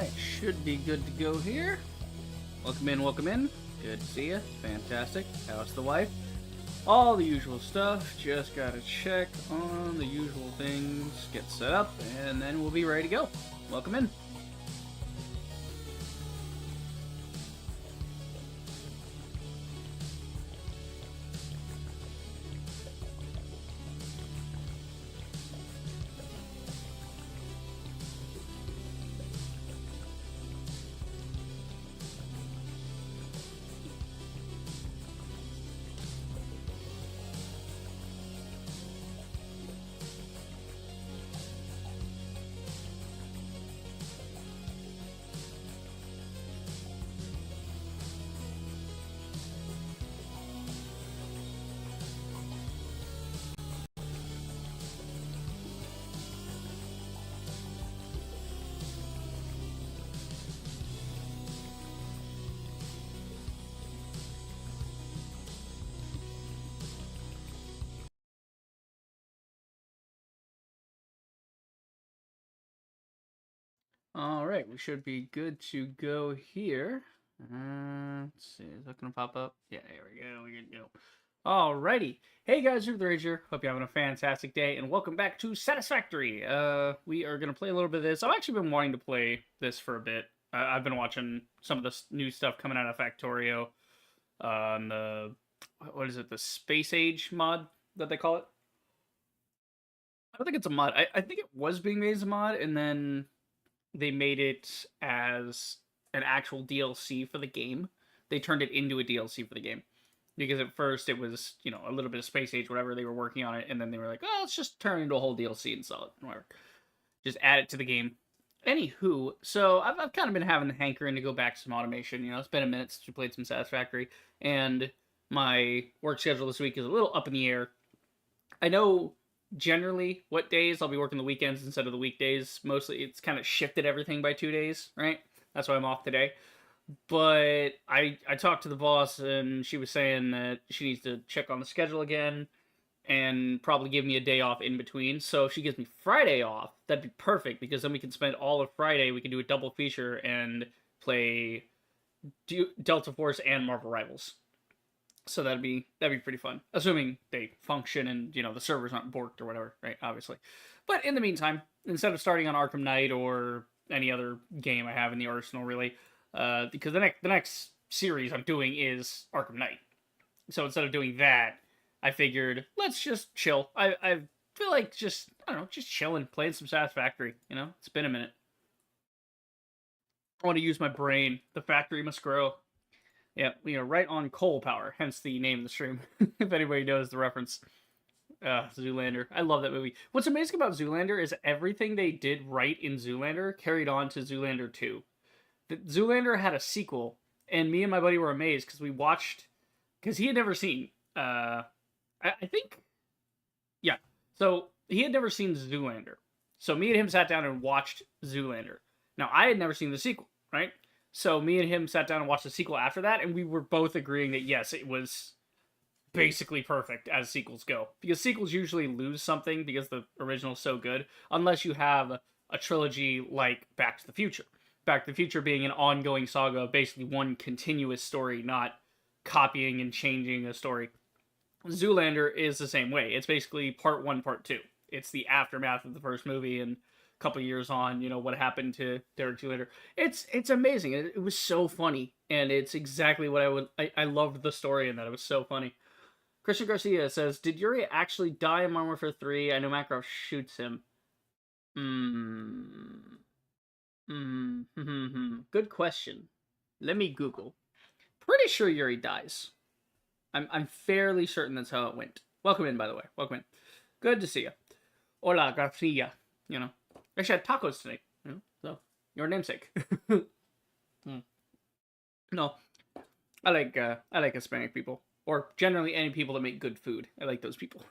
Alright, should be good to go here. Welcome in, welcome in. Good to see you. Fantastic. How's the wife? All the usual stuff. Just gotta check on the usual things, get set up, and then we'll be ready to go. Welcome in. Alright, we should be good to go here. Let's see, is that gonna pop up? Yeah, there we go, we can go. Alrighty. Hey guys, Ruth the Rager. Hope you're having a fantastic day, and welcome back to Satisfactory. We are gonna play a little bit of this. I've actually been wanting to play this for a bit. I've been watching some of the new stuff coming out of Factorio. On the, what is it, the Space Age mod that they call it? I don't think it's a mod. I think it was being made as a mod, and then they made it as an actual DLC for the game. They turned it into a DLC for the game. Because at first it was, you know, a little bit of Space Age, whatever, they were working on it, and then they were like, oh, let's just turn it into a whole DLC and sell it. Whatever. Just add it to the game. Anywho, so I've kind of been having the hankering to go back to some automation. You know, it's been a minute since we played some Satisfactory, and my work schedule this week is a little up in the air. I know generally what days I'll be working the weekends instead of the weekdays. Mostly it's kind of shifted everything by 2 days, right? That's why I'm off today. But I talked to the boss, and she was saying that she needs to check on the schedule again and probably give me a day off in between. So if she gives me Friday off, that'd be perfect, because then we can spend all of Friday, we can do a double feature and play Delta Force and Marvel Rivals. So that'd be pretty fun, assuming they function and, you know, the servers aren't borked or whatever, right? Obviously. But in the meantime, instead of starting on Arkham Knight or any other game I have in the arsenal, really, because the next series I'm doing is Arkham Knight. So instead of doing that, I figured, let's just chill. I feel like just, I don't know, just chilling, playing some Satisfactory, you know? It's been a minute. I want to use my brain. The factory must grow. Yeah, you know, right on coal power, hence the name of the stream, if anybody knows the reference. Zoolander. I love that movie. What's amazing about Zoolander is everything they did right in Zoolander carried on to Zoolander 2. Zoolander had a sequel, and me and my buddy were amazed because we watched, because he had never seen, I think, yeah, so he had never seen Zoolander. So me and him sat down and watched Zoolander. Now, I had never seen the sequel, right? So me and him sat down and watched the sequel after that, and we were both agreeing that, yes, it was basically perfect as sequels go. Because sequels usually lose something because the original's so good, unless you have a trilogy like Back to the Future. Back to the Future being an ongoing saga of basically one continuous story, not copying and changing a story. Zoolander is the same way. It's basically part one, part two. It's the aftermath of the first movie, and a couple years on, you know, what happened to Derek Zoolander. It's amazing. It was so funny, and it's exactly what I loved the story in that. It was so funny. Christian Garcia says, did Yuri actually die in Modern Warfare 3? I know Makarov shoots him. Good question. Let me Google. Pretty sure Yuri dies. I'm fairly certain that's how it went. Welcome in, by the way. Welcome in. Good to see you. Hola, Garcia. You know. Actually, I had tacos tonight. You know, so, your namesake. No. I like Hispanic people. Or generally any people that make good food. I like those people.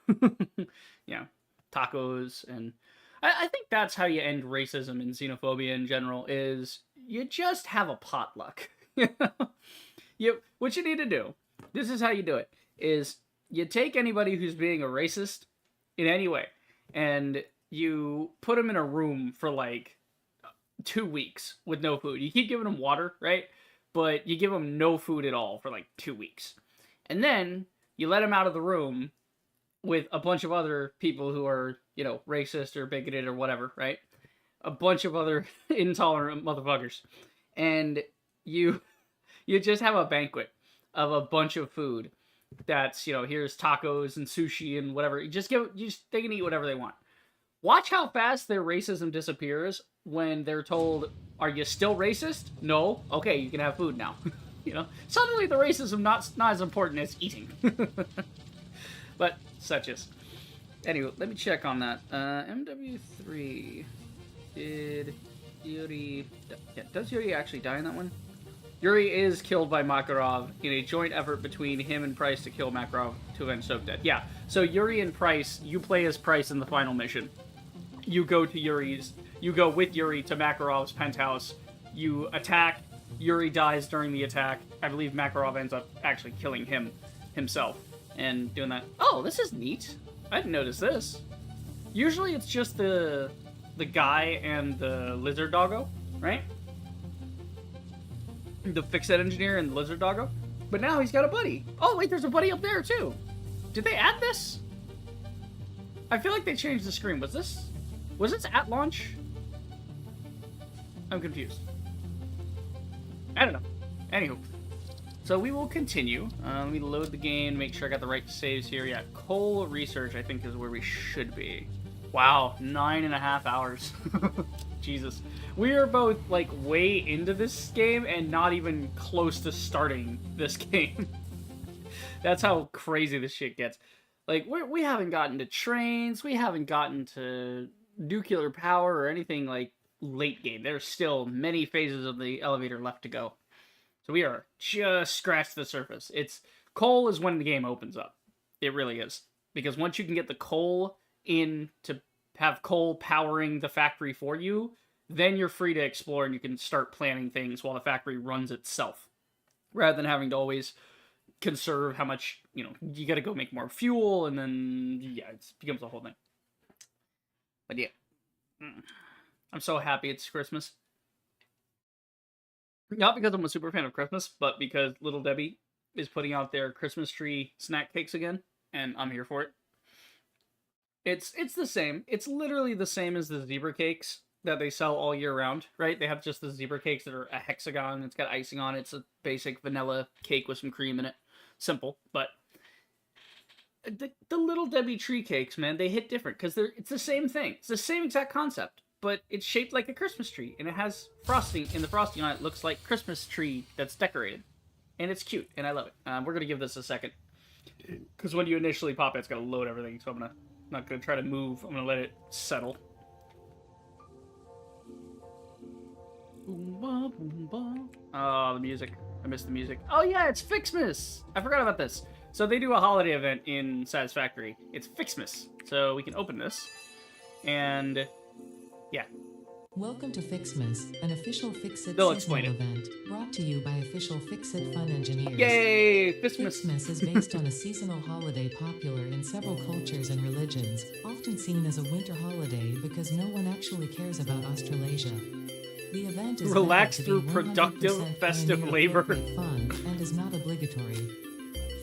Yeah. Tacos, and I think that's how you end racism and xenophobia in general, is you just have a potluck. You know? What you need to do, this is how you do it, is you take anybody who's being a racist in any way, and you put them in a room for like 2 weeks with no food. You keep giving them water, right? But you give them no food at all for like 2 weeks. And then you let them out of the room with a bunch of other people who are, racist or bigoted or whatever, right? A bunch of other intolerant motherfuckers. And you you just have a banquet of a bunch of food that's, here's tacos and sushi and whatever. They can eat whatever they want. Watch how fast their racism disappears when they're told, "Are you still racist?" No. Okay, you can have food now. Suddenly the racism not as important as eating. But such is. Anyway, let me check on that. MW3 did Yuri? Yeah, does Yuri actually die in that one? Yuri is killed by Makarov in a joint effort between him and Price to kill Makarov to avenge Soapdead. Yeah, so Yuri and Price, you play as Price in the final mission. You go with Yuri to Makarov's penthouse. You attack. Yuri dies during the attack. I believe Makarov ends up actually killing himself and doing that. Oh, this is neat. I didn't notice this. Usually it's just the guy and the lizard doggo, right? The fix-it engineer and the lizard doggo. But now he's got a buddy. Oh, wait, there's a buddy up there, too. Did they add this? I feel like they changed the screen. Was this at launch? I'm confused. I don't know. Anywho. So we will continue. Let me load the game, make sure I got the right saves here. Yeah, coal research, I think, is where we should be. Wow, 9.5 hours. Jesus. We are both, like, way into this game and not even close to starting this game. That's how crazy this shit gets. Like, we haven't gotten to trains, we haven't gotten to nuclear power or anything, like, late game. There's still many phases of the elevator left to go. So we are just scratched the surface. Coal is when the game opens up. It really is. Because once you can get the coal in to have coal powering the factory for you, then you're free to explore and you can start planning things while the factory runs itself. Rather than having to always conserve how much, you gotta go make more fuel, and then, yeah, it becomes a whole thing. But yeah. I'm so happy it's Christmas. Not because I'm a super fan of Christmas, but because Little Debbie is putting out their Christmas tree snack cakes again, and I'm here for it. It's the same. It's literally the same as the zebra cakes that they sell all year round, right? They have just the zebra cakes that are a hexagon. It's got icing on it. It's a basic vanilla cake with some cream in it. Simple, but the Little Debbie tree cakes, man, they hit different because it's the same thing. It's the same exact concept, but it's shaped like a Christmas tree, and it has frosting, and the frosting on it looks like Christmas tree that's decorated, and it's cute, and I love it. We're gonna give this a second because when you initially pop it, it's gonna load everything. So I'm not gonna try to move. I'm gonna let it settle. Oh, the music. I missed the music. Oh yeah, it's Fixmas! I forgot about this. So they do a holiday event in Satisfactory. It's Fixmas. So we can open this. And yeah. Welcome to Fixmas, an official Fix-It They'll seasonal explain it. event brought to you by official Fix-It Fun engineers. Yay! Fixmas! Fixmas is based on a seasonal holiday popular in several cultures and religions, often seen as a winter holiday because no one actually cares about Australasia. The event is Relax meant to be through productive 100% festive pioneer-appropriate labor. fun and is not obligatory.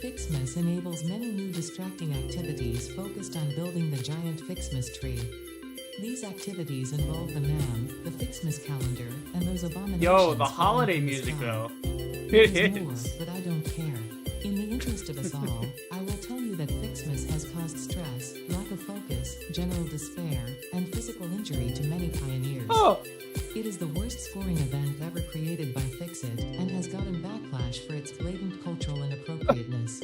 Fixmas enables many new distracting activities focused on building the giant Fixmas tree. These activities involve the NAM, the Fixmas calendar, and those abominations. Yo, the falling holiday from the music sky. though. There's It more, is. but I don't care. In the interest of us all, I will tell you that Fixmas has caused stress, lack of focus, general despair, and physical injury to many pioneers. Oh! It is the worst scoring event ever created by Fixit and has gotten backlash for its blatant cultural inappropriateness.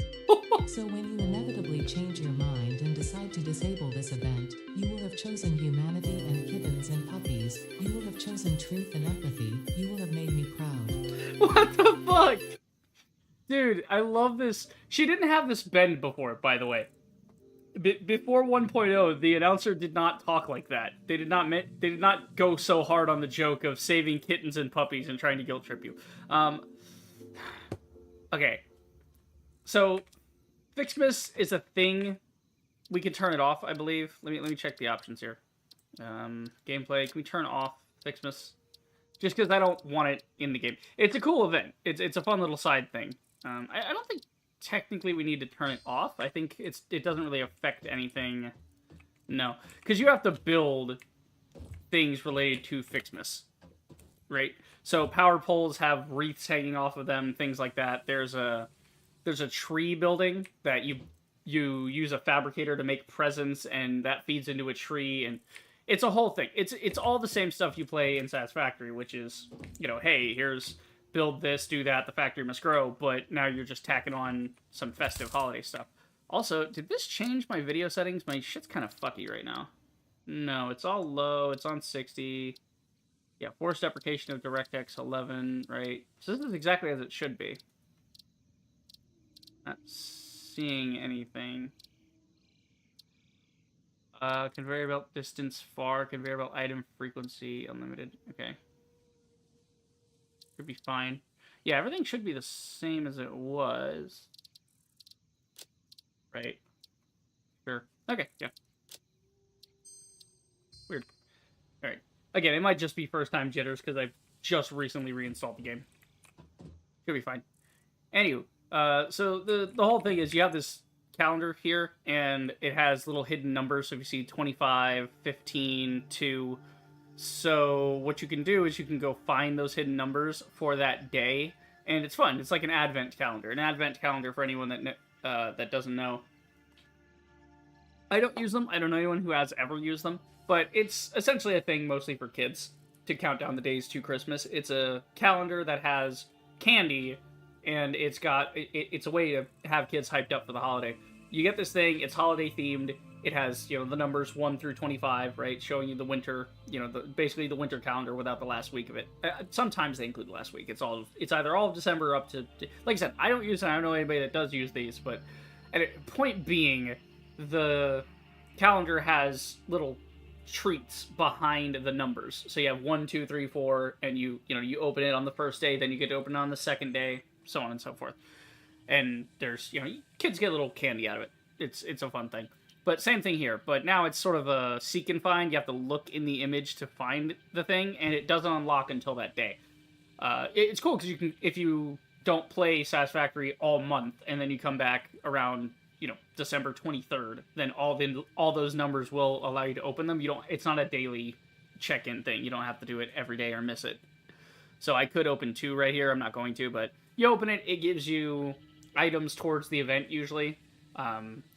So when you inevitably change your mind and decide to disable this event, you will have chosen humanity and kittens and puppies, you will have chosen truth and empathy, you will have made me proud. What the fuck? Dude, I love this. She didn't have this bend before, by the way. Before 1.0, the announcer did not talk like that. They did not go so hard on the joke of saving kittens and puppies and trying to guilt trip you. Okay. So, Fixmas is a thing. We can turn it off, I believe. Let me check the options here. Gameplay. Can we turn off Fixmas? just because I don't want it in the game. It's a cool event. It's a fun little side thing. I don't think technically we need to turn it off. I think it doesn't really affect anything. No, because you have to build things related to Fixmas, right? So power poles have wreaths hanging off of them, things like that. There's a tree building that you use a fabricator to make presents, and that feeds into a tree, and it's a whole thing. It's all the same stuff you play in Satisfactory, which is, hey, here's build this, do that, the factory must grow, but now you're just tacking on some festive holiday stuff. Also, did this change my video settings? My shit's kind of fucky right now. No, it's all low. It's on 60. Yeah, forced deprecation of DirectX 11, right? So this is exactly as it should be. Not seeing anything. Conveyor belt distance far, conveyor belt item frequency unlimited. Okay. Should be fine. Yeah, everything should be the same as it was. Right. Sure. Okay, yeah. Weird. Alright. Again, it might just be first time jitters because I've just recently reinstalled the game. Should be fine. Anywho, so the whole thing is you have this calendar here, and it has little hidden numbers. So if you see 25, 15, 2. So what you can do is you can go find those hidden numbers for that day, and it's fun. It's like an advent calendar. An advent calendar, for anyone that doesn't know. I don't use them. I don't know anyone who has ever used them, but it's essentially a thing mostly for kids to count down the days to Christmas. It's a calendar that has candy, and it's a way to have kids hyped up for the holiday. You get this thing, it's holiday themed. It has, the numbers 1 through 25, right, showing you the winter, basically the winter calendar without the last week of it. Sometimes they include the last week. It's either all of December or up to, like I said, I don't use it. I don't know anybody that does use these, but point being, the calendar has little treats behind the numbers. So you have 1, 2, 3, 4, and you open it on the first day, then you get to open it on the second day, so on and so forth. And there's, kids get a little candy out of it. It's a fun thing. But same thing here, but now it's sort of a seek and find. You have to look in the image to find the thing, and it doesn't unlock until that day. It's cool because you can, if you don't play Satisfactory all month, and then you come back around, December 23rd, then all those numbers will allow you to open them. It's not a daily check-in thing. You don't have to do it every day or miss it. So I could open 2 right here. I'm not going to, but you open it. It gives you items towards the event usually.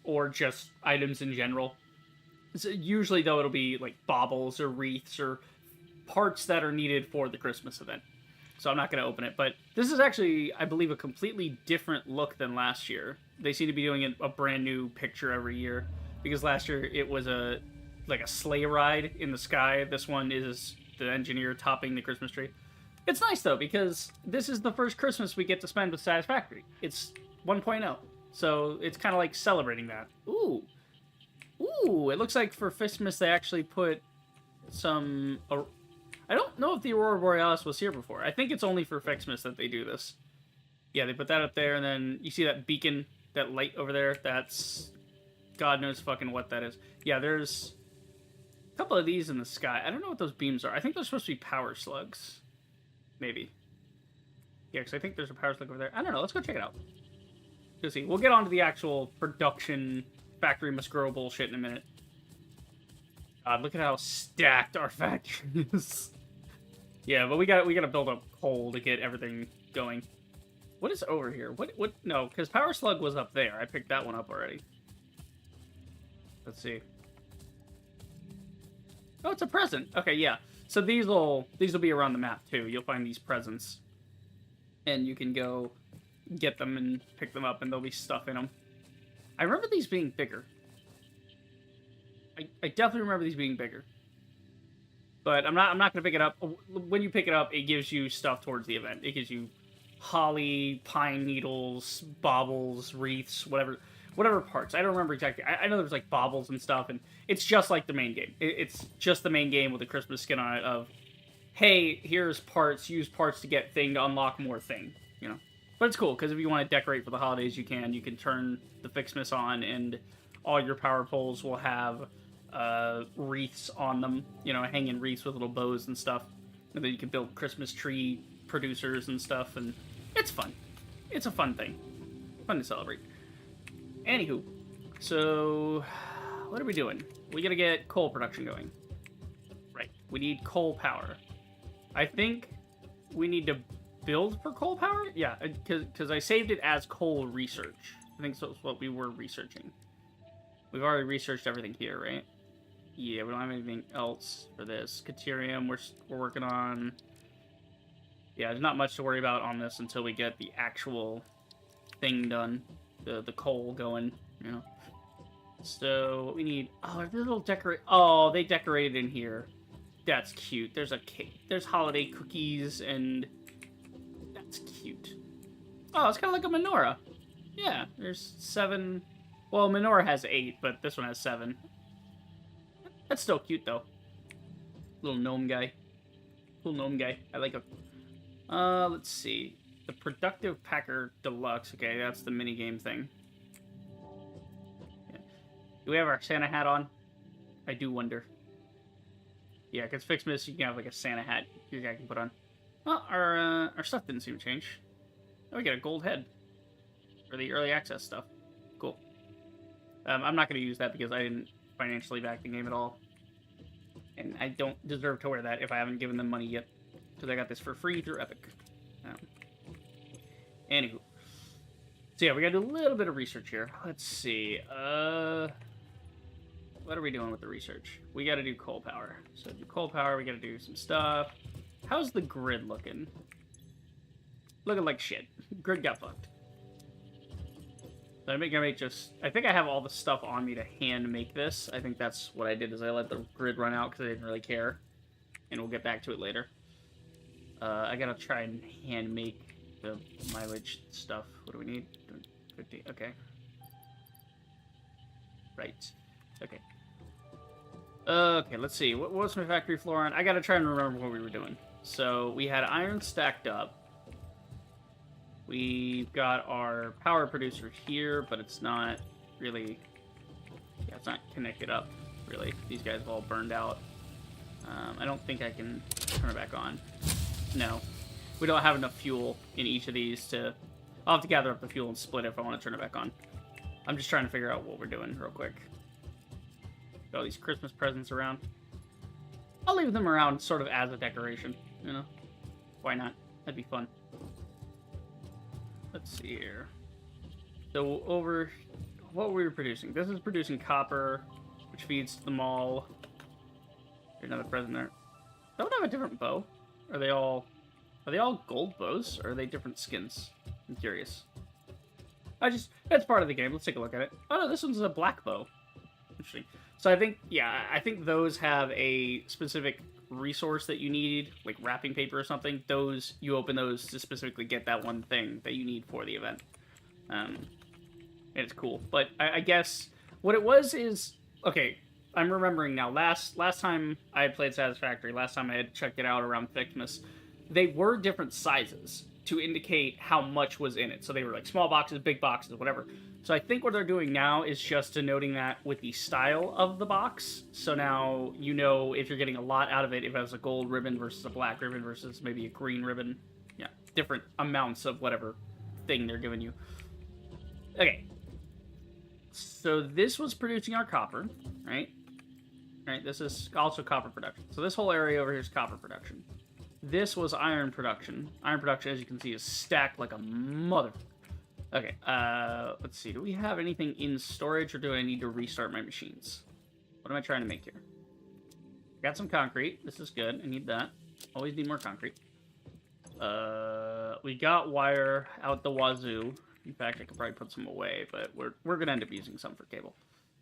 Or just items in general. So usually, though, it'll be like baubles or wreaths or parts that are needed for the Christmas event. So I'm not going to open it. But this is actually, I believe, a completely different look than last year. They seem to be doing a brand new picture every year. Because last year, it was like a sleigh ride in the sky. This one is the engineer topping the Christmas tree. It's nice, though, because this is the first Christmas we get to spend with Satisfactory. It's 1.0. So it's kind of like celebrating that. Ooh. Ooh, it looks like for Fistmas they actually put some... I don't know if the Aurora Borealis was here before. I think it's only for Fixmas that they do this. Yeah, they put that up there, and then you see that beacon, that light over there? That's... God knows fucking what that is. Yeah, there's a couple of these in the sky. I don't know what those beams are. I think they're supposed to be power slugs. Maybe. Yeah, because I think there's a power slug over there. I don't know. Let's go check it out. You'll see. We'll get on to the actual production factory must grow bullshit in a minute. God, look at how stacked our factory is. Yeah, but we gotta build up coal to get everything going. What is over here? What? No, because Power Slug was up there. I picked that one up already. Let's see. Oh, it's a present. Okay, yeah. So these will be around the map too. You'll find these presents, and you can go get them and pick them up, and there'll be stuff in them. I remember these being bigger. I definitely remember these being bigger. But I'm not going to pick it up. When you pick it up, it gives you stuff towards the event. It gives you holly, pine needles, baubles, wreaths, whatever parts. I don't remember exactly. I know there's like baubles and stuff, and it's just like the main game. It's just the main game with a Christmas skin on it of, hey, here's parts, use parts to get thing to unlock more thing, you know. But it's cool, because if you want to decorate for the holidays, you can. You can turn the Fixmas on, and all your power poles will have wreaths on them, you know, hanging wreaths with little bows and stuff. And then you can build Christmas tree producers and stuff, and it's fun. It's a fun thing. Fun to celebrate. Anywho, so what are we doing? We gotta get coal production going. Right, we need coal power. I think we need to build for coal power? Yeah, because I saved it as coal research. I think that's what we were researching. We've already researched everything here, right? Yeah, we don't have anything else for this. Caterium, we're working on. Yeah, there's not much to worry about on this until we get the actual thing done, the coal going, you know. So what we need? Oh, there's a little decorate. Oh, they decorated in here. That's cute. There's a cake. There's holiday cookies, and that's cute. Oh, it's kind of like a menorah. Yeah, there's 7. Well, menorah has 8, but this one has 7. That's still cute, though. Little gnome guy. Cool gnome guy. I like him. Let's see. The Productive Packer Deluxe. Okay, that's the minigame thing. Yeah. Do we have our Santa hat on? I do wonder. Yeah, because Fixmas, you can have like a Santa hat your guy can put on. Well, our stuff didn't seem to change. Oh, we got a gold head for the early access stuff. Cool. I'm not going to use that because I didn't financially back the game at all. And I don't deserve to wear that if I haven't given them money yet. Because I got this for free through Epic. Anywho. So yeah, we got to do a little bit of research here. Let's see. What are we doing with the research? We got to do coal power. So to do coal power, we got to do some stuff. How's the grid looking? Looking like shit. Grid got fucked. So I think I think I have all the stuff on me to hand make this. I think that's what I did, is I let the grid run out because I didn't really care. And we'll get back to it later. I gotta try and hand make the mileage stuff. What do we need? 50. Okay. Right. Okay. Okay, let's see. What's my factory floor on? I gotta try and remember what we were doing. So we had iron stacked up. We've got our power producer here, but it's not really... Yeah, it's not connected up, really. These guys have all burned out. I don't think I can turn it back on. No. We don't have enough fuel in each of these to... I'll have to gather up the fuel and split it if I want to turn it back on. I'm just trying to figure out what we're doing real quick. Got all these Christmas presents around. I'll leave them around sort of as a decoration, you know? Why not? That'd be fun. Let's see here. So over... What were we producing? This is producing copper, which feeds to the mall. There's another present there. Don't have a different bow. Are they all gold bows, or are they different skins? I'm curious. It's part of the game. Let's take a look at it. Oh no, this one's a black bow. Interesting. So I think those have a specific resource that you need, like wrapping paper or something. Those, you open those to specifically get that one thing that you need for the event. And it's cool. But I guess what it was is, okay, I'm remembering now. Last time I had played Satisfactory, last time I had checked it out around Thickness, they were different sizes to indicate how much was in it. So they were like small boxes, big boxes, whatever. So I think what they're doing now is just denoting that with the style of the box. So now you know if you're getting a lot out of it, if it has a gold ribbon versus a black ribbon versus maybe a green ribbon. Yeah, different amounts of whatever thing they're giving you. Okay. So this was producing our copper, right? Right, this is also copper production. So this whole area over here is copper production. This was iron production. Iron production, as you can see, is stacked like a mother. Okay, let's see. Do we have anything in storage, or do I need to restart my machines? What am I trying to make here? Got some concrete. This is good. I need that. Always need more concrete. We got wire out the wazoo. In fact, I could probably put some away, but we're gonna end up using some for cable.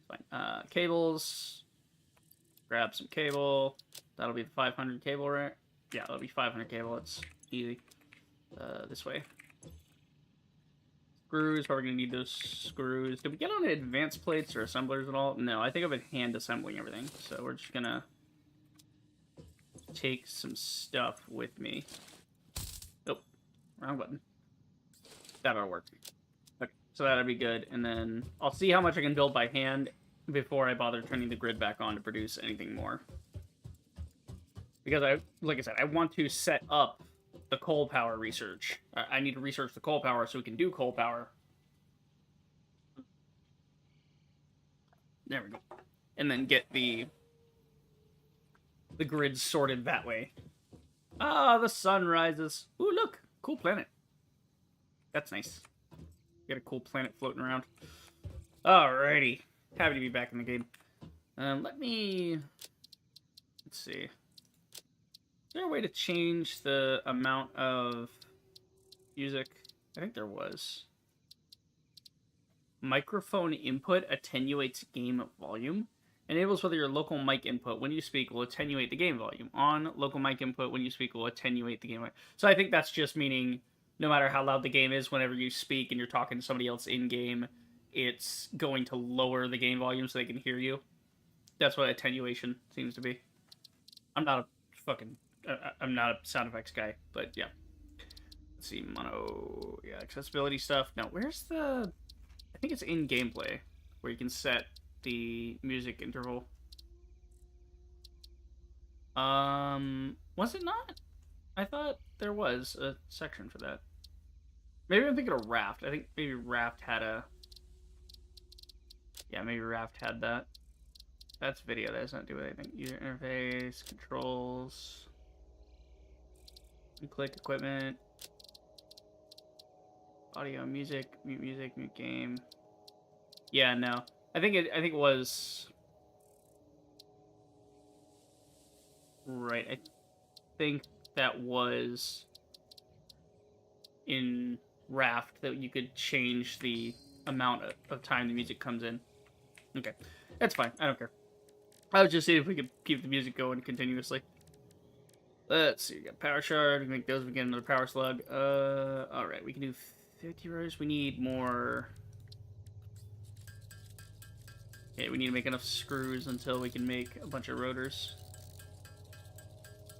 Fine. Cables. Grab some cable. That'll be the 500 cable, right? Yeah, that'll be 500 cable. It's easy. This way. Screws. Probably gonna need those screws. Did we get on advanced plates or assemblers at all? No, I think I've been hand assembling everything. So we're just gonna take some stuff with me. Oh, wrong button. That'll work. Okay, so that'll be good. And then I'll see how much I can build by hand before I bother turning the grid back on to produce anything more. Because like I said, I want to set up the coal power research. I need to research the coal power so we can do coal power. There we go. And then get the grid sorted that way. Ah, the sun rises. Ooh, look, cool planet. That's nice. Got a cool planet floating around. Alrighty, happy to be back in the game. Let's see. Is there a way to change the amount of music? I think there was. Microphone input attenuates game volume. Enables whether your local mic input when you speak will attenuate the game volume. On, local mic input when you speak will attenuate the game volume. So I think that's just meaning no matter how loud the game is, whenever you speak and you're talking to somebody else in-game, it's going to lower the game volume so they can hear you. That's what attenuation seems to be. I'm not a sound effects guy, but yeah. Let's see, mono, yeah, accessibility stuff. No, where's the... I think it's in gameplay, where you can set the music interval. Was it not? I thought there was a section for that. Maybe I'm thinking of Raft. I think maybe Raft had a... Yeah, maybe Raft had that. That's video. That does not do anything. User interface, controls, click equipment, audio, music, mute game. Yeah, no. I think it was right. I think that was in Raft that you could change the amount of time the music comes in. Okay, that's fine. I don't care. I was just seeing if we could keep the music going continuously. Let's see. We got power shard. We can make those. We get another power slug. All right. We can do 50 rotors. We need more. Okay, we need to make enough screws until we can make a bunch of rotors.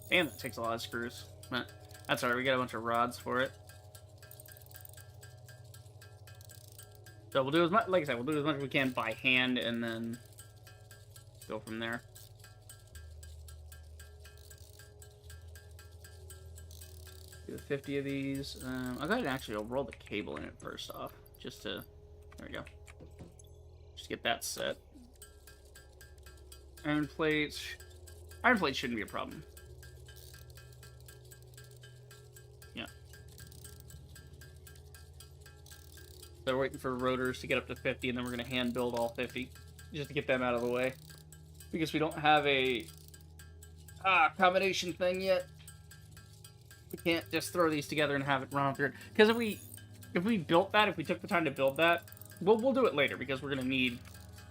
Damn, that takes a lot of screws. But that's alright. We got a bunch of rods for it. So we'll do as much. Like I said, we'll do as much as we can by hand, and then go from there. Do 50 of these. I'll go ahead and actually roll the cable in it first off, just to. There we go. Just get that set. Iron plates. Iron plates shouldn't be a problem. Yeah. So we're waiting for rotors to get up to 50, and then we're going to hand build all 50, just to get them out of the way. Because we don't have a combination thing yet. We can't just throw these together and have it run off the grid. Because if we built that, if we took the time to build that, we'll do it later, because we're going to need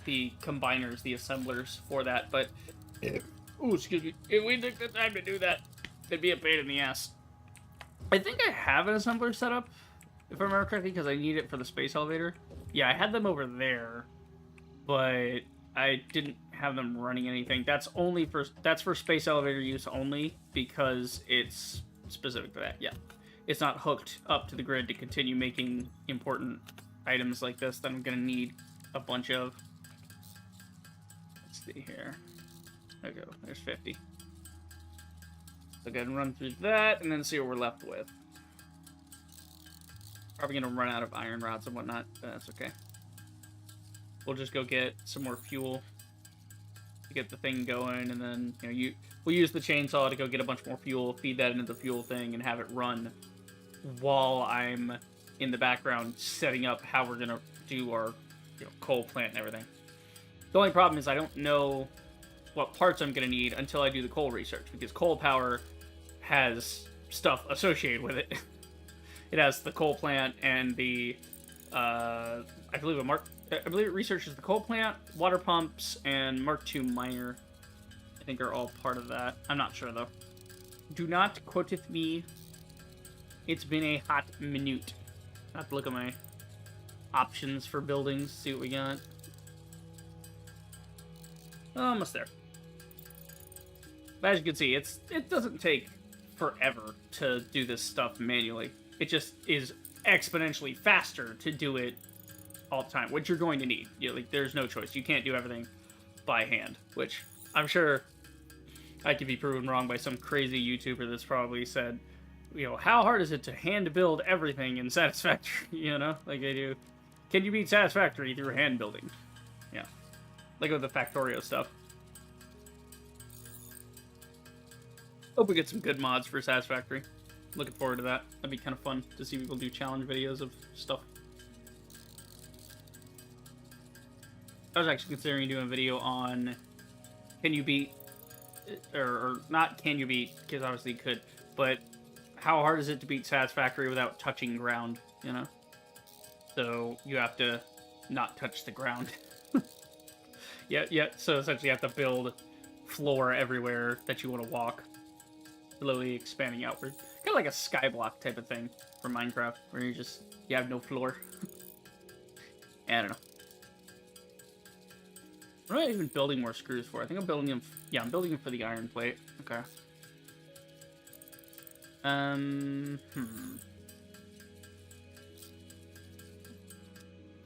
the combiners, the assemblers for that, but... Ooh, excuse me. If we took the time to do that, it'd be a pain in the ass. I think I have an assembler set up, if I remember correctly, because I need it for the space elevator. Yeah, I had them over there, but I didn't have them running anything. That's for space elevator use only, because it's specific to that, yeah. It's not hooked up to the grid to continue making important items like this that I'm going to need a bunch of. Let's see here. There we go. There's 50. So go ahead and run through that, and then see what we're left with. Probably going to run out of iron rods and whatnot, but that's okay. We'll just go get some more fuel to get the thing going, and then we'll use the chainsaw to go get a bunch more fuel, feed that into the fuel thing, and have it run while I'm in the background setting up how we're going to do our coal plant and everything. The only problem is I don't know what parts I'm going to need until I do the coal research, because coal power has stuff associated with it. It has the coal plant and the, I believe it researches the coal plant, water pumps, and Mark II miner, I think, are all part of that. I'm not sure, though. Do not quoteth me. It's been a hot minute. I have to look at my options for buildings, see what we got. Almost there. But as you can see, it doesn't take forever to do this stuff manually. It just is exponentially faster to do it all the time, which you're going to need. There's no choice. You can't do everything by hand, which I'm sure I could be proven wrong by some crazy YouTuber that's probably said, you know, how hard is it to hand build everything in Satisfactory? You know, like they do. Can you beat Satisfactory through hand building? Yeah, like with the Factorio stuff. Hope we get some good mods for Satisfactory. Looking forward to that. That'd be kind of fun to see people do challenge videos of stuff. I was actually considering doing a video on can you beat, or not can you beat, because obviously you could, but how hard is it to beat Satisfactory without touching ground, you know? So you have to not touch the ground. Yeah, so essentially you have to build floor everywhere that you want to walk, slowly expanding outward. Kind of like a skyblock type of thing from Minecraft, where you have no floor. I don't know. What am I even building more screws for? I think I'm building them... Yeah, I'm building them for the iron plate. Okay.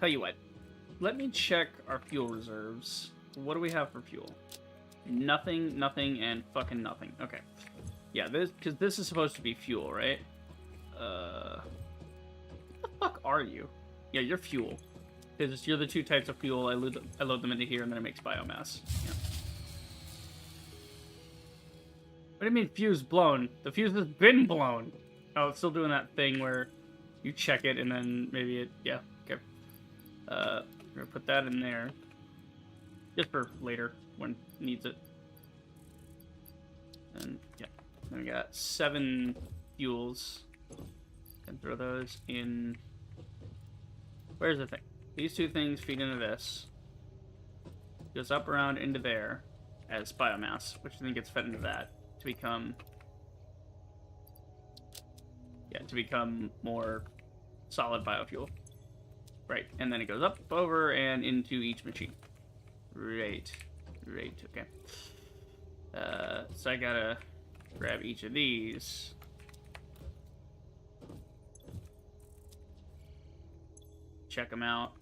Tell you what. Let me check our fuel reserves. What do we have for fuel? Nothing, nothing, and fucking nothing. Okay. Yeah, because this is supposed to be fuel, right? What the fuck are you? Yeah, you're fuel. Because you're the two types of fuel. I load them into here, and then it makes biomass. Yeah. What do you mean fuse blown? The fuse has been blown. Oh, it's still doing that thing where you check it, and then maybe it... Yeah, okay. We're going to put that in there. Just for later, when it needs it. And, yeah. Then we got 7 fuels. Can throw those in... Where's the thing? These two things feed into this. Goes up around into there as biomass, which then gets fed into that to become... Yeah, to become more solid biofuel. Right, and then it goes up, over, and into each machine. Right, okay. So I gotta grab each of these. Check them out.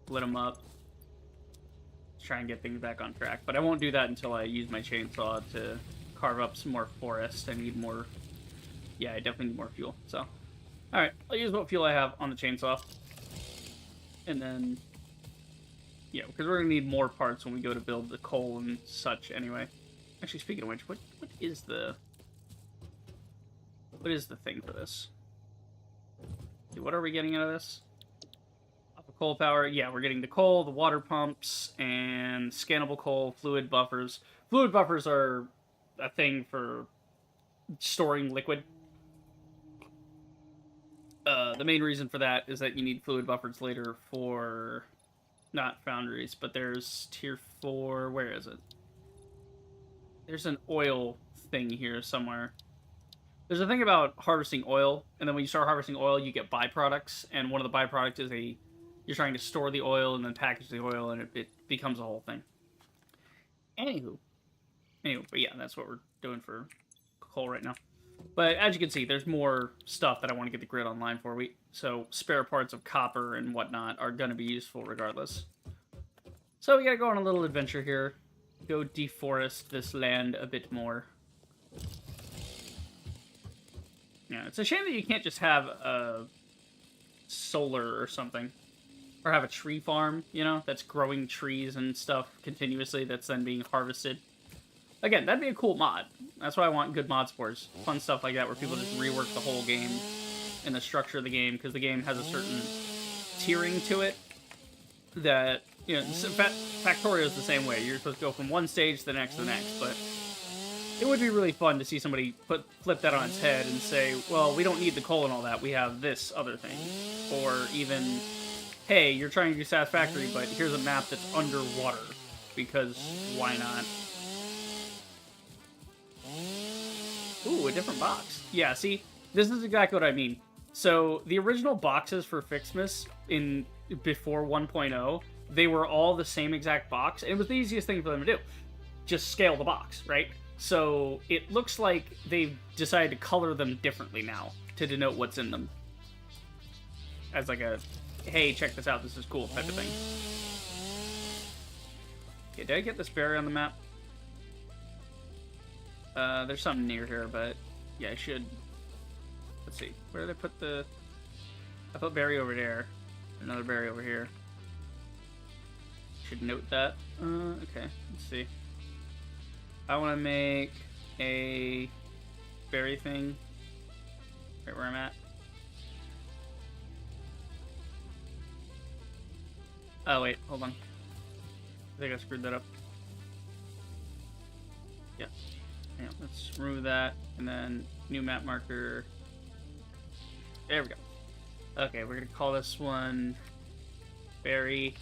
Split them up. Try and get things back on track. But I won't do that until I use my chainsaw to carve up some more forest. I need more... Yeah, I definitely need more fuel. So, alright. I'll use what fuel I have on the chainsaw. And then... Yeah, because we're going to need more parts when we go to build the coal and such anyway. Actually, speaking of which, what is the... What is the thing for this? See, what are we getting out of this? Coal power, yeah, we're getting the coal, the water pumps, and scannable coal, fluid buffers. Fluid buffers are a thing for storing liquid. The main reason for that is that you need fluid buffers later for, not foundries, but there's tier 4, where is it? There's an oil thing here somewhere. There's a thing about harvesting oil, and then when you start harvesting oil, you get byproducts, and one of the byproducts is you're trying to store the oil and then package the oil, and it becomes a whole thing. Anywho, but yeah, that's what we're doing for coal right now. But as you can see, there's more stuff that I want to get the grid online for. So spare parts of copper and whatnot are going to be useful regardless. So we got to go on a little adventure here. Go deforest this land a bit more. Yeah, it's a shame that you can't just have a solar or something. Or have a tree farm, you know, that's growing trees and stuff continuously that's then being harvested. Again, that'd be a cool mod. That's why I want good mod spores. Fun stuff like that where people just rework the whole game and the structure of the game, because the game has a certain tiering to it that, you know, Factorio is the same way. You're supposed to go from one stage to the next, but it would be really fun to see somebody flip that on its head and say, well, we don't need the coal and all that, we have this other thing. Or even... Hey, you're trying to do Satisfactory, but here's a map that's underwater. Because why not? Ooh, a different box. Yeah, see, this is exactly what I mean. So, the original boxes for Fixmas before 1.0, they were all the same exact box, and it was the easiest thing for them to do. Just scale the box, right? So, it looks like they've decided to color them differently now to denote what's in them. As like a... hey, check this out, this is cool, type of thing. Okay, did I get this berry on the map? There's something near here, but yeah, I should. Let's see. Where did I put the? I put berry over there. Another berry over here. Should note that. Okay. Let's see. I want to make a berry thing. Right where I'm at. Oh wait, hold on. I think I screwed that up. Yeah. Yeah, let's remove that, and then new map marker. There we go. Okay, we're gonna call this one berry.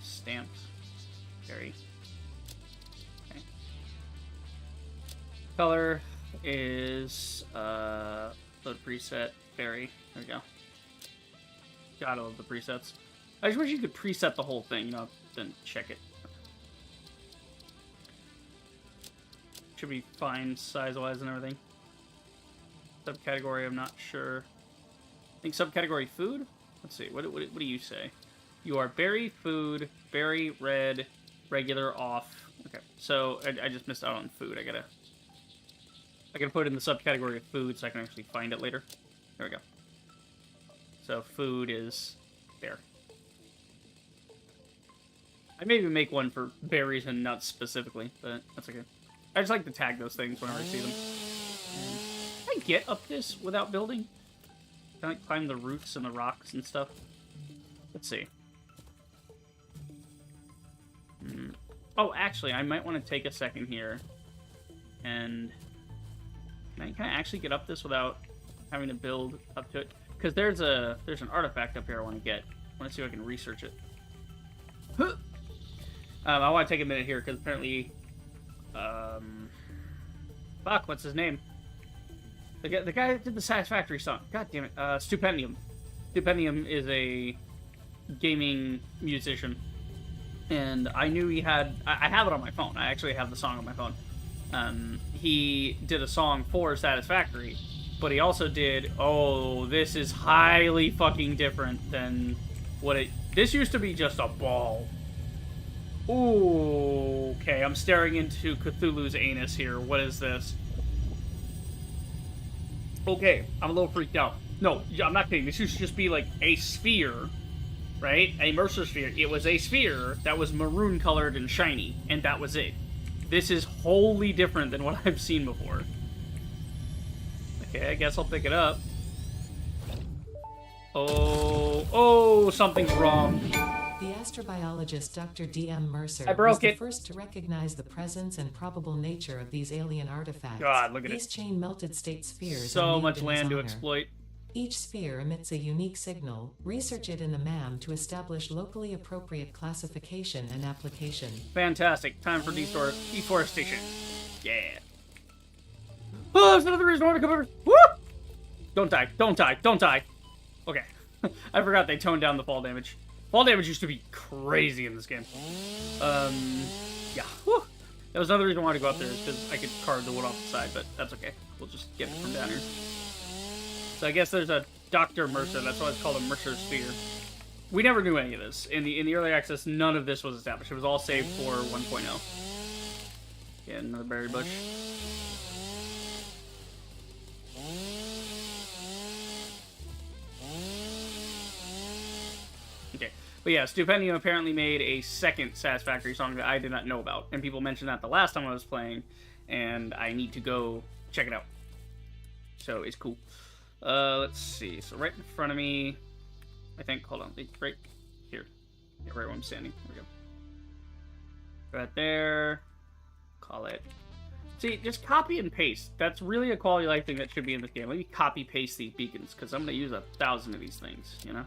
Stamped berry. Okay. Color is load preset berry. There we go. Gotta love the presets. I just wish you could preset the whole thing, you know, then check it. Should be fine size-wise and everything. Subcategory, I'm not sure. I think subcategory food? Let's see, what do you say? You are berry, food, berry, red, regular, off. Okay, so I just missed out on food. I gotta put it in the subcategory of food so I can actually find it later. There we go. So food is there. I may even make one for berries and nuts specifically, but that's okay. I just like to tag those things whenever I see them. Can I get up this without building? Can I climb the roots and the rocks and stuff? Let's see. Oh, actually, I might want to take a second here. And can I actually get up this without having to build up to it? Because there's an artifact up here I want to get. I want to see if I can research it. I want to take a minute here because apparently, fuck, what's his name? The guy that did the Satisfactory song. God damn it, Stupendium. Stupendium is a gaming musician, and I knew he had. I have it on my phone. I actually have the song on my phone. He did a song for Satisfactory, but he also did. Oh, this is highly fucking different than what it. This used to be just a ball. Ooh, okay, I'm staring into Cthulhu's anus here. What is this? Okay, I'm a little freaked out. No, I'm not kidding. This used to just be like a sphere, right? A Mercer sphere. It was a sphere that was maroon colored and shiny, and that was it. This is wholly different than what I've seen before. Okay, I guess I'll pick it up. Oh, something's wrong. The astrobiologist Dr. D.M. Mercer I broke was the it. first to recognize the presence and probable nature of these alien artifacts. God, look at These it. chain melted state spheres. are So named much in his land to honor. exploit. Each sphere emits a unique signal. Research it in the MAM to establish locally appropriate classification and application. Fantastic. Time for deforestation. Yeah. Oh, that's another reason I want to come over. Woo! Don't die. Don't die. Don't die. Okay. I forgot they toned down the fall damage. Fall damage used to be crazy in this game. Yeah. Whew. That was another reason I wanted to go up there, is because I could carve the wood off the side, but that's okay. We'll just get it from down here. So I guess there's a Dr. Mercer. That's why it's called a Mercer Sphere. We never knew any of this. In the early access, none of this was established. It was all saved for 1.0. Yeah, another berry bush. Okay. But yeah, Stupendium apparently made a second Satisfactory song that I did not know about. And people mentioned that the last time I was playing, and I need to go check it out. So it's cool. Let's see. So right in front of me, I think, hold on, right here. Yeah, right where I'm standing. There we go. Right there. Call it. See, just copy and paste. That's really a quality of life thing that should be in this game. Let me copy paste these beacons, because I'm going to use 1,000 of these things, you know?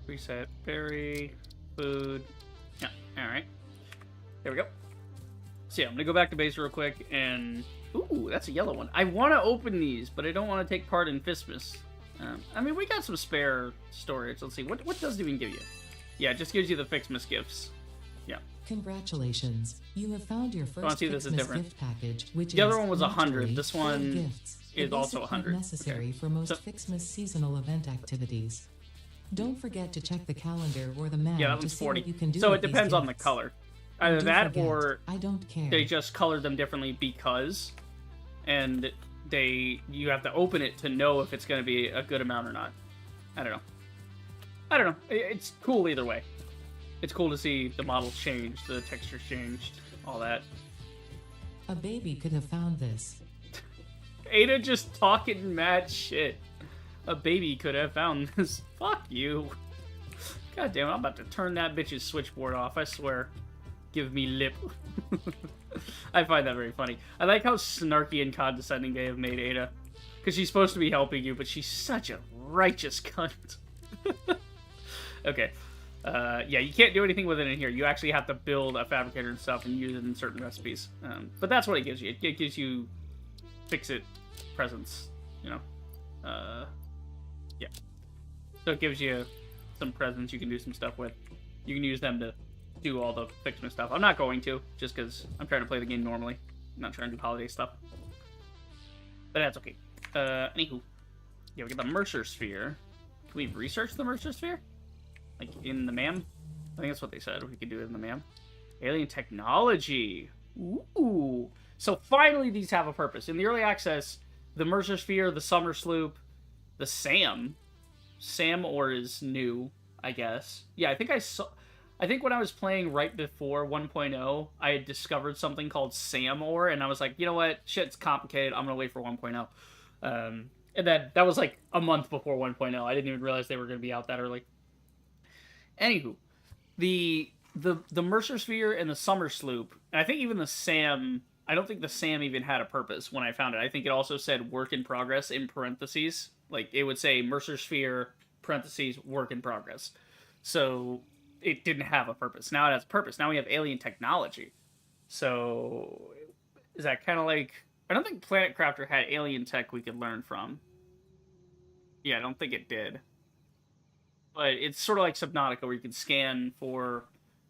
Reset, berry, food. Yeah, alright. There we go. So yeah, I'm gonna go back to base real quick and... Ooh, that's a yellow one. I want to open these, but I don't want to take part in Fistmas. I mean, we got some spare storage. Let's see, what does it even give you? Yeah, it just gives you the Fixmas gifts. Yeah. Congratulations. You have found your wanna first see if this is Fixmas different. gift package, which The other is one was 100. literally This full one- gifts. is the also basic heat 100. necessary Okay. for most So, Fixmas seasonal event activities. Don't forget to check the calendar or the map yeah, that to one's see 40. what you can do So with it these depends on the gifts. color. And Either don't that forget, or I don't care. they just colored them differently because, and you have to open it to know if it's going to be a good amount or not. I don't know. It's cool either way. It's cool to see the models change, the textures changed, all that. A baby could have found this. Ada just talking mad shit. A baby could have found this. Fuck you. God damn it, I'm about to turn that bitch's switchboard off, I swear. Give me lip. I find that very funny. I like how snarky and condescending they have made Ada. Because she's supposed to be helping you, but she's such a righteous cunt. Okay. Yeah, you can't do anything with it in here. You actually have to build a fabricator and stuff and use it in certain recipes. But that's what it gives you. It gives you fix-it presents, you know. Yeah. So it gives you some presents you can do some stuff with. You can use them to do all the fixment stuff. I'm not going to, just because I'm trying to play the game normally. I'm not trying to do holiday stuff. But that's okay. Anywho. Yeah, we got the Mercer Sphere. Can we research the Mercer Sphere? Like, in the MAM? I think that's what they said. We could do it in the MAM. Alien technology. Ooh. So finally these have a purpose. In the early access, the Mercer Sphere, the Summer Sloop, the SAM. SAM ore is new, I guess. Yeah, I think when I was playing right before 1.0, I had discovered something called SAM ore, and I was like, you know what? Shit's complicated. I'm gonna wait for 1.0. And then that was like a month before 1.0. I didn't even realize they were gonna be out that early. Anywho, the Mercer Sphere and the Summer Sloop, and I think even the SAM, I don't think the SAM even had a purpose when I found it. I think it also said work in progress in parentheses. Like, it would say Mercer Sphere, parentheses, work in progress. So, it didn't have a purpose. Now it has a purpose. Now we have alien technology. So, is that kind of like... I don't think Planet Crafter had alien tech we could learn from. Yeah, I don't think it did. But it's sort of like Subnautica, where you can scan for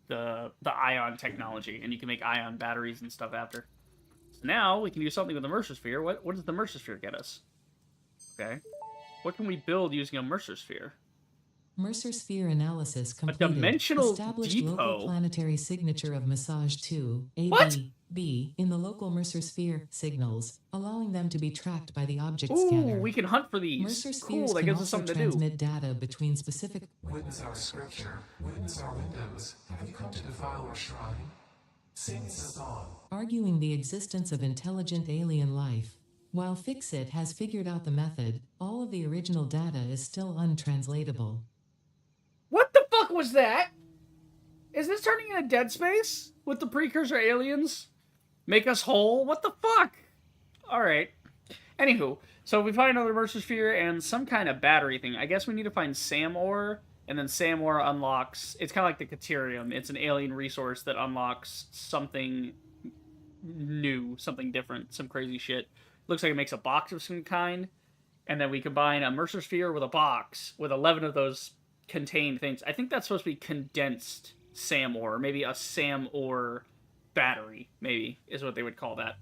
the ion technology, and you can make ion batteries and stuff after. So now we can do something with the Mercer Sphere. What does the Mercer Sphere get us? Okay. What can we build using a Mercer Sphere? Mercer Sphere analysis completed. dimensional Established depot? local planetary signature of Massage 2, What? AB, in the local Mercer Sphere signals, allowing them to be tracked by the object Ooh, scanner. we can hunt for these. Mercer Cool, spheres that can gives us also something to do. transmit data between specific... Witness our scripture, witness our windows. Have you come to defile our shrine? Sing us a song. arguing the existence of intelligent alien life. While Fixit has figured out the method, all of the original data is still untranslatable. What the fuck was that? Is this turning into Dead Space? With the precursor aliens? Make us whole? What the fuck? Alright. Anywho, so we find another Mercer Sphere and some kind of battery thing. I guess we need to find SAM ore, and then SAM ore unlocks... It's kind of like the Caterium. It's an alien resource that unlocks something new, something different, some crazy shit. Looks like it makes a box of some kind, and then we combine a Mercer Sphere with a box with 11 of those contained things. I think that's supposed to be condensed SAM ore, maybe a SAM ore battery, maybe, is what they would call that.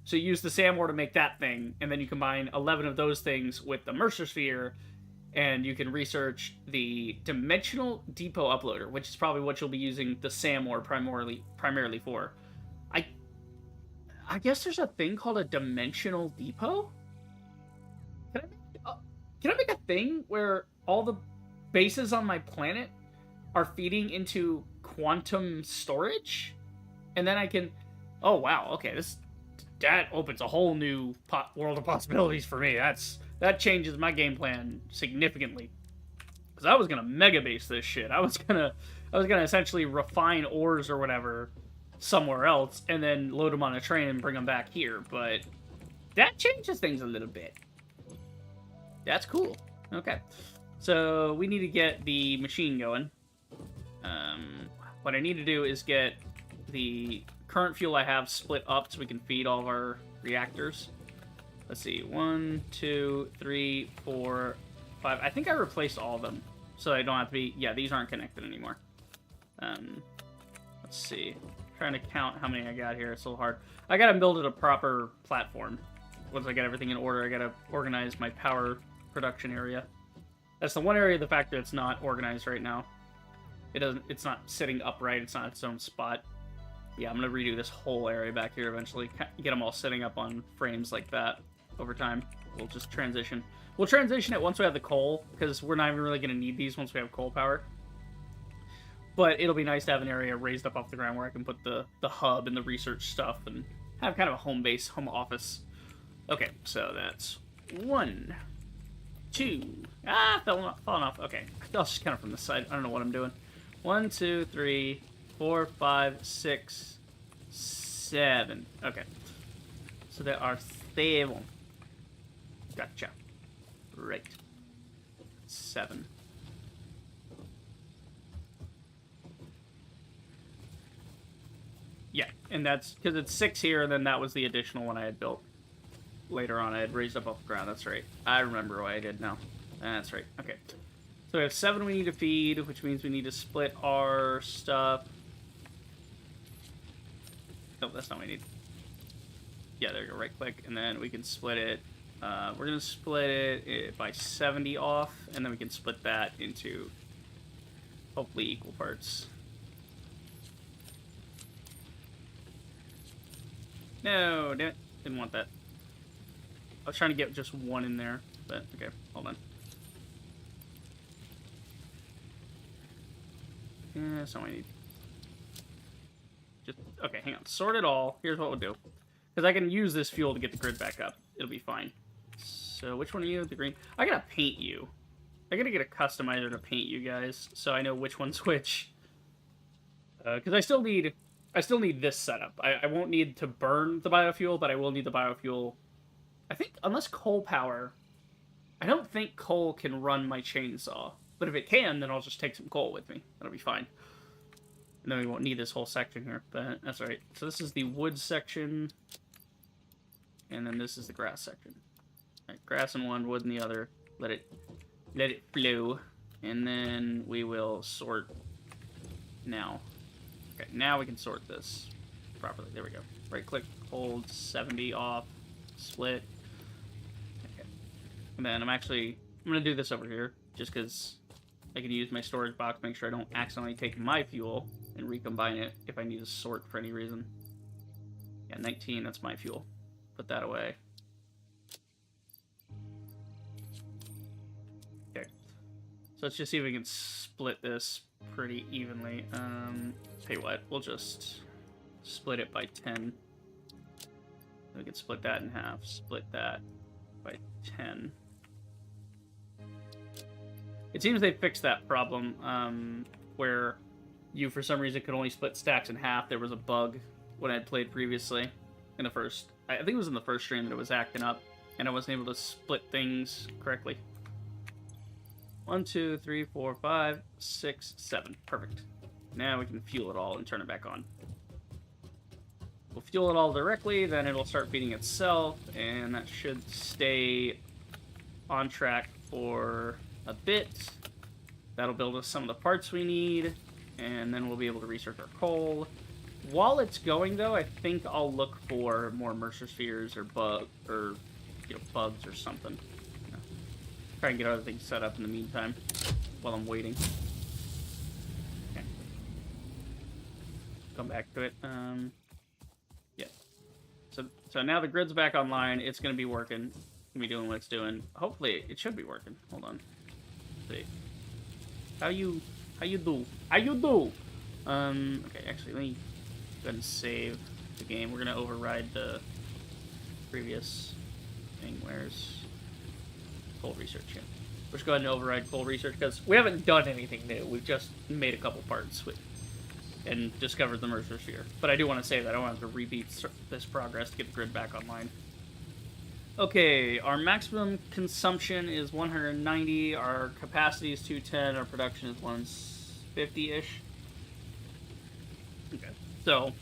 So you use the SAM ore to make that thing, and then you combine 11 of those things with the Mercer Sphere, and you can research the Dimensional Depot Uploader, which is probably what you'll be using the SAM ore primarily for. I guess there's a thing called a Dimensional Depot? Can I make a thing where all the bases on my planet are feeding into quantum storage? And then I can... Oh, wow, okay, that opens a whole new world of possibilities for me. That changes my game plan significantly. Because I was gonna mega base this shit. I was gonna essentially refine ores or whatever somewhere else, and then load them on a train and bring them back here, but that changes things a little bit. That's cool. Okay. So, we need to get the machine going. What I need to do is get the current fuel I have split up so we can feed all of our reactors. Let's see. 1, 2, 3, 4, 5. I think I replaced all of them, so I don't have to be... Yeah, these aren't connected anymore. Let's see. Trying to count how many I got here. It's a little hard. I gotta build it a proper platform. once I get everything in order, I gotta organize my power production area. That's the one area of the factory that's not organized right now. It's not sitting upright. It's not its own spot. Yeah, I'm gonna redo this whole area back here eventually. Get them all sitting up on frames like that over time. We'll just transition. We'll transition it once we have the coal, because we're not even really gonna need these once we have coal power. But it'll be nice to have an area raised up off the ground where I can put the hub and the research stuff and have kind of a home base, home office. Okay, so that's 1, 2. Falling off. Okay, I'll just count it from the side. I don't know what I'm doing. 1, 2, 3, 4, 5, 6, 7. Okay, so there are 7. Gotcha. Right. 7. Yeah, and that's because it's 6 here, and then that was the additional one I had built later on. I had raised up off the ground. That's right. I remember what I did now. That's right. Okay. So we have 7 we need to feed, which means we need to split our stuff. Nope, that's not what we need. Yeah, there you go. Right click, and then we can split it. We're going to split it by 70 off, and then we can split that into hopefully equal parts. No, damn it. Didn't want that. I was trying to get just 1 in there, but okay, hold on. Yeah, that's not what I need. Just, okay, hang on. Sort it all. Here's what we'll do. Because I can use this fuel to get the grid back up. It'll be fine. So, which one are you? The green? I gotta paint you. I gotta get a customizer to paint you guys, so I know which one's which. Because I still need this setup. I won't need to burn the biofuel, but I will need the biofuel. I think, unless coal power, I don't think coal can run my chainsaw. But if it can, then I'll just take some coal with me. That'll be fine. And then we won't need this whole section here, but that's alright. So this is the wood section, and then this is the grass section. Alright, grass in one, wood in the other. Let it flow. And then we will sort now. Okay, now we can sort this properly. There we go. Right click, hold 70 off, split. Okay. And then I'm going to do this over here, just because I can use my storage box, make sure I don't accidentally take my fuel and recombine it if I need to sort for any reason. Yeah, 19, that's my fuel. Put that away. Okay. So let's just see if we can split this pretty evenly. Tell you what, we'll just split it by 10. We can split that in half. Split that by 10. It seems they fixed that problem, where you, for some reason, could only split stacks in half. There was a bug when I had played previously in the first... I think it was in the first stream that it was acting up, and I wasn't able to split things correctly. 1, 2, 3, 4, 5, 6, 7. Perfect. Now we can fuel it all and turn it back on. We'll fuel it all directly, then it'll start feeding itself, and that should stay on track for a bit. That'll build us some of the parts we need, and then we'll be able to research our coal. While it's going, though, I think I'll look for more Mercer spheres or bugs or something. Try and get other things set up in the meantime while I'm waiting. Okay. Come back to it. Yeah. So now the grid's back online. It's gonna be working. It's gonna be doing what it's doing. Hopefully, it should be working. Hold on. Let's see. How you do? Okay, actually, let me go ahead and save the game. We're gonna override the previous thing. Where's coal research? Yeah. Let's go ahead and override coal research because we haven't done anything new. We've just made a couple parts and discovered the Mercer sphere. But I do want to say that I want to repeat this progress to get the grid back online. Okay, our maximum consumption is 190, our capacity is 210, our production is 150-ish. Okay, so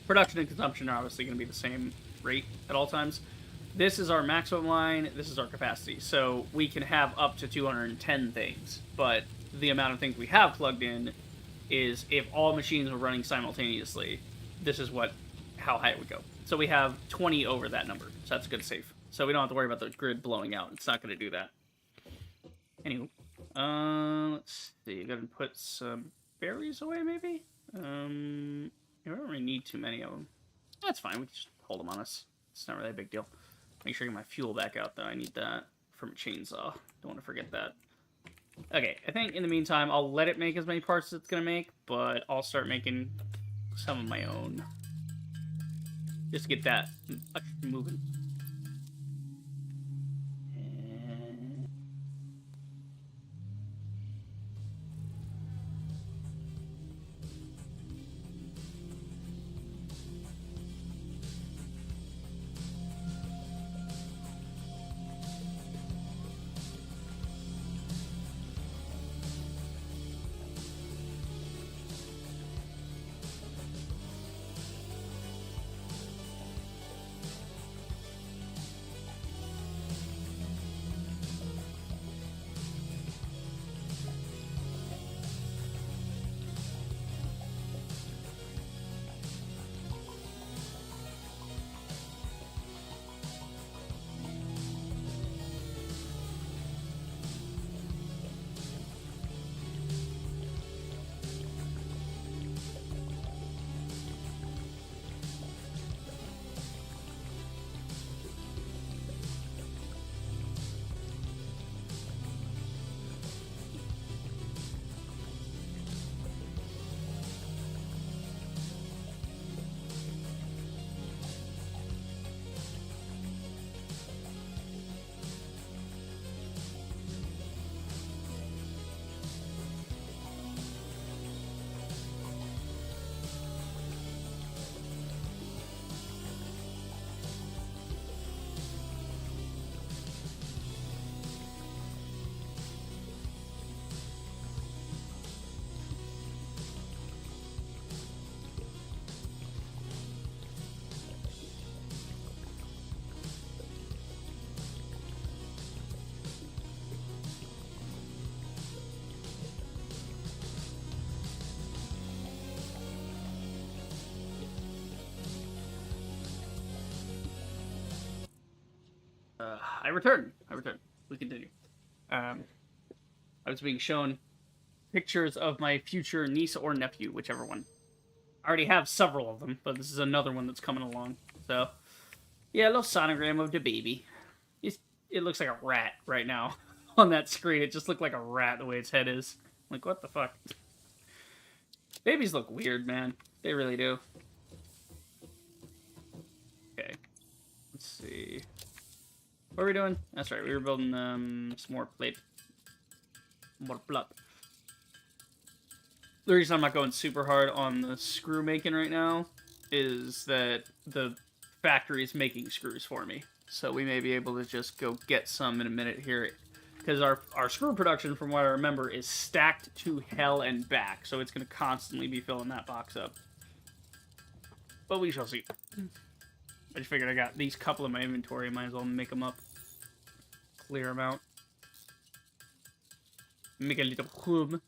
production and consumption are obviously going to be the same rate at all times. This is our maximum line, this is our capacity, so we can have up to 210 things, but the amount of things we have plugged in is, if all machines were running simultaneously, this is how high it would go. So we have 20 over that number. So that's a good save. So we don't have to worry about the grid blowing out. It's not going to do that. Anywho. Let's see. Gotta put some berries away, maybe? We don't really need too many of them. That's fine. We can just hold them on us. It's not really a big deal. Make sure I get my fuel back out, though. I need that from a chainsaw. Don't want to forget that. Okay, I think in the meantime, I'll let it make as many parts as it's going to make, but I'll start making some of my own. Just to get that moving. I returned. We continue. I was being shown pictures of my future niece or nephew, whichever one. I already have several of them, but this is another one that's coming along. So, yeah, a little sonogram of the baby. It looks like a rat right now on that screen. It just looked like a rat the way its head is. Like, what the fuck? Babies look weird, man. They really do. Okay. Let's see. What are we doing? That's right, we were building some more plate. More blood. The reason I'm not going super hard on the screw making right now is that the factory is making screws for me. So we may be able to just go get some in a minute here. Because our screw production, from what I remember, is stacked to hell and back. So it's going to constantly be filling that box up. But we shall see. I just figured I got these couple in my inventory. Might as well make them up. Clear them out. Make a little hub.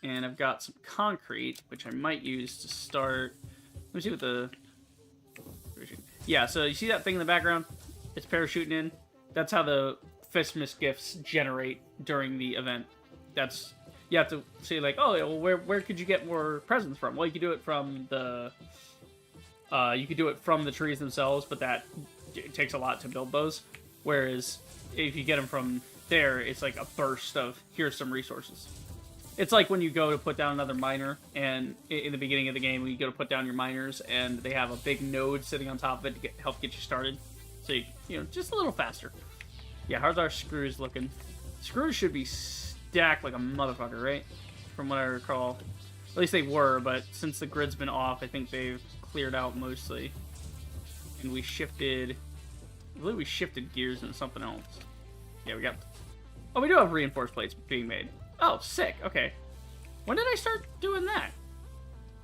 And I've got some concrete, which I might use to start. Let me see what the... Yeah, so you see that thing in the background? It's parachuting in. That's how the Christmas gifts generate during the event. That's... You have to say, like, oh, well, where could you get more presents from? Well, you could do it from the... you could do it from the trees themselves, but it takes a lot to build those. Whereas, if you get them from there, it's like a burst of, here's some resources. It's like when you go to put down another miner, and in the beginning of the game, when you go to put down your miners, and they have a big node sitting on top of it to help get you started. So, you know, just a little faster. Yeah, how's our screws looking? Screws should be stacked like a motherfucker, right? From what I recall. At least they were, but since the grid's been off, I think they've cleared out mostly. And we shifted... I believe we shifted gears into something else. Yeah, we got... Oh, we do have reinforced plates being made. Oh, sick. Okay. When did I start doing that?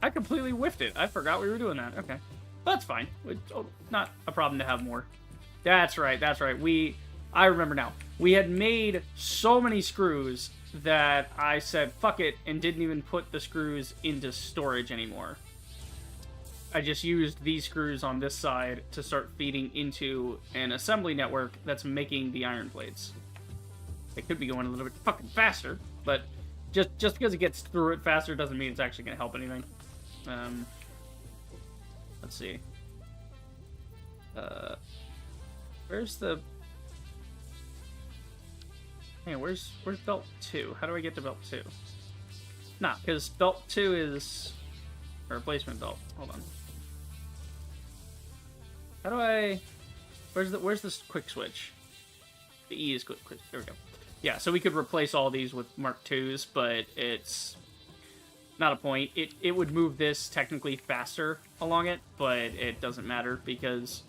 I completely whiffed it. I forgot we were doing that. Okay. That's fine. Not a problem to have more. That's right. That's right. I remember now. We had made so many screws that I said, fuck it, and didn't even put the screws into storage anymore. I just used these screws on this side to start feeding into an assembly network that's making the iron plates. It could be going a little bit fucking faster, but just because it gets through it faster doesn't mean it's actually going to help anything. Let's see. Where's the... Hey, where's belt 2? How do I get to belt 2? Nah, because belt 2 is a replacement belt. Hold on. How do I... Where's this quick switch? The E is quick. There we go. Yeah, so we could replace all these with Mark IIs, but it's not a point. It would move this technically faster along it, but it doesn't matter because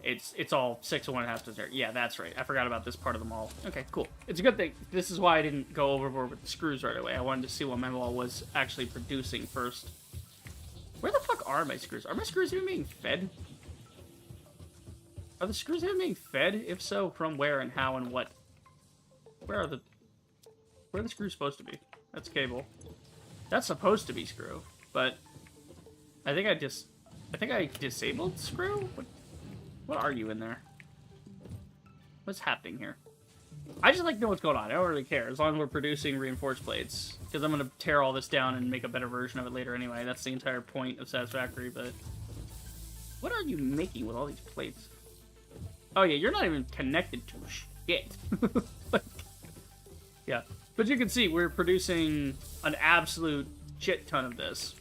it's all 6 and 1/2 dessert. Yeah, that's right. I forgot about this part of the mall. Okay, cool. It's a good thing. This is why I didn't go overboard with the screws right away. I wanted to see what my mall was actually producing first. Where the fuck are my screws? Are my screws even being fed? Are the screws even being fed? If so, from where and how and what? Where are the screws supposed to be? That's cable. That's supposed to be screw, but I think I disabled screw? What are you in there? What's happening here? I just like to know what's going on. I don't really care as long as we're producing reinforced plates, because I'm gonna tear all this down and make a better version of it later anyway. That's the entire point of Satisfactory. But what are you making with all these plates? Oh yeah, you're not even connected to shit. Like, yeah, but you can see we're producing an absolute shit ton of this.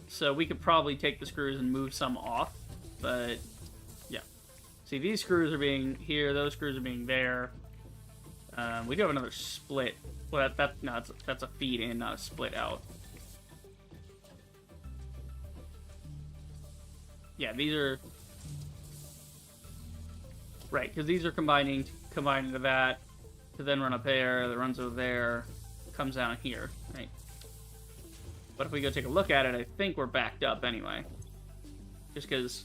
So we could probably take the screws and move some off, but yeah. See, these screws are being here, those screws are being there. We do have another split. Well, that's a feed in, not a split out. Yeah, these are right because these are combining to that to then run up there. That runs over there, comes down here, right? But if we go take a look at it, I think we're backed up anyway. Just because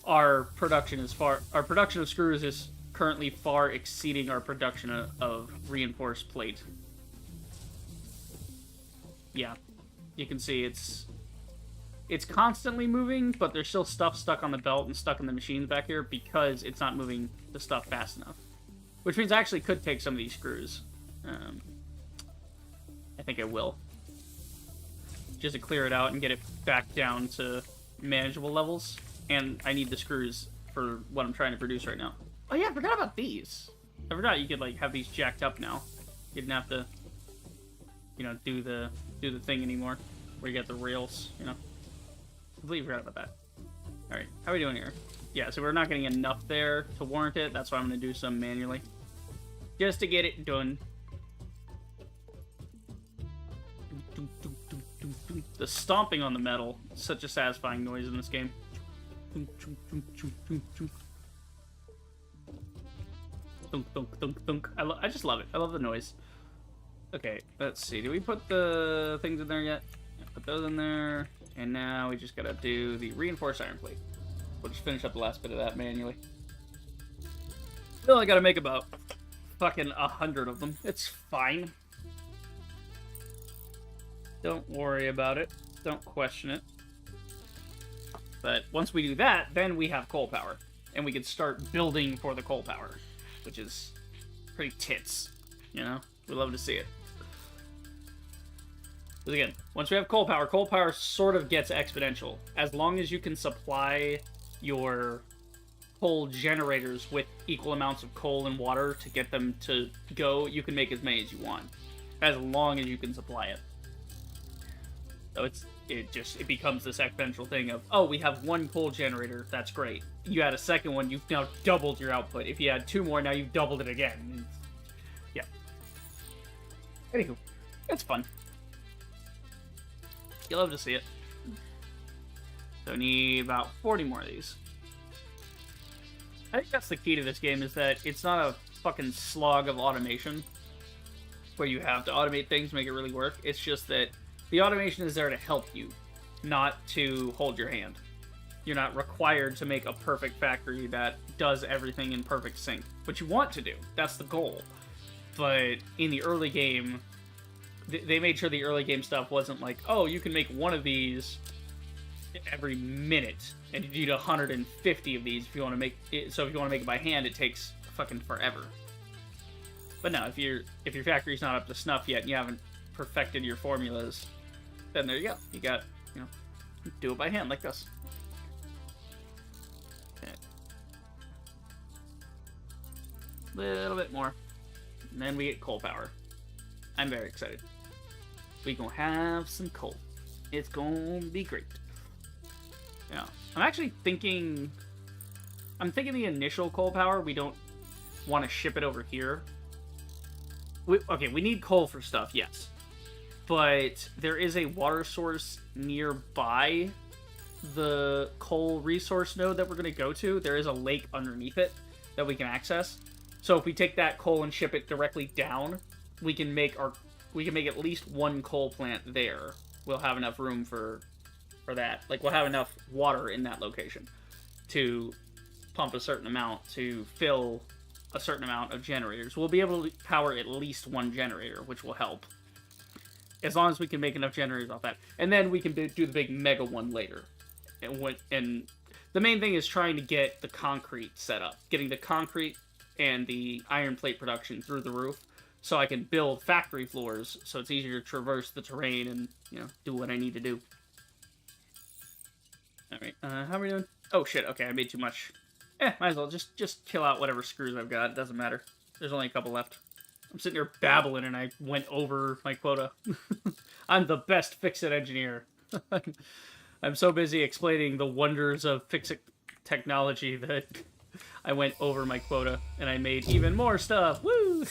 our production of screws is currently far exceeding our production of reinforced plate. Yeah, you can see it's constantly moving, but there's still stuff stuck on the belt and stuck in the machines back here because it's not moving the stuff fast enough. Which means I actually could take some of these screws. I think I will. Just to clear it out and get it back down to manageable levels. And I need the screws for what I'm trying to produce right now. Oh yeah, I forgot about these. I forgot you could like have these jacked up now. You didn't have to, do the thing anymore, where you got the rails. Completely forgot about that. All right, how are we doing here? Yeah, so we're not getting enough there to warrant it. That's why I'm gonna do some manually, just to get it done. The stomping on the metal, such a satisfying noise in this game. Thunk, thunk, thunk, thunk. I just love it. I love the noise. Okay, let's see. Do we put the things in there yet? Yeah, put those in there. And now we just gotta do the reinforced iron plate. We'll just finish up the last bit of that manually. Still, I gotta make about fucking 100 of them. It's fine. Don't worry about it. Don't question it. But once we do that, then we have coal power. And we can start building for the coal power. Which is pretty tits. We love to see it. But again, once we have coal power sort of gets exponential. As long as you can supply your coal generators with equal amounts of coal and water to get them to go, you can make as many as you want. As long as you can supply it. So it becomes this exponential thing of, oh, we have one coal generator, that's great. You add a second one, you've now doubled your output. If you add 2 more, now you've doubled it again. Yeah. Anywho, it's fun. You love to see it. So we need about 40 more of these. I think that's the key to this game, is that it's not a fucking slog of automation where you have to automate things to make it really work. It's just that the automation is there to help you, not to hold your hand. You're not required to make a perfect factory that does everything in perfect sync, which you want to do. That's the goal. But in the early game, they made sure the early game stuff wasn't like, oh, you can make one of these every minute, and you need 150 of these if you want to make it. So if you want to make it by hand, it takes fucking forever. But no, if your factory's not up to snuff yet and you haven't perfected your formulas, then there you go. You got, you know, do it by hand like this. Okay. Little bit more, and then we get coal power. I'm very excited. We gonna have some coal. It's gonna be great. Yeah, I'm actually thinking. I'm thinking the initial coal power, we don't want to ship it over here. Okay, we need coal for stuff, yes. But there is a water source nearby the coal resource node that we're going to go to. There is a lake underneath it that we can access. So if we take that coal and ship it directly down, we can make at least one coal plant there. We'll have enough room for that. Like, we'll have enough water in that location to pump a certain amount to fill a certain amount of generators. We'll be able to power at least one generator, which will help. As long as we can make enough generators off that. And then we can do the big mega one later. And the main thing is trying to get the concrete set up. Getting the concrete and the iron plate production through the roof, so I can build factory floors, so it's easier to traverse the terrain and, you know, do what I need to do. Alright, how are we doing? Oh shit, okay, I made too much. Might as well just kill out whatever screws I've got. It doesn't matter. There's only a couple left. I'm sitting here babbling and I went over my quota. I'm the best fix-it engineer. I'm so busy explaining the wonders of fix-it technology that I went over my quota and I made even more stuff. Woo!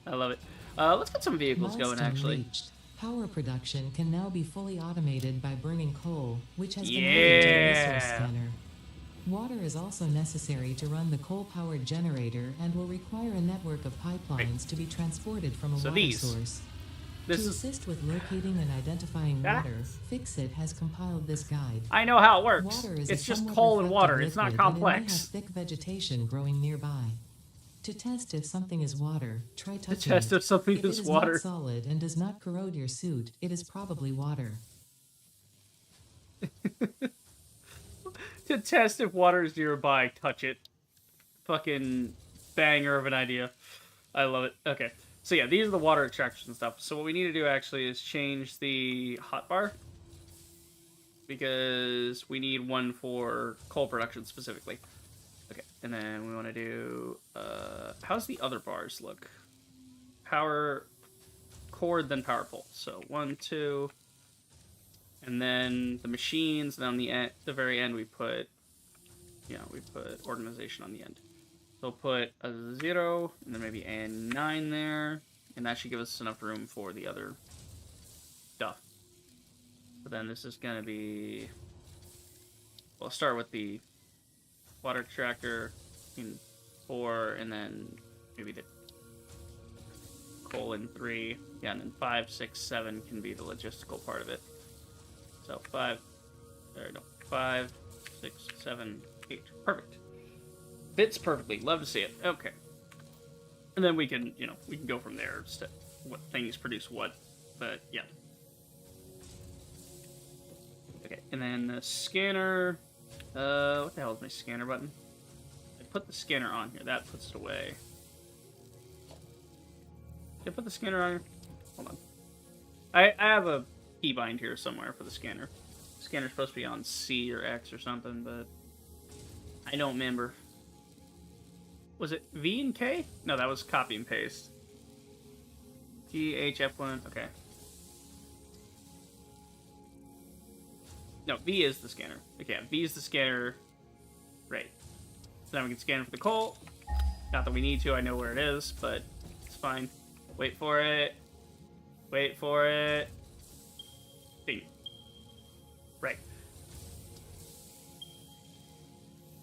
I love it. Let's get some vehicles going, actually. Reached. Power production can now be fully automated by burning coal, which has been added to the resource scanner. Water is also necessary to run the coal-powered generator and will require a network of pipelines to be transported from a water source. To assist with locating and identifying water, Fixit has compiled this guide. I know how it works. Water is it's just coal and water. It's not complex. And it may have thick vegetation growing nearby. To test if something is water, try touching it. To test if something is water. If it is not solid and does not corrode your suit, it is probably water. To test if water is nearby, touch it. Fucking banger of an idea. I love it. Okay. So yeah, these are the water extractors and stuff. So what we need to do actually is change the hotbar, because we need one for coal production specifically. Okay, and then we want to do, how's the other bars look? Power cord, then power pole. So 1, 2, and then the machines, and then on the very end we put, we put organization on the end. So we'll put a 0, and then maybe a 9 there, and that should give us enough room for the other stuff. So then this is going to be, we'll start with the water extractor in 4, and then maybe the coal in 3. Yeah, and then 5, 6, 7 can be the logistical part of it. So 5, 6, 7, 8. Perfect. Fits perfectly. Love to see it. Okay. And then we can, we can go from there as to what things produce what. But, yeah. Okay, and then the scanner. What the hell is my scanner button? I put the scanner on here. That puts it away. Did I put the scanner on here? Hold on. I have a keybind here somewhere for the scanner. The scanner's supposed to be on C or X or something, but I don't remember. Was it V and K? No, that was copy and paste. G, H, F1, okay. No, V is the scanner. Okay, V is the scanner. Right. So then we can scan for the coal. Not that we need to, I know where it is, but it's fine. Wait for it. Wait for it. Bing. Right.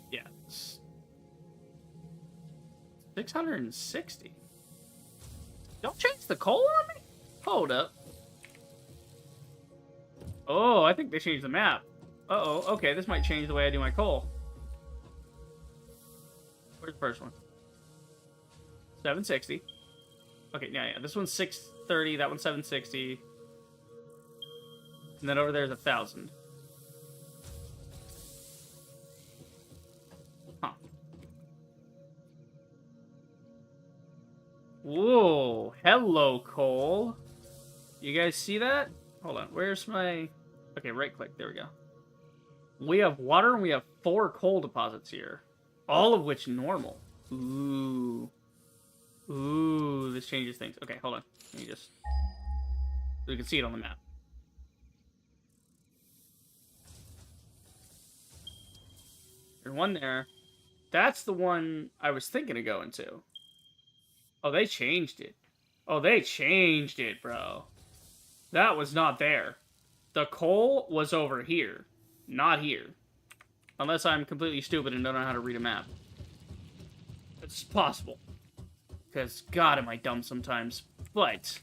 Yeah. 660. Don't change the coal on me? Hold up. Oh, I think they changed the map. Uh-oh, okay, this might change the way I do my coal. Where's the first one? 760. Okay, yeah, this one's 630, that one's 760. And then over there's 1,000. Whoa. Hello, coal. You guys see that? Hold on. Where's my... Okay, right click. There we go. We have water and we have 4 coal deposits here. All of which normal. Ooh. Ooh, this changes things. Okay, hold on. Let me just... So we can see it on the map. There's one there. That's the one I was thinking of going to. Oh, they changed it. Oh, they changed it, bro. That was not there. The coal was over here. Not here. Unless I'm completely stupid and don't know how to read a map. It's possible. Because, God, am I dumb sometimes. But...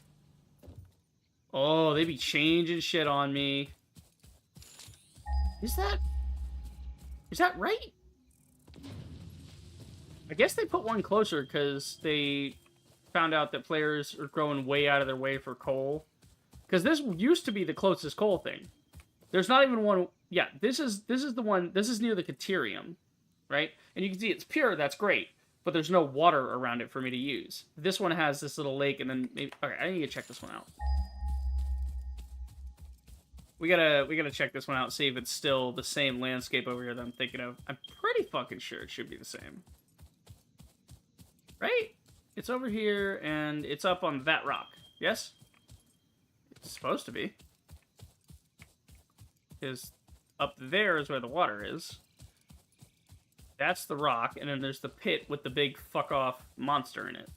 Oh, they be changing shit on me. Is that right? I guess they put one closer because they found out that players are going way out of their way for coal. Because this used to be the closest coal thing. There's not even one... Yeah, this is the one... This is near the Caterium, right? And you can see it's pure, that's great. But there's no water around it for me to use. This one has this little lake and then maybe... Okay, I need to check this one out. We gotta check this one out, see if it's still the same landscape over here that I'm thinking of. I'm pretty fucking sure it should be the same. Right? It's over here, and it's up on that rock. Yes? It's supposed to be. Because up there is where the water is. That's the rock, and then there's the pit with the big fuck-off monster in it.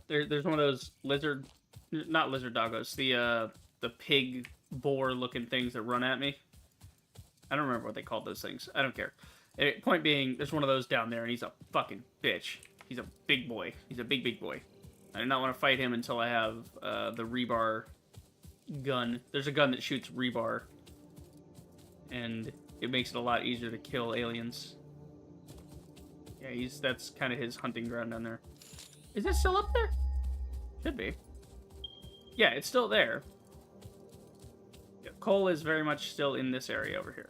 There's one of those lizard... Not lizard doggos. The pig boar-looking things that run at me. I don't remember what they called those things. I don't care. Point being, there's one of those down there, and he's a fucking bitch. He's a big boy. He's a big, big boy. I do not want to fight him until I have the rebar gun. There's a gun that shoots rebar. And it makes it a lot easier to kill aliens. Yeah, that's kind of his hunting ground down there. Is it still up there? Should be. Yeah, it's still there. Yeah, coal is very much still in this area over here.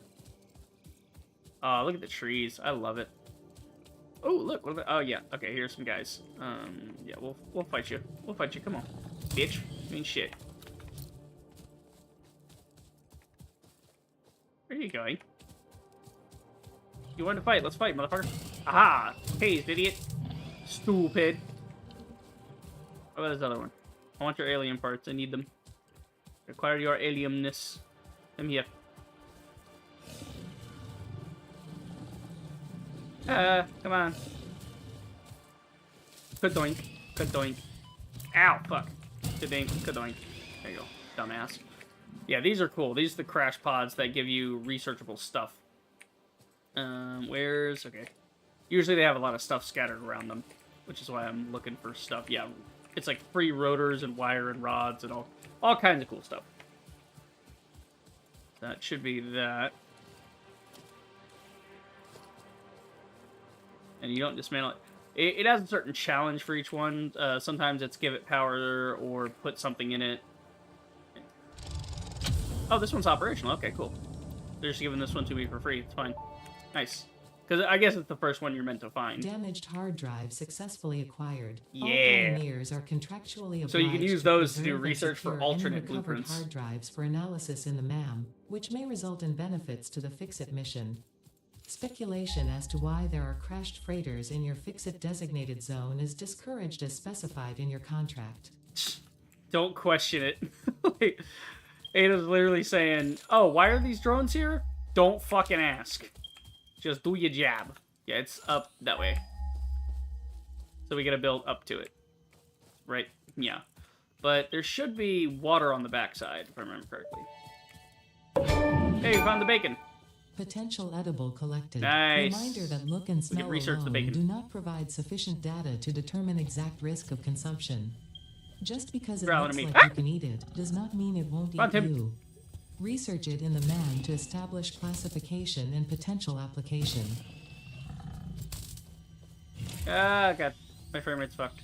Look at the trees. I love it. Oh, look. What are the... Oh, yeah. Okay, here's some guys. Yeah, we'll fight you. We'll fight you. Come on. Bitch. I mean, shit. Where are you going? You want to fight? Let's fight, motherfucker. Aha! Hazed, idiot. Stupid. What about this other one? I want your alien parts. I need them. Require your alienness. Come here. Come on. Kadoink. Kadoink. Ow, fuck. Kadoink. Kadoink. There you go. Dumbass. Yeah, these are cool. These are the crash pods that give you researchable stuff. Okay. Usually they have a lot of stuff scattered around them, which is why I'm looking for stuff. Yeah, it's like free rotors and wire and rods and all kinds of cool stuff. That should be that. And you don't dismantle it. It has a certain challenge for each one. Sometimes it's give it power or put something in it. Oh, this one's operational. Okay, cool. They're just giving this one to me for free. It's fine. Nice. Because I guess it's the first one you're meant to find. Damaged hard drive successfully acquired. Yeah. All pioneers are contractually obliged so you can use those to do preserve and research for secure alternate any recovered blueprints. hard drives for analysis in the MAM, which may result in benefits to the Fix-It mission. Speculation as to why there are crashed freighters in your Fix-It designated zone is discouraged as specified in your contract. Don't question it. Like, Ada's literally saying, oh, why are these drones here? Don't fucking ask. Just do your job. Yeah, it's up that way. So we gotta build up to it. Right? Yeah. But there should be water on the backside, if I remember correctly. Hey, we found the bacon. Potential edible collected. Nice. Reminder that look and smell research the alone bacon. do not provide sufficient data to determine exact risk of consumption. Just because it Growling looks at me. like you can eat it does not mean it won't Come on, eat Tim. you. Research it in the MAM to establish classification and potential application. Ah, God. My frame rate's fucked.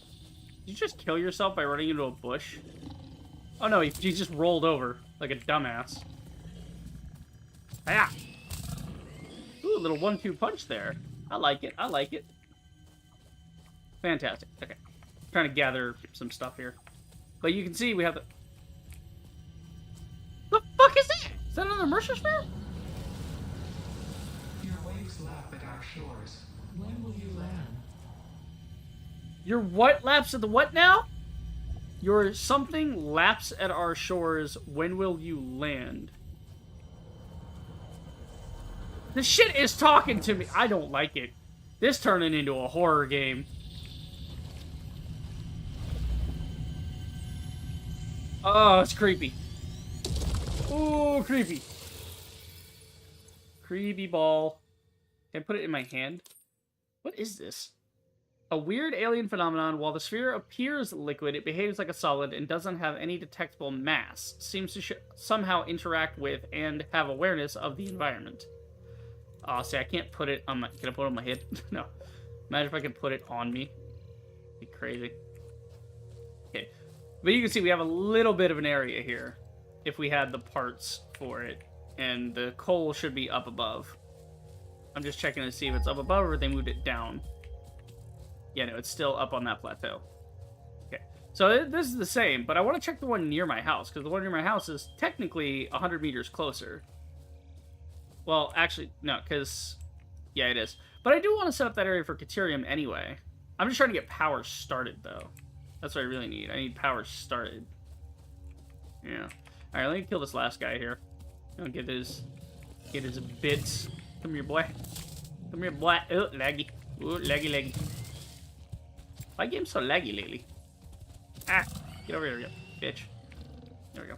Did you just kill yourself by running into a bush? Oh no, you just rolled over like a dumbass. Ah! Ooh, a little 1-2 punch there. I like it. I like it. Fantastic. Okay. Trying to gather some stuff here. But you can see we have the... The fuck is that? Is that another Mercer sphere? Your waves lap at our shores. When will you land? Your what laps at the what now? Your something laps at our shores. When will you land? This shit is talking to me. I don't like it. This turning into a horror game. Oh, it's creepy. Ooh, creepy. Creepy ball. Can I put it in my hand? What is this? A weird alien phenomenon. While the sphere appears liquid, it behaves like a solid and doesn't have any detectable mass. Seems to somehow interact with and have awareness of the environment. Oh, see, I can't put it on my... Can I put it on my head? No. Imagine if I could put it on me. It'd be crazy. Okay. But you can see we have a little bit of an area here. If we had the parts for it. And the coal should be up above. I'm just checking to see if it's up above or if they moved it down. Yeah, no, it's still up on that plateau. Okay. So this is the same, but I want to check the one near my house. Because the one near my house is technically 100 meters closer. Well, actually, no, because... Yeah, it is. But I do want to set up that area for Caterium anyway. I'm just trying to get power started, though. That's what I really need. I need power started. Yeah. Alright, let me kill this last guy here. I'll get his bits. Come here, boy. Come here, boy. Oh, laggy. Oh, laggy, laggy. My game's so laggy lately. Ah! Get over here, bitch. There we go.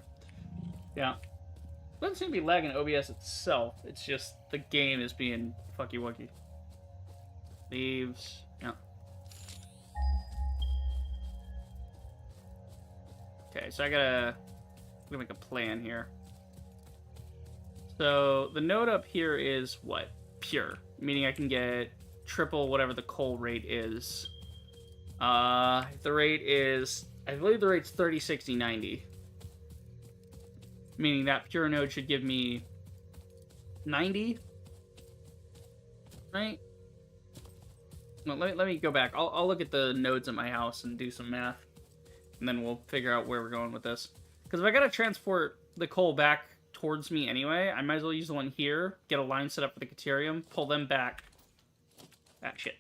Yeah. Doesn't seem to be lagging OBS itself. It's just the game is being fucky wucky. Leaves. Yeah. Okay, so I'm gonna make a plan here. So the node up here is what? Pure. Meaning I can get triple whatever the coal rate is. The rate is... I believe the rate's 30, 60, 90. Meaning that pure node should give me 90, right? Well, let me go back. I'll look at the nodes in my house and do some math, and then we'll figure out where we're going with this. Because if I gotta transport the coal back towards me anyway, I might as well use the one here, get a line set up for the Caterium, pull them back. Ah, shit.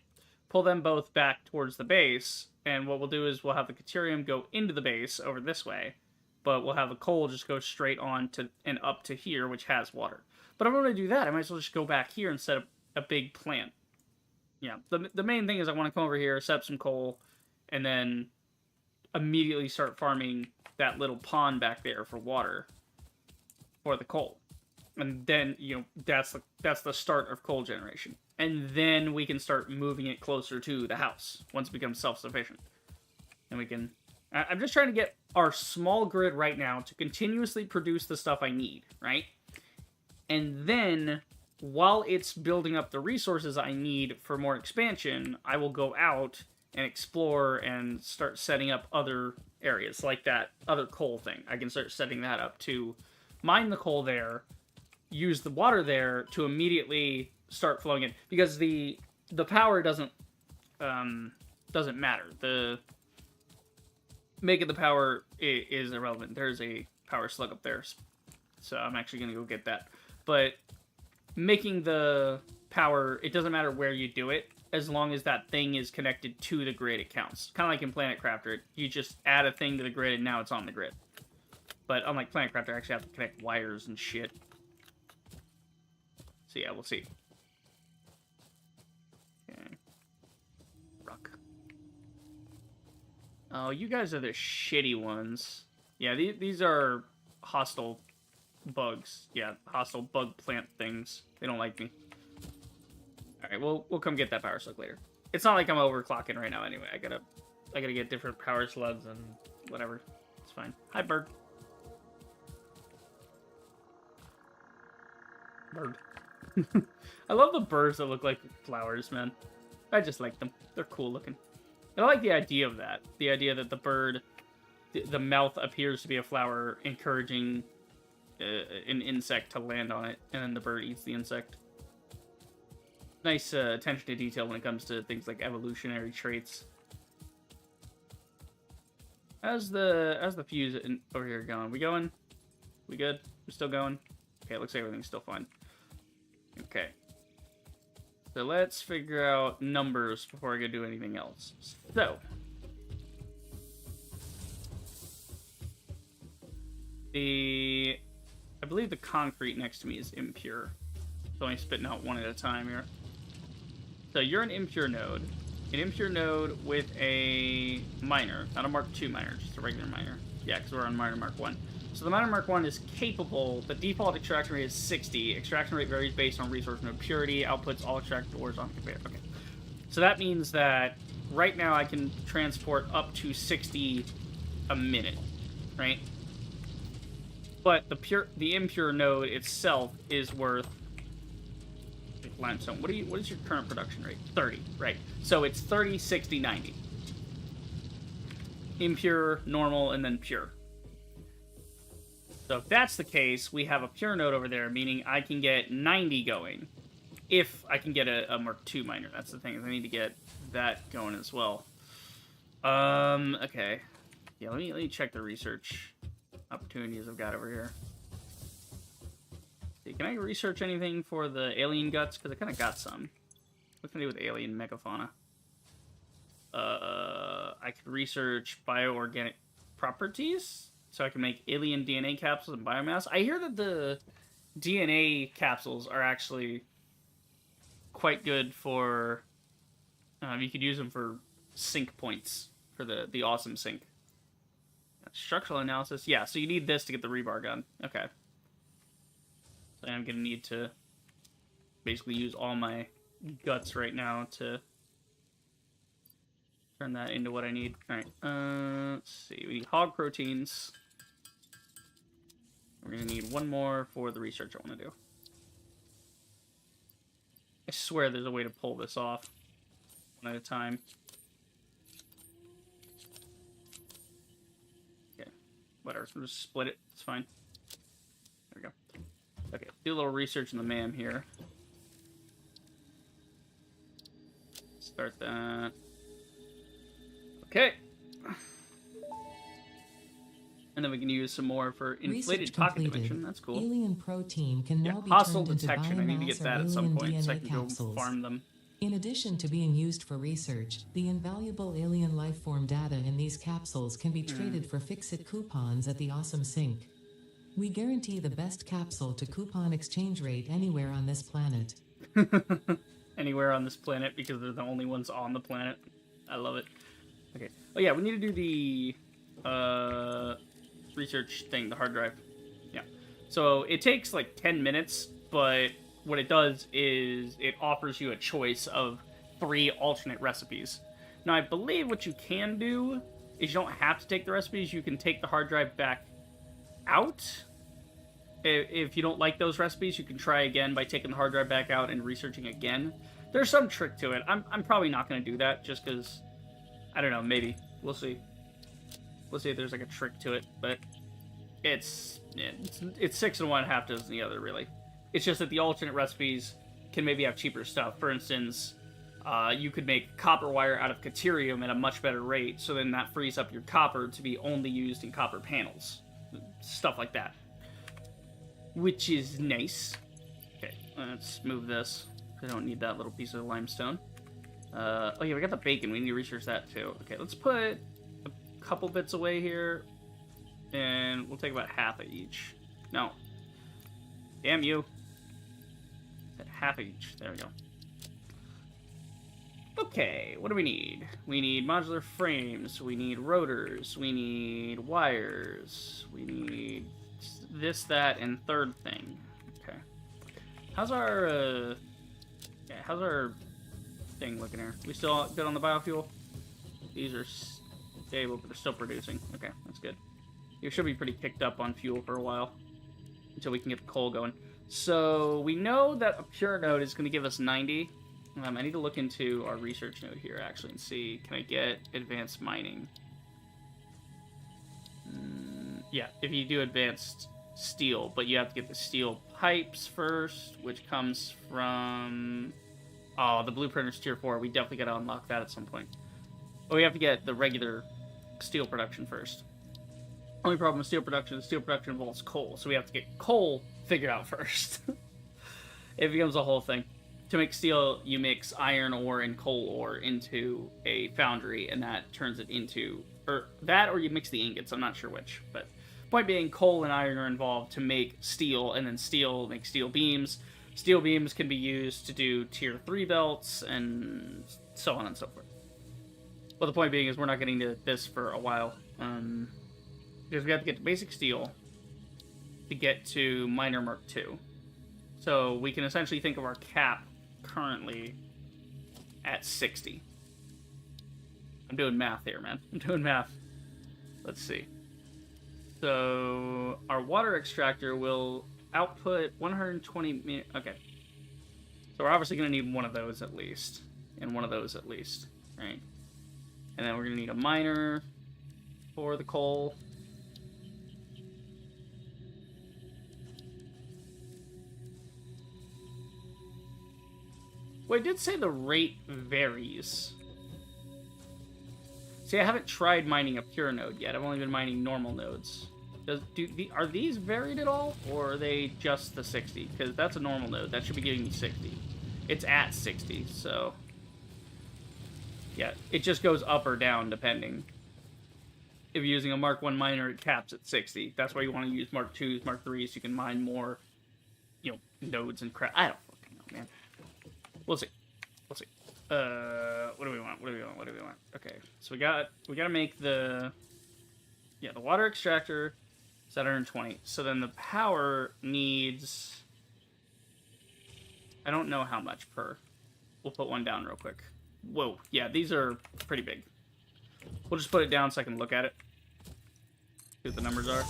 Pull them both back towards the base, and what we'll do is we'll have the Caterium go into the base over this way. But we'll have the coal just go straight on to and up to here, which has water. But if I'm going to do that, I might as well just go back here and set up a big plant. Yeah, the main thing is I want to come over here, set up some coal, and then immediately start farming that little pond back there for water for the coal. And then, you know, that's the start of coal generation. And then we can start moving it closer to the house once it becomes self-sufficient. And we can... I'm just trying to get our small grid right now to continuously produce the stuff I need, right? And then, while it's building up the resources I need for more expansion, I will go out and explore and start setting up other areas, like that other coal thing. I can start setting that up to mine the coal there, use the water there to immediately start flowing in. Because the power doesn't matter. The... Making the power is irrelevant. There's a power slug up there, so I'm actually going to go get that. But making the power, it doesn't matter where you do it, as long as that thing is connected to the grid, it counts. Kind of like in Planet Crafter, you just add a thing to the grid and now it's on the grid. But unlike Planet Crafter, I actually have to connect wires and shit. So yeah, we'll see. Okay. Ruck. Oh, you guys are the shitty ones. Yeah, these are hostile bugs. Yeah, hostile bug plant things. They don't like me. Alright, we'll come get that power slug later. It's not like I'm overclocking right now anyway. I gotta get different power slugs and whatever. It's fine. Hi, bird. Bird. I love the birds that look like flowers, man. I just like them. They're cool looking. I like the idea of that. The idea that the bird, the mouth appears to be a flower, encouraging an insect to land on it, and then the bird eats the insect. Nice attention to detail when it comes to things like evolutionary traits. How's the fuse over here going? We going? We good? We're still going? Okay, it looks like everything's still fine. Okay. So let's figure out numbers before I go do anything else. So I believe the concrete next to me is impure. It's only spitting out one at a time here. So you're an impure node. An impure node with a miner, not a Mark II miner, just a regular miner. Yeah, because we're on miner Mark 1. So the miner Mark 1 is capable. The default extraction rate is 60. Extraction rate varies based on resource node purity. Outputs all extracted ores on conveyor. Okay. So that means that right now I can transport up to 60 a minute, right? But the impure node itself is worth limestone. What is your current production rate? 30, right? So it's 30, 60, 90. Impure, normal, and then pure. So if that's the case, we have a pure node over there, meaning I can get 90 going. If I can get a Mark II miner. That's the thing, is I need to get that going as well. Okay. Yeah, let me check the research opportunities I've got over here. Can I research anything for the alien guts? Because I kind of got some. What can I do with alien megafauna? I could research bioorganic properties, so I can make alien DNA capsules and biomass. I hear that the DNA capsules are actually quite good for... you could use them for sync points, for the awesome sync. Structural analysis. Yeah, so you need this to get the rebar gun. Okay. So I'm going to need to basically use all my guts right now to turn that into what I need. Alright, let's see. We need hog proteins. We're going to need one more for the research I want to do. I swear there's a way to pull this off one at a time. Okay, whatever. We'll just split it. It's fine. There we go. Okay, do a little research in the MAM here. Start that. Okay. And then we can use some more for inflated pocket dimension. That's cool. Alien protein can now be hostile turned into detection. I need to biomass get or that at some alien point so I DNA can go capsules. farm them. In addition to being used for research, the invaluable alien lifeform data in these capsules can be traded for fix-it coupons at the Awesome Sync. We guarantee the best capsule to coupon exchange rate anywhere on this planet. Anywhere on this planet, because they're the only ones on the planet. I love it. Okay. Oh yeah, we need to do the research thing, the hard drive. Yeah. So it takes like 10 minutes, but what it does is it offers you a choice of 3 alternate recipes. Now I believe what you can do is you don't have to take the recipes. You can take the hard drive back out. If you don't like those recipes, you can try again by taking the hard drive back out and researching again. There's some trick to it. I'm probably not going to do that just because, I don't know, maybe. We'll see. We'll see if there's like a trick to it, but it's 6 in one, half dozen the other, really. It's just that the alternate recipes can maybe have cheaper stuff. For instance, you could make copper wire out of caterium at a much better rate, so then that frees up your copper to be only used in copper panels. Stuff like that. Which is nice. Okay, let's move this. I don't need that little piece of limestone. Oh yeah, we got the bacon. We need to research that too. Okay, let's put a couple bits away here. And we'll take about half of each. No. Damn you. Half of each. There we go. Okay, what do we need? We need modular frames. We need rotors. We need wires. We need this, that, and third thing. Okay. How's our thing looking here? We still good on the biofuel? These are stable, but they're still producing. Okay, that's good. You should be pretty picked up on fuel for a while until we can get the coal going. So we know that a pure node is going to give us 90. I need to look into our research node here actually and see, can I get advanced mining? Yeah, if you do advanced steel, but you have to get the steel pipes first, which comes from... Oh, the blueprinter's tier 4. We definitely got to unlock that at some point. But we have to get the regular steel production first. Only problem with steel production is steel production involves coal, so we have to get coal figured out first. It becomes a whole thing. To make steel, you mix iron ore and coal ore into a foundry, and that turns it into... Or that, or you mix the ingots, I'm not sure which. But point being, coal and iron are involved to make steel, and then steel makes steel beams. Steel beams can be used to do tier 3 belts, and so on and so forth. Well, the point being is we're not getting to this for a while. Because we have to get to basic steel to get to miner Mark II. So we can essentially think of our cap currently at 60. I'm doing math here, man. I'm doing math. Let's see. So our water extractor will output 120... Okay. So we're obviously going to need one of those at least. And one of those at least. Right? And then we're going to need a miner for the coal. Well, I did say the rate varies. See, I haven't tried mining a pure node yet. I've only been mining normal nodes. Are these varied at all, or are they just the 60? Because that's a normal node. That should be giving me 60. It's at 60, so... Yeah, it just goes up or down, depending. If you're using a Mark 1 miner, it caps at 60. That's why you want to use Mark 2s, Mark 3s, so you can mine more, nodes and crap. I don't fucking know, man. We'll see. We'll see. What do we want? What do we want? What do we want? Okay, so we gotta make the water extractor is at 120. So then the power needs, I don't know how much per. We'll put one down real quick. Whoa, yeah, these are pretty big. We'll just put it down so I can look at it. See what the numbers are.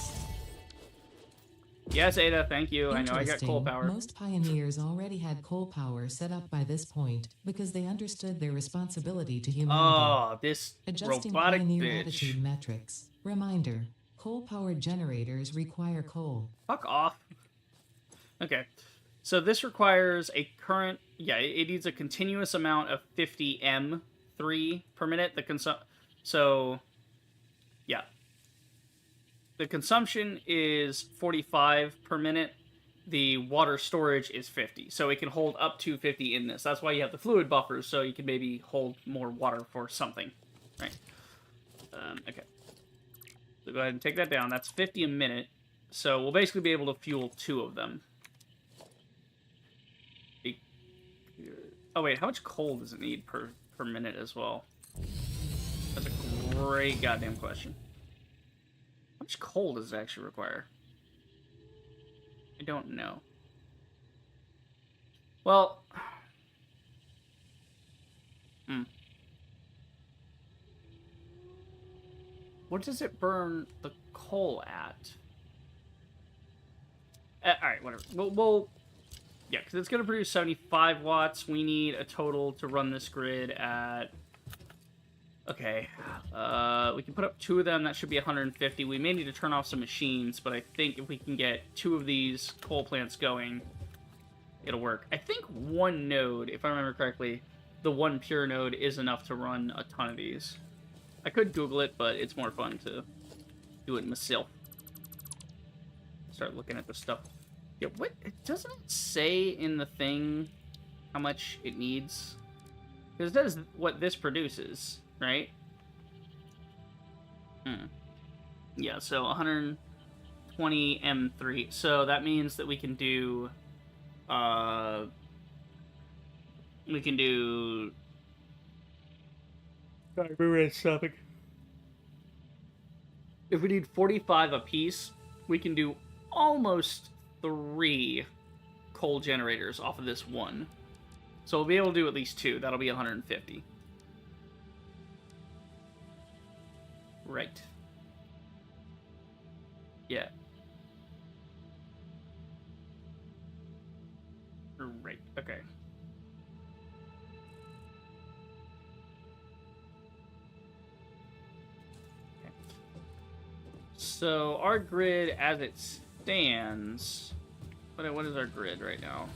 Yes, Ada, thank you. I know I got coal power. Most pioneers already had coal power set up by this point because they understood their responsibility to humanity. Oh, this Adjusting robotic pioneer bitch. attitude metrics. Reminder: coal-powered generators require coal. Fuck off. Okay, so this requires a current... Yeah, it needs a continuous amount of 50 M3 per minute. So, yeah. The consumption is 45 per minute. The water storage is 50. So it can hold up to 50 in this. That's why you have the fluid buffers, so you can maybe hold more water for something. Right. Okay. So go ahead and take that down. That's 50 a minute. So we'll basically be able to fuel 2 of them. Oh wait, how much coal does it need per minute as well? That's a great goddamn question. How much coal does it actually require? I don't know. Well... What does it burn the coal at? Alright, whatever. We'll yeah, because it's going to produce 75 watts. We need a total to run this grid at... Okay. We can put up 2 of them. That should be 150. We may need to turn off some machines, but I think if we can get 2 of these coal plants going, it'll work. I think 1 node, if I remember correctly, the 1 pure node is enough to run a ton of these. I could Google it, but it's more fun to do it myself. Start looking at the stuff. Yeah, what? Doesn't it say in the thing how much it needs? Because that is what this produces, right? Yeah, so 120 M3. So that means that we can do... Sorry, we're stopping. If we need 45 apiece, we can do almost 3 coal generators off of this one. So we'll be able to do at least 2. That'll be 150. Right. Yeah. Right, okay. So our grid as it stands, what is our grid right now?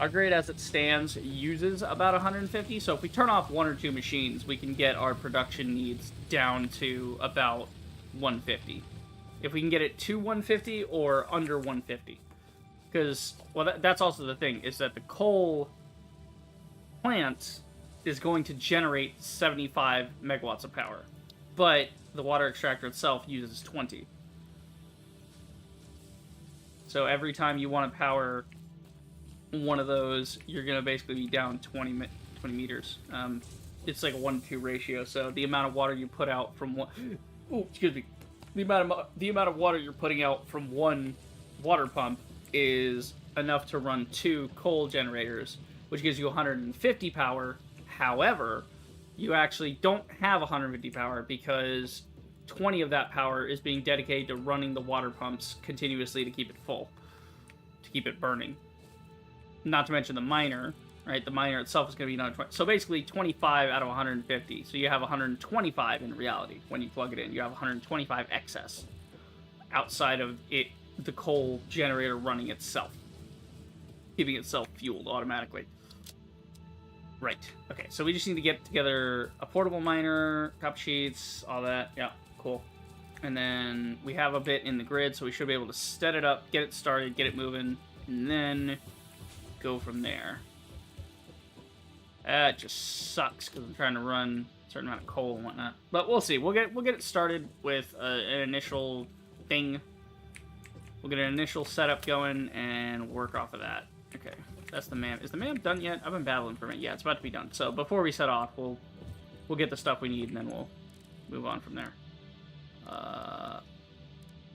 Our grid as it stands uses about 150, so if we turn off 1 or 2 machines, we can get our production needs down to about 150. If we can get it to 150 or under 150. Because, well, that's also the thing, is that the coal plant is going to generate 75 megawatts of power, but the water extractor itself uses 20. So every time you want to power one of those, you're going to basically be down 20 meters. It's like a 1-to-2 ratio, so the amount of water you put out from one... Oh, excuse me. The amount of water you're putting out from one water pump is enough to run 2 coal generators, which gives you 150 power. However, you actually don't have 150 power because 20 of that power is being dedicated to running the water pumps continuously to keep it full, to keep it burning. Not to mention the miner, right? The miner itself is going to be another 20. So basically 25 out of 150. So you have 125 in reality when you plug it in. You have 125 excess outside of it, the coal generator running itself, keeping itself fueled automatically. Right. Okay, so we just need to get together a portable miner, copper sheets, all that. Yeah, cool. And then we have a bit in the grid, so we should be able to set it up, get it started, get it moving, and then go from there. That just sucks because I'm trying to run a certain amount of coal and whatnot. But we'll see. We'll get it started with an initial thing. We'll get an initial setup going and work off of that. Okay, that's the MAM. Is the MAM done yet? I've been battling for a minute. Yeah, it's about to be done. So before we set off, we'll get the stuff we need and then we'll move on from there.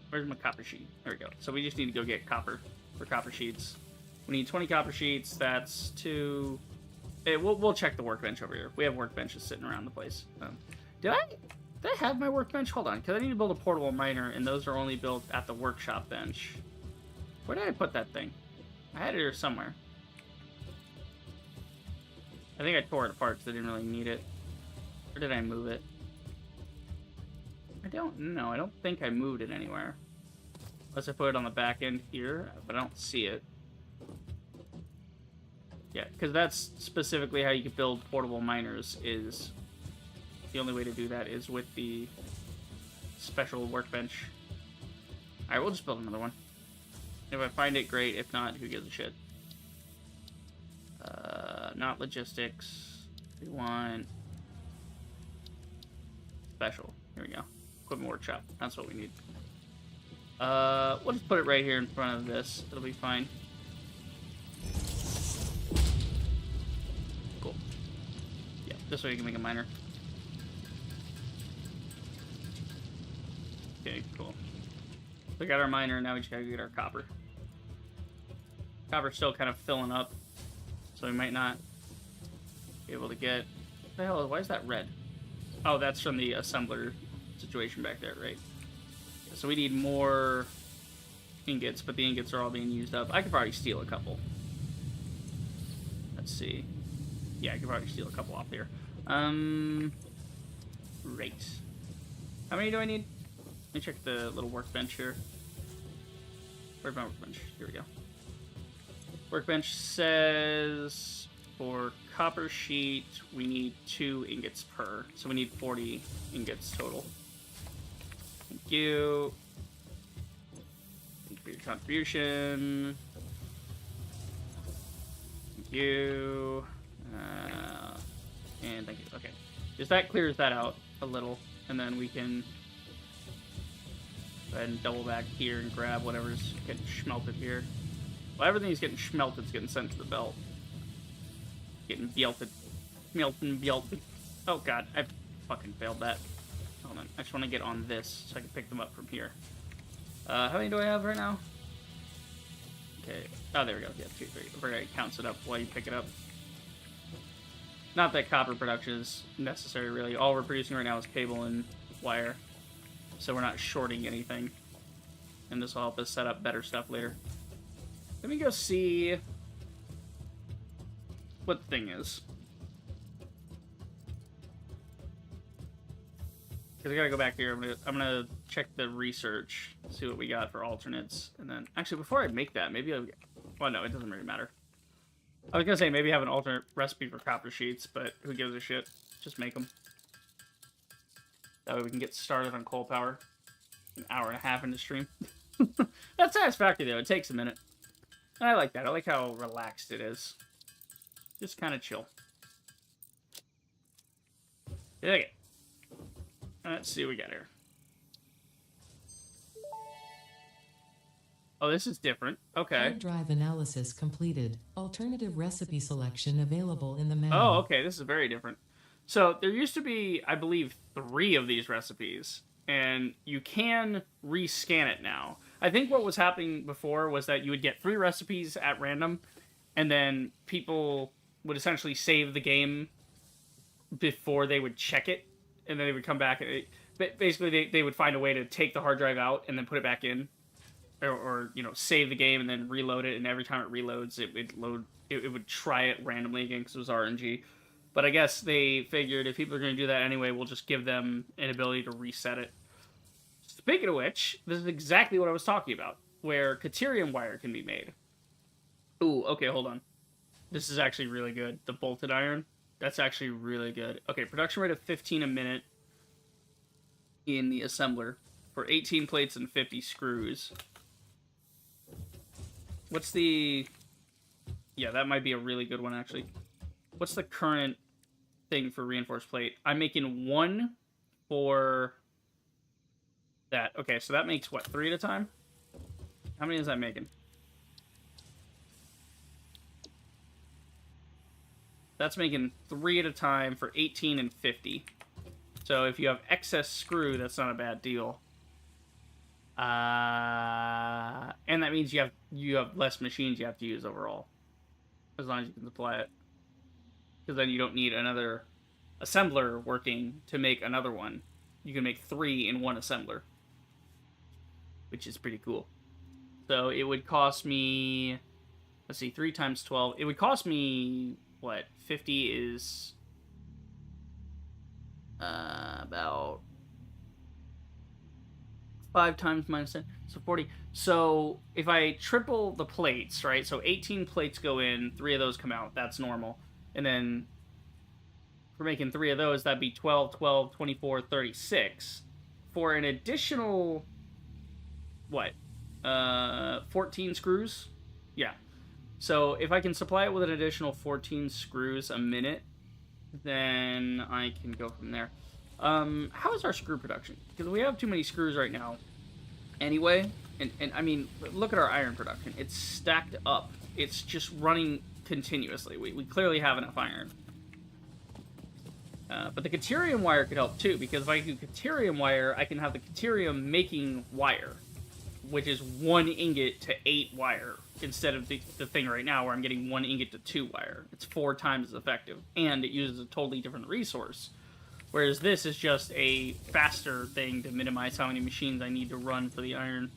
Where's my copper sheet? There we go. So we just need to go get copper for copper sheets. We need 20 copper sheets. That's 2. Hey, we'll check the workbench over here. We have workbenches sitting around the place. Did I have my workbench? Hold on, because I need to build a portable miner, and those are only built at the workshop bench. Where did I put that thing? I had it here somewhere. I think I tore it apart because I didn't really need it. Or did I move it? I don't know. I don't think I moved it anywhere. Unless I put it on the back end here, but I don't see it. Yeah, because that's specifically how you can build portable miners, is the only way to do that is with the special workbench. Alright, we'll just build another one. If I find it, great. If not, who gives a shit? Not logistics. We want special. Here we go. Equipment workshop. That's what we need. We'll just put it right here in front of this. It'll be fine. Cool. Yeah, this way you can make a miner. Okay, cool. We got our miner, now we just gotta get our copper. Copper's still kind of filling up, so we might not be able to get... What the hell, why is that red? Oh, that's from the assembler situation back there, right? So we need more ingots, but the ingots are all being used up. I could probably steal a couple. Let's see. Yeah, I could probably steal a couple off here. Great. How many do I need? Let me check the little workbench here. Where's my workbench? Here we go. Workbench says for copper sheet we need 2 ingots per. So we need 40 ingots total. Thank you. Thank you for your contribution. Thank you. And thank you. Okay. Just that clears that out a little. And then we can go ahead and double back here and grab whatever's getting schmelted here. Well, everything's getting schmelted is getting sent to the belt. Getting belted. Melting, belted. Oh god, I fucking failed that. Hold on, I just want to get on this so I can pick them up from here. How many do I have right now? Okay, oh there we go, yeah, 2, 3. I forgot it counts it up while you pick it up. Not that copper production is necessary really, all we're producing right now is cable and wire. So we're not shorting anything. And this will help us set up better stuff later. Let me go see what the thing is. Because I gotta go back here. I'm gonna check the research, see what we got for alternates, and then actually before I make that, maybe I'll. Well, no, it doesn't really matter. I was gonna say maybe have an alternate recipe for copper sheets, but who gives a shit? Just make them. That way we can get started on coal power. An hour and a half into stream. That's satisfactory though. It takes a minute. And I like that. I like how relaxed it is. Just kind of chill. Okay. Let's see what we got here. Oh, this is different. Okay. Hard drive analysis completed. Alternative recipe selection available in the menu. Oh, okay. This is very different. So there used to be, I believe, 3 of these recipes, and you can rescan it now. I think what was happening before was that you would get 3 recipes at random, and then people would essentially save the game before they would check it, and then they would come back. And basically, they would find a way to take the hard drive out and then put it back in, or you know, save the game and then reload it. And every time it reloads, it would load. It would try it randomly again because it was RNG. But I guess they figured if people are going to do that anyway, we'll just give them an ability to reset it. Speaking of which, this is exactly what I was talking about, where Caterium wire can be made. Ooh, okay, hold on. This is actually really good. The bolted iron, that's actually really good. Okay, production rate of 15 a minute in the assembler for 18 plates and 50 screws. What's the... Yeah, that might be a really good one, actually. What's the current thing for reinforced plate? I'm making 1 for that. Okay, so that makes, what, 3 at a time? How many is that making? That's making 3 at a time for 18 and 50. So if you have excess screw, that's not a bad deal. And that means you have less machines you have to use overall, as long as you can supply it. Because then you don't need another assembler working to make another one. You can make 3 in one assembler, which is pretty cool. So it would cost me, let's see, 3 times 12. It would cost me, what, 50 is about 5 times minus 10, so 40. So if I triple the plates, right, so 18 plates go in, 3 of those come out, that's normal. And then for making 3 of those, that'd be 12, 12, 24, 36. For an additional, what, 14 screws? Yeah. So if I can supply it with an additional 14 screws a minute, then I can go from there. How is our screw production? Because we have too many screws right now anyway. And I mean, look at our iron production. It's stacked up. It's just running continuously. We clearly have enough iron. But the Caterium wire could help too, because if I do Caterium wire, I can have the Caterium making wire, which is 1 ingot to 8 wire, instead of the thing right now where I'm getting 1 ingot to 2 wire. It's 4 times as effective, and it uses a totally different resource. Whereas this is just a faster thing to minimize how many machines I need to run for the iron.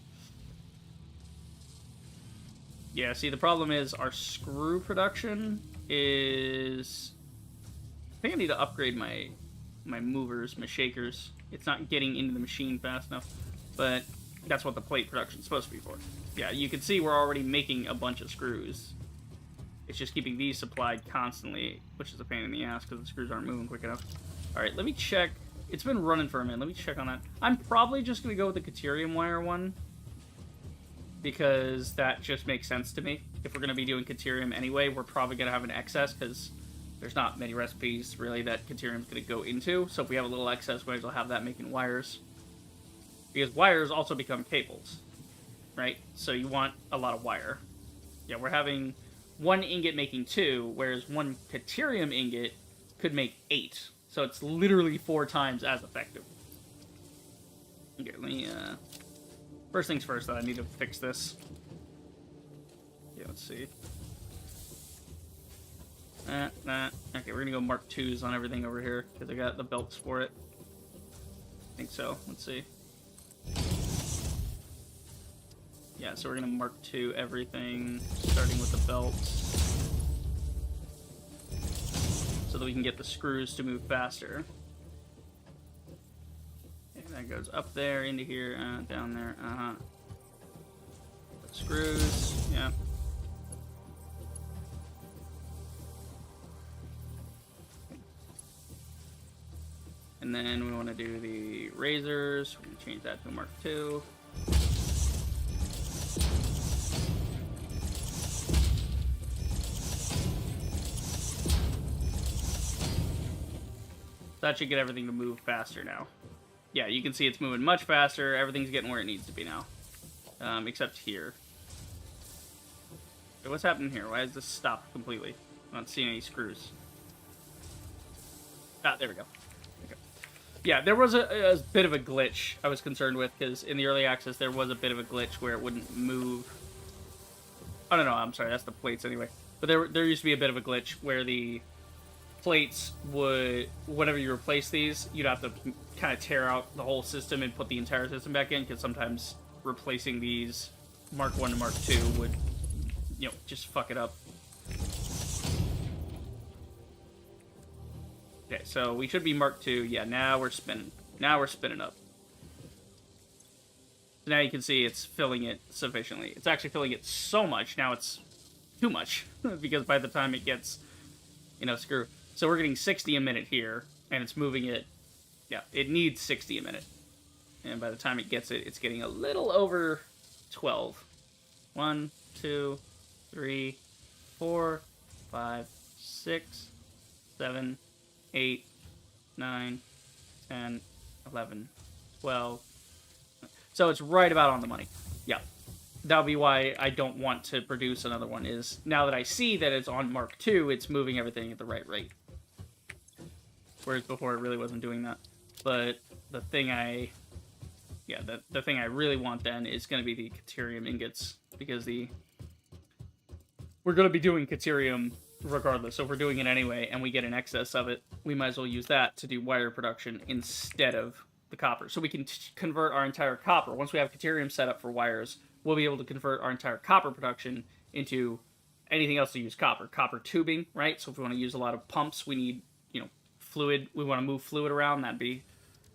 Yeah, see, the problem is our screw production is... I think I need to upgrade my movers, my shakers. It's not getting into the machine fast enough, but that's what the plate production is supposed to be for. Yeah, you can see we're already making a bunch of screws. It's just keeping these supplied constantly, which is a pain in the ass because the screws aren't moving quick enough. Alright, let me check. It's been running for a minute. Let me check on that. I'm probably just going to go with the Caterium wire one, because that just makes sense to me. If we're going to be doing Caterium anyway, we're probably going to have an excess, because there's not many recipes, really, that Caterium's going to go into. So if we have a little excess, we might as well have that making wires. Because wires also become cables, right? So you want a lot of wire. Yeah, we're having 1 ingot making 2, whereas 1 Caterium ingot could make 8. So it's literally 4 times as effective. Okay, let me, first things first, though, I need to fix this. Yeah, let's see. Okay, we're gonna go Mark 2s on everything over here, because I got the belts for it. I think so. Let's see. Yeah, so we're gonna Mark 2 everything, starting with the belts, so that we can get the screws to move faster. And that goes up there, into here, down there, Screws, yeah. And then we want to do the razors. We're going to change that to a Mark II. That should get everything to move faster now. Yeah, you can see it's moving much faster. Everything's getting where it needs to be now. Except here. So what's happening here? Why has this stopped completely? I'm not seeing any screws. Ah, there we go. Okay. Yeah, there was a bit of a glitch I was concerned with, because in the early access there was a bit of a glitch where it wouldn't move. Oh, no, I'm sorry, that's the plates anyway. But there used to be a bit of a glitch where the plates would, whenever you replace these, you'd have to kind of tear out the whole system and put the entire system back in, because sometimes replacing these Mark 1 to Mark 2 would, you know, just fuck it up. Okay, so we should be Mark 2. Yeah, now we're spinning. Now we're spinning up. So now you can see it's filling it sufficiently. It's actually filling it so much, now it's too much. Because by the time it gets, you know, screw. So we're getting 60 a minute here, and it's moving it. Yeah, it needs 60 a minute. And by the time it gets it, it's getting a little over 12. 1, 2, 3, 4, 5, 6, 7, 8, 9, 10, 11, 12. So it's right about on the money. Yeah. That'll be why I don't want to produce another one, is now that I see that it's on Mark II, it's moving everything at the right rate. Whereas before it really wasn't doing that. But the thing the thing I really want then is going to be the Caterium ingots, because we're going to be doing Caterium regardless. So if we're doing it anyway and we get an excess of it, we might as well use that to do wire production instead of the copper. So we can convert our entire copper. Once we have Caterium set up for wires, we'll be able to convert our entire copper production into anything else to use copper. Copper tubing, right? So if we want to use a lot of pumps, we need, you know, fluid. We want to move fluid around. That'd be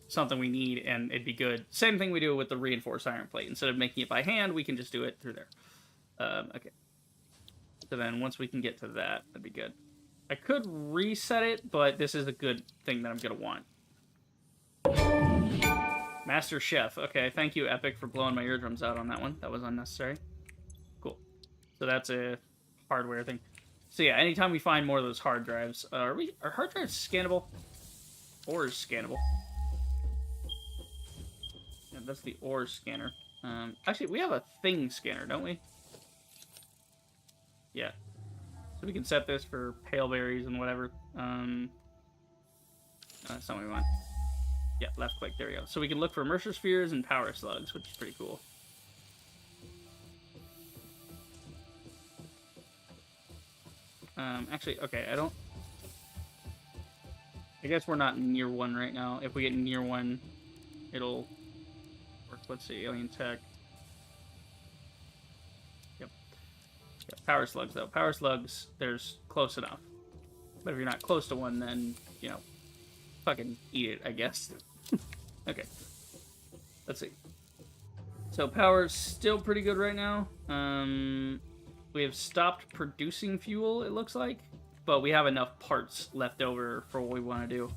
something we need, and it'd be good. Same thing we do with the reinforced iron plate. Instead of making it by hand, we can just do it through there. Okay. So then once we can get to that, that'd be good. I could reset it, but this is a good thing that I'm going to want. Master Chef. Okay, thank you, Epic, for blowing my eardrums out on that one. That was unnecessary. Cool. So that's a hardware thing. So yeah, anytime we find more of those hard drives, are hard drives scannable? Ore is scannable. Yeah, that's the ore scanner. Actually, we have a thing scanner, don't we? Yeah. So we can set this for pale berries and whatever. That's not what we want. Yeah, left click, there we go. So we can look for Mercer spheres and power slugs, which is pretty cool. Actually, okay, I guess we're not near one right now. If we get near one, it'll work. Let's see, alien tech. Yep. Yeah, power slugs, though. Power slugs, there's close enough. But if you're not close to one, then, you know, fucking eat it, I guess. Okay. Let's see. So power's still pretty good right now. We have stopped producing fuel, it looks like. But we have enough parts left over for what we want to do.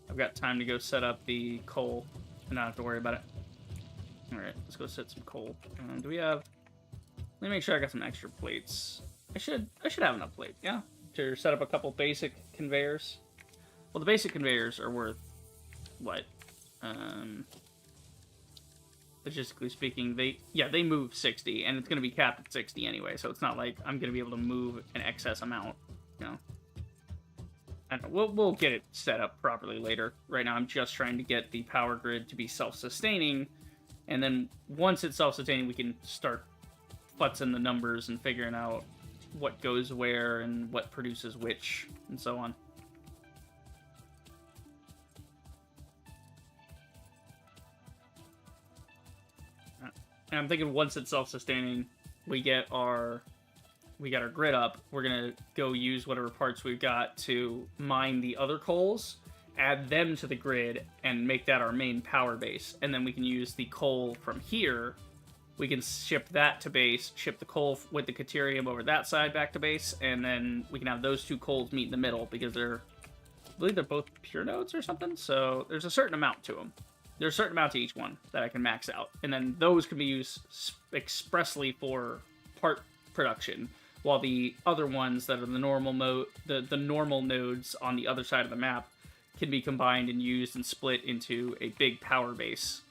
I've got time to go set up the coal and not have to worry about it. Alright, let's go set some coal. Do we have... Let me make sure I got some extra plates. I should have enough plate, yeah. To set up a couple basic conveyors. Well, the basic conveyors are worth... what? Logistically speaking, they move 60, and it's going to be capped at 60 anyway, so it's not like I'm going to be able to move an excess amount, you know. I don't know, we'll get it set up properly later. Right now, I'm just trying to get the power grid to be self-sustaining, and then once it's self-sustaining, we can start futzing the numbers and figuring out what goes where and what produces which, and so on. And I'm thinking once it's self-sustaining, we get our grid up, we're gonna go use whatever parts we've got to mine the other coals, add them to the grid, and make that our main power base. And then we can use the coal from here. We can ship that to base, ship the coal with the Caterium over that side back to base, and then we can have those two coals meet in the middle because they're believe they're both pure nodes or something. So there's a certain amount to them. There's a certain amount to each one that I can max out, and then those can be used expressly for part production, while the other ones that are the normal mode, the normal nodes on the other side of the map, can be combined and used and split into a big power base.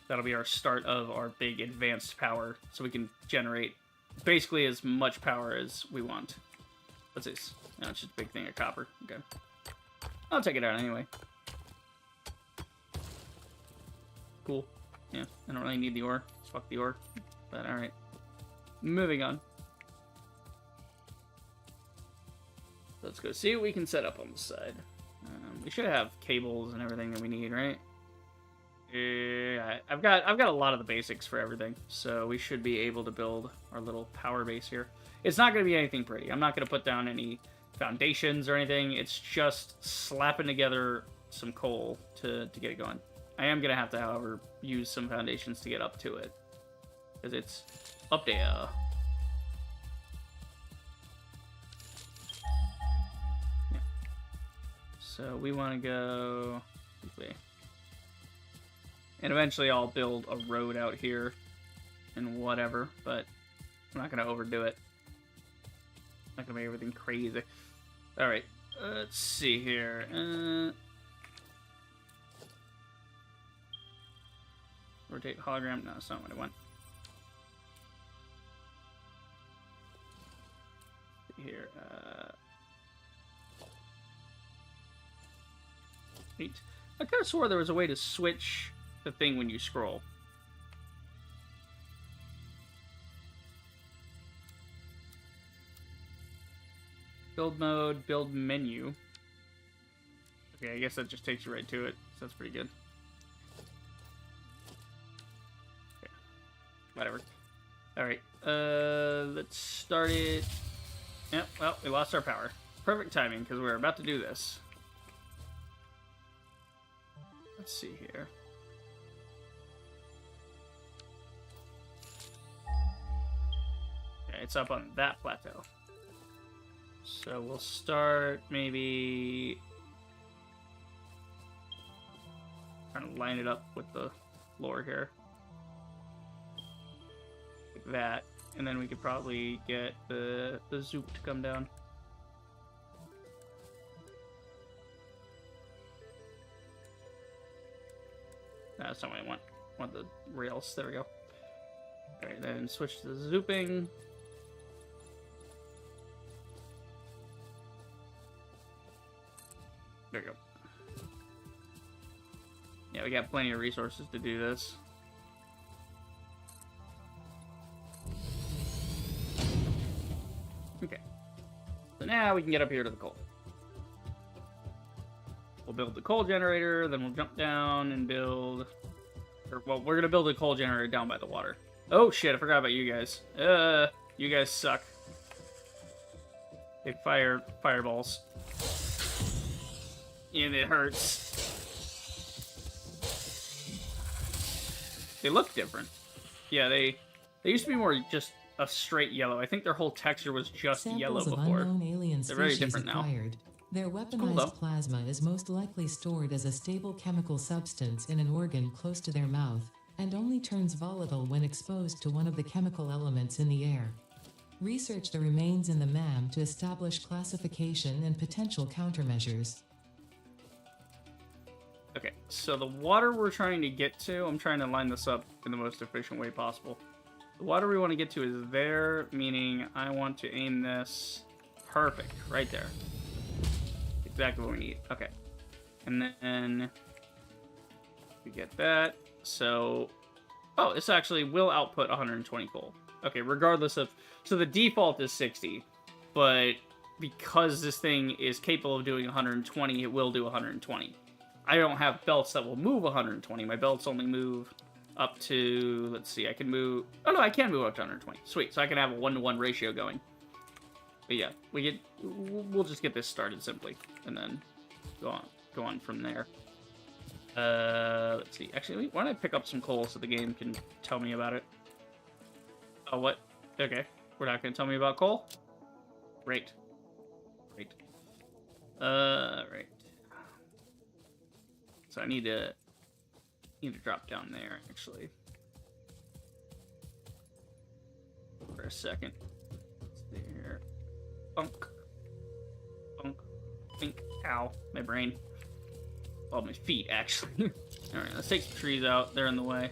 That'll be our start of our big advanced power, so we can generate basically as much power as we want. What's this? No, it's just a big thing of copper. Okay. I'll take it out anyway. Cool. Yeah, I don't really need the ore. Fuck the ore. But alright. Moving on. Let's go see what we can set up on the side. We should have cables and everything that we need, right? Yeah, I've got a lot of the basics for everything, so we should be able to build our little power base here. It's not going to be anything pretty. I'm not going to put down any foundations or anything. It's just slapping together some coal to get it going. I am going to have to, however, use some foundations to get up to it, because it's up there. Yeah. So we want to go this way. And eventually I'll build a road out here and whatever, but I'm not going to overdo it. Not going to make everything crazy. Alright, let's see here. Rotate hologram. No, that's not what I want. Here, 8. I could have swore there was a way to switch the thing when you scroll. Build mode, build menu. Okay, I guess that just takes you right to it, so that's pretty good. Okay. Whatever. Alright, let's start it. Yep, well, we lost our power. Perfect timing, because we're about to do this. Let's see here. Okay, it's up on that plateau. So we'll start maybe trying to line it up with the floor here. Like that. And then we could probably get the zoop to come down. That's not what I want. I want the rails. There we go. Alright, then switch to the zooping. There we go. Yeah, we got plenty of resources to do this. Okay. So now we can get up here to the coal. We'll build the coal generator, then we'll jump down and build... Or, well, we're going to build a coal generator down by the water. Oh, shit, I forgot about you guys. You guys suck. Big fireballs. And it hurts. They look different. Yeah, they used to be more just a straight yellow. I think their whole texture was just yellow before. They're very different now. Their weaponized plasma is most likely stored as a stable chemical substance in an organ close to their mouth, and only turns volatile when exposed to one of the chemical elements in the air. Research the remains in the MAM to establish classification and potential countermeasures. Okay, so the water we're trying to get to, I'm trying to line this up in the most efficient way possible. The water we want to get to is there, meaning I want to aim this perfect, right there. Exactly what we need. Okay. And then we get that. So, oh, this actually will output 120 coal. Okay, regardless of, so the default is 60, but because this thing is capable of doing 120, it will do 120. I don't have belts that will move 120. My belts only move up to, let's see, I can move, oh no, I can move up to 120. Sweet, so I can have a 1-to-1 ratio going. But yeah, we'll just get this started simply, and then go on from there. Let's see. Actually, why don't I pick up some coal so the game can tell me about it? Oh, what? Okay, we're not going to tell me about coal? Great. Great. Right. So I need to drop down there, actually. For a second. Let's see here. Bunk. Bunk. Think. Ow. My brain. Well, my feet, actually. Alright, let's take some trees out. They're in the way.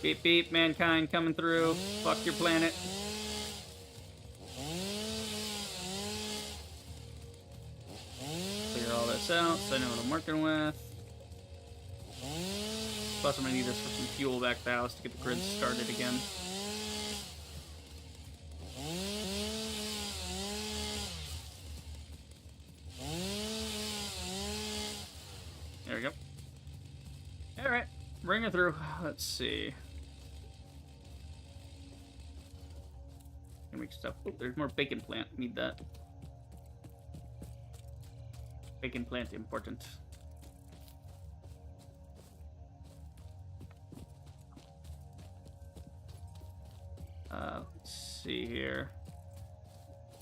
Beep, beep, mankind coming through. Fuck your planet. Clear all this out so I know what I'm working with. Plus, I'm gonna need this for some fuel back to the house to get the grid started again. There we go. Alright, bring it through. Let's see. Can make stuff. Oh, there's more bacon plant. Need that. Bacon plant important. Let's see here.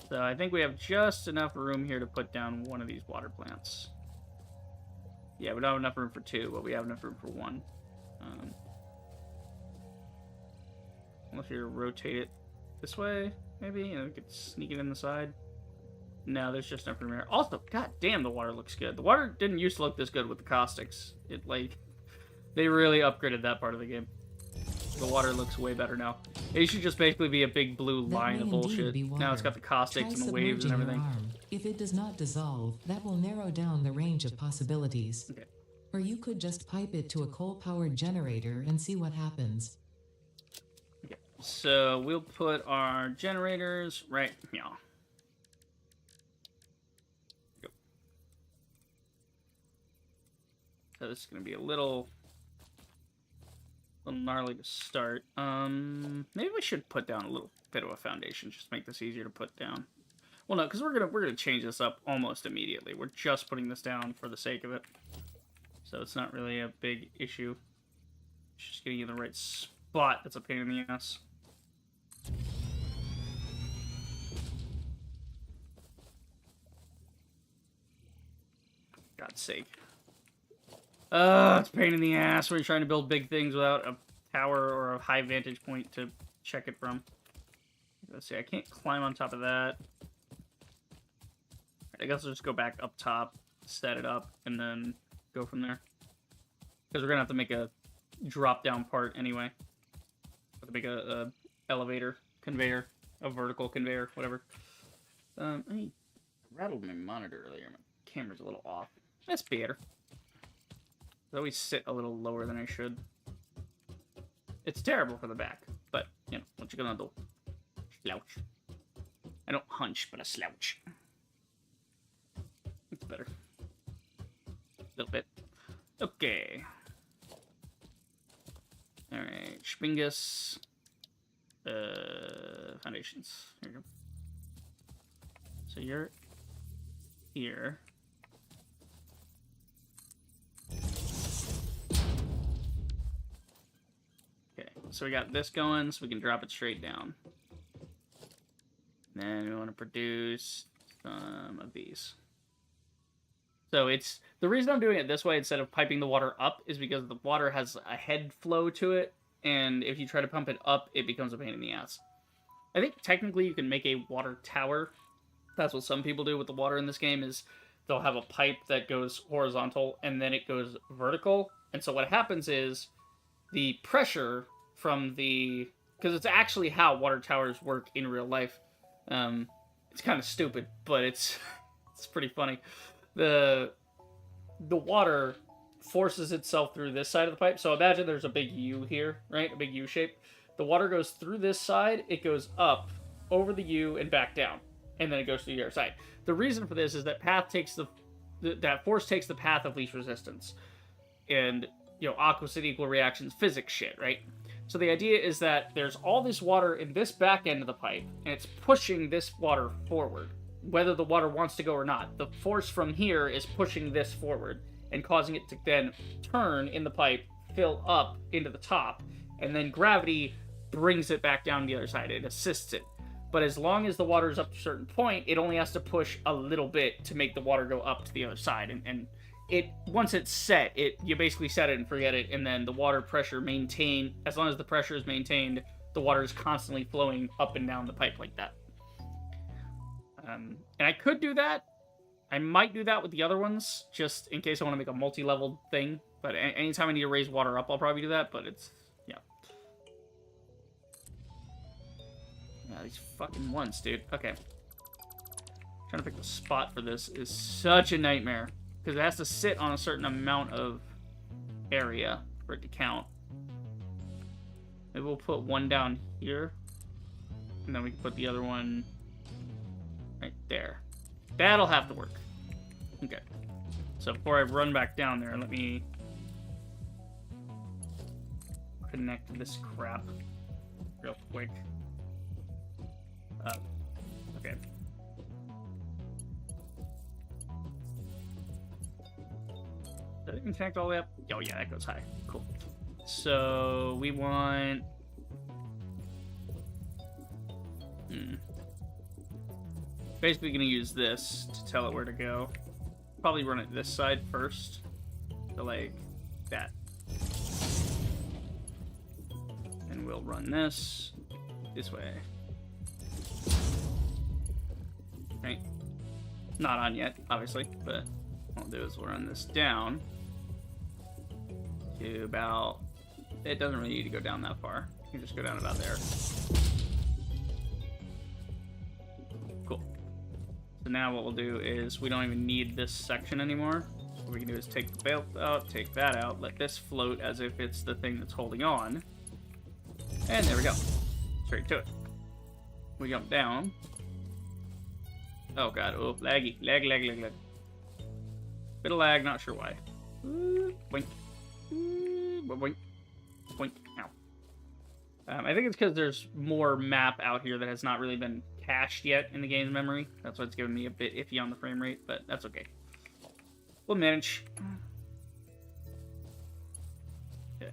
So I think we have just enough room here to put down one of these water plants. Yeah, we don't have enough room for two, but we have enough room for one. Unless you rotate it this way, maybe, and we could sneak it in the side. No, there's just enough room here. Also, god damn, the water looks good. The water didn't used to look this good with the caustics. It, like, they really upgraded that part of the game. The water looks way better now. It should just basically be a big blue line of bullshit. Now it's got the caustics and the waves and everything. If it does not dissolve, that will narrow down the range of possibilities. Okay. Or you could just pipe it to a coal-powered generator and see what happens. Okay. So we'll put our generators right here. Go. So this is going to be a little gnarly to start. Maybe we should put down a little bit of a foundation, just to make this easier to put down. Well, no, because we're gonna change this up almost immediately. We're just putting this down for the sake of it, so it's not really a big issue. It's just getting in the right spot that's a pain in the ass. God's sake. It's a pain in the ass when you're trying to build big things without a tower or a high vantage point to check it from. Let's see, I can't climb on top of that. I guess I'll just go back up top, set it up, and then go from there. Because we're going to have to make a drop-down part anyway. Have to make a elevator, conveyor, a vertical conveyor, whatever. I rattled my monitor earlier. My camera's a little off. That's better. I always sit a little lower than I should. It's terrible for the back, but, you know, what you gonna do? Slouch. I don't hunch, but I slouch. It's better. A little bit. Okay. Alright, Spingus. Foundations. Here we go. So you're here. Okay, so we got this going, so we can drop it straight down. Then we want to produce some of these. So it's the reason I'm doing it this way instead of piping the water up is because the water has a head flow to it, and if you try to pump it up, it becomes a pain in the ass. I think technically you can make a water tower. That's what some people do with the water in this game, is they'll have a pipe that goes horizontal and then it goes vertical. And so what happens is the pressure from the... because it's actually how water towers work in real life. It's kind of stupid, but it's pretty funny. The water forces itself through this side of the pipe. So imagine there's a big U here, right? A big U shape. The water goes through this side, it goes up, over the U, and back down. And then it goes to the other side. The reason for this is that that force takes the path of least resistance. And, you know, opposite equal reactions, physics shit, right? So the idea is that there's all this water in this back end of the pipe, and it's pushing this water forward, whether the water wants to go or not. The force from here is pushing this forward and causing it to then turn in the pipe, fill up into the top, and then gravity brings it back down the other side. It assists it. but as long as the water is up to a certain point, it only has to push a little bit to make the water go up to the other side. And it once it's set, you basically set it and forget it, and then the water pressure as long as the pressure is maintained, the water is constantly flowing up and down the pipe like that. And I could do that. I might do that with the other ones, just in case I want to make a multi-level thing. But anytime I need to raise water up, I'll probably do that, but it's, yeah. Yeah, these fucking ones, dude. Okay. Trying to pick the spot for this is such a nightmare, because it has to sit on a certain amount of area for it to count. Maybe we'll put one down here, and then we can put the other one right there. That'll have to work. Okay. So before I run back down there, let me connect this crap real quick. Okay. Did I even connect all the way up? Oh yeah, that goes high. Cool. So we want... Basically gonna use this to tell it where to go. Probably run it this side first. So like that. And we'll run this way. Right. Not on yet, obviously, but what we'll do is we'll run this down to about... It doesn't really need to go down that far. You can just go down about there. Cool. So now what we'll do is we don't even need this section anymore. What we can do is take the belt out, take that out, let this float as if it's the thing that's holding on. And there we go. Straight to it. We jump down. Oh god, oh, laggy. Lag. Bit of lag, not sure why. Boink. Boink. Boink. Ow. I think it's because there's more map out here that has not really been cached yet in the game's memory. That's why it's giving me a bit iffy on the frame rate, but that's okay. We'll manage. Okay.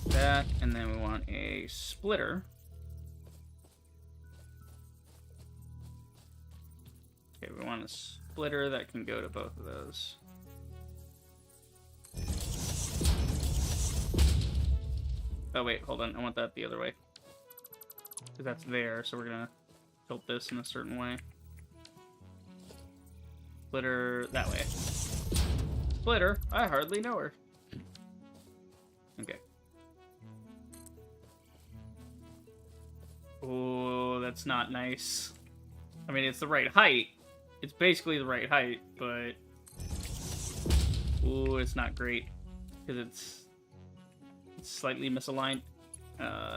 That, and then we want a splitter. Okay, we want a splitter that can go to both of those. Oh wait, hold on, I want that the other way. Because that's there, so we're gonna tilt this in a certain way. Splitter that way. Splitter? I hardly know her. Okay. Oh, that's not nice. I mean, it's the right height. It's basically the right height, but... Ooh, it's not great. Because it's slightly misaligned.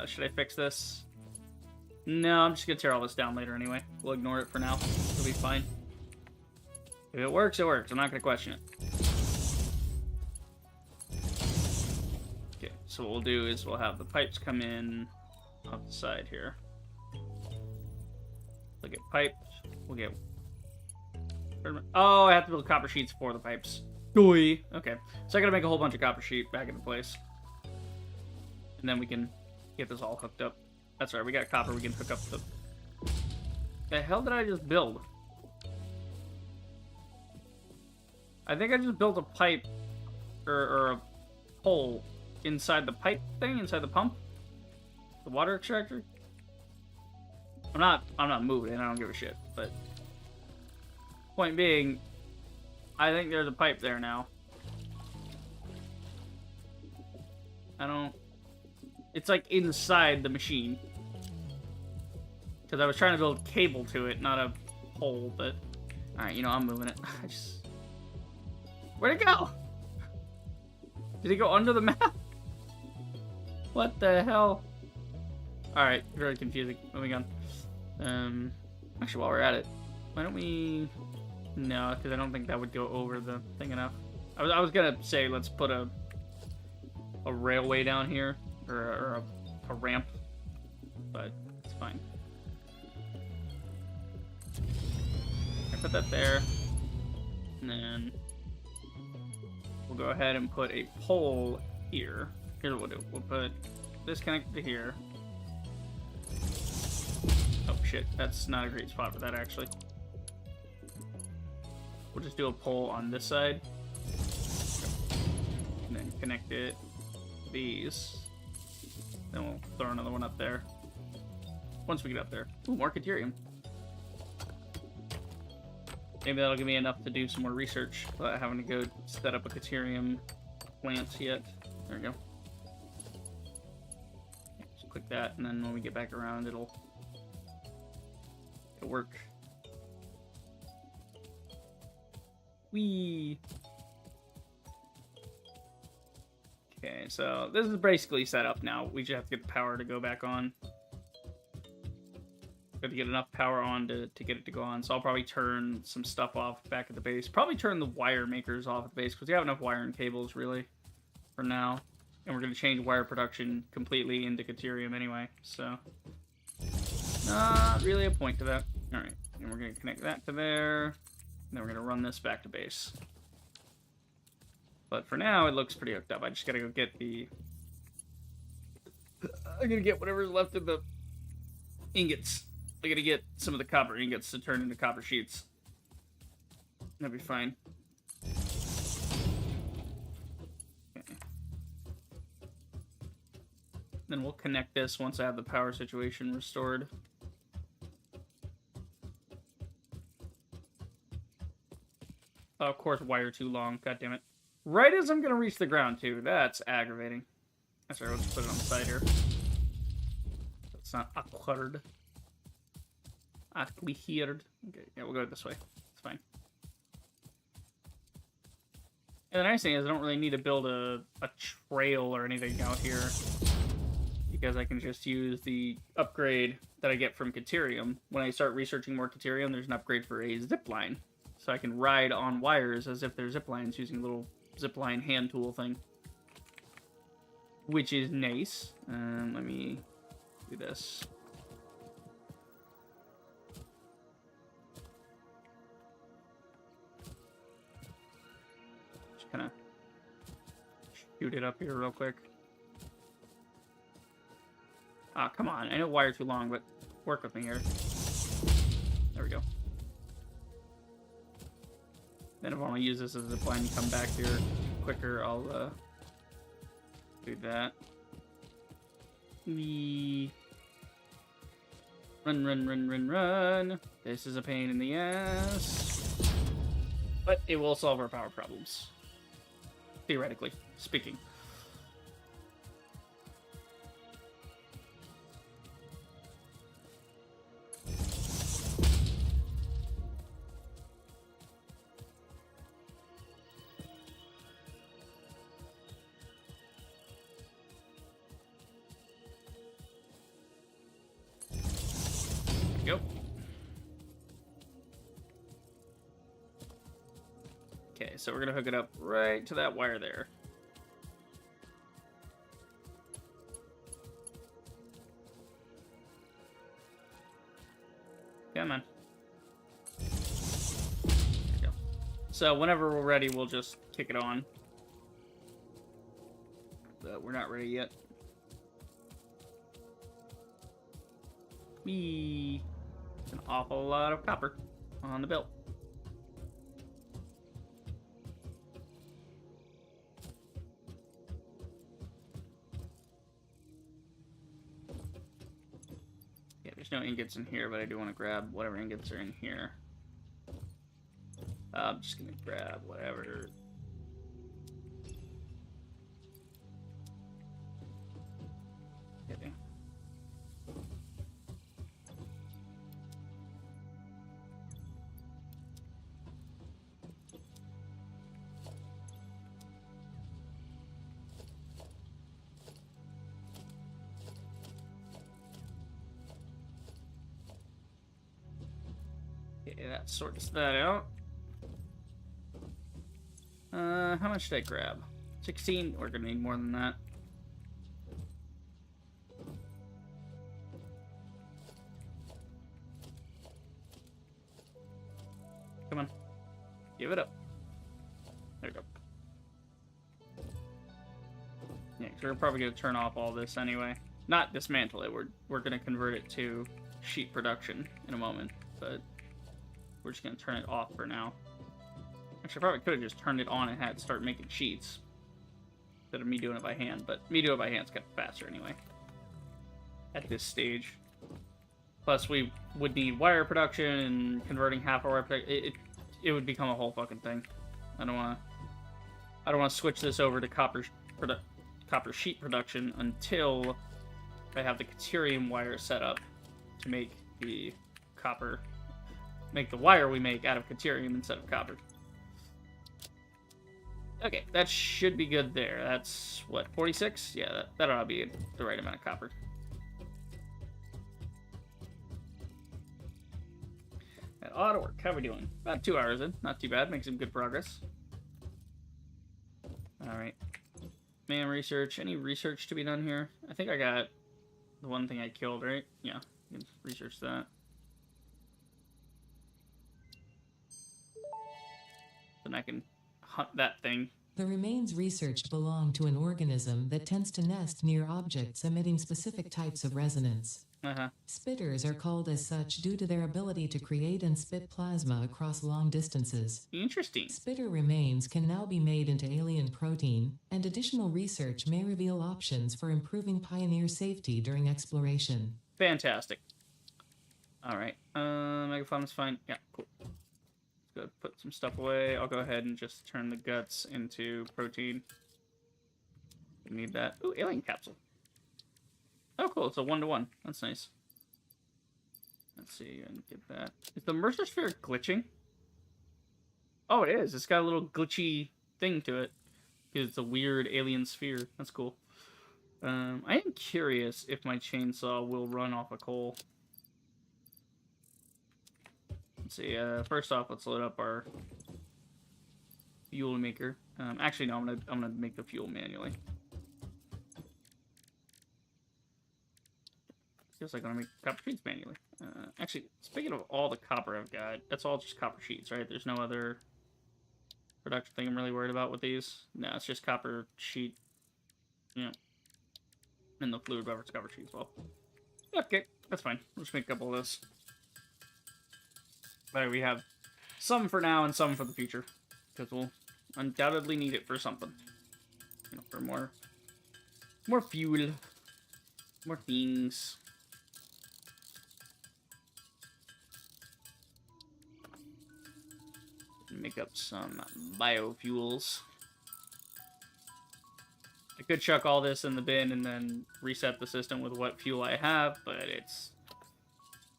Should I fix this? No, I'm just gonna tear all this down later anyway. We'll ignore it for now. It'll be fine. If it works, it works. I'm not gonna question it. Okay, so what we'll do is we'll have the pipes come in off the side here. We'll get pipes. We'll get... Oh, I have to build copper sheets for the pipes. Okay, so I gotta make a whole bunch of copper sheet back into place. And then we can get this all hooked up. That's right, we got copper, we can hook up the hell did I just build? I think I just built a pipe, or a hole inside the pipe thing, inside the pump? The water extractor? I'm not moving it, I don't give a shit, but... Point being, I think there's a pipe there now. It's like inside the machine. Because I was trying to build cable to it, not a hole, but... Alright, you know, I'm moving it. Where'd it go? Did it go under the map? What the hell? Alright, very confusing. Moving on. Actually, while we're at it, why don't we... No, because I don't think that would go over the thing enough. I was gonna say, let's put a railway down here. Or a ramp, but it's fine. I put that there, and then we'll go ahead and put a pole here. Here's what we'll do. We'll put this connected to here. Oh shit, that's not a great spot for that actually. We'll just do a pole on this side. And then connect it to these. Then we'll throw another one up there. Once we get up there. Ooh, more Caterium. Maybe that'll give me enough to do some more research without having to go set up a Caterium plant yet. There we go. Just click that, and then when we get back around, it'll work. Whee! Okay, so this is basically set up now. We just have to get the power to go back on. Got to get enough power on to get it to go on. So I'll probably turn some stuff off back at the base. Probably turn the wire makers off at the base because we have enough wire and cables really for now. And we're going to change wire production completely into Caterium anyway. So not really a point to that. All right, and we're going to connect that to there. And then we're going to run this back to base. But for now, it looks pretty hooked up. I just got to go get the... I'm going to get whatever's left of the ingots. I gotta get some of the copper ingots to turn into copper sheets. That'd be fine. Okay. Then we'll connect this once I have the power situation restored. Oh, of course, wire too long. God damn it. Right as I'm gonna reach the ground, too. That's aggravating. That's right, let's put it on the side here. It's not awkward. Weird. Okay, yeah, we'll go this way. It's fine. And the nice thing is I don't really need to build a trail or anything out here because I can just use the upgrade that I get from Caterium. When I start researching more Caterium, there's an upgrade for a zip line. So I can ride on wires as if they're zip lines using a little zip line hand tool thing. Which is nice. Let me do this. Kind of shoot it up here real quick. Ah, come on. I know wire too long, but work with me here. There we go. Then if I want to use this as a plan to come back here quicker, I'll do that. Run, run, run, run, run. This is a pain in the ass. But it will solve our power problems. Theoretically speaking. There we go. Okay, so we're going to hook it up right to that wire there. Come on. There we go. So whenever we're ready, we'll just kick it on. But we're not ready yet. Whee! It's an awful lot of copper on the belt. There's no ingots in here, but I do want to grab whatever ingots are in here. I'm just going to grab whatever. Okay. Okay, that sorts that out. How much did I grab? 16? We're gonna need more than that. Come on. Give it up. There we go. Yeah, we're probably going to turn off all this anyway. Not dismantle it. We're going to convert it to sheet production in a moment, but we're just going to turn it off for now. Actually, I probably could have just turned it on and had it start making sheets instead of me doing it by hand, but me doing it by hand's kind of faster anyway at this stage. Plus, we would need wire production and converting half our wire production. It would become a whole fucking thing. I don't want to switch this over to copper sheet production until I have the Caterium wire set up to make the wire we make out of Caterium instead of copper. Okay, that should be good there. That's, what, 46? Yeah, that ought to be the right amount of copper. That ought to work. How are we doing? About 2 hours in. Not too bad. Making some good progress. Alright. Man research. Any research to be done here? I think I got the one thing I killed, right? Yeah, you can research that. Then I can hunt that thing. The remains researched belong to an organism that tends to nest near objects emitting specific types of resonance. Spitters are called as such due to their ability to create and spit plasma across long distances. Interesting. Spitter remains can now be made into alien protein, and additional research may reveal options for improving Pioneer safety during exploration. Fantastic. Alright. Megafaun's fine. Yeah, cool. Let's go put some stuff away. I'll go ahead and just turn the guts into protein. We need that. Ooh, alien capsule. Oh, cool. It's a 1-to-1. That's nice. Let's see. And get that. Is the Mercer Sphere glitching? Oh, it is. It's got a little glitchy thing to it. Because it's a weird alien sphere. That's cool. I am curious if my chainsaw will run off of coal. Let's see. First off, let's load up our fuel maker. Actually, no. I'm gonna make the fuel manually. Feels like I'm gonna make copper sheets manually. Actually, speaking of all the copper I've got, that's all just copper sheets, right? There's no other production thing I'm really worried about with these. No, it's just copper sheet. Yeah. And the fluid buffer's copper sheet as well. Okay, that's fine. We'll just make a couple of those. But we have some for now and some for the future. Because we'll undoubtedly need it for something. You know, for more fuel. More things. Make up some biofuels. I could chuck all this in the bin and then reset the system with what fuel I have, but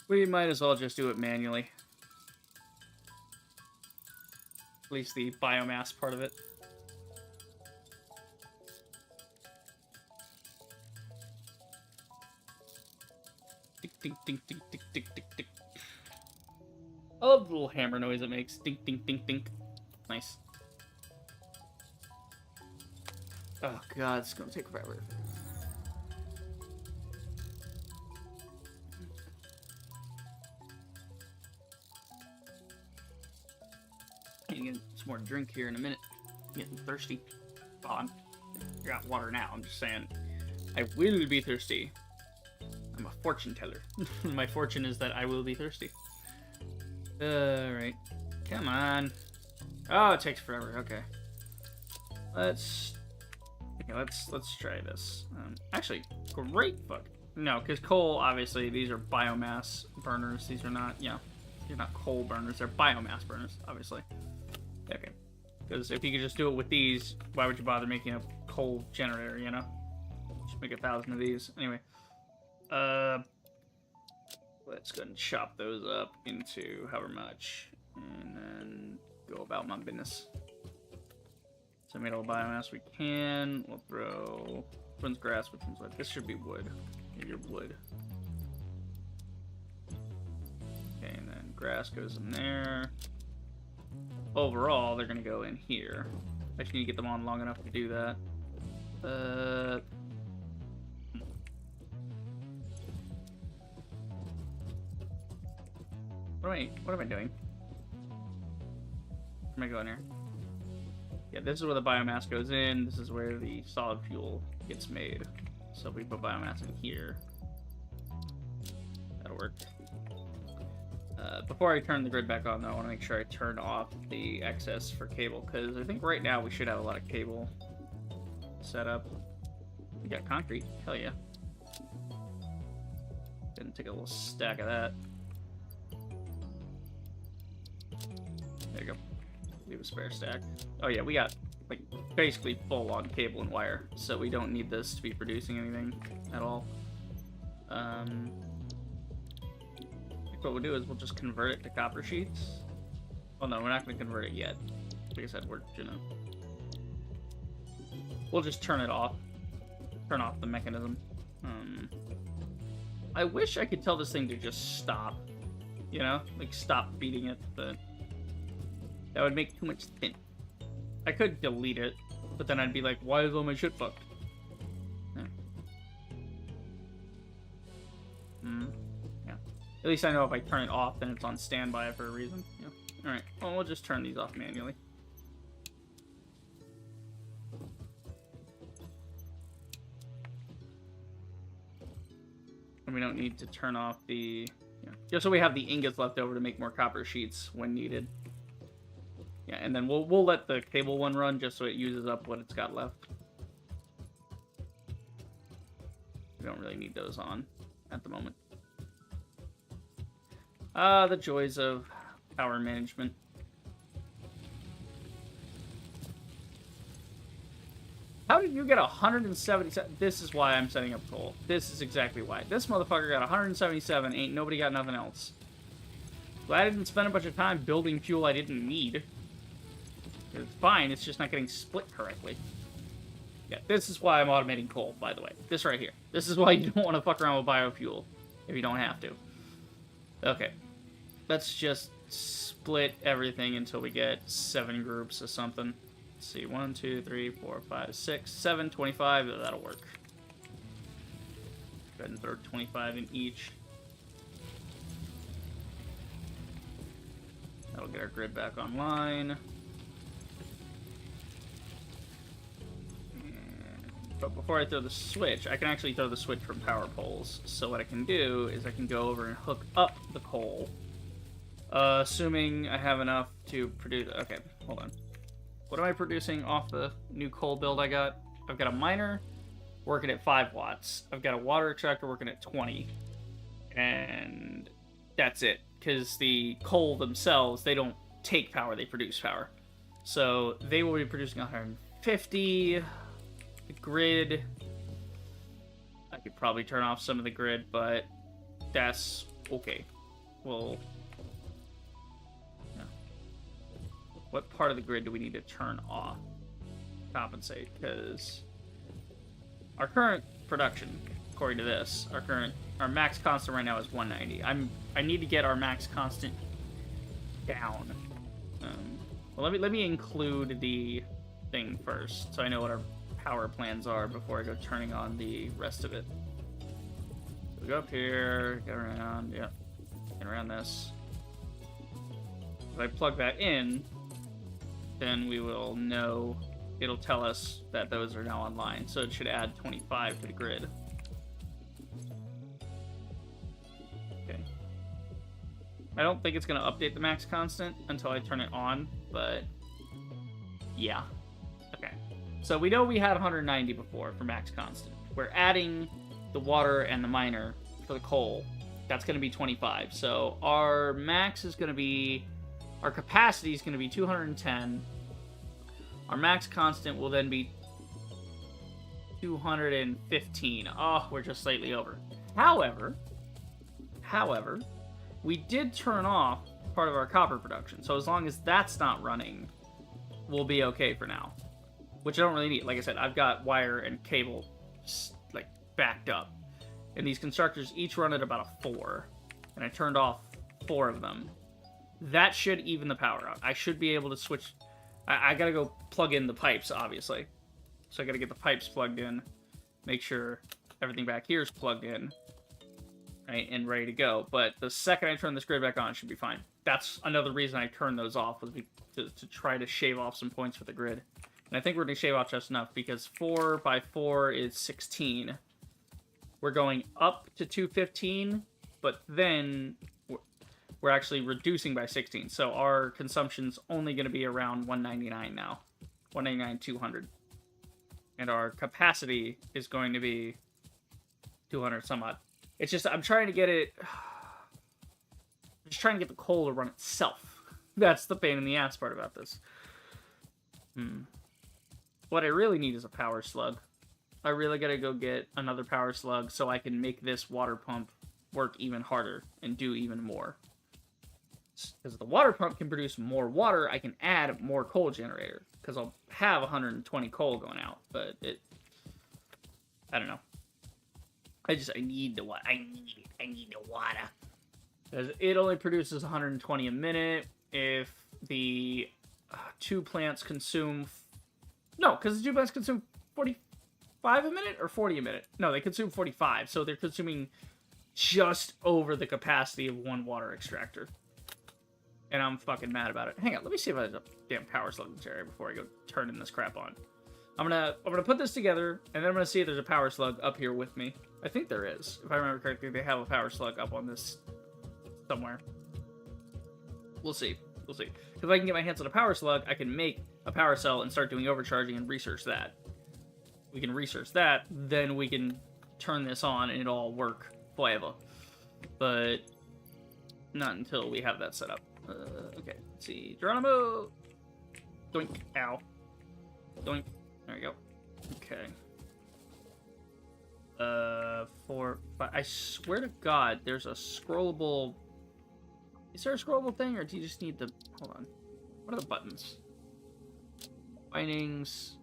we might as well just do it manually. At least the biomass part of it. Tick, tick, tick, tick, tick, tick, tick, tick. I love the little hammer noise it makes. Dink, dink, dink, dink. Nice. Oh god, it's gonna take forever. I can get some more drink here in a minute. I'm getting thirsty. Well, I got water now. I'm just saying, I will be thirsty. I'm a fortune teller. My fortune is that I will be thirsty. Alright. Come on. Oh, it takes forever. Okay. Let's try this. Actually, great fuck. No, because coal, obviously, these are biomass burners. These are not, they're not coal burners. They're biomass burners, obviously. Okay. Because if you could just do it with these, why would you bother making a coal generator, you know? Just make 1,000 of these. Anyway. Let's go ahead and chop those up into however much, and then go about my business. So I made all the biomass we can. We'll throw, which one's grass, which one's wood? This should be wood. Maybe your wood. Okay, and then grass goes in there. Overall, they're gonna go in here. I just need to get them on long enough to do that. What am I doing? Where am I going here? Yeah, this is where the biomass goes in. This is where the solid fuel gets made. So if we put biomass in here, that'll work. Before I turn the grid back on, though, I want to make sure I turn off the excess for cable, because I think right now we should have a lot of cable set up. We got concrete. Hell yeah. Didn't take a little stack of that. There you go. Leave a spare stack. Oh yeah, we got like basically full on cable and wire, so we don't need this to be producing anything at all. What we'll do is we'll just convert it to copper sheets. Oh no, we're not going to convert it yet. Like I said, we'll just turn it off. Turn off the mechanism. I wish I could tell this thing to just stop. You know? Like, stop feeding it, but that would make too much sense. I could delete it, but then I'd be like, why is all my shit fucked? Yeah. Yeah. At least I know if I turn it off, then it's on standby for a reason. Yeah. Alright, well, we'll just turn these off manually. And we don't need to turn off the... Yeah. Just so we have the ingots left over to make more copper sheets when needed. Yeah, and then we'll let the cable one run just so it uses up what it's got left. We don't really need those on at the moment. The joys of power management. How did you get 177? This is why I'm setting up coal. This is exactly why. This motherfucker got 177. Ain't nobody got nothing else. Glad I didn't spend a bunch of time building fuel I didn't need. It's fine, it's just not getting split correctly. Yeah, this is why I'm automating coal, by the way. This right here. This is why you don't want to fuck around with biofuel if you don't have to. Okay. Let's just split everything until we get 7 groups of something. Let's see, 1, 2, 3, 4, 5, 6, 7, 25. That'll work. Go ahead and throw 25 in each. That'll get our grid back online. But before I throw the switch, I can actually throw the switch from power poles. So what I can do is I can go over and hook up the coal. Assuming I have enough to produce... Okay, hold on. What am I producing off the new coal build I got? I've got a miner working at 5 watts. I've got a water extractor working at 20. And that's it. Because the coal themselves, they don't take power, they produce power. So they will be producing 150... grid. I could probably turn off some of the grid, but that's okay. Well, yeah. What part of the grid do we need to turn off? Compensate, because our current production, according to this, our max constant right now is 190. I need to get our max constant down. Well, let me include the thing first, so I know what our power plans are before I go turning on the rest of it. So we go up here, get around, yeah, get around this. If I plug that in, then we will know, it'll tell us that those are now online. So it should add 25 to the grid. Okay. I don't think it's going to update the max constant until I turn it on, but yeah. Okay. So we know we had 190 before for max constant. We're adding the water and the miner for the coal. That's going to be 25. So our max is going to be... Our capacity is going to be 210. Our max constant will then be 215. Oh, we're just slightly over. However, we did turn off part of our copper production. So as long as that's not running, we'll be okay for now. Which I don't really need. Like I said, I've got wire and cable like backed up. And these constructors each run at about a 4. And I turned off 4 of them. That should even the power out. I should be able to switch. I gotta go plug in the pipes, obviously. So I gotta get the pipes plugged in. Make sure everything back here is plugged in. Right, and ready to go. But the second I turn this grid back on, it should be fine. That's another reason I turned those off, was to try to shave off some points for the grid. And I think we're going to shave off just enough because 4 by 4 is 16. We're going up to 215, but then we're actually reducing by 16. So our consumption's only going to be around 199 now. 199, 200. And our capacity is going to be 200 some odd. It's just, I'm trying to get it... I'm just trying to get the coal to run itself. That's the pain in the ass part about this. What I really need is a power slug. I really gotta go get another power slug so I can make this water pump work even harder and do even more. Because the water pump can produce more water, I can add more coal generator. Because I'll have 120 coal going out, but I don't know. I need the water. I need the water. Because it only produces 120 a minute. If the 2 plants consume... No, because the 2 plants consume 45 a minute or 40 a minute? No, they consume 45, so they're consuming just over the capacity of 1 water extractor. And I'm fucking mad about it. Hang on, let me see if I have a damn power slug in this area before I go turning this crap on. I'm gonna put this together, and then I'm gonna see if there's a power slug up here with me. I think there is. If I remember correctly, they have a power slug up on this somewhere. We'll see. We'll see. If I can get my hands on a power slug, I can make a power cell and start doing overcharging and research that. We can research that, then we can turn this on and it'll all work forever. But not until we have that set up. Okay, let's see. Geronimo! Doink. Ow. Doink. There we go. Okay. 4, 5. I swear to God, there's a scrollable... Is there a scrollable thing, or do you just need the... Hold on. What are the buttons? Bindings.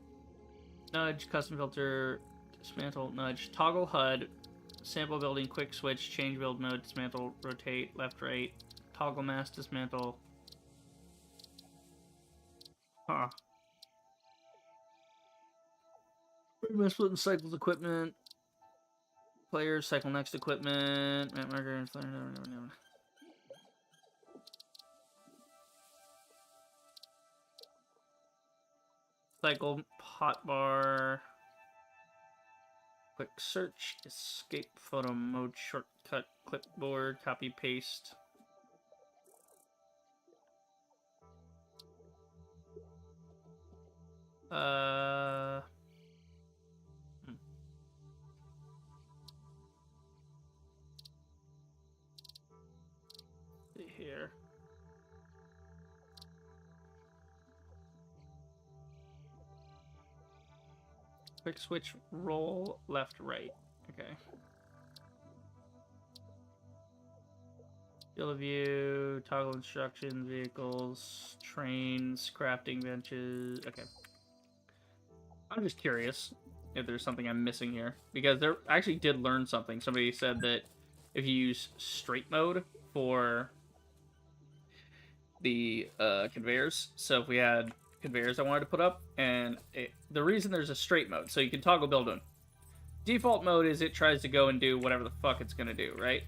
Nudge, custom filter, dismantle, nudge, toggle HUD, sample building, quick switch, change build mode, dismantle, rotate, left, right, toggle mask, dismantle. Huh. Mess split and cycles equipment. Players, cycle next equipment. Map marker, cycle, hotbar, quick search, escape, photo mode, shortcut, clipboard, copy, paste. See here. Quick switch, roll, left, right. Okay. Field of view, toggle instructions, vehicles, trains, crafting benches. Okay. I'm just curious if there's something I'm missing here. Because I actually did learn something. Somebody said that if you use straight mode for the conveyors, so if we had conveyors I wanted to put up, and the reason there's a straight mode, so you can toggle build on. Default mode is it tries to go and do whatever the fuck it's gonna do, right?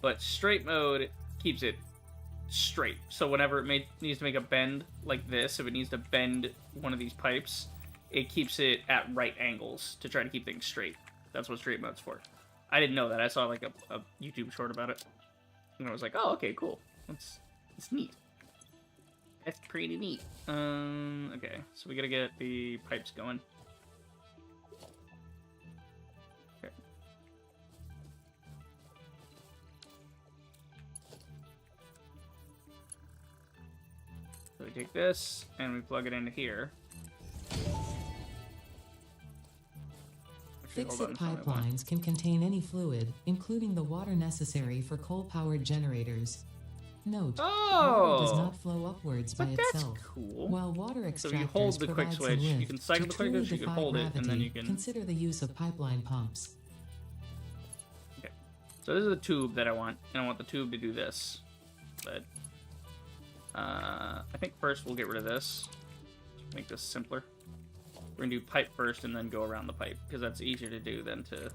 But straight mode keeps it straight. So whenever it needs to make a bend like this, if it needs to bend one of these pipes, it keeps it at right angles to try to keep things straight. That's what straight mode's for. I didn't know that. I saw like a YouTube short about it, and I was like, oh, okay, cool. That's neat. That's pretty neat. Okay, so we gotta get the pipes going. Okay. So we take this, and we plug it into here. Actually, hold Fix-it on, pipelines can contain any fluid, including the water necessary for coal-powered generators. Note, water does not flow upwards by But that's itself. cool. While water extractors So you hold the quick provide some switch, you lift can cycle to the quick truly switch, you can defy hold it, and then gravity, you can... consider the use of pipeline pumps. Okay, so this is a tube that I want, and I want the tube to do this. But I think first we'll get rid of this. Make this simpler. We're gonna do pipe first and then go around the pipe, because that's easier to do than to...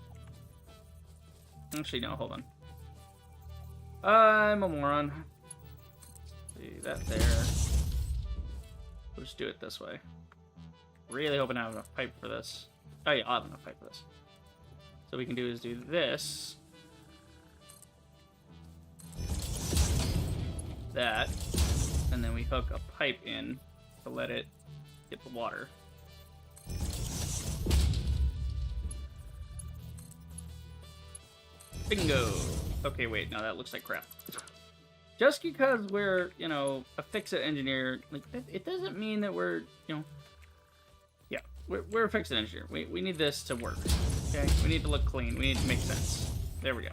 Actually, no, hold on. I'm a moron. See that there. We'll just do it this way. Really hoping I have enough pipe for this. Oh yeah, I'll have enough pipe for this. So what we can do is do this. That. And then we hook a pipe in to let it get the water. Bingo! Okay, wait, no, that looks like crap. Just because we're, you know, a fix-it engineer, like, it doesn't mean that we're, you know... Yeah, we're a fix-it engineer. We need this to work, okay? We need to look clean. We need to make sense. There we go.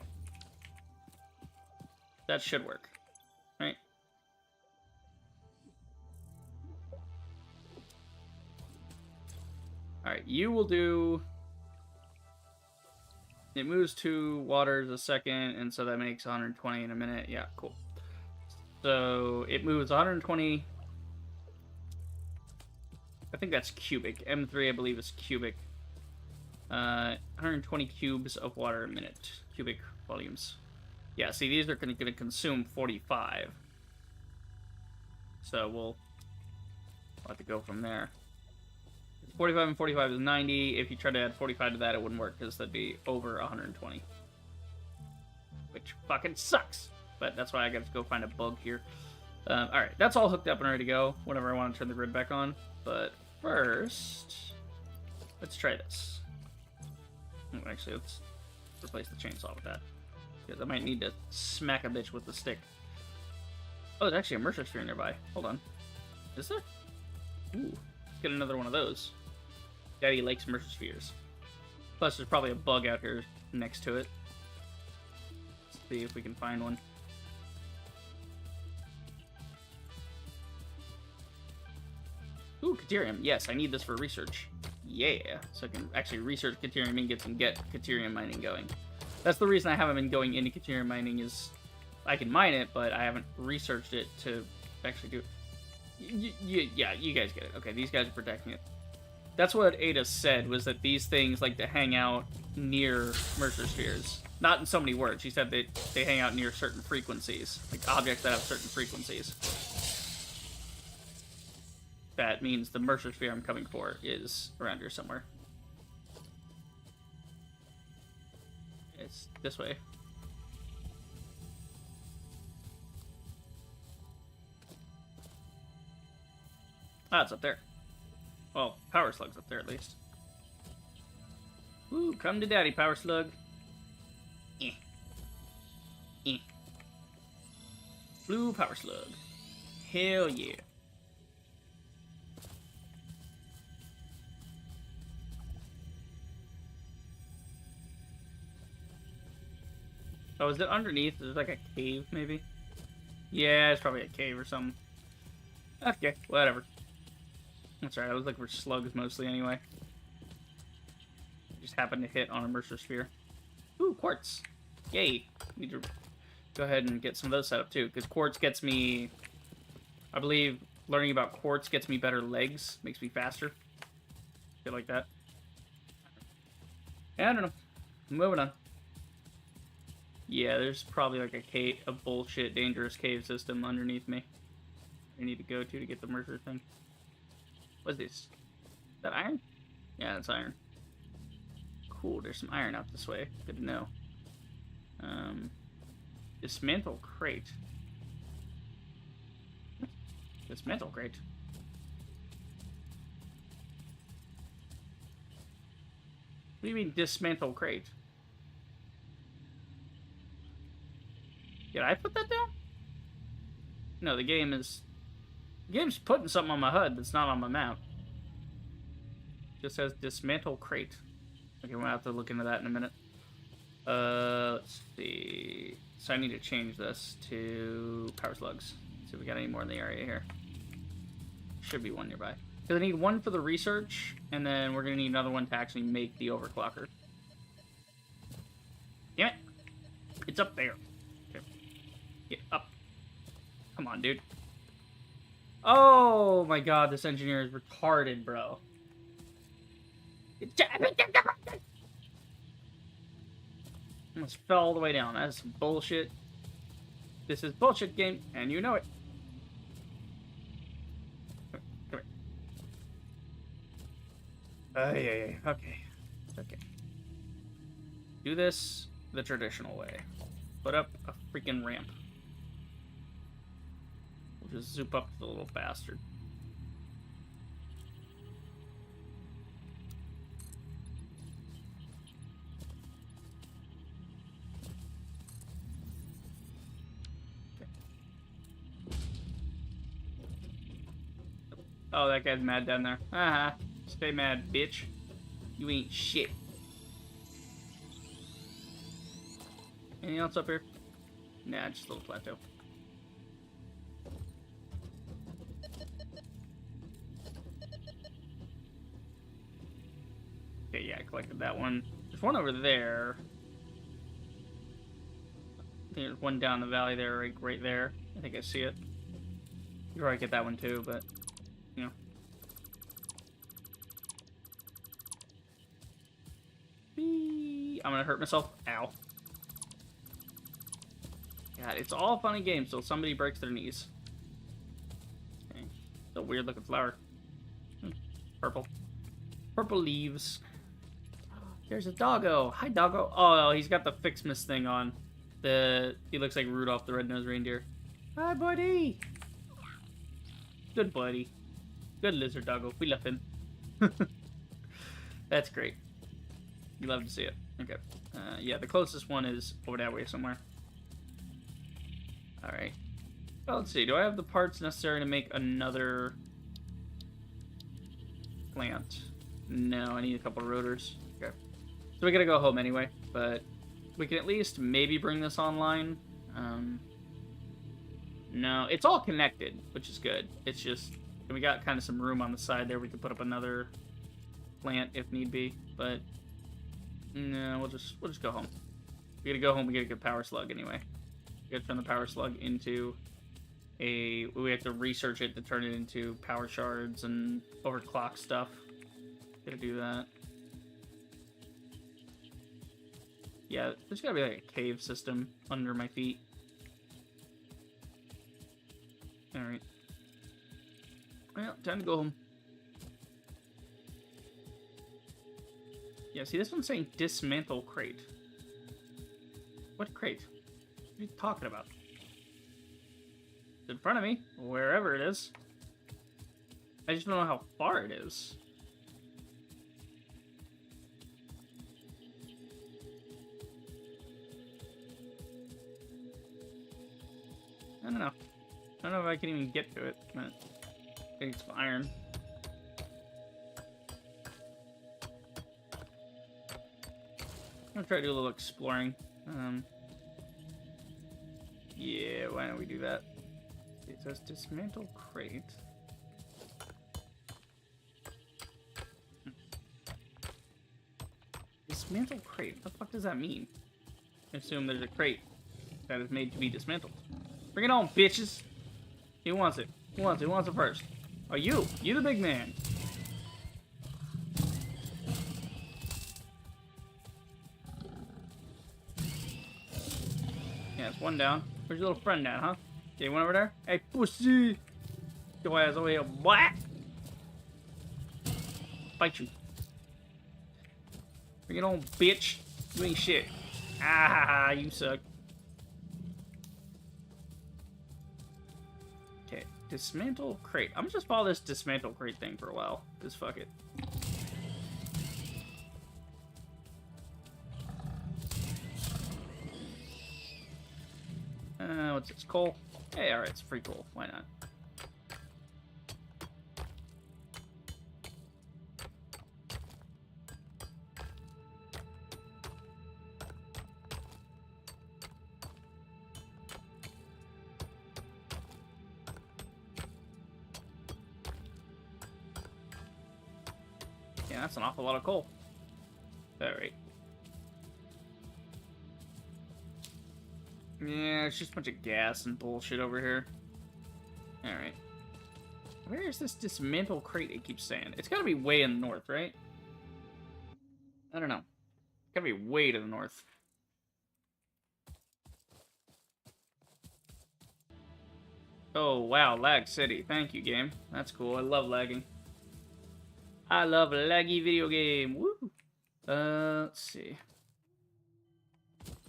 That should work, right? Alright, you will do... It moves 2 waters a second, and so that makes 120 in a minute. Yeah, cool. So it moves 120. I think that's cubic. M3, I believe, is cubic. 120 cubes of water a minute. Cubic volumes. Yeah, see, these are going to consume 45. So we'll have to go from there. 45 and 45 is 90. If you try to add 45 to that, it wouldn't work because that'd be over 120. Which fucking sucks. But that's why I got to go find a bug here. Alright, that's all hooked up and ready to go whenever I want to turn the grid back on. But first, let's try this. Oh, actually, let's replace the chainsaw with that. Because I might need to smack a bitch with the stick. Oh, there's actually a Mercer sphere nearby. Hold on. Is there? Ooh, let's get another one of those. Daddy likes Mercer spheres. Plus, there's probably a bug out here next to it. Let's see if we can find one. Ooh, Caterium. Yes, I need this for research. Yeah, so I can actually research Caterium ingots and get Caterium mining going. That's the reason I haven't been going into Caterium mining is I can mine it, but I haven't researched it to actually do it. Yeah, you guys get it. Okay, these guys are protecting it. That's what Ada said, was that these things like to hang out near Mercer spheres. Not in so many words. She said that they hang out near certain frequencies. Like objects that have certain frequencies. That means the Mercer sphere I'm coming for is around here somewhere. It's this way. Ah, it's up there. Well, Power Slug's up there at least. Ooh, come to daddy, Power Slug. Eh. Eh. Blue Power Slug. Hell yeah. Oh, is it underneath? Is it like a cave, maybe? Yeah, it's probably a cave or something. Okay, whatever. That's right, I was looking for slugs mostly anyway. Just happened to hit on a Mercer sphere. Ooh, quartz. Yay. Need to go ahead and get some of those set up too, because quartz gets me... I believe learning about quartz gets me better legs, makes me faster. Shit like that. Yeah, I don't know. Moving on. Yeah, there's probably like a cave, a bullshit dangerous cave system underneath me. I need to go to get the Mercer thing. What's this? Is that iron? Yeah, that's iron. Cool, there's some iron out this way. Good to know. Dismantle crate. Dismantle crate. What do you mean dismantle crate? Did I put that down? No, the game's putting something on my HUD that's not on my map. Just says dismantle crate. Okay, we'll have to look into that in a minute. Let's see. So I need to change this to Power Slugs. See if we got any more in the area here. Should be one nearby. Because I need one for the research, and then we're going to need another one to actually make the overclocker. Damn it! It's up there. Okay. Get up. Come on, dude. Oh my god, this engineer is retarded, bro. Almost fell all the way down. That's some bullshit. This is bullshit game, and you know it. Come here. Yeah. Okay. Okay. Do this the traditional way. Put up a freaking ramp. We'll just zoop up to the little bastard. Oh, that guy's mad down there. Haha. Stay mad, bitch. You ain't shit. Anything else up here? Nah, just a little plateau. Okay, yeah, I collected that one. There's one over there. I think there's one down the valley there, right there. I think I see it. You probably get that one too, but, you know. I'm gonna hurt myself. Ow. God, it's all fun and games till somebody breaks their knees. Okay. It's a weird looking flower. Purple. Purple leaves. There's a doggo. Hi, doggo. Oh, he's got the Fixmas thing on. He looks like Rudolph the Red-Nosed Reindeer. Hi, buddy. Good buddy. Good lizard doggo. We love him. That's great. You love to see it. Okay. Yeah, the closest one is over that way somewhere. Alright. Well, let's see. Do I have the parts necessary to make another plant? No, I need a couple rotors. Okay. So we gotta go home anyway, but we can at least maybe bring this online. No, it's all connected, which is good. It's just, we got kind of some room on the side there. We could put up another plant if need be, but no, we'll just go home. We gotta go home. We gotta get power slug anyway. We gotta turn the power slug into we have to research it to turn it into power shards and overclock stuff. Gotta do that. Yeah, there's gotta be like a cave system under my feet. Alright. Well, time to go home. Yeah, see, this one's saying dismantle crate. What crate? What are you talking about? It's in front of me, wherever it is. I just don't know how far it is. I don't know. I don't know if I can even get to it, but I think it's iron. I'm gonna try to do a little exploring. Yeah, why don't we do that? It says dismantle crate. Dismantle crate? What the fuck does that mean? I assume there's a crate that is made to be dismantled. Bring it on, bitches! Who wants it? Who wants it? Who wants it first? Oh, you! You the big man! Yeah, it's one down. Where's your little friend at, huh? Okay, one over there? Hey, pussy! Your ass over here, boy! Bite you. Bring it on, bitch! You ain't shit. Ah, you suck. Okay, dismantle crate. I'm gonna just follow this dismantle crate thing for a while. Just fuck it. What's this? Coal? Hey, alright, it's free coal. Why not? Yeah, that's an awful lot of coal. Alright. Yeah, it's just a bunch of gas and bullshit over here. Alright. Where is this dismantle crate it keeps saying? It's gotta be way in the north, right? I don't know. It's gotta be way to the north. Oh, wow, Lag City. Thank you, game. That's cool. I love lagging. I love a laggy video game. Woo! Let's see.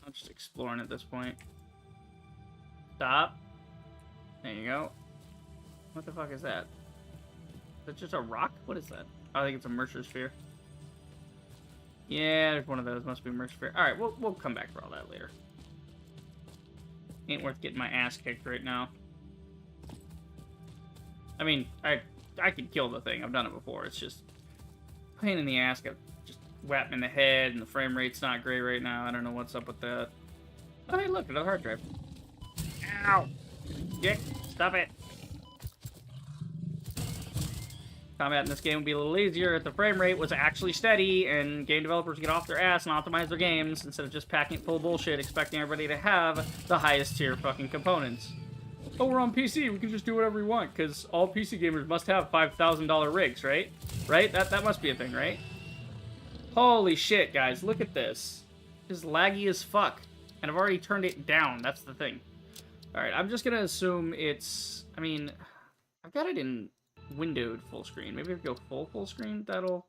I'm just exploring at this point. Stop. There you go. What the fuck is that? Is that just a rock? What is that? I think it's a Mercer sphere. Yeah, there's one of those. Must be a Mercer sphere. Alright, we'll come back for all that later. Ain't worth getting my ass kicked right now. I mean, I could kill the thing. I've done it before. It's just pain in the ass. Got just whapped in the head, and the frame rate's not great right now. I don't know what's up with that. Oh, hey, look, another hard drive. Ow! Dick, stop it. Combat in this game would be a little easier if the frame rate was actually steady and game developers get off their ass and optimize their games instead of just packing it full of bullshit, expecting everybody to have the highest tier fucking components. Oh, we're on PC, we can just do whatever we want, because all PC gamers must have $5,000 rigs, right? Right? That must be a thing, right? Holy shit, guys, look at this. It's laggy as fuck. And I've already turned it down, that's the thing. Alright, I'm just gonna assume it's... I mean, I've got it in windowed full screen. Maybe if I go full screen, that'll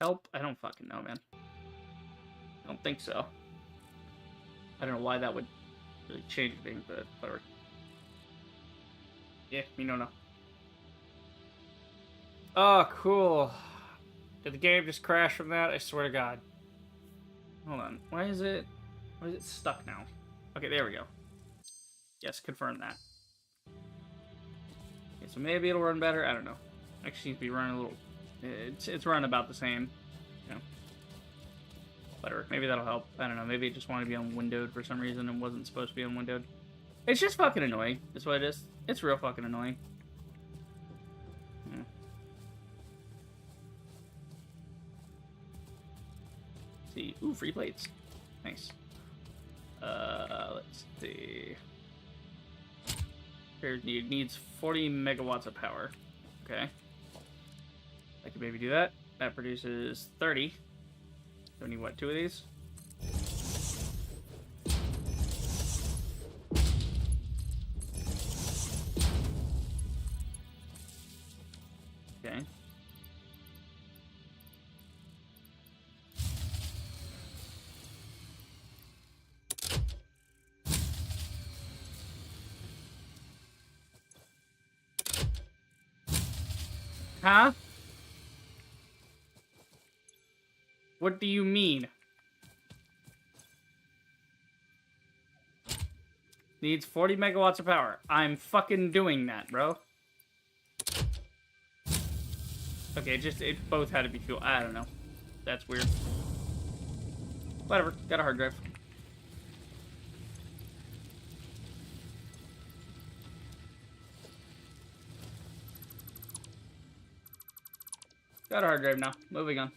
help? I don't fucking know, man. I don't think so. I don't know why that would really change things, but whatever. Yeah, me no know. Oh, cool. Did the game just crash from that? I swear to God. Hold on. Why is it stuck now? Okay, there we go. Yes, confirm that. Okay, so maybe it'll run better. I don't know. Actually seems to be running a little... It's running about the same. You know. Whatever. Maybe that'll help. I don't know. Maybe it just wanted to be on windowed for some reason and wasn't supposed to be on windowed. It's just fucking annoying. That's what it is. It's real fucking annoying. See. Ooh, free plates. Nice. Let's see. Here needs 40 megawatts of power. Okay. I could maybe do that. That produces 30. So we need, what, 2 of these? Okay. Huh? What do you mean? Needs 40 megawatts of power. I'm fucking doing that, bro. Okay, it both had to be fuel. I don't know. That's weird. Whatever. Got a hard drive. Got a hard drive now. Moving on.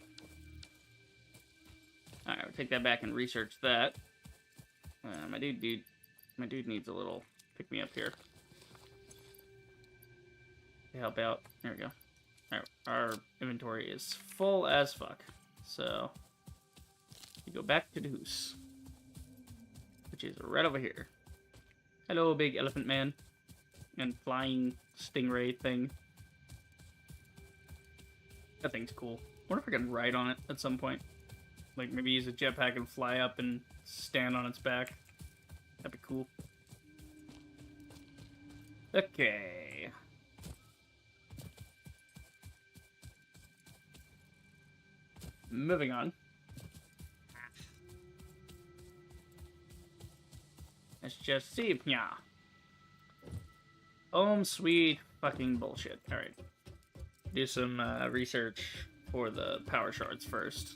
Alright, we'll take that back and research that. My dude needs a little pick-me-up here. To help out. There we go. Alright, our inventory is full as fuck. So, we go back to the house. Which is right over here. Hello, big elephant man. And flying stingray thing. That thing's cool. I wonder if I can ride on it at some point. Like, maybe use a jetpack and fly up and stand on its back. That'd be cool. Okay. Moving on. Let's just see. Yeah. Sweet fucking bullshit. Alright. Do some research for the power shards first.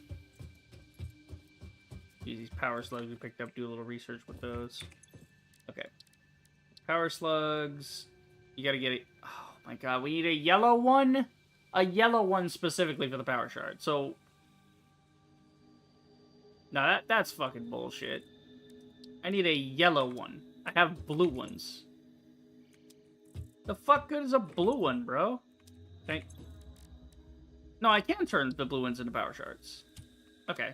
Use these power slugs we picked up, do a little research with those. Okay. Power slugs. You gotta get it. Oh my god, we need a yellow one? A yellow one specifically for the power shard. So. No, that's fucking bullshit. I need a yellow one. I have blue ones. The fuck good is a blue one, bro? Okay. No, I can turn the blue ones into power shards. Okay. I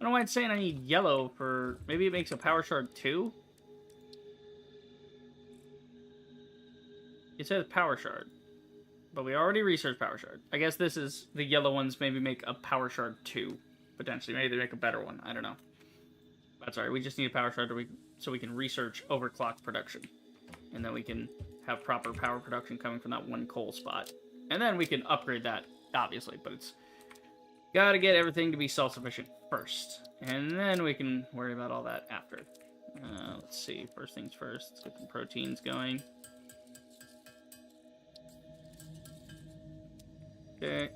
don't know why it's saying I need yellow for... Maybe it makes a power shard too? It says power shard. But we already researched Power Shard. I guess this is the yellow ones. Maybe make a Power Shard 2. Potentially. Maybe they make a better one. I don't know. That's alright. We just need a Power Shard so we can research overclock production. And then we can have proper power production coming from that one coal spot. And then we can upgrade that, obviously. But it's gotta get everything to be self-sufficient first. And then we can worry about all that after. Let's see. First things first. Let's get the proteins going. Okay.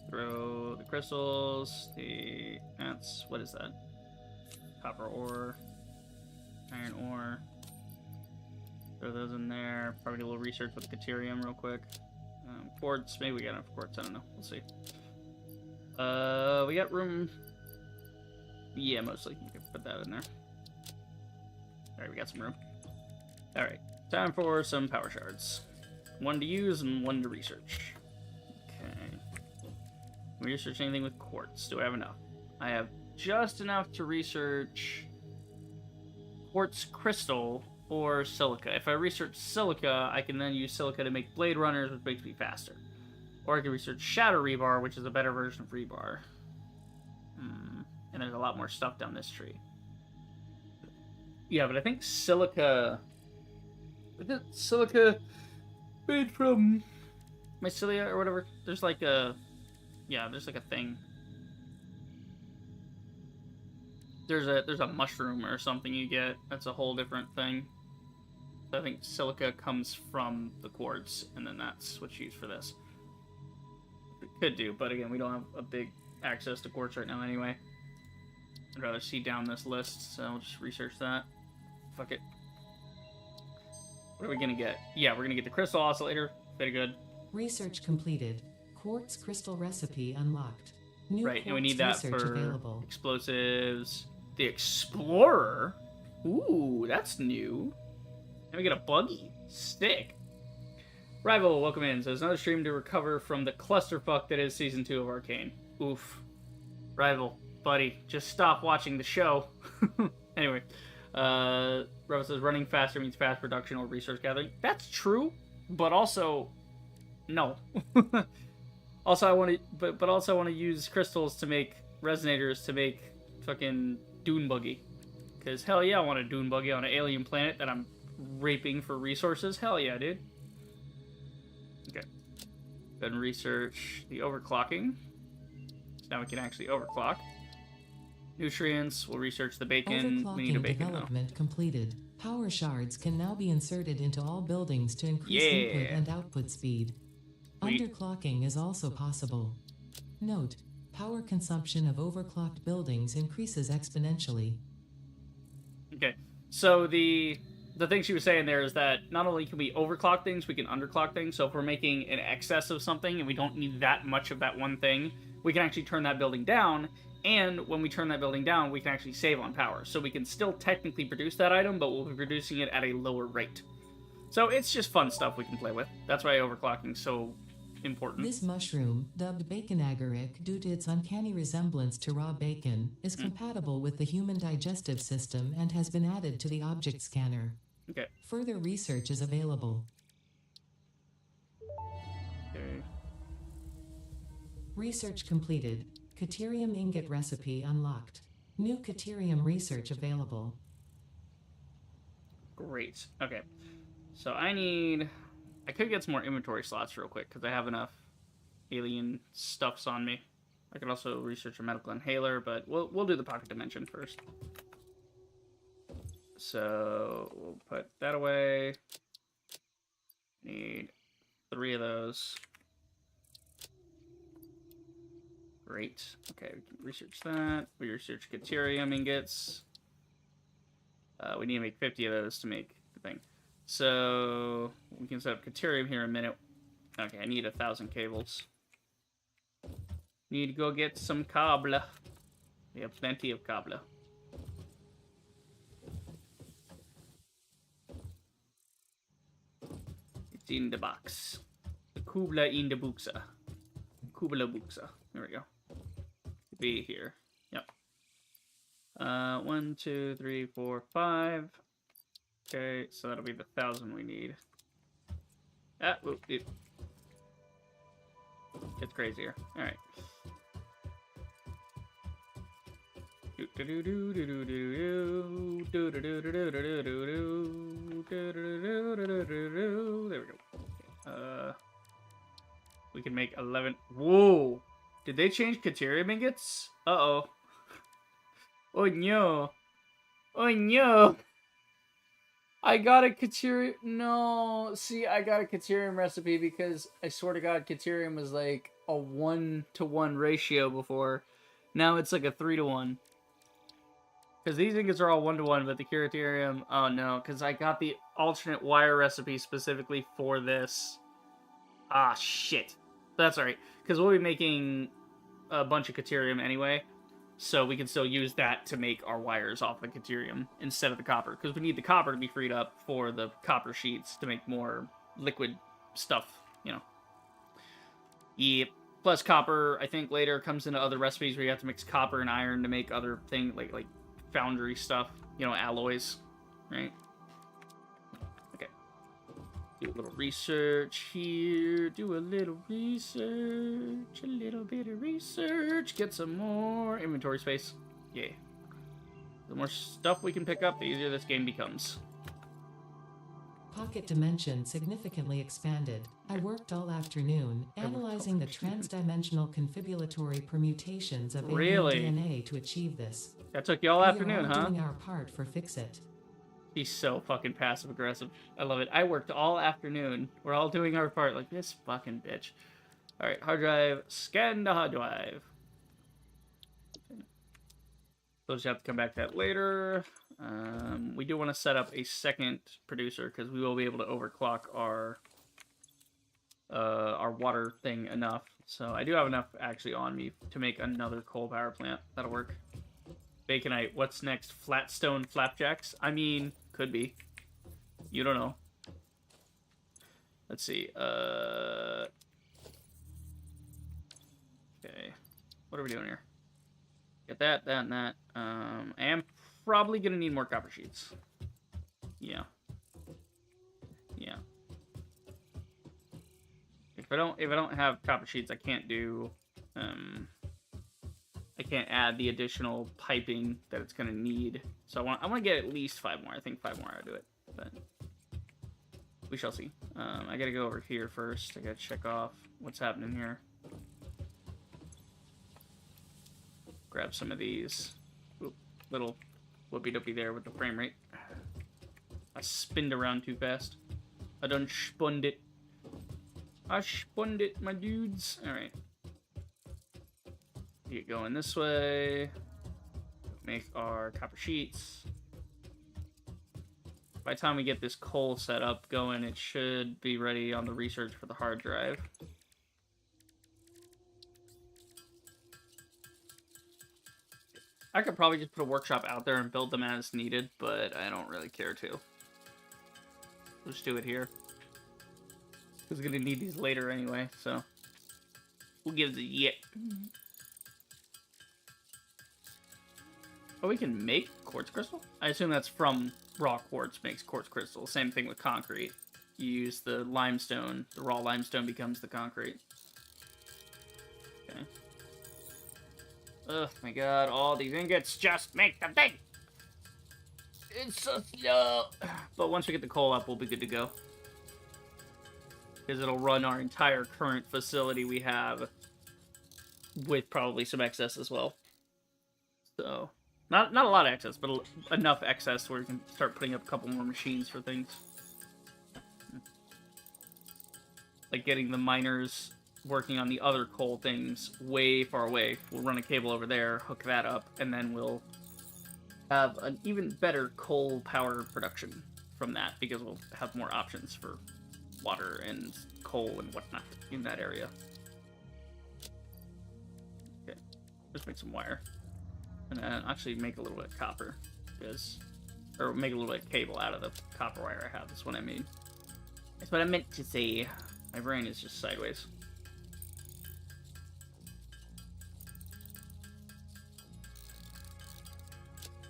Throw the crystals. What is that? Copper ore. Iron ore. Throw those in there. Probably do a little research with the Caterium real quick. Quartz. Maybe we got enough quartz. I don't know. We'll see. We got room. Yeah, mostly. You can put that in there. Alright, we got some room. Alright. Time for some power shards. One to use and one to research. Okay. Research anything with quartz. Do I have enough? I have just enough to research quartz crystal or silica. If I research silica, I can then use silica to make blade runners, which makes me faster. Or I can research shadow rebar, which is a better version of rebar. And there's a lot more stuff down this tree. Yeah, but I think silica... Silica made from mycelia or whatever. There's like a... Yeah, there's like a thing. There's a mushroom or something you get. That's a whole different thing. So I think silica comes from the quartz, and then that's what's used for this. We could do, but again, we don't have a big access to quartz right now anyway. I'd rather see down this list, so we'll just research that. Fuck it. What are we gonna get? Yeah, we're gonna get the crystal oscillator. Very good. Research completed. Quartz crystal recipe unlocked. New Right, and we need quartz that research for available. explosives. The Explorer? Ooh, that's new. And we get a buggy. Sick. Rival, welcome in. So there's another stream to recover from the clusterfuck that is Season 2 of Arcane. Oof. Rival, buddy, just stop watching the show. Anyway, Rival says running faster means fast production or resource gathering. That's true, but also, no. Also, I want to, but also I want to use crystals to make resonators to make fucking dune buggy. Because hell yeah, I want a dune buggy on an alien planet that I'm raping for resources. Hell yeah, dude. Okay. Go ahead and research the overclocking. So now we can actually overclock. Nutrients. We'll research the bacon. We need a Overclocking bacon development completed. Power shards can now be inserted into all buildings to increase Yeah. input and output speed. Sweet. Underclocking is also possible. Note, power consumption of overclocked buildings increases exponentially. Okay. So the thing she was saying there is that not only can we overclock things, we can underclock things. So if we're making an excess of something and we don't need that much of that one thing, we can actually turn that building down. And when we turn that building down, we can actually save on power. So we can still technically produce that item, but we'll be producing it at a lower rate. So it's just fun stuff we can play with. That's why overclocking is so important. This mushroom, dubbed bacon agaric due to its uncanny resemblance to raw bacon, is compatible with the human digestive system and has been added to the object scanner. Okay. Further research is available. Okay. Research completed. Caterium ingot recipe unlocked. New Caterium research available. Great. Okay. So I could get some more inventory slots real quick because I have enough alien stuffs on me. I could also research a medical inhaler, but we'll do the pocket dimension first. So we'll put that away. Need 3 of those. Great. Okay, we can research that. We research Caterium ingots. We need to make 50 of those to make the thing. So we can set up Caterium here in a minute. Okay, I need 1,000 cables. Need to go get some cable. We have plenty of cable. It's in the box. The kubla in the buxa. Kubla buxa. There we go. Be here. Yep. 1, 2, 3, 4, 5. Okay, so that'll be the 1,000 we need. Ah, whoop, whoop. It's crazier. All right. There we go. We can make 11. Whoa! Did they change Katerium ingots? Uh-oh. Oh no. Oh no. I got a Katerium. No. See, I got a Katerium recipe because I swear to God, Katerium was like a 1-to-1 ratio before. Now it's like a 3-to-1. Because these ingots are all 1-to-1, but the Curatorium, oh no, because I got the alternate wire recipe specifically for this. Ah, shit. That's alright, because we'll be making a bunch of Caterium anyway, so we can still use that to make our wires off the Caterium instead of the copper, because we need the copper to be freed up for the copper sheets to make more liquid stuff, you know. Yep. Plus copper, I think later comes into other recipes where you have to mix copper and iron to make other things like foundry stuff, you know, alloys, right? Okay. Do a little research here. Do a little research. A little bit of research. Get some more inventory space. Yeah. The more stuff we can pick up, the easier this game becomes. Pocket dimension significantly expanded. I worked all afternoon analyzing the transdimensional confibulatory permutations of Really? alien DNA to achieve this. That took you all afternoon, we are all huh? doing our part for Fix-It. He's so fucking passive aggressive. I love it. I worked all afternoon. We're all doing our part. Like, this fucking bitch. Alright, hard drive. Scan the hard drive. So just have to come back to that later. We do want to set up a second producer because we will be able to overclock our water thing enough. So I do have enough actually on me to make another coal power plant. That'll work. Baconite. What's next? Flatstone flapjacks? I mean, could be. You don't know. Let's see. Okay. What are we doing here? Get that, that, and that. I am probably gonna need more copper sheets. Yeah. Yeah. If I don't have copper sheets, I can't do I can't add the additional piping that it's gonna need. So I want to get at least 5 more. I think 5 more I'll do it, but we shall see. I gotta go over here first. I gotta check off what's happening here. Grab some of these. Oop, little whoopie-doopie there with the frame rate. I spinned around too fast. I done spunned it. I spunned it, my dudes. Alright. Get going this way. Make our copper sheets. By the time we get this coal set up going, it should be ready on the research for the hard drive. I could probably just put a workshop out there and build them as needed, but I don't really care to. Let's do it here. Because we're going to need these later anyway, so we'll give the yet. Oh, we can make quartz crystal? I assume that's from raw quartz makes quartz crystal. Same thing with concrete. You use the limestone, the raw limestone becomes the concrete. Okay. Oh my god, all these ingots just make the thing! It's so slow! But once we get the coal up, we'll be good to go. Because it'll run our entire current facility we have with probably some excess as well. So, not a lot of excess, but enough excess where we can start putting up a couple more machines for things. Like getting the miners working on the other coal things way far away. We'll run a cable over there, hook that up, and then we'll have an even better coal power production from that because we'll have more options for water and coal and whatnot in that area. Okay, just make some wire. And then actually make a little bit of copper, because, or make a little bit of cable out of the copper wire I have. That's what I mean. That's what I meant to say. My brain is just sideways.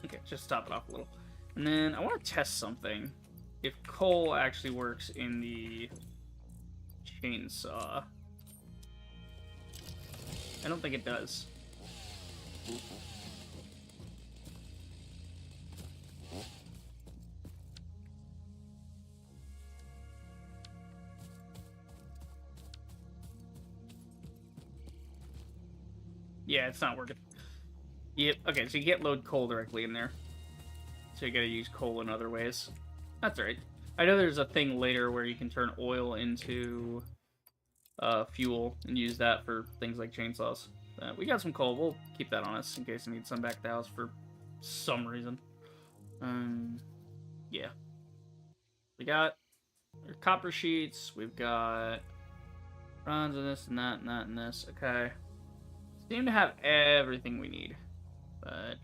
Okay, just top it off a little. And then I want to test something. If coal actually works in the chainsaw. I don't think it does. Yeah, it's not working. Yep. Okay, so you can't load coal directly in there. So you gotta use coal in other ways. That's right. I know there's a thing later where you can turn oil into fuel and use that for things like chainsaws. We got some coal. We'll keep that on us in case I need some back at the house for some reason. Yeah. We got our copper sheets. We've got bronze and this and that and that and this. Okay. Seem to have everything we need. But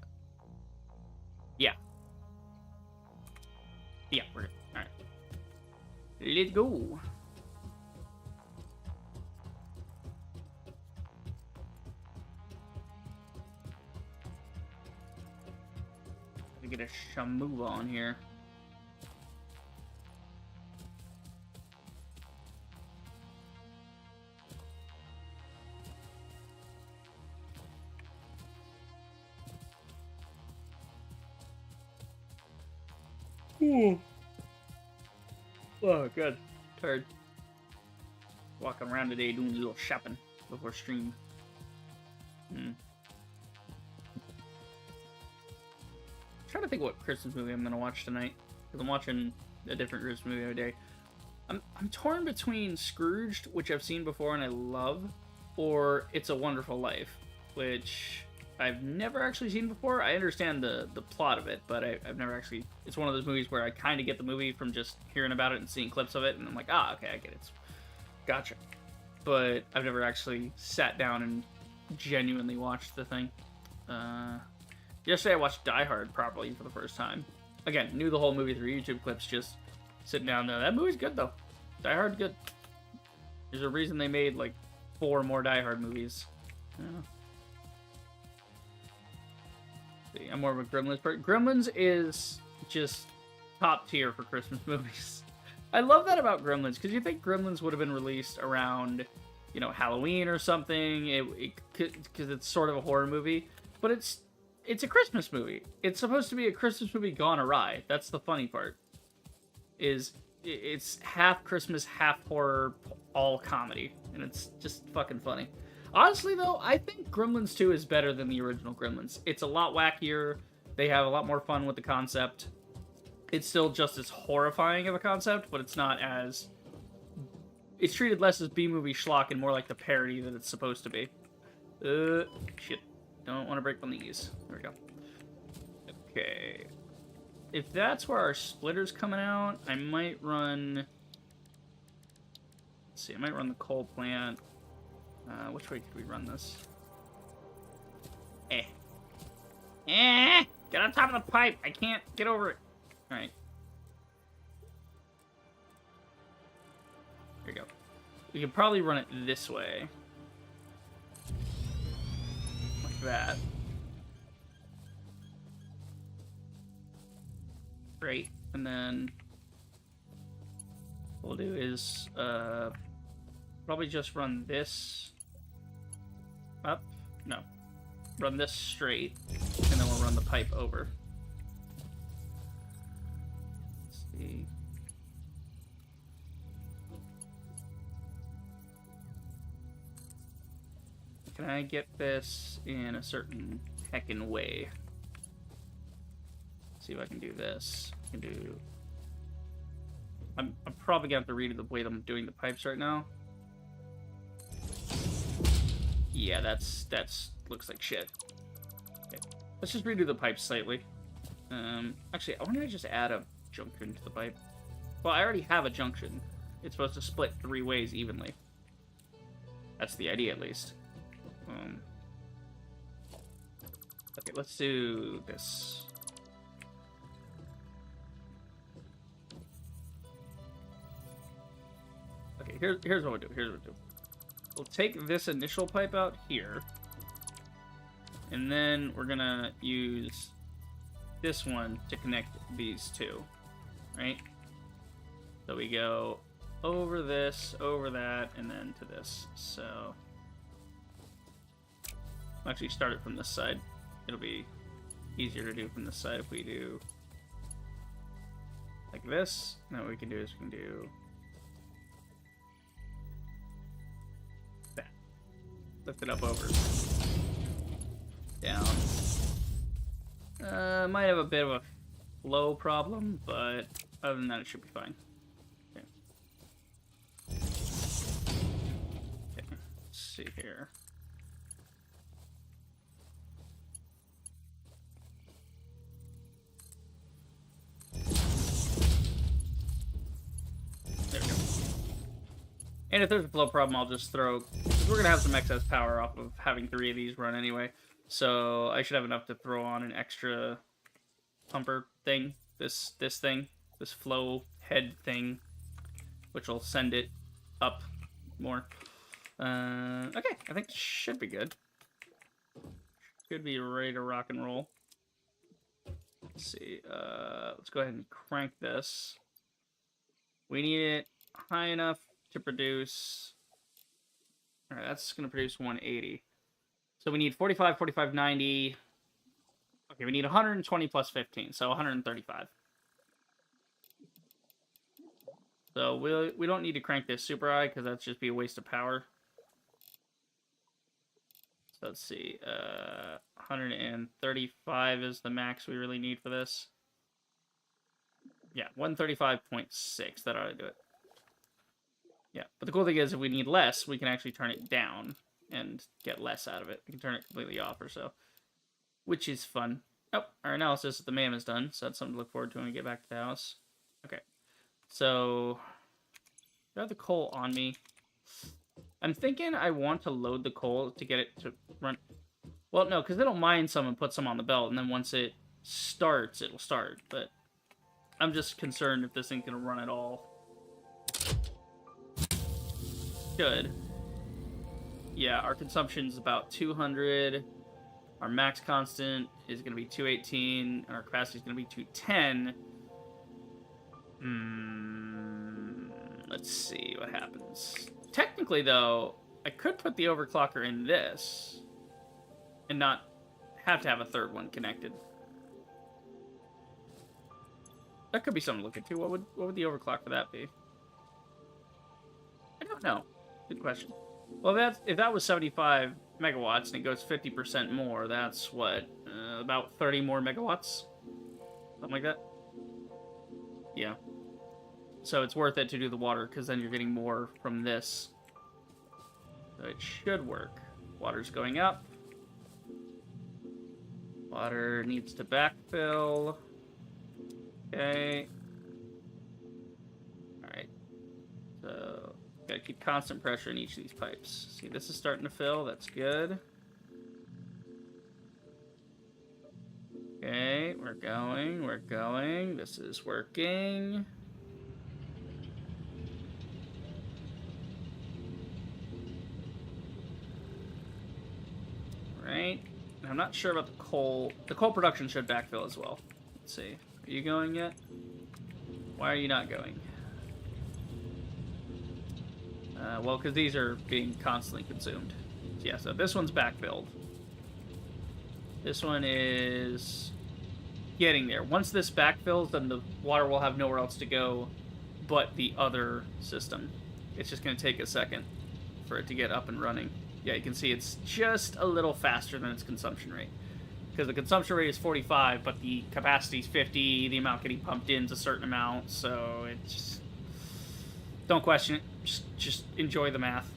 yeah. Yeah, we're good. Alright. Let's go. Get a Shamu on here. Ooh. Oh, good. Tired. Walking around today doing a little shopping before stream. Trying to think what Christmas movie I'm gonna watch tonight, because I'm watching a different Christmas movie every day. I'm torn between Scrooged, which I've seen before and I love, or It's a Wonderful Life, which I've never actually seen before. I understand the plot of it, but I've never actually... It's one of those movies where I kind of get the movie from just hearing about it and seeing clips of it, and I'm like, ah, okay, I get it. Gotcha. But I've never actually sat down and genuinely watched the thing. Yesterday I watched Die Hard properly for the first time. Again, knew the whole movie through YouTube clips, just sitting down there. That movie's good, though. Die Hard's good. There's a reason they made, like, 4 more Die Hard movies. Yeah. See, I'm more of a Gremlins person. Gremlins is just top tier for Christmas movies. I love that about Gremlins, because you think Gremlins would have been released around, you know, Halloween or something, because it's sort of a horror movie, but it's a Christmas movie. It's supposed to be a Christmas movie gone awry. That's the funny part. Is it's half Christmas, half horror, all comedy, and it's just fucking funny. Honestly, though, I think Gremlins 2 is better than the original Gremlins. It's a lot wackier. They have a lot more fun with the concept. It's still just as horrifying of a concept, but it's not as... It's treated less as B-movie schlock and more like the parody that it's supposed to be. Shit. Don't want to break one of these. There we go. Okay. If that's where our splitter's coming out, I might run... Let's see, I might run the coal plant. Which way could we run this? Get on top of the pipe! I can't get over it! Alright. There you go. We could probably run it this way. Like that. Great. And then what we'll do is probably just run this up. No. Run this straight. And then we'll run the pipe over. Let's see. Can I get this in a certain heckin' way? Let's see if I can do this. I can do... I'm probably gonna have to redo the way I'm doing the pipes right now. Yeah, that's looks like shit. Okay. Let's just redo the pipes slightly. Actually, I wonder if I just add a junction to the pipe. Well, I already have a junction. It's supposed to split 3 ways evenly. That's the idea, at least. Okay, let's do this. Okay, here's what we'll do. We'll take this initial pipe out here. And then we're gonna use this one to connect these two. Right? So we go over this, over that, and then to this. So I'll actually start it from this side. It'll be easier to do from this side if we do like this. Now what we can do is we can do that. Lift it up over. Down. Might have a bit of a flow problem, but other than that, it should be fine. Okay. Okay. Let's see here. There we go. And if there's a flow problem, I'll just throw... Because we're going to have some excess power off of having 3 of these run anyway. So I should have enough to throw on an extra pumper thing. This thing. This flow head thing. Which will send it up more. Okay, I think it should be good. Should be ready to rock and roll. Let's see. Let's go ahead and crank this. We need it high enough to produce... Alright, that's going to produce 180. So we need 45, 45, 90. Okay, we need 120 plus 15, so 135. So we don't need to crank this super high, because that's just be a waste of power. So let's see. 135 is the max we really need for this. Yeah, 135.6. That ought to do it. Yeah, but the cool thing is, if we need less, we can actually turn it down and get less out of it. We can turn it completely off or so, which is fun. Oh, our analysis of the MAM is done, so that's something to look forward to when we get back to the house. Okay, so I have the coal on me. I'm thinking I want to load the coal to get it to run. Well, no, because it'll mine some and put some on the belt, and then once it starts, it'll start. But I'm just concerned if this thing's going to run at all. Good. Yeah, our consumption's about 200. Our max constant is going to be 218, and our capacity is going to be 210. Let's see what happens. Technically, though, I could put the overclocker in this and not have to have a third one connected. That could be something to look into. What would the overclock for that be? I don't know. Good question. Well, if that was 75 megawatts and it goes 50% more, that's what, about 30 more megawatts? Something like that? Yeah. So it's worth it to do the water, because then you're getting more from this. So it should work. Water's going up. Water needs to backfill. Okay. Alright. So... Gotta keep constant pressure in each of these pipes. See, this is starting to fill. That's good. Okay, we're going. We're going. This is working. Right. I'm not sure about the coal. The coal production should backfill as well. Let's see. Are you going yet? Why are you not going? Well, because these are being constantly consumed. So yeah, so this one's backfilled. This one is getting there. Once this backfills, then the water will have nowhere else to go but the other system. It's just going to take a second for it to get up and running. Yeah, you can see it's just a little faster than its consumption rate. Because the consumption rate is 45, but the capacity is 50, the amount getting pumped in is a certain amount, so it's just... Don't question it. Just enjoy the math.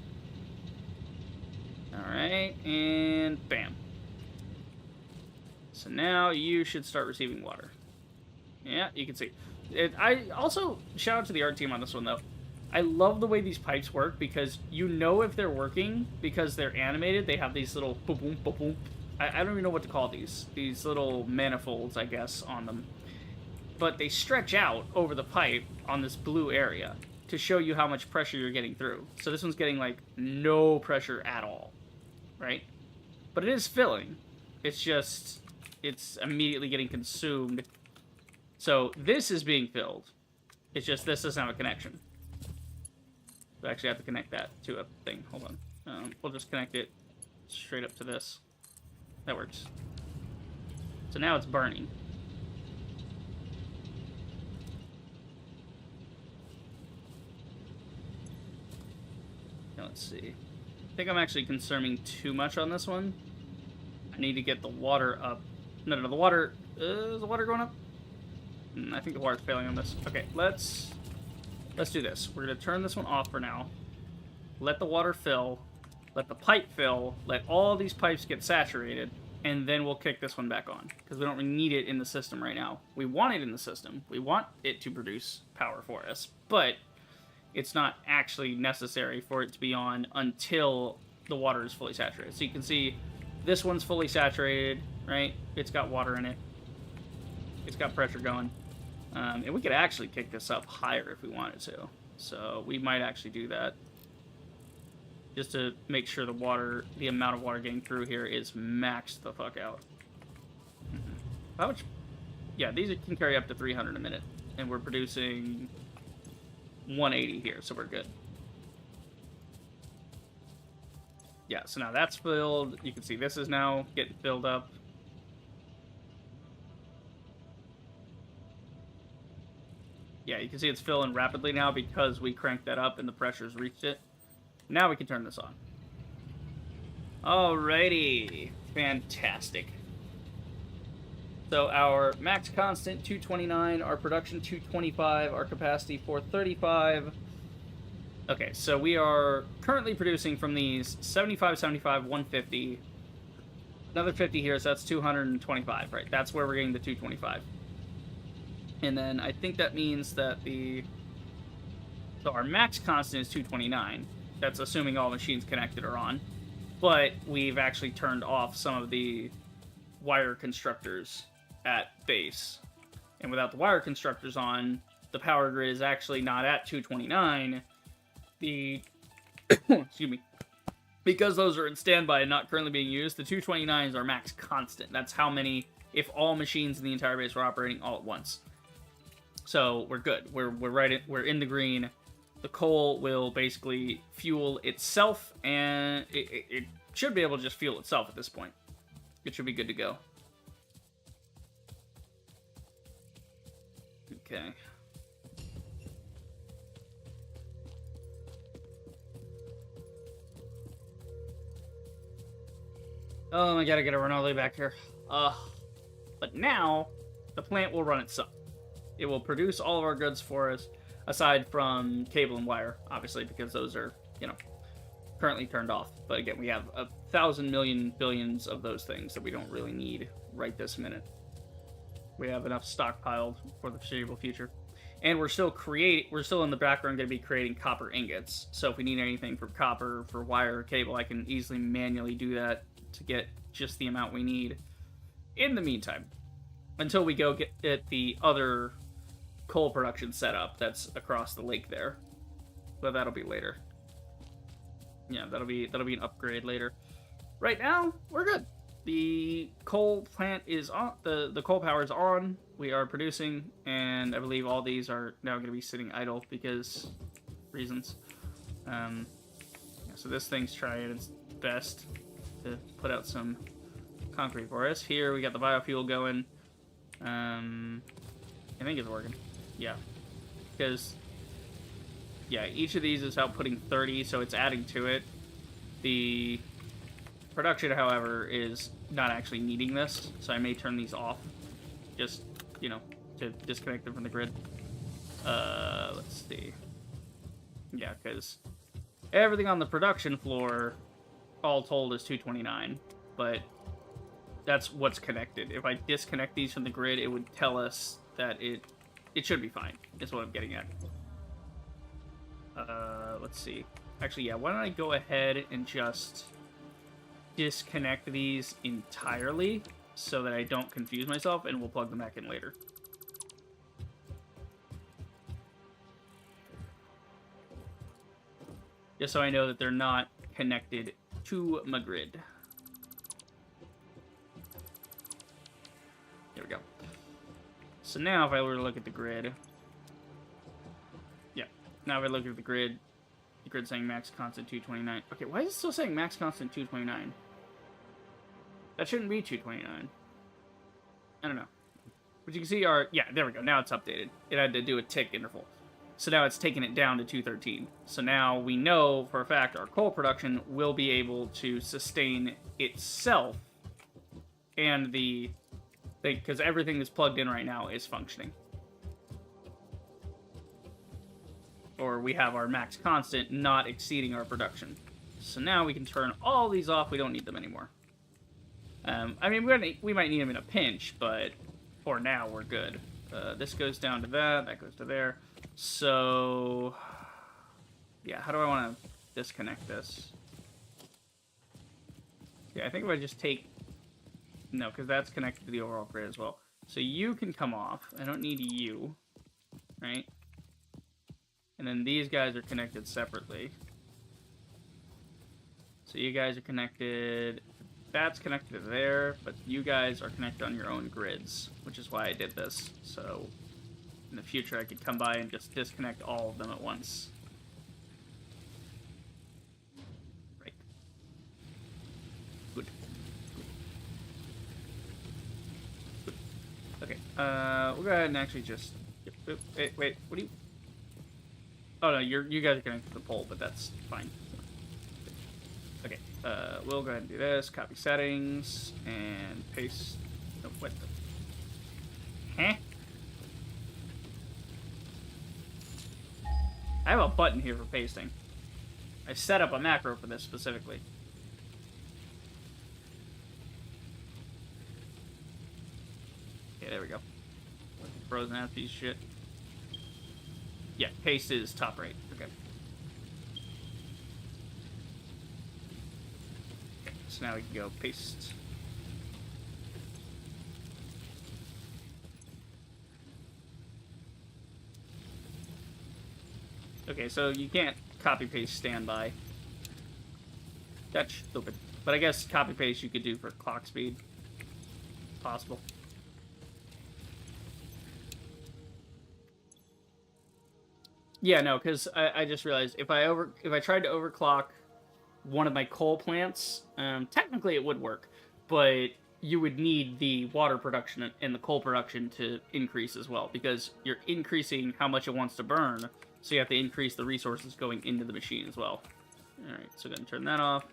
Alright, and bam. So now you should start receiving water. Yeah, you can see. I also, shout out to the art team on this one, though. I love the way these pipes work, because you know if they're working, because they're animated. They have these little boom, boom, boom, boom. I don't even know what to call these. These little manifolds, I guess, on them. But they stretch out over the pipe on this blue area to show you how much pressure you're getting through. So this one's getting, like, no pressure at all, right? But it is filling. It's just, it's immediately getting consumed. So this is being filled. It's just this doesn't have a connection. We actually have to connect that to a thing. Hold on. We'll just connect it straight up to this. That works. So now it's burning. Now let's see. I think I'm actually consuming too much on this one. I need to get the water up. No, the water... is the water going up? I think the water's failing on this. Okay, let's do this. We're going to turn this one off for now. Let the water fill. Let the pipe fill. Let all these pipes get saturated. And then we'll kick this one back on. Because we don't really need it in the system right now. We want it in the system. We want it to produce power for us. But it's not actually necessary for it to be on until the water is fully saturated. So you can see this one's fully saturated, right? It's got water in it. It's got pressure going. And we could actually kick this up higher if we wanted to. So we might actually do that. Just to make sure the amount of water getting through here is maxed the fuck out. How much? Yeah, these can carry up to 300 a minute. And we're producing 180 here, so we're good. Yeah, so now that's filled. You can see this is now getting filled up. Yeah, you can see it's filling rapidly now because we cranked that up and the pressure's reached it. Now we can turn this on. Alrighty. Fantastic. So our max constant, 229. Our production, 225. Our capacity, 435. Okay, so we are currently producing from these 75, 75, 150. Another 50 here, so that's 225, right? That's where we're getting the 225. And then I think that means that so our max constant is 229. That's assuming all machines connected are on. But we've actually turned off some of the wire constructors at base. And without the wire constructors on, the power grid is actually not at 229. Excuse me. Because those are in standby and not currently being used, the 229 is our max constant. That's how many, if all machines in the entire base were operating all at once. So we're good. We're in the green. The coal will basically fuel itself, and it should be able to just fuel itself at this point. It should be good to go. Okay. Oh, I gotta get a Ronaldo back here. But now, the plant will run itself. It will produce all of our goods for us, aside from cable and wire, obviously, because those are, currently turned off. But again, we have 1,000 million billions of those things that we don't really need right this minute. We have enough stockpiled for the foreseeable future. And we're still in the background going to be creating copper ingots. So if we need anything for copper, for wire, or cable, I can easily manually do that to get just the amount we need. In the meantime, until we go get the other coal production setup that's across the lake there. But that'll be later. Yeah, that'll be an upgrade later. Right now, we're good. The coal plant is on. The coal power is on. We are producing, and I believe all these are now going to be sitting idle because reasons. So this thing's trying its best to put out some concrete for us. Here we got the biofuel going. I think it's working. Yeah, because each of these is outputting 30, so it's adding to it. The production, however, is not actually needing this, so I may turn these off, just to disconnect them from the grid. Let's see. Yeah, because everything on the production floor, all told, is 229, but that's what's connected. If I disconnect these from the grid, it would tell us that it should be fine, is what I'm getting at. Let's see. Actually, yeah, why don't I go ahead and just disconnect these entirely so that I don't confuse myself, and we'll plug them back in later. Just so I know that they're not connected to my grid. There we go. So now if I were to look at the grid, now if I look at the grid, The grid saying max constant 229. Okay, why is it still saying max constant 229? That shouldn't be 229. I don't know. But you can see our... Yeah, there we go. Now it's updated. It had to do a tick interval. So now it's taken it down to 213. So now we know for a fact our coal production will be able to sustain itself and the thing, because everything that's plugged in right now is functioning. Or we have our max constant not exceeding our production. So now we can turn all these off. We don't need them anymore. I mean, we might need them in a pinch, but for now we're good. This goes down to that goes to there. So, yeah, how do I want to disconnect this? Yeah, I think if I just take... No, because that's connected to the overall grid as well. So you can come off. I don't need you, right? And then these guys are connected separately. So you guys are connected... That's connected to there, but you guys are connected on your own grids, which is why I did this. So in the future, I could come by and just disconnect all of them at once. Right. Good. Good. Okay. We'll go ahead and actually just... Wait, what do you... Oh, no, you guys are connected to the pole, but that's fine. Okay, we'll go ahead and do this. Copy settings, and paste... Oh, what the... Huh? I have a button here for pasting. I set up a macro for this specifically. Okay, there we go. Frozen ass piece of shit. Yeah, paste is top right. Okay. So now we can go paste. Okay, so you can't copy paste standby. That's stupid. But I guess copy paste you could do for clock speed. Possible. Yeah, no, because I just realized if I tried to overclock one of my coal plants, technically it would work, but you would need the water production and the coal production to increase as well, because you're increasing how much it wants to burn, so you have to increase the resources going into the machine as well. Alright, so go ahead and turn that off.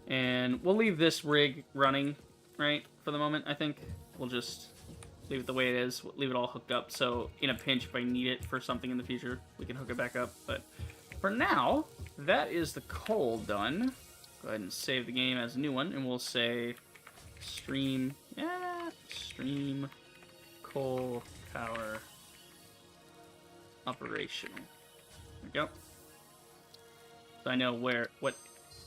And we'll leave this rig running, right, for the moment, I think. We'll just leave it the way it is, leave it all hooked up, so in a pinch, if I need it for something in the future, we can hook it back up. But for now, that is the coal done. Go ahead and save the game as a new one, and we'll say stream coal power operational. There we go. So I know what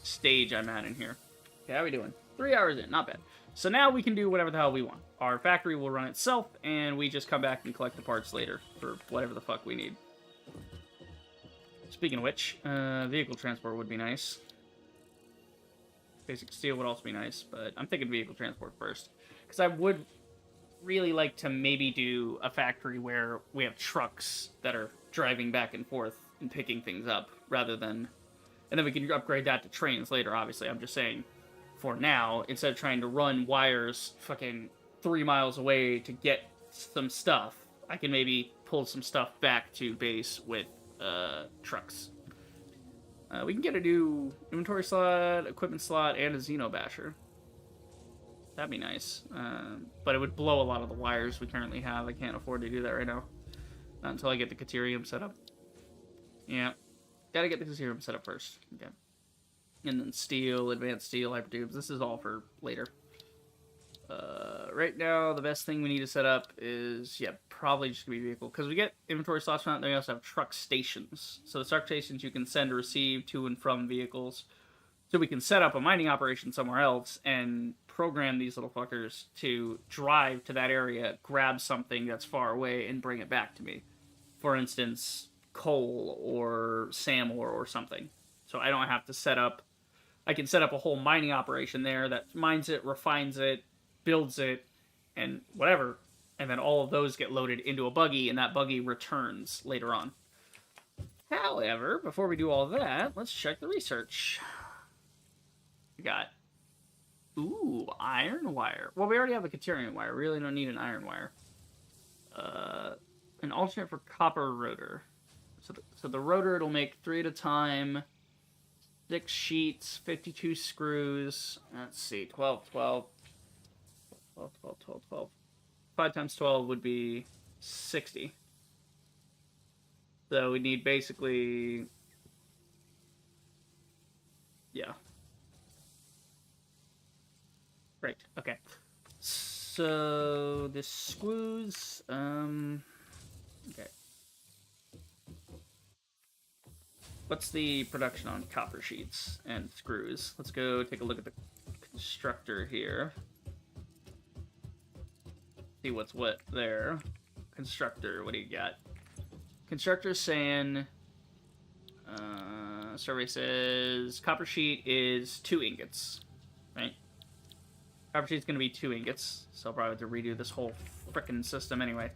stage I'm at in here. Okay, how are we doing? 3 hours in, not bad. So now we can do whatever the hell we want. Our factory will run itself, and we just come back and collect the parts later for whatever the fuck we need. Speaking of which, vehicle transport would be nice. Basic steel would also be nice, but I'm thinking vehicle transport first. Because I would really like to maybe do a factory where we have trucks that are driving back and forth and picking things up, rather than... And then we can upgrade that to trains later, obviously. I'm just saying, for now, instead of trying to run wires fucking 3 miles away to get some stuff, I can maybe pull some stuff back to base with trucks. We can get a new inventory slot, equipment slot, and a Xenobasher. That'd be nice. But it would blow a lot of the wires we currently have. I can't afford to do that right now. Not until I get the Caterium set up. Yeah. Gotta get the Caterium set up first. Okay. And then steel, advanced steel, hypertubes. This is all for later. Right now, the best thing we need to set up is, yeah, probably just gonna be vehicle. Because we get inventory slots from that, then we also have truck stations. So the truck stations you can send or receive to and from vehicles. So we can set up a mining operation somewhere else and program these little fuckers to drive to that area, grab something that's far away, and bring it back to me. For instance, coal or SAM ore or something. So I don't have to set up... I can set up a whole mining operation there that mines it, refines it, builds it, and whatever, and then all of those get loaded into a buggy, and that buggy returns later on. However, before we do all that, let's check the research. We got, ooh, iron wire. Well, we already have a Caterium wire. We really don't need an iron wire. An alternate for copper rotor. So the rotor, it'll make 3 at a time, 6 sheets, 52 screws. Let's see, 12, 12, 12, 12, 12, 12. 5 times 12 would be 60. So we need basically, yeah. Right, okay. So the screws, okay. What's the production on copper sheets and screws? Let's go take a look at the constructor here. See what's what there. Constructor, what do you got? Constructor's saying, survey says copper sheet is 2 ingots, right? Copper sheet's going to be 2 ingots, so I'll probably have to redo this whole frickin' system anyway.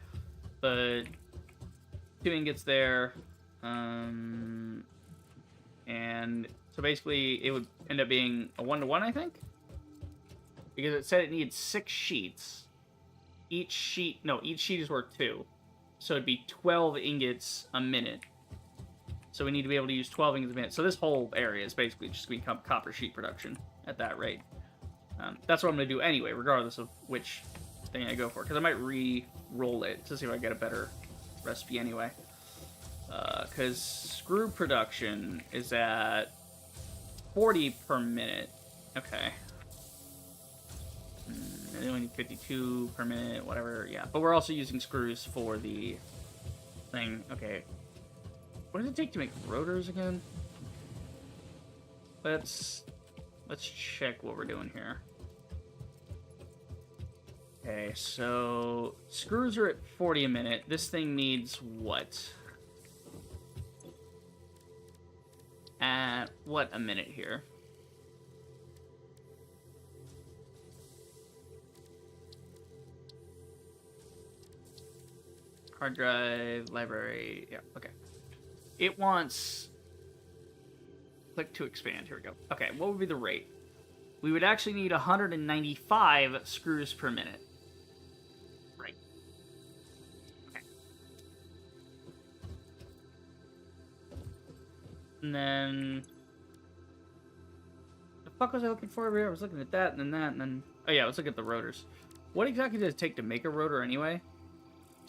But 2 ingots there, and so basically it would end up being a 1-to-1, I think? Because it said it needs 6 sheets. Each sheet is worth 2. So it'd be 12 ingots a minute. So we need to be able to use 12 ingots a minute. So this whole area is basically just going to become copper sheet production at that rate. That's what I'm going to do anyway, regardless of which thing I go for. Because I might re-roll it to see if I get a better recipe anyway. Because screw production is at 40 per minute. Okay. They only need 52 per minute, whatever, yeah. But we're also using screws for the thing. Okay. What does it take to make rotors again? Let's check what we're doing here. Okay, so screws are at 40 a minute. This thing needs what? At what a minute here? Hard drive, library, yeah, okay. It wants, click to expand, here we go. Okay, what would be the rate? We would actually need 195 screws per minute. Right. Okay. And then, the fuck was I looking for over here? I was looking at that, and then, oh yeah, I was looking at the rotors. What exactly does it take to make a rotor anyway?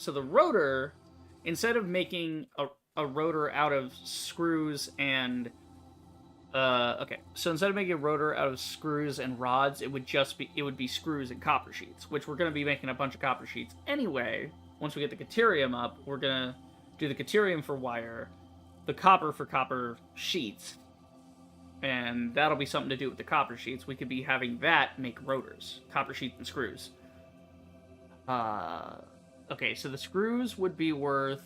So the rotor, instead of making a rotor out of screws and, okay, so instead of making a rotor out of screws and rods, it would be screws and copper sheets, which we're going to be making a bunch of copper sheets anyway. Once we get the Caterium up, we're going to do the Caterium for wire, the copper for copper sheets, and that'll be something to do with the copper sheets. We could be having that make rotors, copper sheets and screws. Okay, so the screws would be worth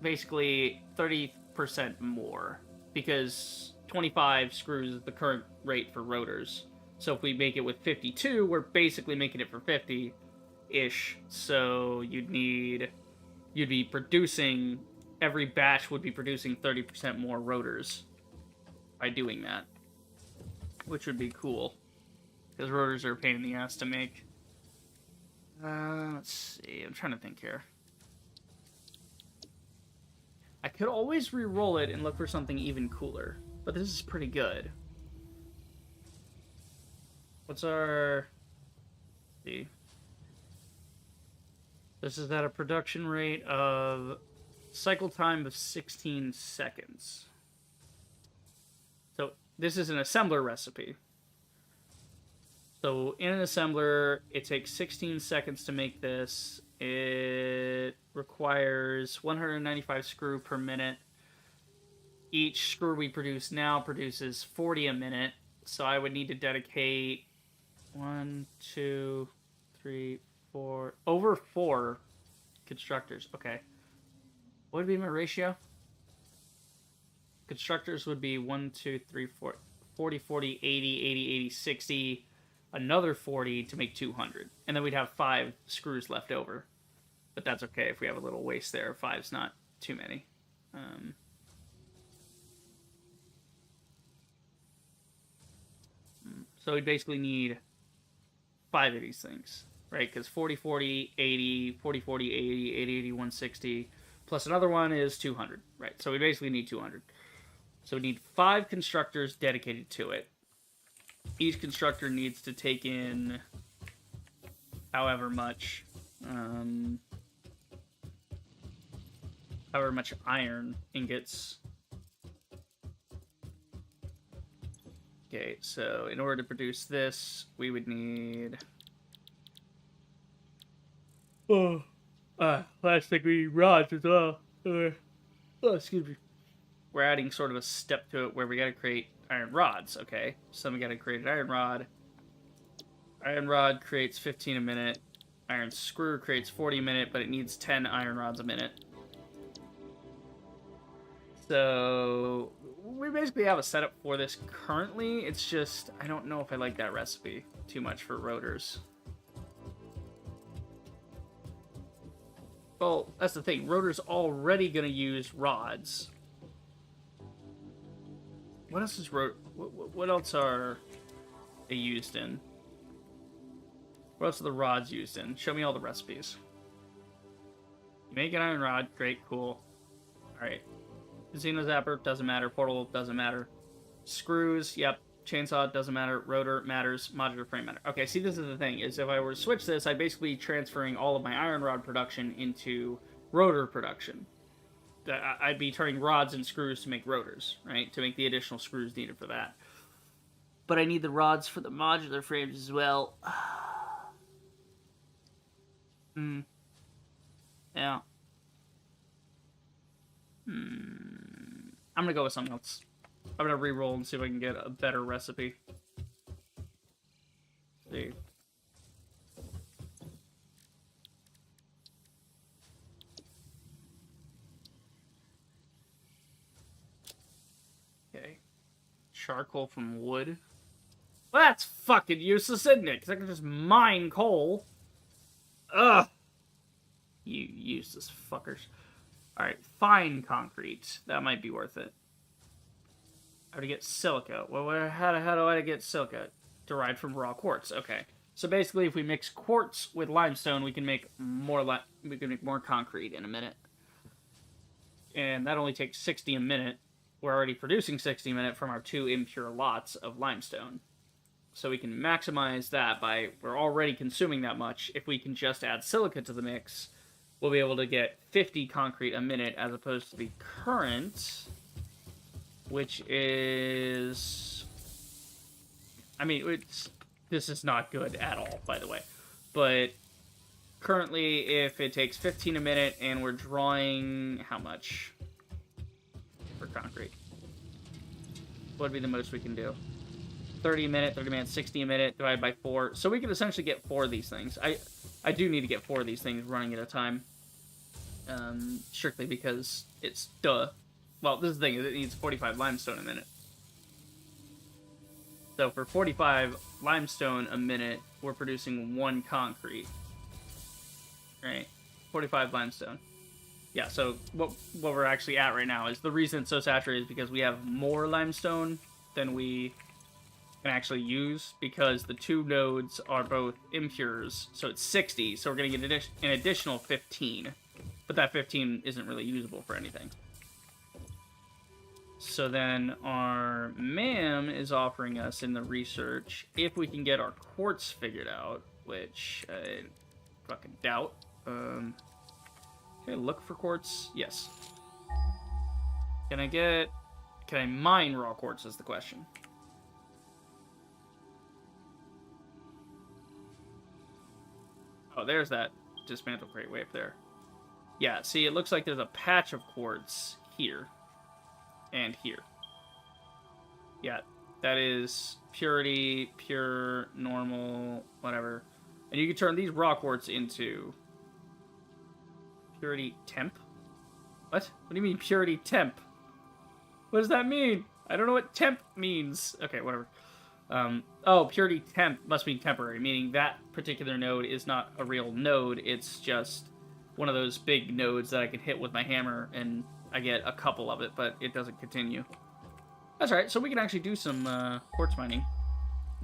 basically 30% more, because 25 screws is the current rate for rotors. So if we make it with 52, we're basically making it for 50-ish. So you'd be producing, every batch would be producing 30% more rotors by doing that, which would be cool, because rotors are a pain in the ass to make. Let's see. I'm trying to think here. I could always re-roll it and look for something even cooler, but this is pretty good. What's our... Let's see. This is at a production rate of cycle time of 16 seconds. So this is an assembler recipe. So in an assembler, it takes 16 seconds to make this. It requires 195 screw per minute. Each screw we produce now produces 40 a minute. So I would need to dedicate 1, 2, 3, 4, over 4 constructors. Okay. What would be my ratio? Constructors would be 1, 2, 3, 4, 40, 40, 80, 80, 80, 60... another 40 to make 200. And then we'd have 5 screws left over. But that's okay if we have a little waste there. 5's not too many. So we basically need 5 of these things, right? Because 40, 40, 80, 40, 40, 80, 80, 80, 160, plus another one is 200, right? So we basically need 200. So we need 5 constructors dedicated to it. Each constructor needs to take in however much, iron ingots. Okay, so in order to produce this, we would need... last thing we need rods as well. Excuse me. We're adding sort of a step to it where we gotta create iron rods, okay? So we gotta create an iron rod. Iron rod creates 15 a minute. Iron screw creates 40 a minute, but it needs 10 iron rods a minute. So we basically have a setup for this currently. It's just, I don't know if I like that recipe too much for rotors. Well, that's the thing. Rotor's already going to use rods. What else is what else are they used in? What else are the rods used in? Show me all the recipes. You make an iron rod. Great, cool. Alright. Xeno zapper, doesn't matter. Portal, doesn't matter. Screws, yep. Chainsaw, doesn't matter. Rotor matters. Modular frame matter. Okay, see, this is the thing, is if I were to switch this, I'd basically be transferring all of my iron rod production into rotor production. I'd be turning rods and screws to make rotors, right? To make the additional screws needed for that. But I need the rods for the modular frames as well. Yeah. I'm gonna go with something else. I'm gonna re-roll and see if I can get a better recipe. See. Okay. Charcoal from wood. Well, that's fucking useless, isn't it? Because I can just mine coal. Ugh. You useless fuckers. Alright, fine concrete. That might be worth it. How to get silica? Well, how do I get silica? Derived from raw quartz. Okay. So basically, if we mix quartz with limestone, we can make more concrete in a minute. And that only takes 60 a minute. We're already producing 60 a minute from our 2 impure lots of limestone. So we can maximize that by, we're already consuming that much. If we can just add silica to the mix, we'll be able to get 50 concrete a minute as opposed to the current, which is... I mean, this is not good at all, by the way. But currently, if it takes 15 a minute and we're drawing... how much for concrete? What would be the most we can do? 30 a minute, 60 a minute, divided by 4. So we can essentially get 4 of these things. I do need to get 4 of these things running at a time. Strictly because it's duh. Well, this is the thing, it needs 45 limestone a minute. So for 45 limestone a minute, we're producing 1 concrete. Right? 45 limestone. Yeah, so what we're actually at right now is the reason it's so saturated is because we have more limestone than we can actually use, because the 2 nodes are both impures, so it's 60, so we're going to get an additional 15. But that 15 isn't really usable for anything. So then our MAM is offering us in the research, if we can get our quartz figured out, which I fucking doubt. Can I look for quartz? Yes. Can I mine raw quartz is the question. Oh, there's that dismantle crate way up there. Yeah, see, it looks like there's a patch of quartz here. And here. Yeah, that is purity, pure, normal, whatever. And you can turn these raw quartz into purity temp? What? What do you mean purity temp? What does that mean? I don't know what temp means. Okay, whatever. Oh, purity temp must mean temporary, meaning that particular node is not a real node, it's just one of those big nodes that I can hit with my hammer, and I get a couple of it, but it doesn't continue. That's right, so we can actually do some quartz mining.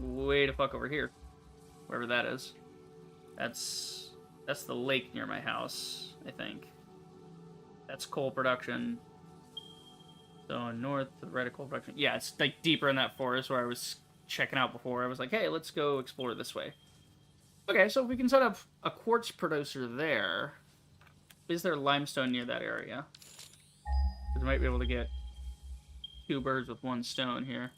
way the fuck over here. Wherever that is. That's the lake near my house, I think. That's coal production. So north to the right of coal production. Yeah, it's like deeper in that forest where I was checking out before. I was like, hey, let's go explore this way. Okay, so if we can set up a quartz producer there, is there limestone near that area? We might be able to get 2 birds with 1 stone here.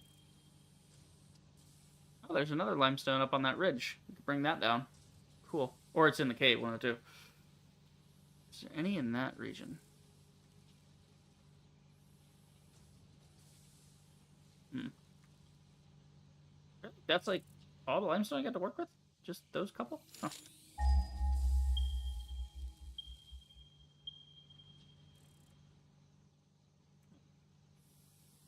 Oh, there's another limestone up on that ridge. We can bring that down. Cool. Or it's in the cave, one or two. Is there any in that region? That's like all the limestone I got to work with? Just those couple? Huh.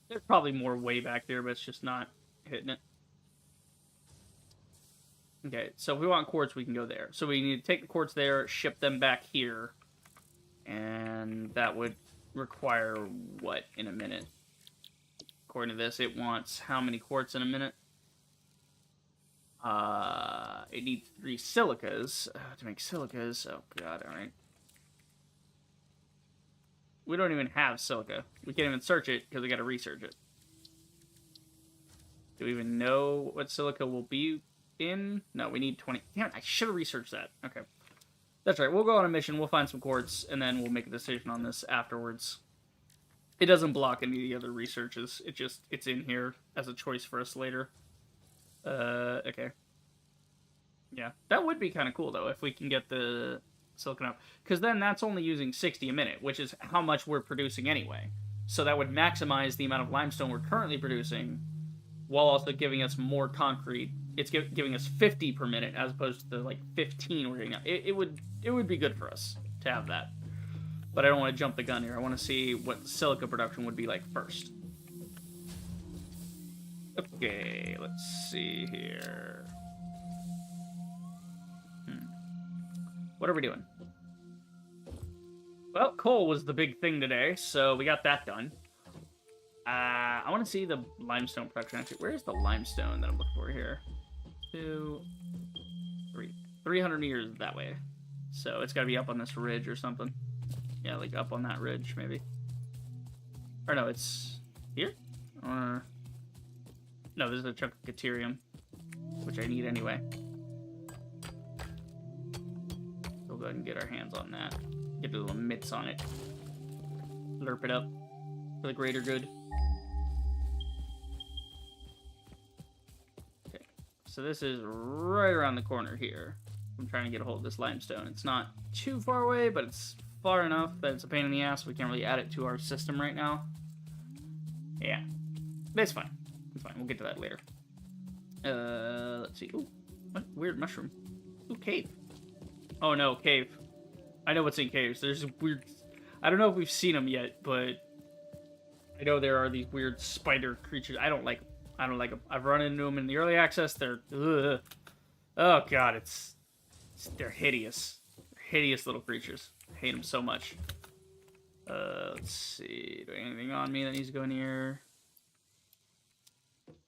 There's probably more way back there, but it's just not hitting it. Okay, so if we want quartz, we can go there. So we need to take the quartz there, ship them back here, and that would require what in a minute? According to this, it wants how many quartz in a minute? It needs 3 silicas to make silicas. Oh god, alright. We don't even have silica. We can't even search it because we gotta research it. Do we even know what silica will be in? No, we need 20. Damn it, I should have researched that. Okay. That's right, we'll go on a mission, we'll find some quartz, and then we'll make a decision on this afterwards. It doesn't block any of the other researches. It's in here as a choice for us later. Okay. Yeah, that would be kind of cool, though, if we can get the silicon up. Because then that's only using 60 a minute, which is how much we're producing anyway. So that would maximize the amount of limestone we're currently producing, while also giving us more concrete. It's giving us 50 per minute, as opposed to the, like, 15 we're getting now. It would be good for us to have that. But I don't want to jump the gun here. I want to see what the silica production would be like first. Okay, let's see here. What are we doing? Well, coal was the big thing today, so we got that done. I want to see the limestone production. Actually, where's the limestone that I'm looking for here? 2, 3. 300 meters that way. So it's got to be up on this ridge or something. Yeah, like up on that ridge, maybe. Or no, it's here? Or... no, this is a chunk of Caterium, which I need anyway. We'll go ahead and get our hands on that. Get the little mitts on it. Slurp it up for the greater good. Okay, so this is right around the corner here. I'm trying to get a hold of this limestone. It's not too far away, but it's far enough that it's a pain in the ass. We can't really add it to our system right now. Yeah, but it's fine. It's fine. We'll get to that later. Let's see. Ooh, what weird mushroom. Ooh, cave. Oh no, cave. I know what's in caves. There's weird... I don't know if we've seen them yet, but I know there are these weird spider creatures. I don't like them. I don't like them. I've run into them in the early access. They're... ugh. Oh god, they're hideous. They're hideous little creatures. I hate them so much. Let's see. Do I have anything on me that needs to go in here?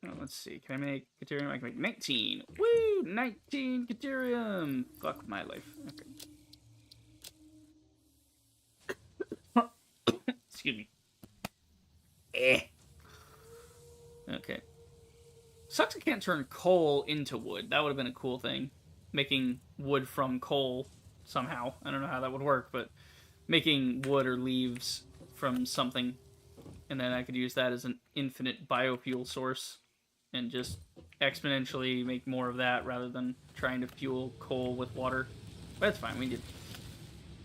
Oh, let's see. Can I make Caterium? I can make 19. Woo! 19 Caterium! Fuck my life. Okay. Excuse me. Okay. Sucks I can't turn coal into wood. That would have been a cool thing. Making wood from coal somehow. I don't know how that would work, but making wood or leaves from something, and then I could use that as an infinite biofuel source and just exponentially make more of that rather than trying to fuel coal with water. But it's fine.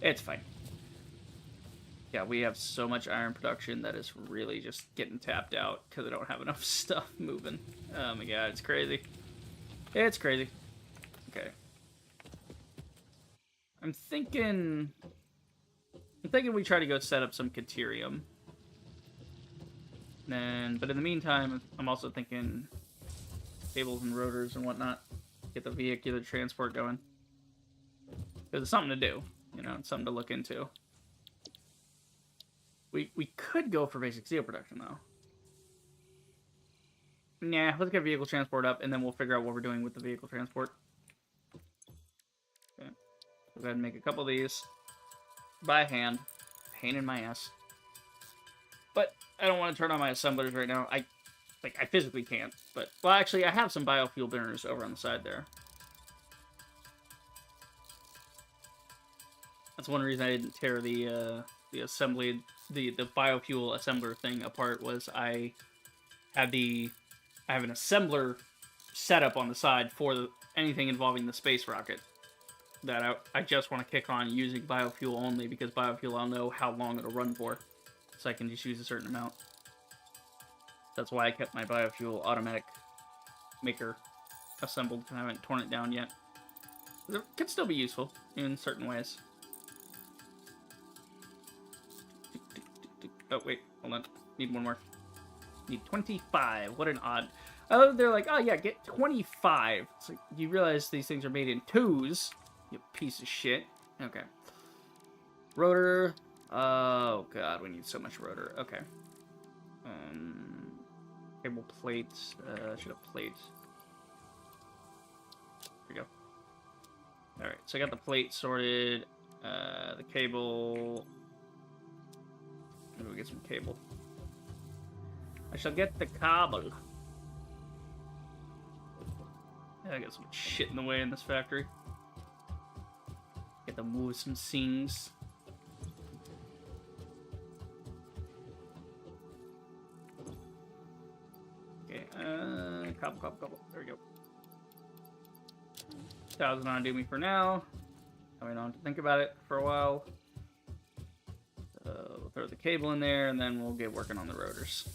It's fine. Yeah, we have so much iron production that is really just getting tapped out because I don't have enough stuff moving. Oh my god, it's crazy. It's crazy. Okay. I'm thinking we try to go set up some Caterium. But in the meantime, I'm also thinking cables and rotors and whatnot. Get the vehicular transport going. Because it's something to do. You know, it's something to look into. We could go for basic steel production, though. Nah, let's get vehicle transport up, and then we'll figure out what we're doing with the vehicle transport. Okay. Go ahead and make a couple of these by hand. Pain in my ass. But I don't want to turn on my assemblers right now. I physically can't. But, well, actually, I have some biofuel burners over on the side there. That's one reason I didn't tear the assembly, the biofuel assembler thing apart, was I have an assembler setup on the side for anything involving the space rocket that I just want to kick on using biofuel only, because biofuel I'll know how long it'll run for, so I can just use a certain amount. That's why I kept my biofuel automatic maker assembled, because I haven't torn it down yet. It could still be useful in certain ways. Oh, wait, hold on. Need one more. Need 25. What an odd. Oh, they're like, oh yeah, get 25. It's like, you realize these things are made in twos, you piece of shit. Okay. Rotor. Oh god, we need so much rotor. Okay. Cable plates. Should have plates. Here we go. Alright, so I got the plate sorted. The cable. Maybe we get some cable. I shall get the cable. Yeah, I got some shit in the way in this factory. Get to move some things. Okay, cobble. There we go. 1,000 on do me for now. I don't have to think about it for a while. We'll throw the cable in there, and then we'll get working on the rotors.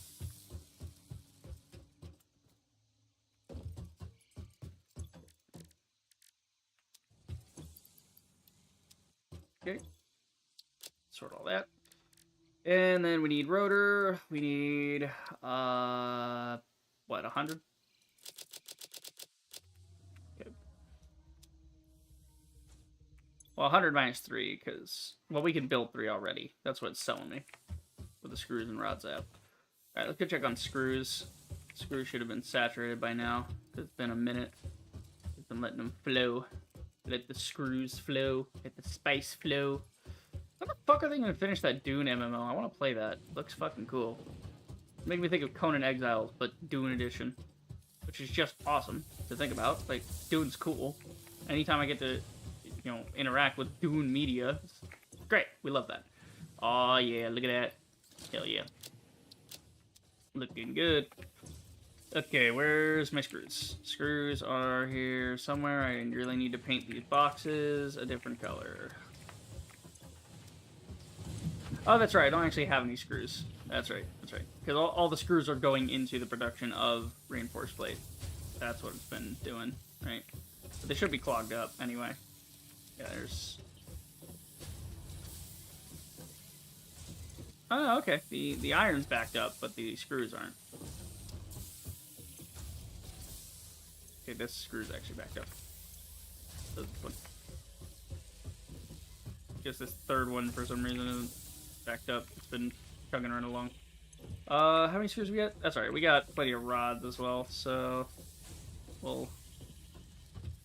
Okay. Sort all that. And then we need rotor. We need, what, 100? Okay. Well, 100 minus 3, because, well, we can build 3 already. That's what it's selling me. With the screws and rods out. Alright, let's go check on screws. Screws should have been saturated by now. It's been a minute. We've been letting them flow. Let the screws flow. Let the spice flow. How the fuck are they gonna finish that Dune MMO? I want to play that. Looks fucking cool. Make me think of Conan Exiles, but Dune Edition. Which is just awesome to think about. Like, Dune's cool. Anytime I get to, you know, interact with Dune media, it's great. We love that. Oh yeah, look at that. Hell yeah. Looking good. Okay, where's my screws? Screws are here somewhere. I really need to paint these boxes a different color. Oh, that's right. I don't actually have any screws. That's right. Because all the screws are going into the production of reinforced plate. That's what it's been doing, right? But they should be clogged up anyway. Yeah, there's... Oh, okay. The iron's backed up, but the screws aren't. Okay, this screw's actually backed up. So this one. Guess this third one, for some reason, isn't backed up. It's been chugging right along. How many screws we got? That's alright, we got plenty of rods as well, so we'll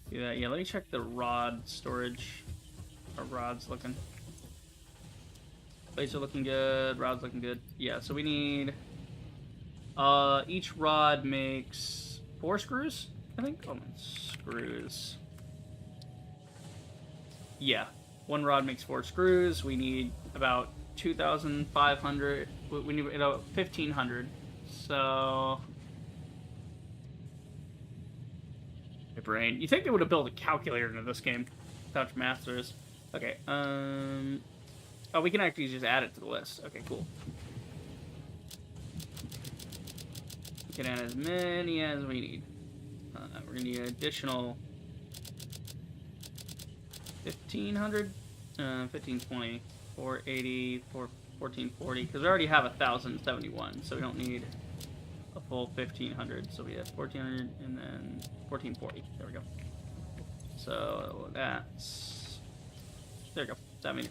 do that. Yeah, let me check the rod storage. Our rods looking. Plates are looking good, rods looking good. Yeah, so we need each rod makes 4 screws, I think. Oh, screws. Yeah, one rod makes 4 screws. We need about 2,500. We need 1,500. So, my brain. You think they would have built a calculator into this game? Touch masters. Okay. Oh, we can actually just add it to the list. Okay, cool. We can add as many as we need. We're gonna need an additional 1,500, 1,520, 480, 1,440, because we already have 1,071, so we don't need a full 1,500. So we have 1,400 and then 1,440. There we go. So that's, there we go. That means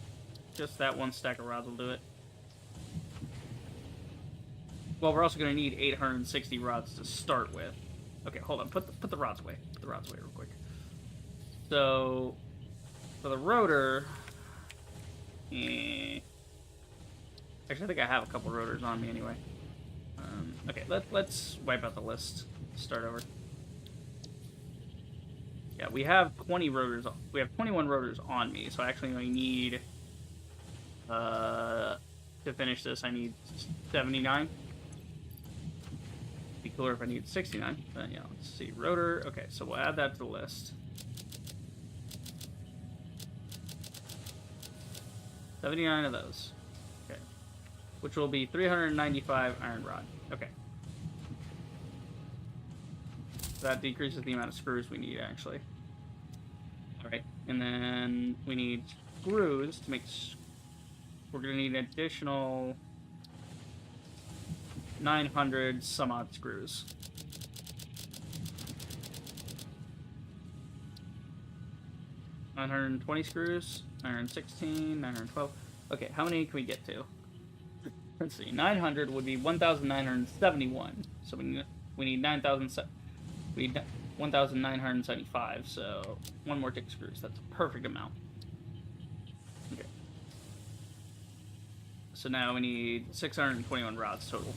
just that one stack of rods will do it. Well, we're also going to need 860 rods to start with. Okay, hold on. Put the rods away. Put the rods away real quick. So, for the rotor... Actually, I think I have a couple rotors on me anyway. Okay, let's wipe out the list. Start over. Yeah, we have 20 rotors. We have 21 rotors on me, so I actually only need... to finish this, I need 79. Be cooler if I need 69. But yeah, let's see. Rotor. Okay, so we'll add that to the list. 79 of those. Okay. Which will be 395 iron rod. Okay. That decreases the amount of screws we need, actually. Alright, and then we need screws to make... We're going to need an additional 900 some odd screws. $920 screws, 916, 912. Okay, how many can we get to? Let's see, 900 would be 1,971. So we need 1,975. So one more tick of screws. That's a perfect amount. Okay. So now we need 621 rods total.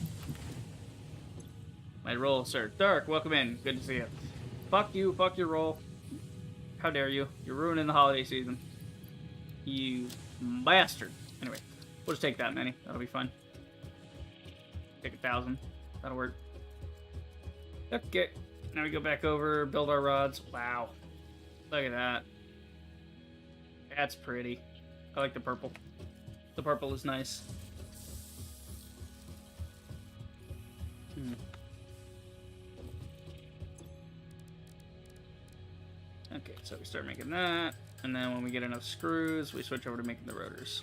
My roll, sir. Dark, welcome in. Good to see you. Fuck you. Fuck your roll. How dare you? You're ruining the holiday season. You bastard. Anyway, we'll just take that many. That'll be fun. Take 1,000. That'll work. Okay. Now we go back over, build our rods. Wow. Look at that. That's pretty. I like the purple. The purple is nice. Okay, so we start making that, and then when we get enough screws, we switch over to making the rotors.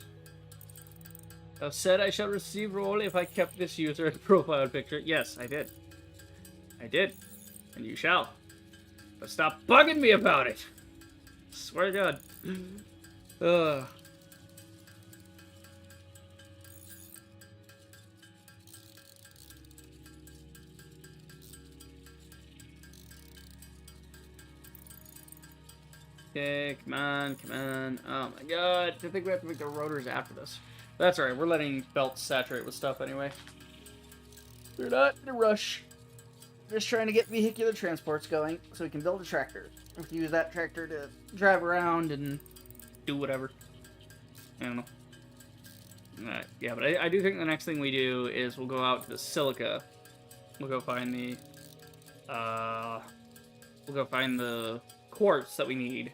Thou said I shall receive roll if I kept this user profile picture. Yes, I did. I did. And you shall. But stop bugging me about it! Swear to God. Ugh. Okay, come on, come on. Oh my God. I think we have to make the rotors after this. That's alright, we're letting belts saturate with stuff anyway. We're not in a rush. Just trying to get vehicular transports going so we can build a tractor. We can use that tractor to drive around and do whatever. I don't know. Yeah, but I do think the next thing we do is we'll go out to the silica. We'll go find the quartz that we need.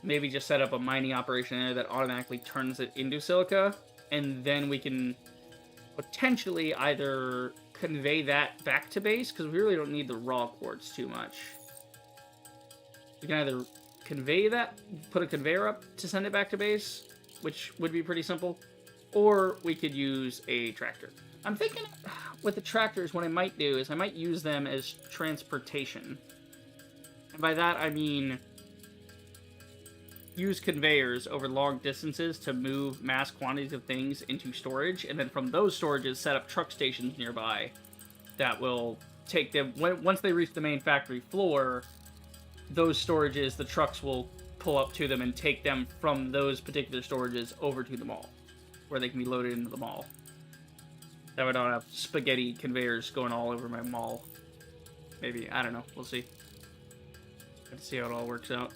Maybe just set up a mining operation there that automatically turns it into silica, and then we can potentially either convey that back to base, because we really don't need the raw quartz too much. We can either convey that, put a conveyor up to send it back to base, which would be pretty simple, or we could use a tractor. I'm thinking with the tractors, what I might do is I might use them as transportation. And by that, I mean use conveyors over long distances to move mass quantities of things into storage, and then from those storages, set up truck stations nearby that will take them, once they reach the main factory floor, those storages, the trucks will pull up to them and take them from those particular storages over to the mall, where they can be loaded into the mall. That way I don't have spaghetti conveyors going all over my mall. Maybe, I don't know, we'll see. Let's see how it all works out.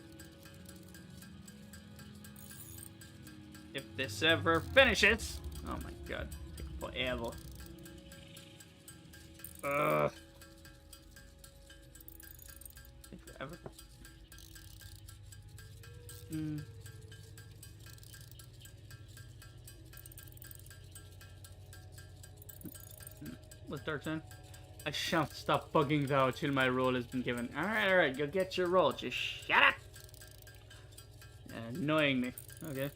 If this ever finishes! Oh my God, take forever. Ugh. Take forever. What's Dark saying? I shan't stop bugging thou till my roll has been given. Alright, go get your roll. Just shut up! Annoying me. Okay.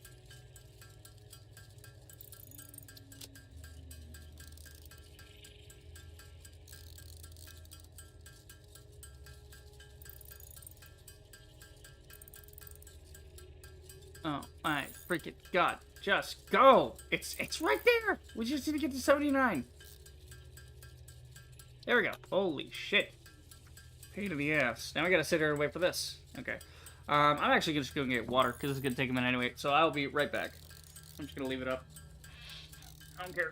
Oh my freaking God. Just go! It's right there! We just need to get to 79. There we go. Holy shit. Pain in the ass. Now I gotta sit here and wait for this. Okay. I'm actually just gonna get water, because it's gonna take a minute anyway, so I'll be right back. I'm just gonna leave it up. I don't care.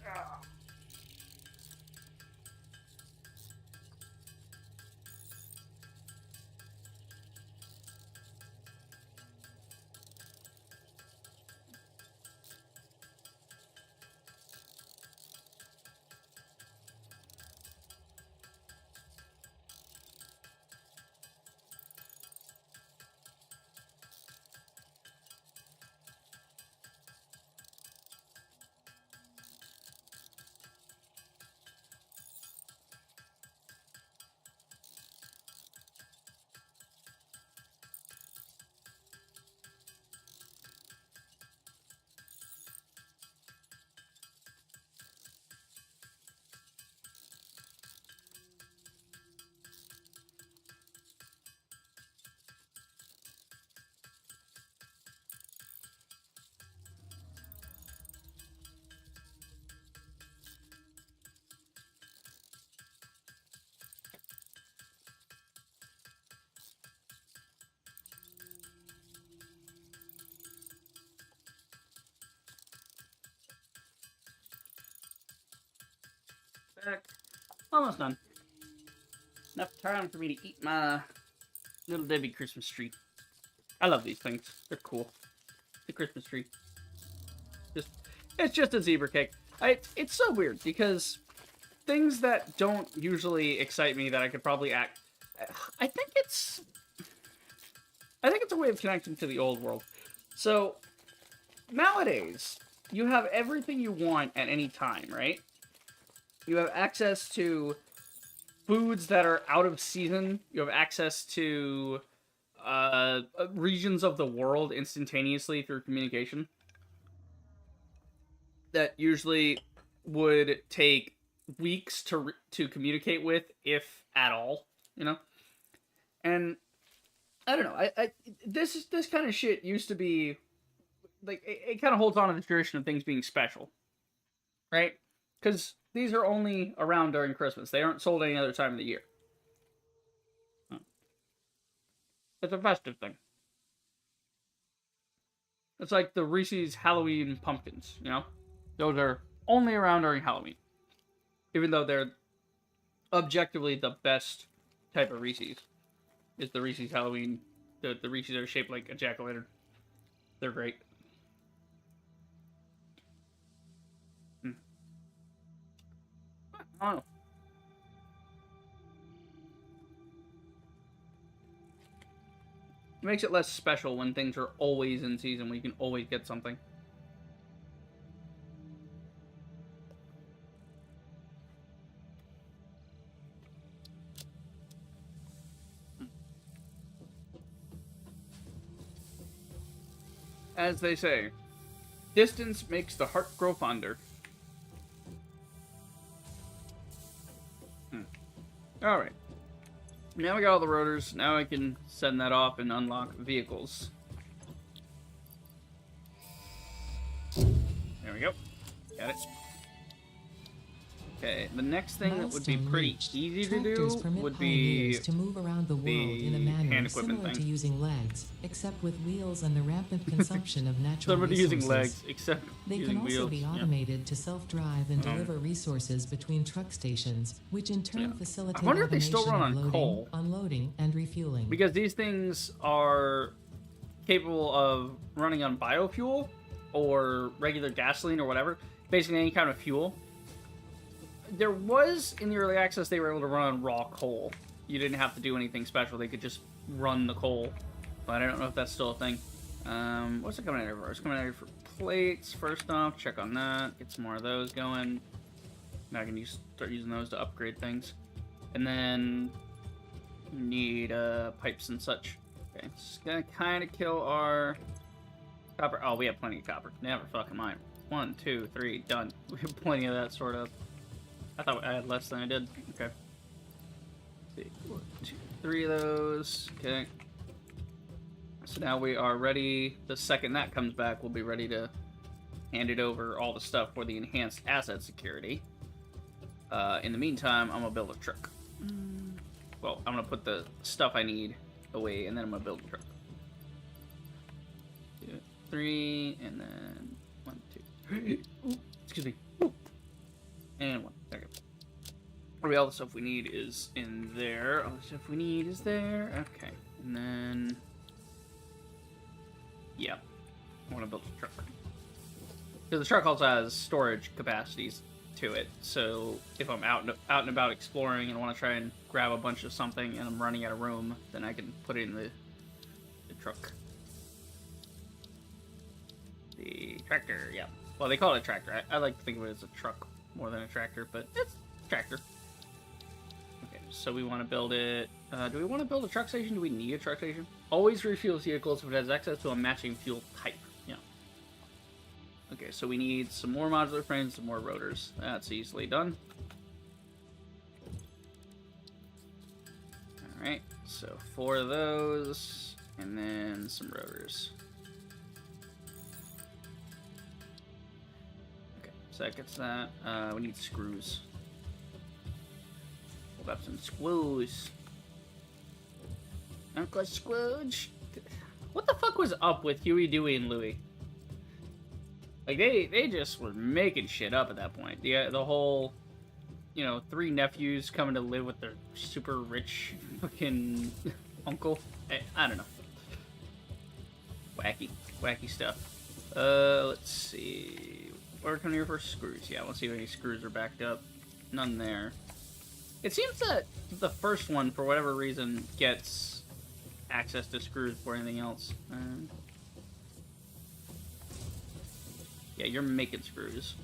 Ah. Back. Almost done. Enough time for me to eat my Little Debbie Christmas tree. I love these things. They're cool. The Christmas tree. It's just a zebra cake. It's so weird because things that don't usually excite me that I could probably act. I think it's a way of connecting to the old world. So nowadays, you have everything you want at any time, right? You have access to foods that are out of season. You have access to regions of the world instantaneously through communication that usually would take weeks to communicate with, if at all, you know. And I don't know. This kind of shit used to be like it kind of holds on to the tradition of things being special, right? Because these are only around during Christmas. They aren't sold any other time of the year. It's a festive thing. It's like the Reese's Halloween pumpkins, you know? Those are only around during Halloween. Even though they're objectively the best type of Reese's. Is the Reese's Halloween. The Reese's are shaped like a jack-o'-lantern. They're great. I don't know. It makes it less special when things are always in season, when you can always get something. As they say, distance makes the heart grow fonder. Alright. Now we got all the rotors. Now I can send that off and unlock vehicles. There we go. Got it. Okay, the next thing that would be pretty easy to do would be to move around the world in a manner similar to using legs, except with wheels and the rampant consumption of natural similar to resources. using legs, except They using can also wheels. be automated to self-drive and deliver resources between truck stations, which in turn facilitate I wonder if they automation still run of on loading, coal. unloading, and refueling. Because these things are capable of running on biofuel or regular gasoline or whatever, basically any kind of fuel. There was, in the early access, they were able to run on raw coal. You didn't have to do anything special. They could just run the coal. But I don't know if that's still a thing. What's it coming out here for? It's coming out here for plates, first off. Check on that. Get some more of those going. Now I can start using those to upgrade things. And then need pipes and such. Okay, it's gonna kind of kill our copper. Oh, we have plenty of copper. Never fucking mind. 1, 2, 3, done. We have plenty of that sort of. I thought I had less than I did. Okay. Let's see. 1, 2, 3 of those. Okay. So now we are ready. The second that comes back, we'll be ready to hand it over all the stuff for the enhanced asset security. In the meantime, I'm gonna build a truck. Well, I'm gonna put the stuff I need away, and then I'm gonna build a truck. 2, 3, and then 1, 2. Excuse me. And 1. There we go. Probably all the stuff we need is in there. All the stuff we need is there. Okay. And then... yeah. I want to build a truck. Because the truck also has storage capacities to it. So if I'm out and about exploring and want to try and grab a bunch of something and I'm running out of room, then I can put it in the truck. The tractor, yeah. Well, they call it a tractor. I like to think of it as a truck more than a tractor, but it's a tractor. Okay, so we want to build it. Do we want to build a truck station? Do we need a truck station? Always refuel vehicles if it has access to a matching fuel type. Yeah. Okay, so we need some more modular frames, some more rotors. That's easily done. Alright, so 4 of those, and then some rotors. So that gets that. We need screws. We'll grab some screws. Uncle Scrooge. What the fuck was up with Huey, Dewey, and Louie? Like, they just were making shit up at that point. The whole, 3 nephews coming to live with their super rich fucking uncle. I don't know. Wacky stuff. Let's see. We're coming here for screws. Yeah, let's see if any screws are backed up. None there. It seems that the first one, for whatever reason, gets access to screws before anything else. Yeah, you're making screws.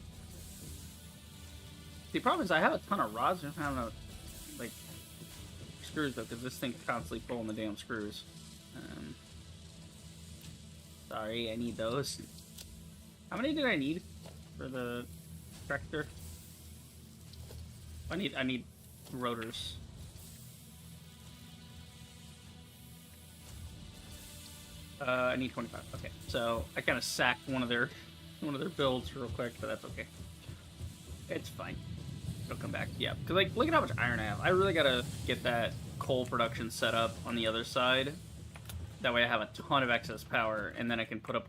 The problem is I have a ton of rods. I don't have enough, screws, though, because this thing's constantly pulling the damn screws. Sorry, I need those. How many did I need for the tractor? I need rotors. I need 25. Okay, so I kind of sacked one of their builds real quick, but that's okay. It's fine. It'll come back. Yeah, because look at how much iron I have. I really gotta get that coal production set up on the other side. That way I have a ton of excess power, and then I can put up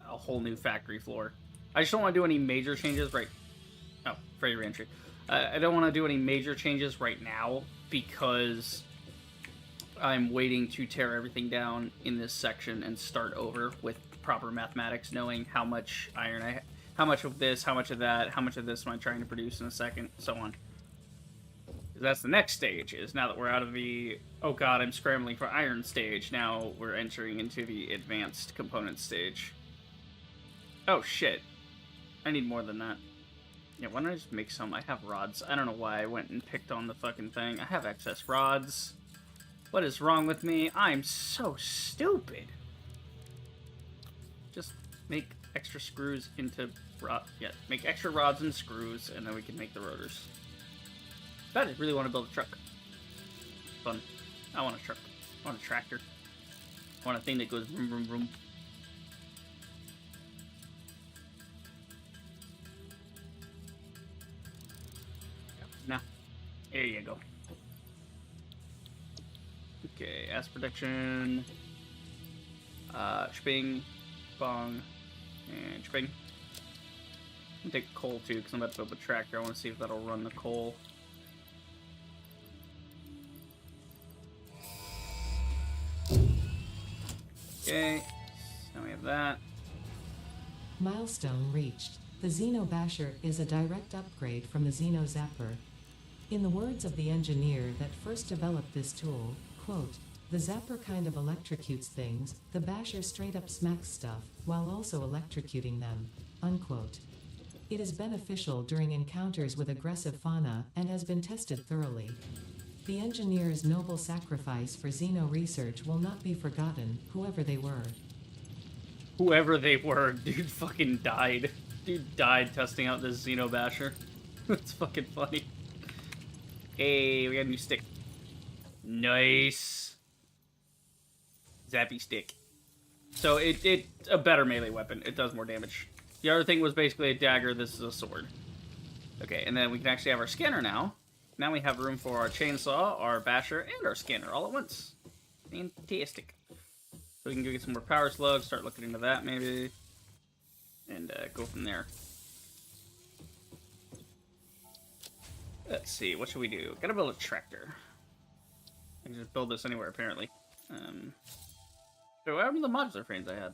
a whole new factory floor. I just don't want to do any major changes right... Oh, free reentry. I don't want to do any major changes right now of I'm waiting to tear everything down in this section and start over with proper mathematics, knowing how much iron how much of this, how much of that, how much of this am I trying to produce in a second, so on. That's the next stage, is now that we're out of the, oh god, I'm scrambling for iron stage, now we're entering into the advanced component stage. Oh shit. I need more than that. Yeah, why don't I just make some? I have rods. I don't know why I went and picked on the fucking thing. I have excess rods. What is wrong with me? I'm so stupid. Just make extra screws into yeah, make extra rods and screws, and then we can make the rotors. I just really want to build a truck. Fun. I want a truck. I want a tractor. I want a thing that goes vroom, vroom, vroom. Now, there you go. Okay, ass protection. Sping, bong, and sping. I'm gonna take coal too, because I'm about to build a tractor. I want to see if that'll run the coal. Okay, now we have that. Milestone reached. The Xeno Basher is a direct upgrade from the Xeno Zapper. In the words of the engineer that first developed this tool, quote, "The Zapper kind of electrocutes things, the Basher straight up smacks stuff, while also electrocuting them," unquote. It is beneficial during encounters with aggressive fauna and has been tested thoroughly. The engineer's noble sacrifice for Xeno research will not be forgotten, whoever they were. Whoever they were, dude fucking died. Dude died testing out this Xeno Basher. That's fucking funny. Hey, we got a new stick. Nice. Zappy stick. So it's a better melee weapon. It does more damage. The other thing was basically a dagger. This is a sword. Okay, and then we can actually have our scanner now. Now we have room for our chainsaw, our basher, and our scanner all at once. Fantastic. So we can go get some more power slugs, start looking into that maybe, and go from there. Let's see, what should we do? Gotta build a tractor. I can just build this anywhere, apparently. So what happened to the modular frames I had?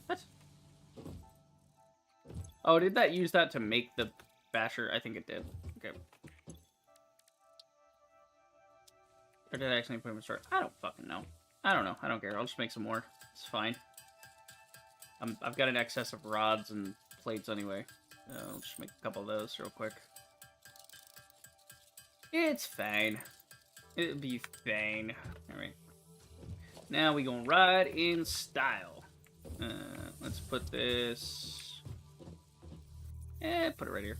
What? Oh, did that use that to make the basher? I think it did. Okay. Or did I actually put them in store? I don't fucking know. I don't know. I don't care. I'll just make some more. It's fine. I've got an excess of rods and plates anyway. So I'll just make a couple of those real quick. It's fine. It'll be fine. Alright. Now we gonna ride in style. Let's put this... put it right here.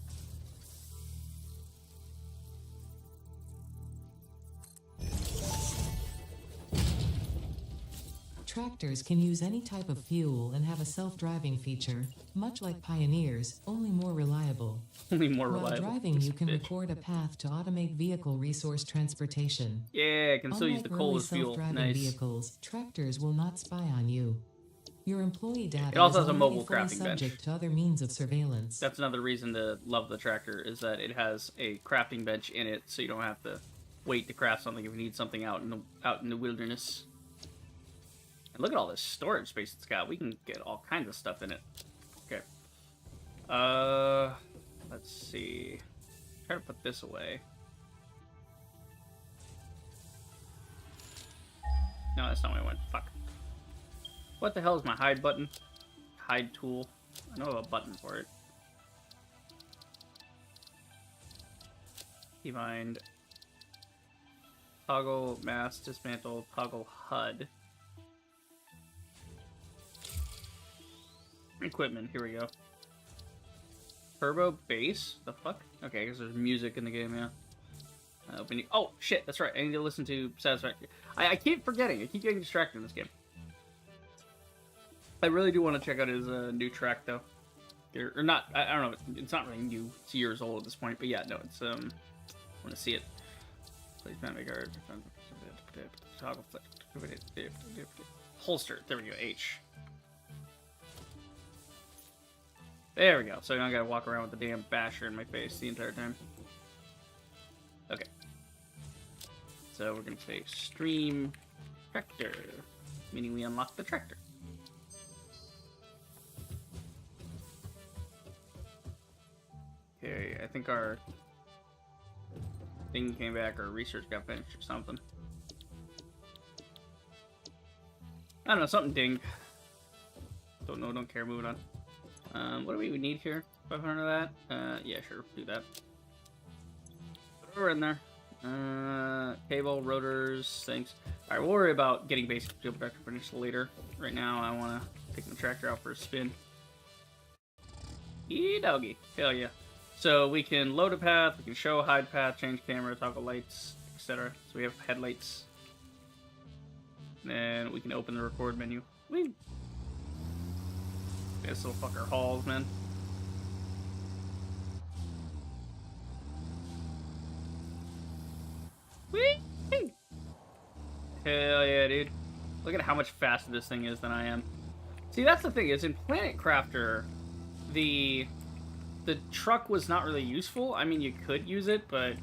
Tractors can use any type of fuel and have a self-driving feature, much like Pioneers, only more reliable. Only more While reliable. driving, you can record a path to automate vehicle resource transportation. Yeah, I can still use Unlike the coal early as fuel. self-driving Nice. vehicles, tractors will not spy on you. Your employee data It also is has a already mobile fully crafting bench. subject to other means of surveillance. That's another reason to love the tractor, is that it has a crafting bench in it, so you don't have to wait to craft something if you need something out in the wilderness. And look at all this storage space it's got. We can get all kinds of stuff in it. Okay. Let's see. Try to put this away. No, that's not where I went. Fuck. What the hell is my hide button? Hide tool. I know I have a button for it. Keybind. Toggle mask, dismantle, toggle HUD. Equipment, here we go. Turbo bass? The fuck? Okay, because there's music in the game, yeah. Oh, shit, that's right. I need to listen to Satisfactory. I keep forgetting. I keep getting distracted in this game. I really do want to check out his new track, though. Or not, I don't know. It's not really new. It's years old at this point. But yeah, no, it's, I want to see it. Placement, make our... Toggle holster. There we go, H. There we go. So now I gotta walk around with the damn basher in my face the entire time. Okay. So we're gonna say stream tractor, meaning we unlock the tractor. Okay, I think our thing came back, or research got finished or something. I don't know, something dinged. Don't know, don't care, moving on. What do we need here? 500 of that? Yeah, sure, do that. We're in there. Cable, rotors, things. Alright, we'll worry about getting basic fuel vector finished later. Right now, I want to take the tractor out for a spin. Yee doggy. Hell yeah. So we can load a path, we can show, hide path, change camera, toggle lights, etc. So we have headlights. And then we can open the record menu. Woo! This little fucker hauls, man. Whee! Hell yeah, dude. Look at how much faster this thing is than I am. See, that's the thing, is in Planet Crafter, the truck was not really useful. I mean, you could use it, but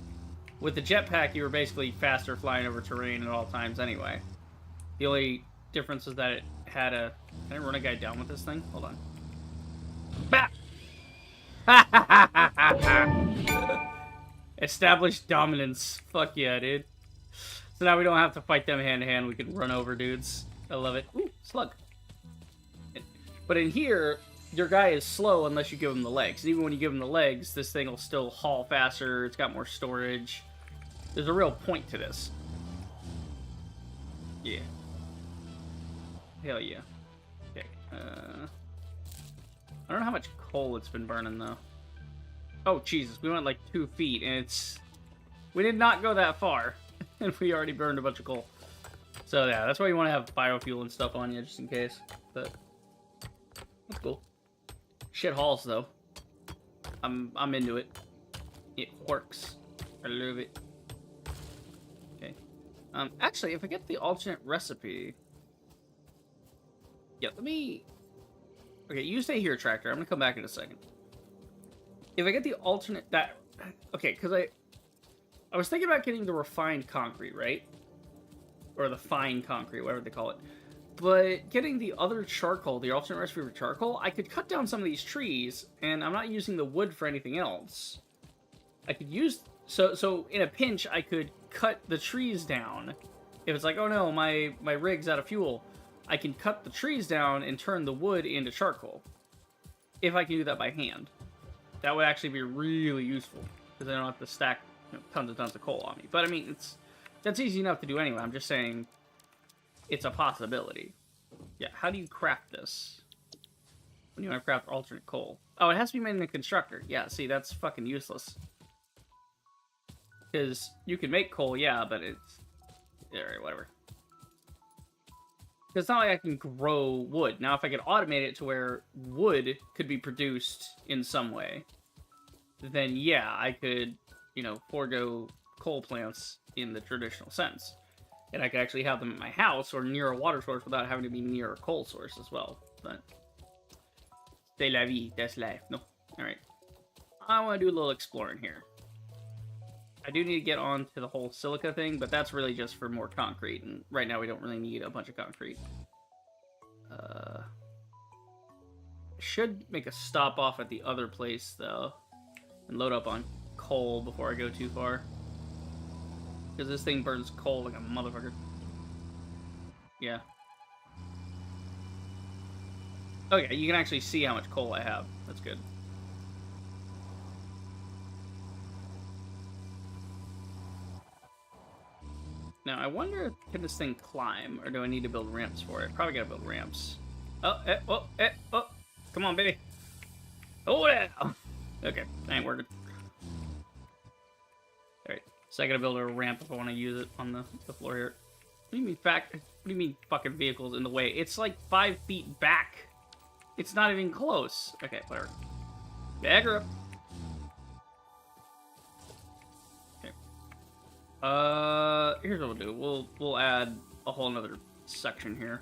with the jetpack, you were basically faster flying over terrain at all times anyway. The only difference is that it had a... Can I run a guy down with this thing? Hold on. Bah! Established dominance. Fuck yeah, dude. So now we don't have to fight them hand to hand. We can run over dudes. I love it. Ooh, slug. But in here, your guy is slow unless you give him the legs. And even when you give him the legs, this thing will still haul faster. It's got more storage. There's a real point to this. Yeah. Hell yeah. Okay. I don't know how much coal it's been burning, though. Oh, Jesus. We went like 2 feet, and it's... We did not go that far, and we already burned a bunch of coal. So, yeah, that's why you want to have biofuel and stuff on you, just in case. But, that's cool. Shit hauls, though. I'm into it. It works. I love it. Okay. Actually, if I get the alternate recipe... Yeah, let me... Okay, you stay here, Tractor. I'm gonna come back in a second. If I get the alternate... that... Okay, because I was thinking about getting the refined concrete, right? Or the fine concrete, whatever they call it. But getting the other charcoal, the alternate recipe for charcoal, I could cut down some of these trees, and I'm not using the wood for anything else. I could use... So in a pinch, I could cut the trees down. If it's like, oh no, my rig's out of fuel, I can cut the trees down and turn the wood into charcoal. If I can do that by hand. That would actually be really useful, because I don't have to stack tons and tons of coal on me. But I mean, that's easy enough to do anyway. I'm just saying... It's a possibility. Yeah, how do you craft this? When do you want to craft alternate coal? Oh, it has to be made in a constructor. Yeah, see, that's fucking useless. Because you can make coal, yeah, but it's... Alright, whatever. It's not like I can grow wood. Now, if I could automate it to where wood could be produced in some way, then yeah, I could, forego coal plants in the traditional sense. And I could actually have them at my house or near a water source without having to be near a coal source as well. But c'est la vie, that's life. No, all right. I want to do a little exploring here. I do need to get on to the whole silica thing, but that's really just for more concrete. And right now we don't really need a bunch of concrete. Should make a stop off at the other place though, and load up on coal before I go too far. Because this thing burns coal like a motherfucker. Yeah. Okay, you can actually see how much coal I have. That's good. Now, I wonder, can this thing climb? Or do I need to build ramps for it? Probably gotta build ramps. Oh. Come on, baby. Oh, yeah. Okay, that ain't working. Alright. So I gotta build a ramp if I want to use it on the floor here. What do you mean fucking vehicles in the way? It's like 5 feet back. It's not even close. Okay, whatever. Back her up. Okay. Here's what we'll do. We'll add a whole nother section here.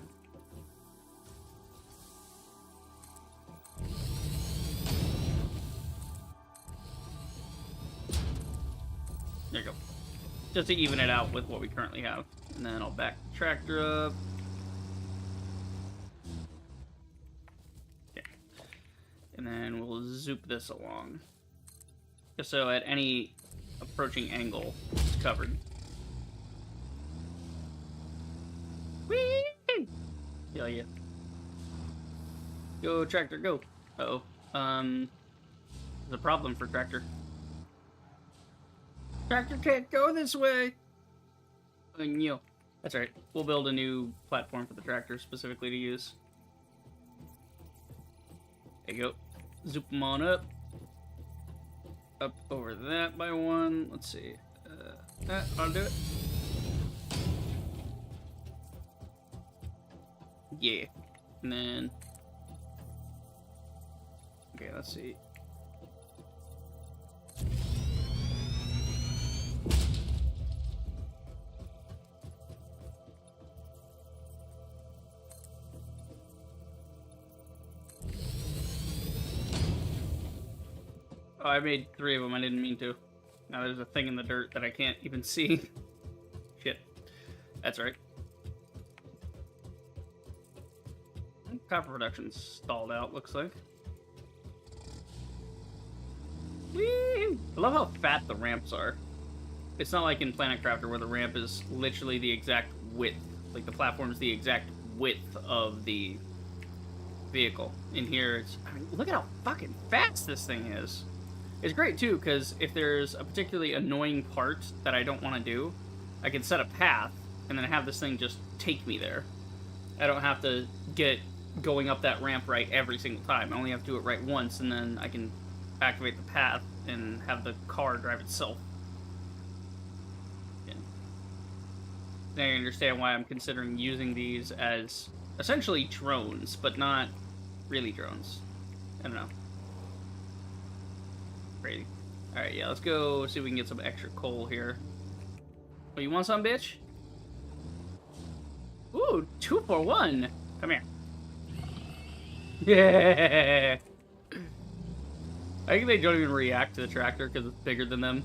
There you go. Just to even it out with what we currently have. And then I'll back the tractor up. Okay. And then we'll zoop this along. Just so at any approaching angle, it's covered. Whee! Hell yeah. Go, tractor, go. Uh-oh. There's a problem for tractor. Tractor can't go this way. Oh, no. That's right. We'll build a new platform for the tractor specifically to use. There you go. Zoop them on up. Up over that by one. Let's see. I'll do it. Yeah. And then... Okay, let's see. Oh, I made 3 of them. I didn't mean to. Now there's a thing in the dirt that I can't even see. Shit. That's right. Copper production's stalled out, looks like. Whee! I love how fat the ramps are. It's not like in Planet Crafter where the ramp is literally the exact width. Like the platform is the exact width of the vehicle. In here, it's... I mean, look at how fucking fast this thing is. It's great, too, because if there's a particularly annoying part that I don't want to do, I can set a path, and then have this thing just take me there. I don't have to get going up that ramp right every single time. I only have to do it right once, and then I can activate the path and have the car drive itself. Yeah. Now you understand why I'm considering using these as essentially drones, but not really drones. I don't know. Crazy. Alright, yeah, let's go see if we can get some extra coal here. Oh, you want some, bitch? Ooh, 2 for 1. Come here. Yeah. I think they don't even react to the tractor because it's bigger than them.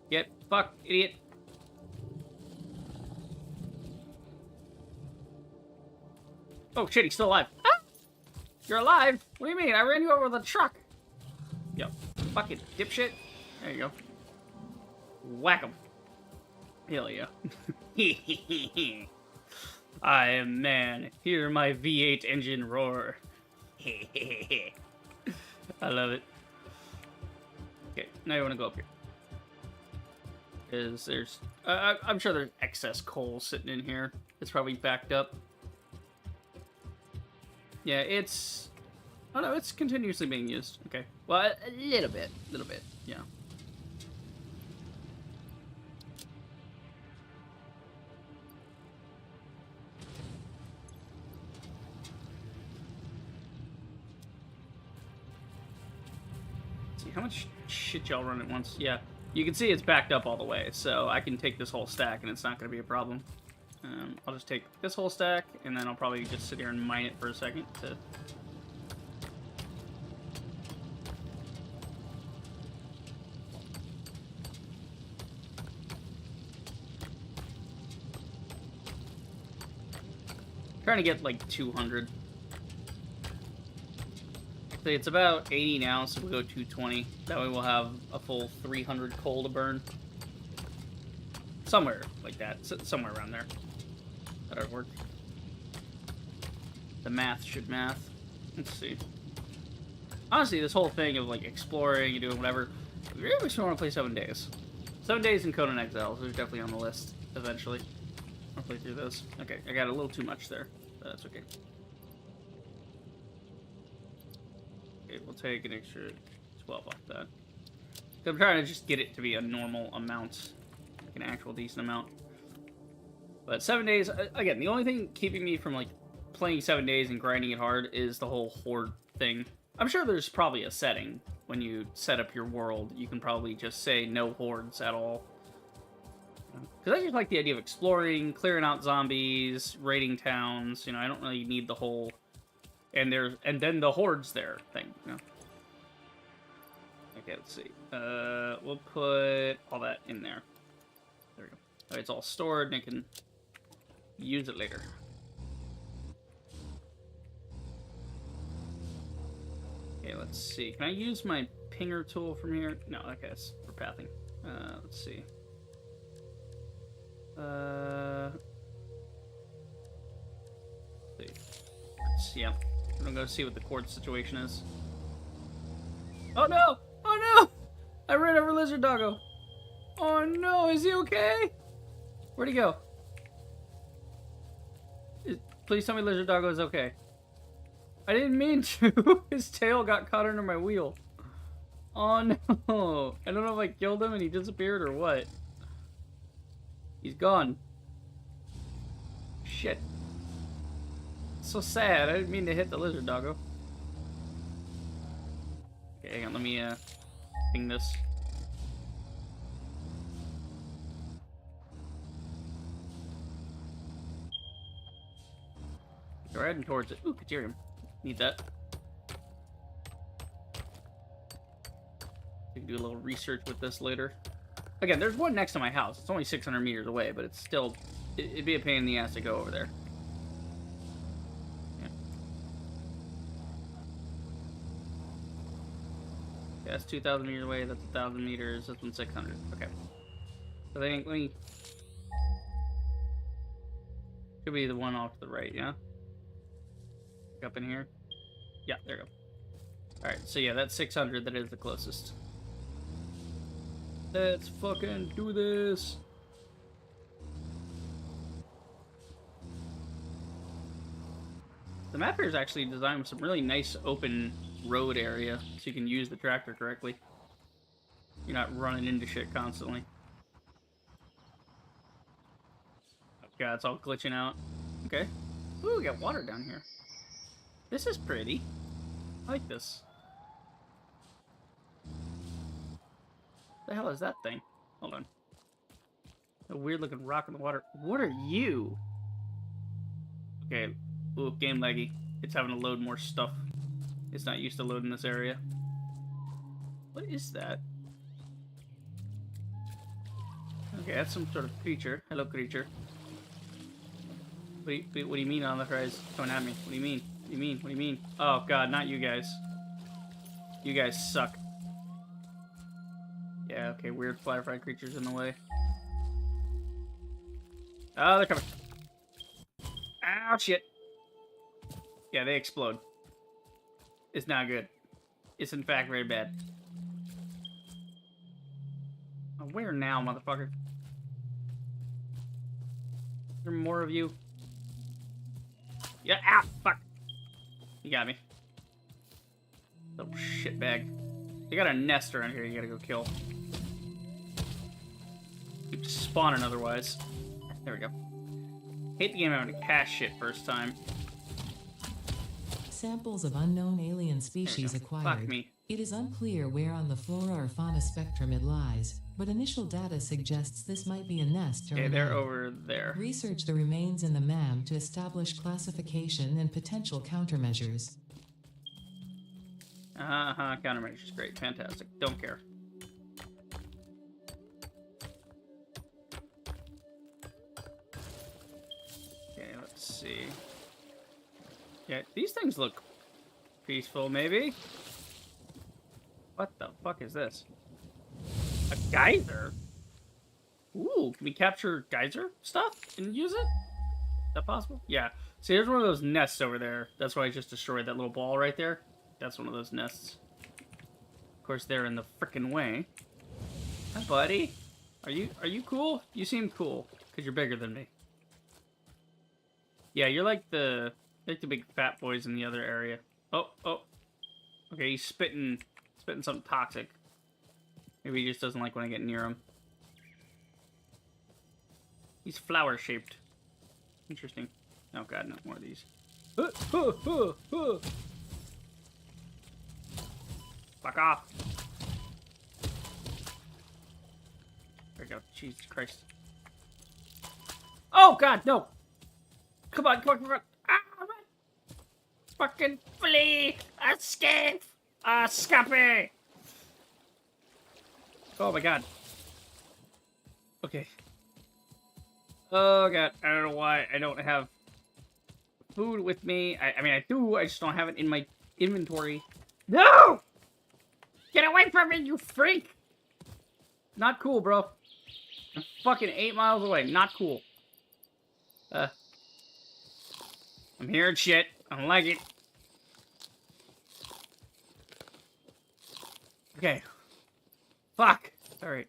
Get fucked, idiot. Oh shit, he's still alive. Ah! You're alive? What do you mean? I ran you over with a truck. Yo, fucking dipshit. There you go. Whack him. Hell yeah. I am man. Hear my V8 engine roar. I love it. Okay, now you want to go up here. Because there's... I'm sure there's excess coal sitting in here. It's probably backed up. Yeah, it's... Oh no, it's continuously being used. Okay. Well, a little bit. A little bit, yeah. How much shit y'all run at once? Yeah, you can see it's backed up all the way, so I can take this whole stack and it's not going to be a problem. I'll just take this whole stack, and then I'll probably just sit here and mine it for a second to... Trying to get like 200. It's about 80 now, so we'll go 220. That way we'll have a full 300 coal to burn. Somewhere like that. Somewhere around there. That'll work. The math should math. Let's see. Honestly, this whole thing of like exploring and doing whatever, I really wish we want to play 7 days. 7 days in Conan Exiles. They're definitely on the list eventually. I'll play through those. Okay, I got a little too much there, but that's okay. Okay, we'll take an extra 12 off that. I'm trying to just get it to be a normal amount, like an actual decent amount. But 7 days, again, the only thing keeping me from like playing 7 days and grinding it hard is the whole horde thing. I'm sure there's probably a setting when you set up your world. You can probably just say no hordes at all. Because I just like the idea of exploring, clearing out zombies, raiding towns. You know, I don't really need the whole... And then the hordes there thing, you know? Okay, let's see. We'll put all that in there. There we go. Right, it's all stored, and I can use it later. Okay, let's see. Can I use my pinger tool from here? No, okay, it's for pathing. Let's see. Yeah. I'm gonna go see what the quartz situation is. Oh no! Oh no! I ran over Lizard Doggo. Oh no, is he okay? Where'd he go? Please tell me Lizard Doggo is okay. I didn't mean to. His tail got caught under my wheel. Oh no. I don't know if I killed him and he disappeared or what. He's gone. Shit. So sad. I didn't mean to hit the Lizard Doggo. Okay, hang on. Let me ping this. We're heading towards it. Ooh, Caterium. Need that. We can do a little research with this later. Again, there's one next to my house. It's only 600 meters away, but it's still... It'd be a pain in the ass to go over there. Yeah, that's 2,000 meters away. That's 1,000 meters. This one's 600. Okay. So they ain't... Let me... Could be the one off to the right, yeah? Up in here? Yeah, there we go. Alright, so yeah, that's 600. That is the closest. Let's fucking do this. The map here is actually designed with some really nice open road area, so you can use the tractor correctly. You're not running into shit constantly. Oh god, it's all glitching out. Okay. Ooh, we got water down here. This is pretty. I like this. What the hell is that thing? Hold on. A weird looking rock in the water. What are you? Okay. Ooh, game laggy. It's having to load more stuff. It's not used to loading this area. What is that? Okay, that's some sort of creature. Hello, creature. What do you mean on the fries coming at me? What do you mean? What do you mean? What do you mean? Oh god, not you guys. You guys suck. Yeah, okay, weird fly creatures in the way. Oh, they're coming. Ow, shit. Yeah, they explode. It's not good. It's in fact very bad. Oh, where now, motherfucker? Is there more of you? Yeah, ow, fuck. You got me. Little shitbag. They got a nest around here you gotta go kill. Keep spawning otherwise. There we go. Hate the game having to cache shit first time. Samples of unknown alien species acquired. Fuck me. It is unclear where on the flora or fauna spectrum it lies, but initial data suggests this might be a nest or Okay, a they're mound. over there. Research the remains in the MAM to establish classification and potential countermeasures. Countermeasures. Great. Fantastic. Don't care. Okay, let's see. Yeah, these things look peaceful, maybe? What the fuck is this? A geyser? Ooh, can we capture geyser stuff and use it? Is that possible? Yeah. See, there's one of those nests over there. That's why I just destroyed that little ball right there. That's one of those nests. Of course, they're in the frickin' way. Hi, buddy. Are you cool? You seem cool, because you're bigger than me. Yeah, you're like the big fat boys in the other area. Oh. Okay, he's spitting something toxic. Maybe he just doesn't like when I get near him. He's flower-shaped. Interesting. Oh god, no more of these. Fuck off. There we go. Jesus Christ. Oh god, no! Come on. Ah, run! Fucking flee! Escape! Escape! Oh my god. Okay. Oh god, I don't know why I don't have food with me. I mean, I do, I just don't have it in my inventory. No! Get away from me, you freak! Not cool, bro. I'm fucking 8 miles away. Not cool. I'm hearing shit. I don't like it. Okay. Fuck. Alright.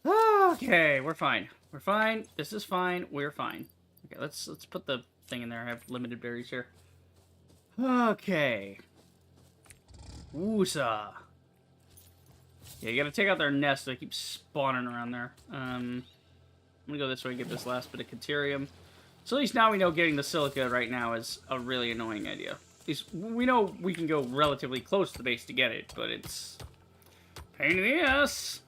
Okay, we're fine. We're fine. This is fine. We're fine. Okay, let's put the thing in there. I have limited berries here. Okay. Woosa. Yeah, you gotta take out their nest. They keep spawning around there. I'm gonna go this way and get this last bit of Caterium. So at least now we know getting the silica right now is a really annoying idea. At least we know we can go relatively close to the base to get it, but it's pain in the ass.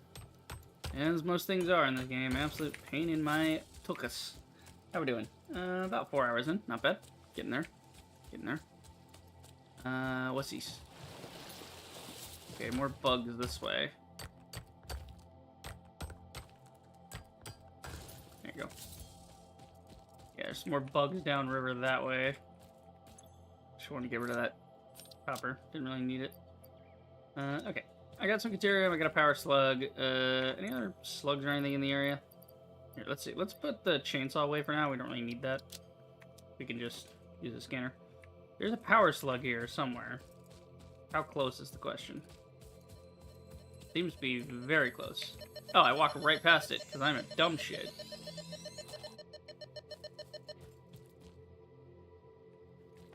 As most things are in this game. Absolute pain in my tuchus. How we doing? About 4 hours in. Not bad. Getting there. Getting there. What's these? Okay, more bugs this way. There you go. Yeah, there's some more bugs downriver that way. Just want to get rid of that copper. Didn't really need it. Okay. I got some Caterium, I got a power slug. Any other slugs or anything in the area? Here, let's see. Let's put the chainsaw away for now. We don't really need that. We can just use a scanner. There's a power slug here somewhere. How close is the question? Seems to be very close. Oh, I walked right past it because I'm a dumb shit.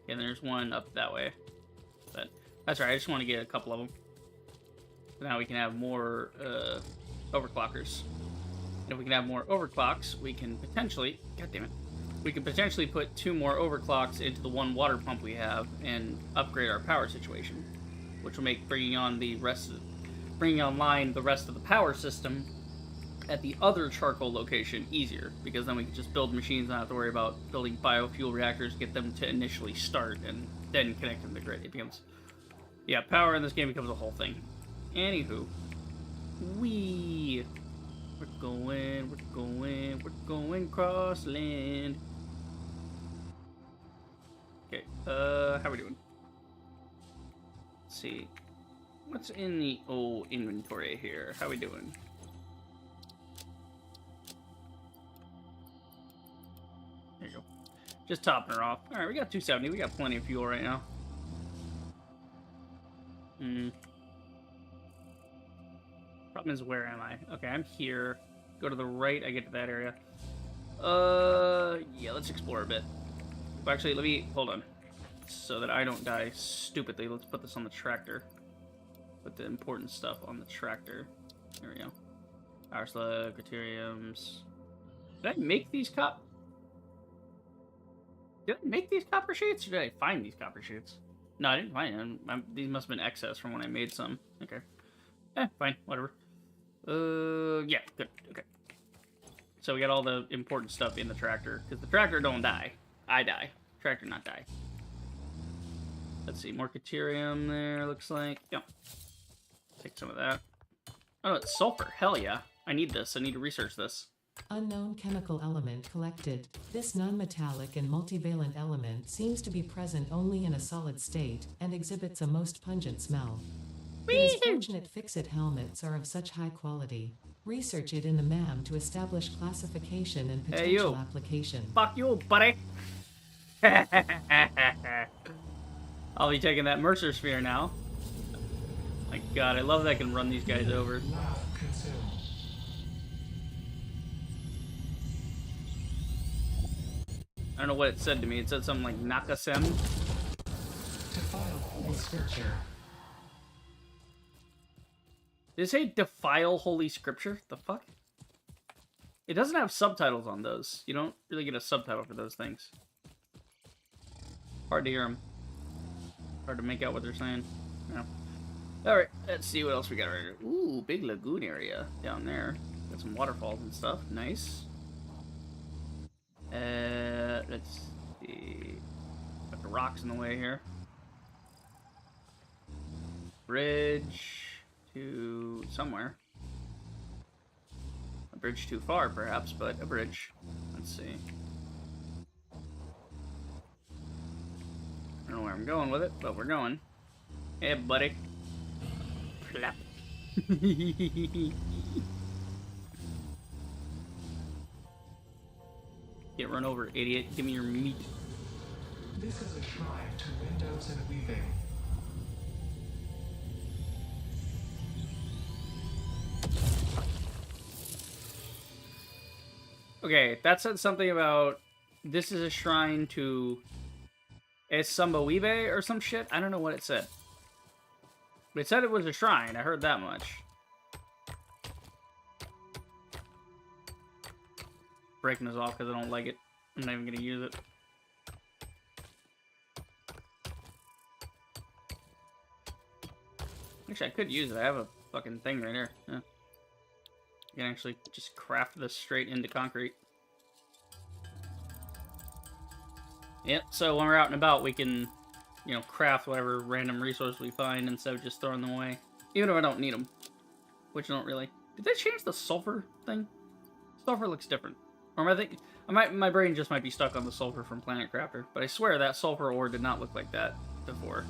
And there's one up that way. But that's right, I just want to get a couple of them. So now we can have more overclockers. And if we can have more overclocks, we can potentially, god damn it, we could potentially put 2 more overclocks into the 1 water pump we have and upgrade our power situation, which will make bringing online the rest of the power system at the other charcoal location easier, because then we can just build machines, not have to worry about building biofuel reactors, get them to initially start, and then connect them to the grid. It becomes, yeah, power in this game becomes a whole thing. Anywho, we're going cross land. Okay, how are we doing? Let's see. What's in the old inventory here? How we doing? There you go. Just topping her off. Alright, we got 270. We got plenty of fuel right now. Problem is, where am I? Okay, I'm here. Go to the right, I get to that area. Yeah, let's explore a bit. Well, actually, let me, hold on. So that I don't die stupidly, let's put this on the tractor. Put the important stuff on the tractor. There we go. Power slug, criteriums. Did I make these Did I make these copper sheets, or did I find these copper sheets? No, I didn't find them. These must have been excess from when I made some. Okay. Fine, whatever. Yeah, good, okay. So we got all the important stuff in the tractor, because the tractor don't die. I die. Tractor not die. Let's see, more deuterium there, looks like. Yep. Take some of that. Oh, it's sulfur. Hell yeah. I need this. I need to research this. Unknown chemical element collected. This non-metallic and multivalent element seems to be present only in a solid state and exhibits a most pungent smell. It is fortunate Fix-It helmets are of such high quality. Research it in the MAM to establish classification and potential application. Fuck you, buddy. I'll be taking that Mercer Sphere now. My god, I love that I can run these guys over. I don't know what it said to me. It said something like Nakasem. Defile holy scripture. Did it say defile holy scripture? The fuck? It doesn't have subtitles on those. You don't really get a subtitle for those things. Hard to hear them. Hard to make out what they're saying. Yeah. Alright, let's see what else we got right here. Ooh, big lagoon area down there. Got some waterfalls and stuff. Nice. Let's see. Got the rocks in the way here. Bridge to somewhere. A bridge too far, perhaps, but a bridge. Let's see. I don't know where I'm going with it, but we're going. Hey, buddy. Flap. Get run over, idiot. Give me your meat. This is a shrine to windows and weaving. Okay, that said something about this is a shrine to Essambawibe or some shit. I don't know what it said. But it said it was a shrine. I heard that much. Breaking this off because I don't like it. I'm not even going to use it. Actually, I could use it. I have a fucking thing right here. Yeah. You can actually just craft this straight into concrete. Yep, so when we're out and about, we can, you know, craft whatever random resource we find instead of just throwing them away. Even if I don't need them. Which I don't really. Did they change the sulfur thing? Sulfur looks different. Or am I thinking... my brain just might be stuck on the sulfur from Planet Crafter. But I swear that sulfur ore did not look like that before.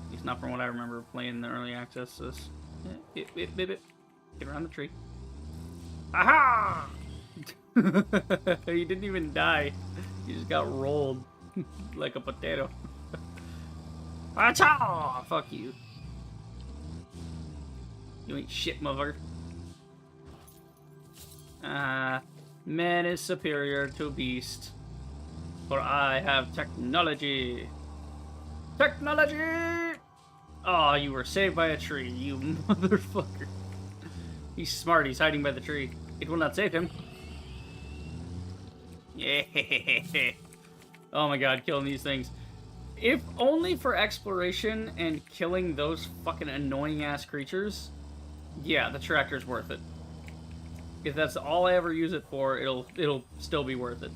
At least not from what I remember playing the early access to this. Yeah, get around the tree. Aha! He didn't even die. He just got rolled like a potato. Achoo! Fuck you. You ain't shit, mother. Man is superior to beast. For I have technology. Technology! Oh, you were saved by a tree, you motherfucker. He's smart, he's hiding by the tree. It will not save him. Yeah. Oh my god, killing these things. If only for exploration and killing those fucking annoying ass creatures, yeah, the tractor's worth it. If that's all I ever use it for, it'll still be worth it.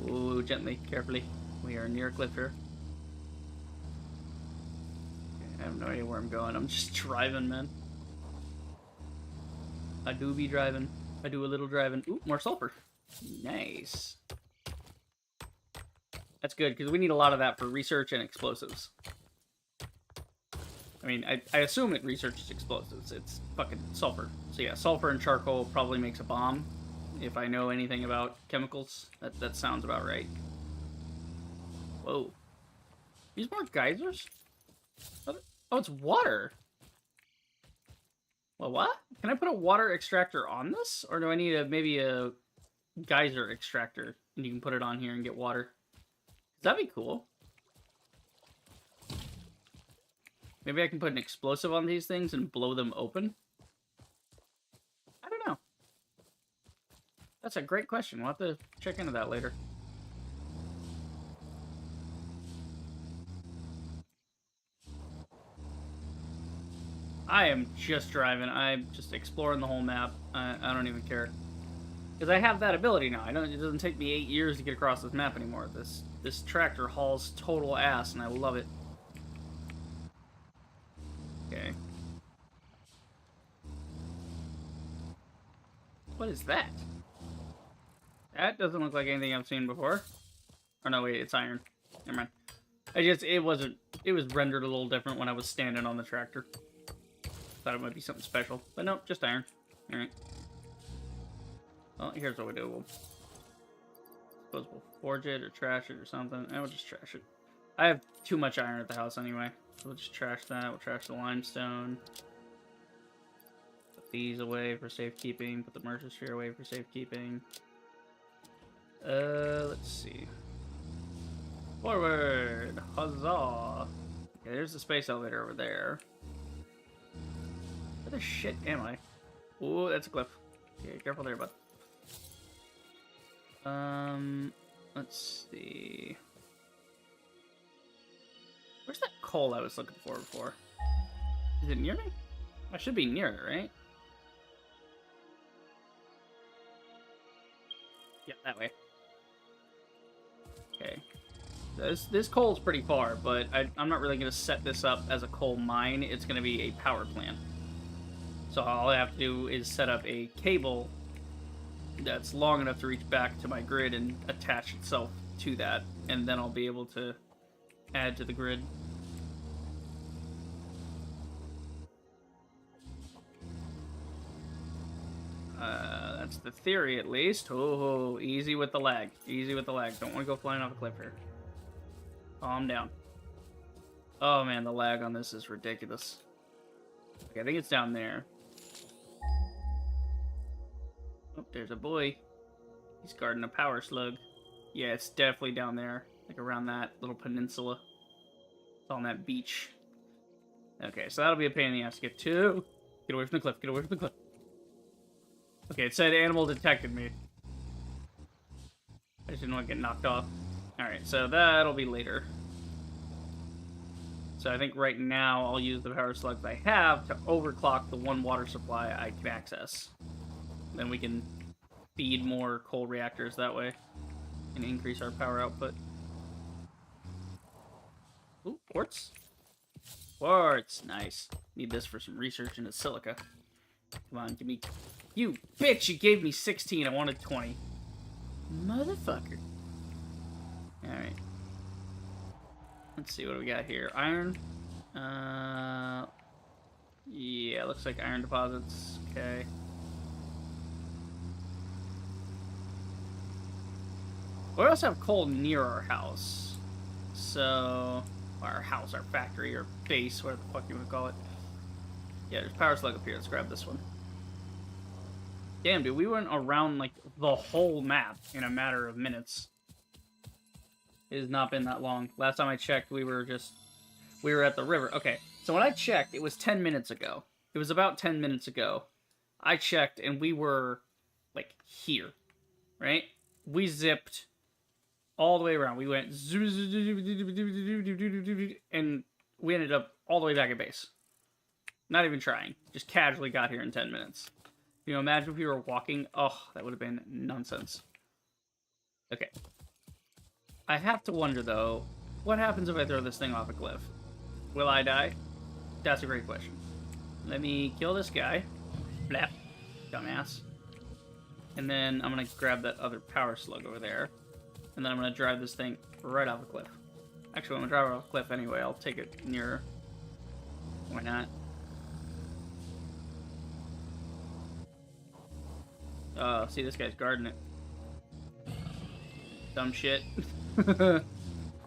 Ooh, gently, carefully. We are near a cliff here. I have no idea where I'm going. I'm just driving, man. I do be driving. I do a little driving. Ooh, more sulfur. Nice. That's good, because we need a lot of that for research and explosives. I mean, I assume it researches explosives. It's fucking sulfur. So yeah, sulfur and charcoal probably makes a bomb. If I know anything about chemicals, that sounds about right. Whoa. These more geysers? Oh, it's water. Well, what? Can I put a water extractor on this? Or do I need maybe a geyser extractor? And you can put it on here and get water. That'd be cool. Maybe I can put an explosive on these things and blow them open? I don't know. That's a great question. We'll have to check into that later. I am just driving. I'm just exploring the whole map. I don't even care. Because I have that ability now. It doesn't take me 8 years to get across this map anymore. This tractor hauls total ass, and I love it. Okay. What is that? That doesn't look like anything I've seen before. Oh no, wait, it's iron. Never mind. It was rendered a little different when I was standing on the tractor. Thought it might be something special, but nope, just iron. Alright. Well, here's what we do. We'll suppose we'll forge it or trash it or something. And we'll just trash it. I have too much iron at the house anyway. So we'll just trash that. We'll trash the limestone. Put these away for safekeeping. Put the merchant sphere away for safekeeping. Let's see. Forward! Huzzah! Okay, there's the space elevator over there. Where the shit am I? Ooh, that's a cliff. Okay, careful there, bud. Let's see. Where's that coal I was looking for before? Is it near me? I should be near it, right? Yeah, that way. Okay. This coal's pretty far, but I'm not really going to set this up as a coal mine. It's going to be a power plant. So all I have to do is set up a cable that's long enough to reach back to my grid and attach itself to that, and then I'll be able to add to the grid. That's the theory, at least. Oh, easy with the lag. Easy with the lag. Don't want to go flying off a cliff here. Calm down. Oh man, the lag on this is ridiculous. Okay, I think it's down there. Oh, there's a boy. He's guarding a power slug. Yeah, it's definitely down there. Like around that little peninsula. It's on that beach. Okay, so that'll be a pain in the ass to get to. Get away from the cliff. Get away from the cliff. Okay, it said animal detected me. I just didn't want to get knocked off. Alright, so that'll be later. So I think right now I'll use the power slugs I have to overclock the one water supply I can access. Then we can feed more coal reactors that way and increase our power output. Ooh, quartz. Quartz, nice. Need this for some research into silica. Come on, give me... You bitch, you gave me 16, I wanted 20. Motherfucker. Alright. Let's see, what do we got here? Iron? Yeah, looks like iron deposits. Okay. We also have coal near our house. So... Our house, our factory, or base, whatever the fuck you would call it. Yeah, there's power slug up here. Let's grab this one. Damn, dude, we went around, like, the whole map in a matter of minutes. It has not been that long. Last time I checked, we were at the river. Okay, so when I checked, it was 10 minutes ago. It was about 10 minutes ago. I checked, and we were, like, here. right? We zipped all the way around. We went and we ended up all the way back at base. Not even trying. Just casually got here in 10 minutes. You know, imagine if we were walking. Oh, that would have been nonsense. Okay. I have to wonder, though, what happens if I throw this thing off a cliff? Will I die? That's a great question. Let me kill this guy. Blap. Dumbass. And then I'm going to grab that other power slug over there. And then I'm going to drive this thing right off a cliff. Actually, I'm going to drive it off a cliff anyway. I'll take it nearer. Why not? See, this guy's guarding it. Dumb shit.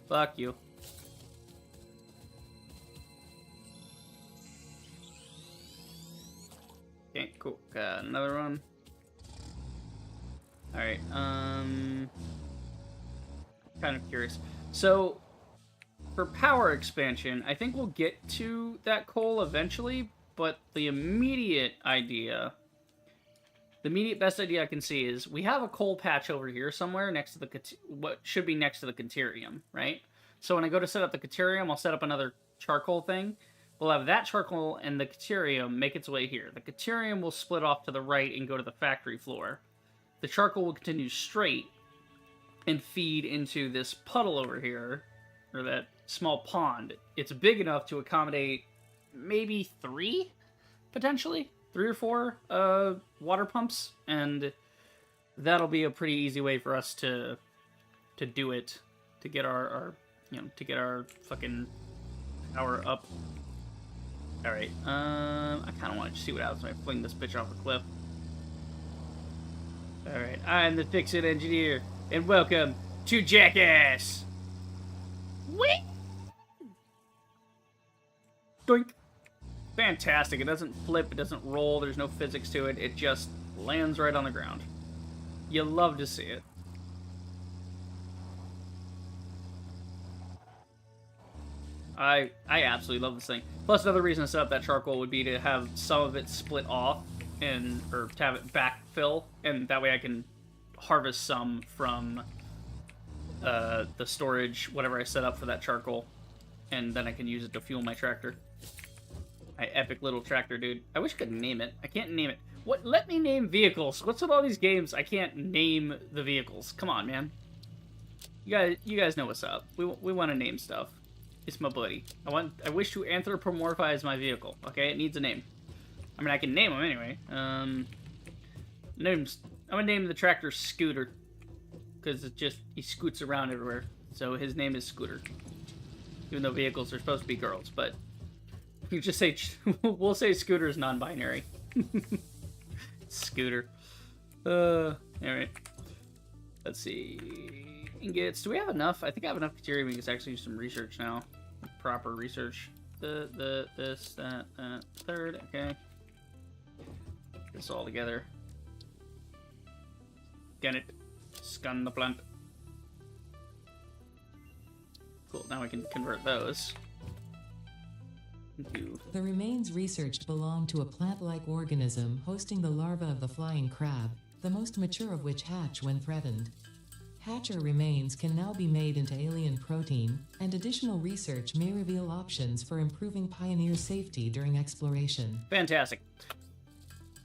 Fuck you. Okay, cool. Got another one. Alright, kind of curious. So, for power expansion, I think we'll get to that coal eventually, but the immediate best idea I can see is we have a coal patch over here somewhere next to the, what should be next to the Caterium, right? So when I go to set up the Caterium, I'll set up another charcoal thing. We'll have that charcoal and the Caterium make its way here. The Caterium will split off to the right and go to the factory floor. The charcoal will continue straight and feed into this puddle over here, or that small pond. It's big enough to accommodate maybe three, potentially? 3 or 4 water pumps, and that'll be a pretty easy way for us to do it, to get our to get our fucking power up. All right, I kind of want to see what happens when I fling this bitch off a cliff. All right, I'm the Fix-It Engineer, and welcome to Jackass. Whee! Doink. Fantastic. It doesn't flip, it doesn't roll, there's no physics to it, it just lands right on the ground. You love to see it. I absolutely love this thing. Plus, another reason to set up that charcoal would be to have some of it split off, or to have it backfill, and that way I can harvest some from the storage, whatever I set up for that charcoal, and then I can use it to fuel my tractor. My epic little tractor, dude. I wish I could name it. I can't name it. What? Let me name vehicles. What's with all these games? I can't name the vehicles. Come on, man. You guys know what's up. We want to name stuff. It's my buddy. I wish to anthropomorphize my vehicle. Okay, it needs a name. I mean, I can name them anyway. I'm gonna name the tractor Scooter, because it just, he scoots around everywhere. So his name is Scooter. Even though vehicles are supposed to be girls, but you just say, we'll say Scooter is non-binary. Scooter. Alright. Let's see. Ingots. Do we have enough? I think I have enough material. We can actually do some research now. Proper research. This, that, third. Okay. Get this all together. Get it. Scan the plant. Cool. Now we can convert those. The remains researched belong to a plant-like organism hosting the larva of the flying crab, the most mature of which hatch when threatened. Hatcher remains can now be made into alien protein, and additional research may reveal options for improving Pioneer safety during exploration. Fantastic.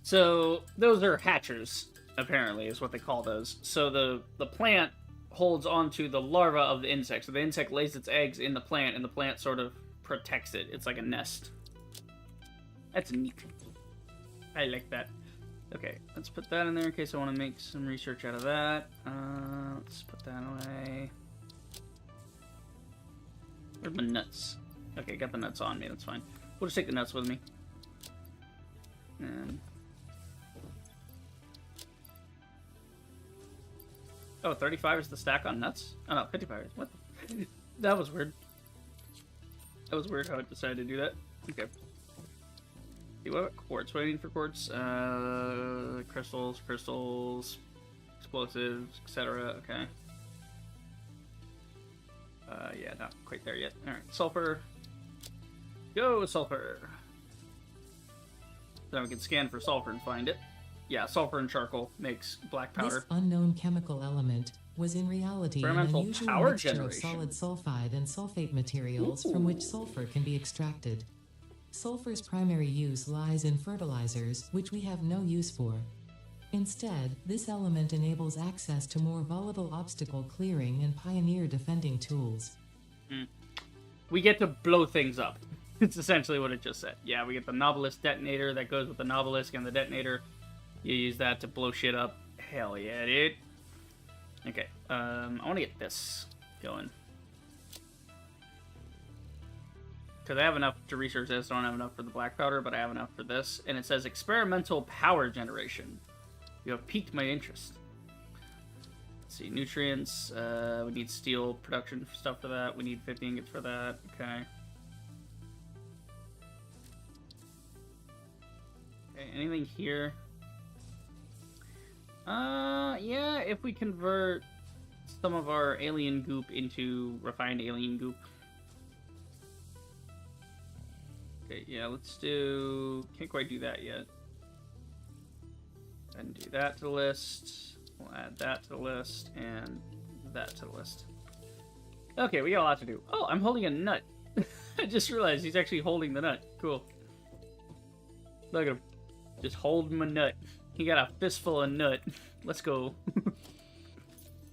So, those are hatchers, apparently, is what they call those. So the plant holds onto the larva of the insect. So the insect lays its eggs in the plant, and the plant sort of protects it. It's like a nest. That's neat. I like that. Okay, let's put that in there in case I want to make some research out of that. Let's put that away. Where's my nuts? Okay, got the nuts on me. That's fine. We'll just take the nuts with me. And... oh, 35 is the stack on nuts? Oh no, 55 is. What? That was weird. That was weird how it decided to do that. Okay. See, what about quartz? What do I need for quartz? Crystals, explosives, etc. Okay. Yeah, not quite there yet. Alright, sulfur. Go, sulfur! Then we can scan for sulfur and find it. yeah, sulfur and charcoal makes black This powder. unknown chemical element was in reality an Experimental unusual power mixture generation. of solid sulfide and sulfate materials from which sulfur can be extracted. Sulfur's primary use lies in fertilizers, which we have no use for. Instead, this element enables access to more volatile obstacle clearing and pioneer defending tools. We get to blow things up. It's essentially what it just said. Yeah, we get the Nautilus detonator that goes with the Nautilus and the detonator. You use that to blow shit up. Hell yeah, dude. Okay, I want to get this going. Because I have enough to research this. I don't have enough for the black powder, but I have enough for this. And it says experimental power generation. You have piqued my interest. Let's see, nutrients. We need steel production stuff for that. We need 50 ingots for that. Okay. Okay, anything here? Yeah, if we convert some of our alien goop into refined alien goop. Okay, yeah, let's do... Can't quite do that yet. And do that to the list. We'll add that to the list, and that to the list. Okay, we got a lot to do. Oh, I'm holding a nut. I just realized he's actually holding the nut. Cool. Look at him. Just holding my nut. He got a fistful of nut. Let's go.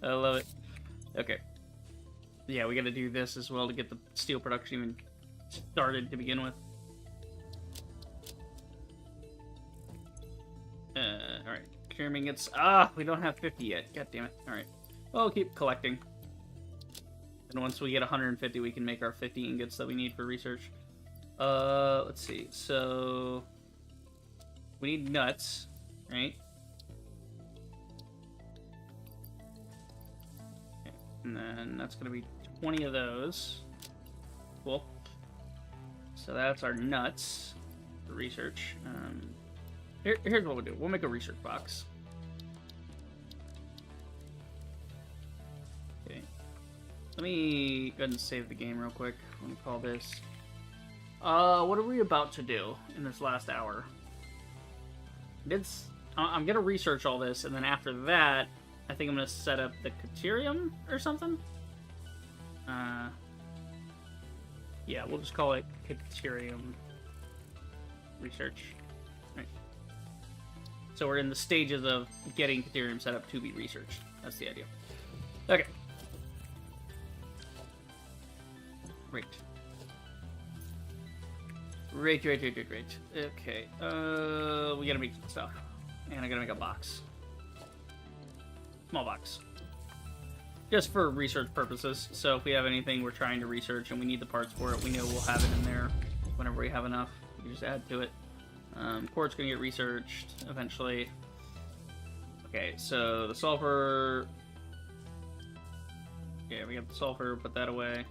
I love it. Okay. Yeah, we gotta do this as well to get the steel production even started to begin with. Alright. Curing ingots. We don't have 50 yet. God damn it. Alright. Well, we'll keep collecting. And once we get 150, we can make our 50 ingots that we need for research. Let's see. So... we need nuts, right? Okay. And then that's going to be 20 of those. Cool. So that's our nuts for research. Here's what we'll do. We'll make a research box. Okay. Let me go ahead and save the game real quick. Let me call this. What are we about to do in this last hour? I'm gonna research all this, and then after that, I think I'm gonna set up the Caterium or something. Yeah, we'll just call it Caterium Research. Right. So we're in the stages of getting Caterium set up to be researched. That's the idea. Okay. Great. Great. Okay, we gotta make some stuff. And I gotta make a box. Small box. Just for research purposes. So if we have anything we're trying to research and we need the parts for it, we know we'll have it in there whenever we have enough. We just add to it. Quartz gonna get researched eventually. Okay, so the sulfur... Yeah, we got the sulfur, put that away.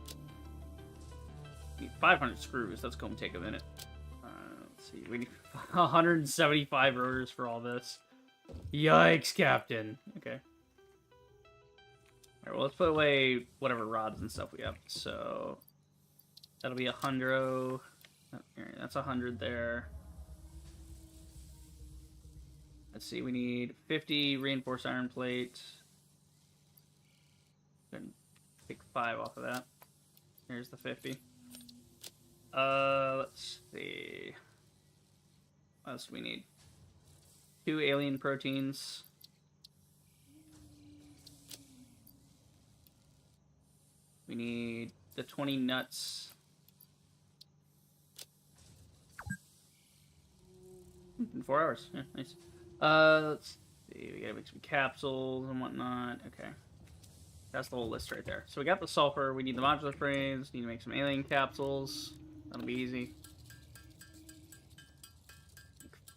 We need 500 screws, that's gonna take a minute. Let's see, we need 175 rotors for all this. Yikes, Captain. Okay. Alright, well, let's put away whatever rods and stuff we have. So, that'll be 100. Oh, that's 100 there. Let's see, we need 50 reinforced iron plate. Then take 5 off of that. Here's the 50. Let's see. What else do we need? 2 alien proteins. We need the 20 nuts. In 4 hours. Yeah, nice. Let's see. We gotta make some capsules and whatnot. Okay. That's the whole list right there. So we got the sulfur. We need the modular frames. Need to make some alien capsules. That'll be easy.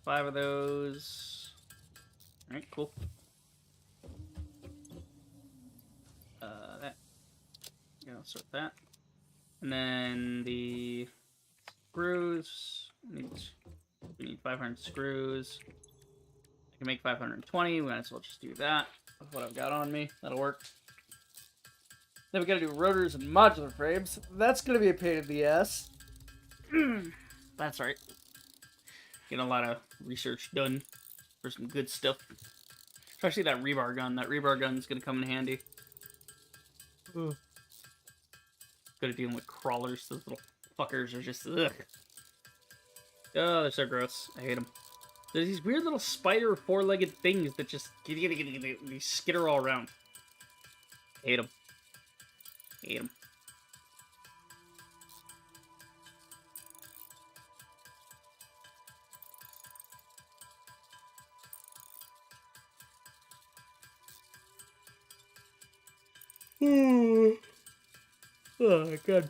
5 of those. Alright, cool. That. Yeah, I'll sort that. And then the screws. We need 500 screws. I can make 520. We might as well just do that with what I've got on me. That'll work. Then we gotta do rotors and modular frames. That's gonna be a pain in the ass. That's right. Getting a lot of research done for some good stuff. Especially that rebar gun. That rebar gun's gonna come in handy. Ugh. Good at dealing with crawlers. Those little fuckers are just ugh. Oh, they're so gross. I hate them. There's these weird little spider four-legged things that just they skitter all around. Hate them. Hate them. Oh, good.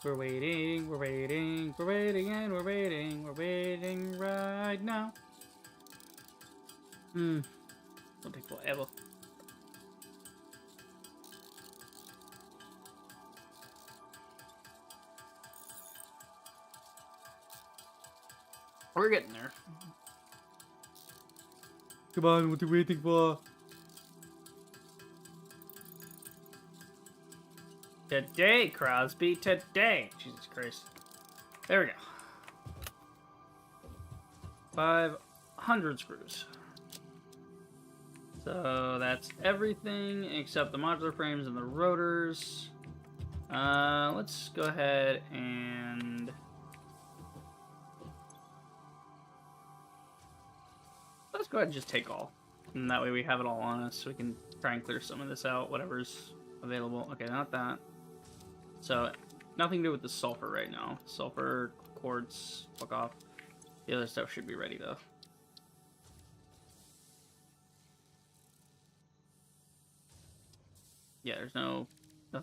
We're waiting, we're waiting, we're waiting, and we're waiting right now. It'll take forever. We're getting there. Come on, what are you waiting for? Today, Crosby, today. Jesus Christ. There we go. 500 screws. So that's everything except the modular frames and the rotors. Let's go ahead and... let's go ahead and just take all. And that way we have it all on us, so we can try and clear some of this out, whatever's available. Okay, not that. So, nothing to do with the sulfur right now. Sulfur, quartz, fuck off. The other stuff should be ready, though. Yeah, there's nothing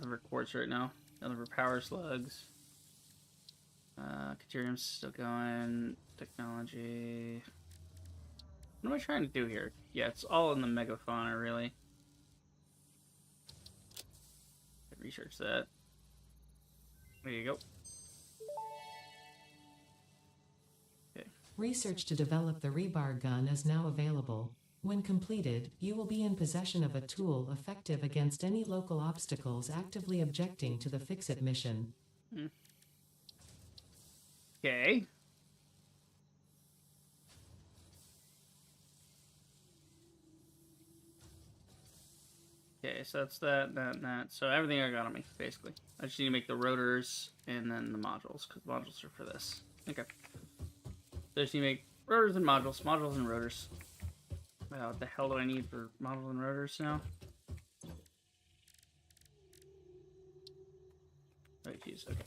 for quartz right now. Nothing for power slugs. Caterium's still going. Technology. What am I trying to do here? Yeah, it's all in the megafauna, really. Research that. There you go. Okay. Research to develop the rebar gun is now available. When completed, you will be in possession of a tool effective against any local obstacles actively objecting to the Fix-It mission. Okay. Okay, so that's that. So everything I got on me, basically. I just need to make the rotors and then the modules, because the modules are for this. Okay. So I just need to make rotors and modules and rotors. What the hell do I need for modules and rotors now? Oh, jeez, okay.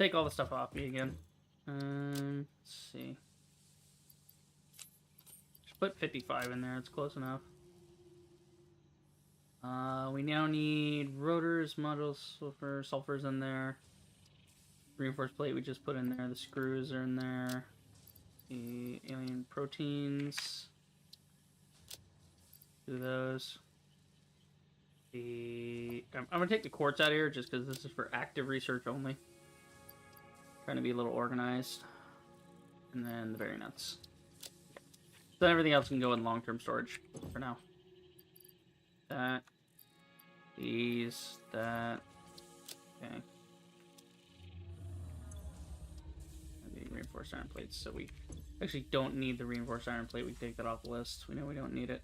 Take all the stuff off me again. Let's see. Just put 55 in there, it's close enough. We now need rotors, modules, sulfur's in there. Reinforced plate we just put in there. The screws are in there. The alien proteins. Do those. I'm gonna take the quartz out of here just because this is for active research only. Trying to be a little organized. And then the berry nuts. So then everything else can go in long-term storage for now. That. These. That. Okay. The reinforced iron plates. So we actually don't need the reinforced iron plate. We take that off the list. We know we don't need it.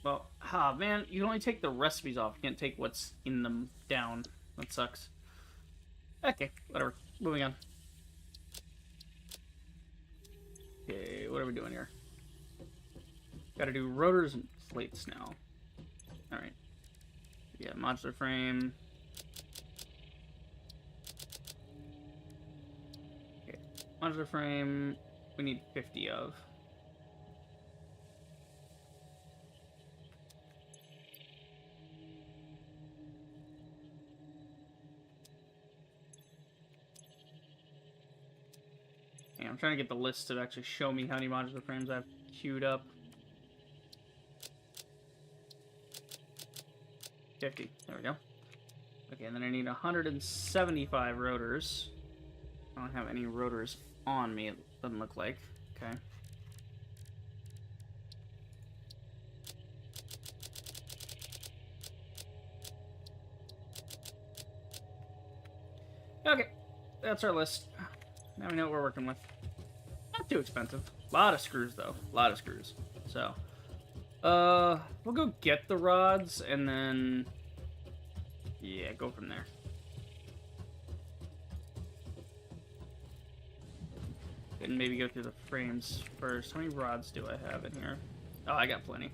Well, man, you can only take the recipes off. You can't take what's in them down. That sucks. Okay, whatever. Moving on. Okay, what are we doing here? Gotta do rotors and plates now. Alright. Yeah, modular frame. Okay, modular frame, we need 50 of. Okay, I'm trying to get the list to actually show me how many modular frames I've queued up. 50. There we go. Okay, and then I need 175 rotors. I don't have any rotors on me, it doesn't look like. Okay. Okay, that's our list. Now we know what we're working with. Not too expensive. A lot of screws, though. A lot of screws. So, we'll go get the rods, and then, yeah, go from there. And maybe go through the frames first. How many rods do I have in here? Oh, I got plenty.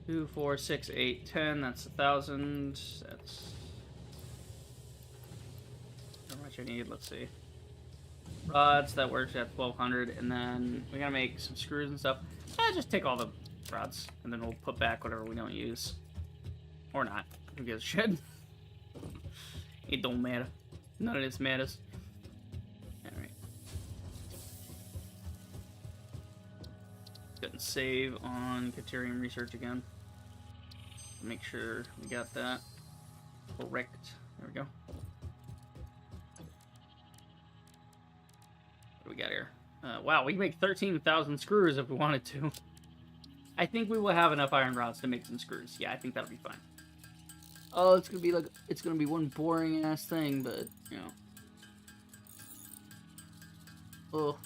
2, 4, 6, 8, 10. That's 1,000. That's how much I need. Let's see. Rods, that works at 1,200. And then we gotta make some screws and stuff. Just take all the rods, and then we'll put back whatever we don't use. Or not. Who gives a shit? It don't matter. None of this matters. Alright. Go and save on Caterium Research again. Make sure we got that correct. There we go. What do we got here? Wow, we can make 13,000 screws if we wanted to. I think we will have enough iron rods to make some screws. Yeah, I think that'll be fine. Oh, it's gonna be like, it's gonna be one boring ass thing, but you know. Oh.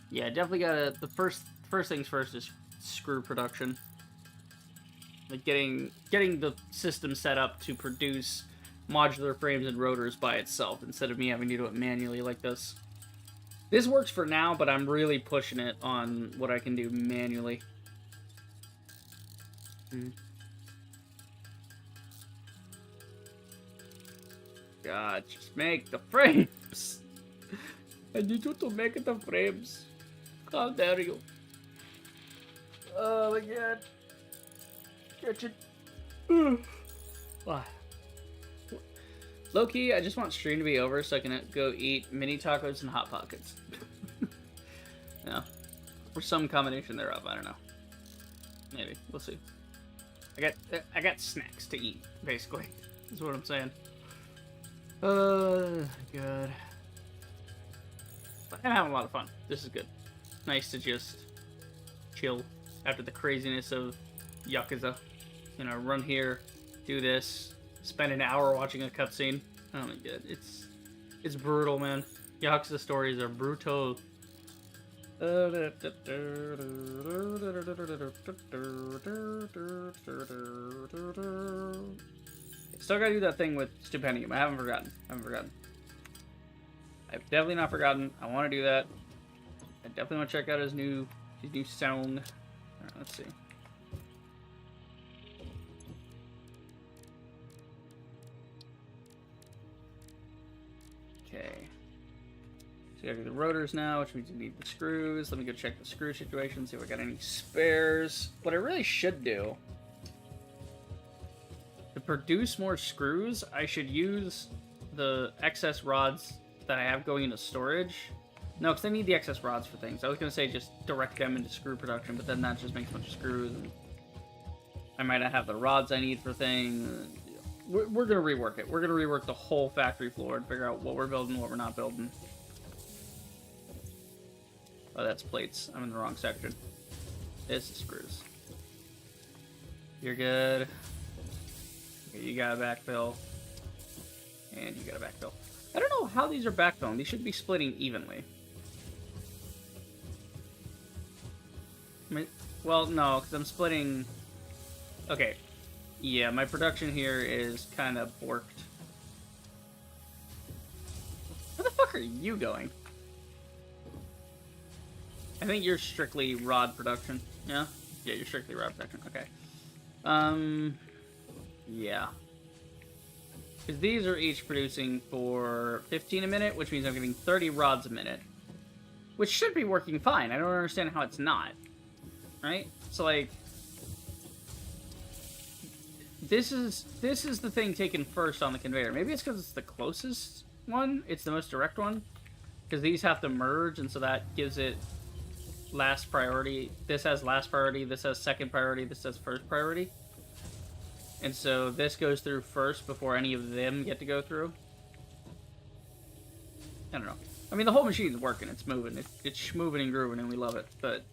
Yeah, definitely gotta, the first things first is screw production. Like getting the system set up to produce modular frames and rotors by itself instead of me having to do it manually like this. This works for now, but I'm really pushing it on what I can do manually. God, just make the frames. I need you to make the frames. How dare you? Oh my god. Catch it. Low-key, I just want stream to be over so I can go eat mini tacos and Hot Pockets. Yeah. Or some combination thereof, I don't know. Maybe. We'll see. I got snacks to eat, basically. That's what I'm saying. God. But I'm having a lot of fun. This is good. Nice to just chill after the craziness of Yakuza. You know, run here, do this, spend an hour watching a cutscene. Oh my god, it's brutal, man. Yakuza stories are brutal. Still gotta do that thing with Stupendium. I haven't forgotten. I've definitely not forgotten. I want to do that. I definitely want to check out his new sound. Alright, let's see. Okay. So we gotta do the rotors now, which means we need the screws. Let me go check the screw situation, see if we got any spares. What I really should do, to produce more screws, I should use the excess rods that I have going into storage. No, because I need the excess rods for things. I was going to say just direct them into screw production, but then that just makes a bunch of screws. And I might not have the rods I need for things. We're going to rework it. We're going to rework the whole factory floor and figure out what we're building, what we're not building. Oh, that's plates. I'm in the wrong section. This is screws. You're good. Okay, you got a backfill. And you got a backfill. I don't know how these are backfilling. These should be splitting evenly. Well, no, because I'm splitting... Okay. Yeah, my production here is kind of borked. Where the fuck are you going? I think you're strictly rod production. Yeah? Yeah, you're strictly rod production. Okay. Yeah. Because these are each producing for 15 a minute, which means I'm getting 30 rods a minute. Which should be working fine. I don't understand how it's not. Right? So, like... This is the thing taken first on the conveyor. Maybe it's because it's the closest one. It's the most direct one. Because these have to merge, and so that gives it last priority. This has last priority, this has second priority, this has first priority. And so this goes through first before any of them get to go through. I don't know. I mean, the whole machine's working. It's moving. It's moving and grooving, and we love it. But,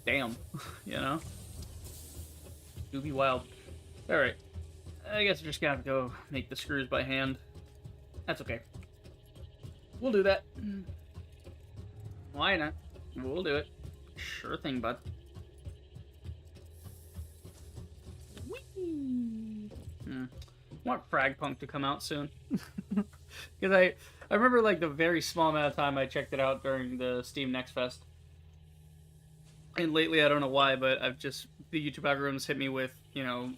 damn. You know? Do be wild. Alright. I guess we're just gonna have to go make the screws by hand. That's okay. We'll do that. Why not? We'll do it. Sure thing, bud. Whee! I want Fragpunk to come out soon. Because I remember, like, the very small amount of time I checked it out during the Steam Next Fest. And lately, I don't know why, but I've just... The YouTube algorithms hit me with, you know,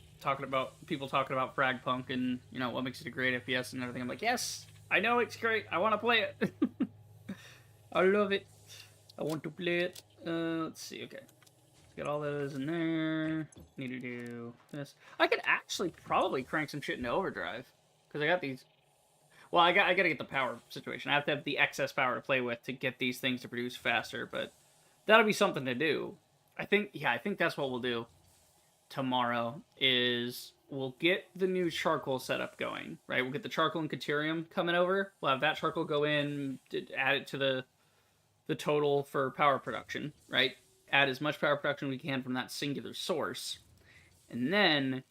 people talking about Fragpunk and, you know, what makes it a great FPS and everything. I'm like, yes! I know it's great! I want to play it! I love it! I want to play it. Let's see, okay. Get all those in there. Need to do this. I could actually probably crank some shit into overdrive. Because I got these... Well, I gotta get the power situation. I have to have the excess power to play with to get these things to produce faster, but that'll be something to do. I think that's what we'll do tomorrow, is we'll get the new charcoal setup going, right? We'll get the charcoal and Caterium coming over. We'll have that charcoal go in, add it to the total for power production, right? Add as much power production we can from that singular source. And then,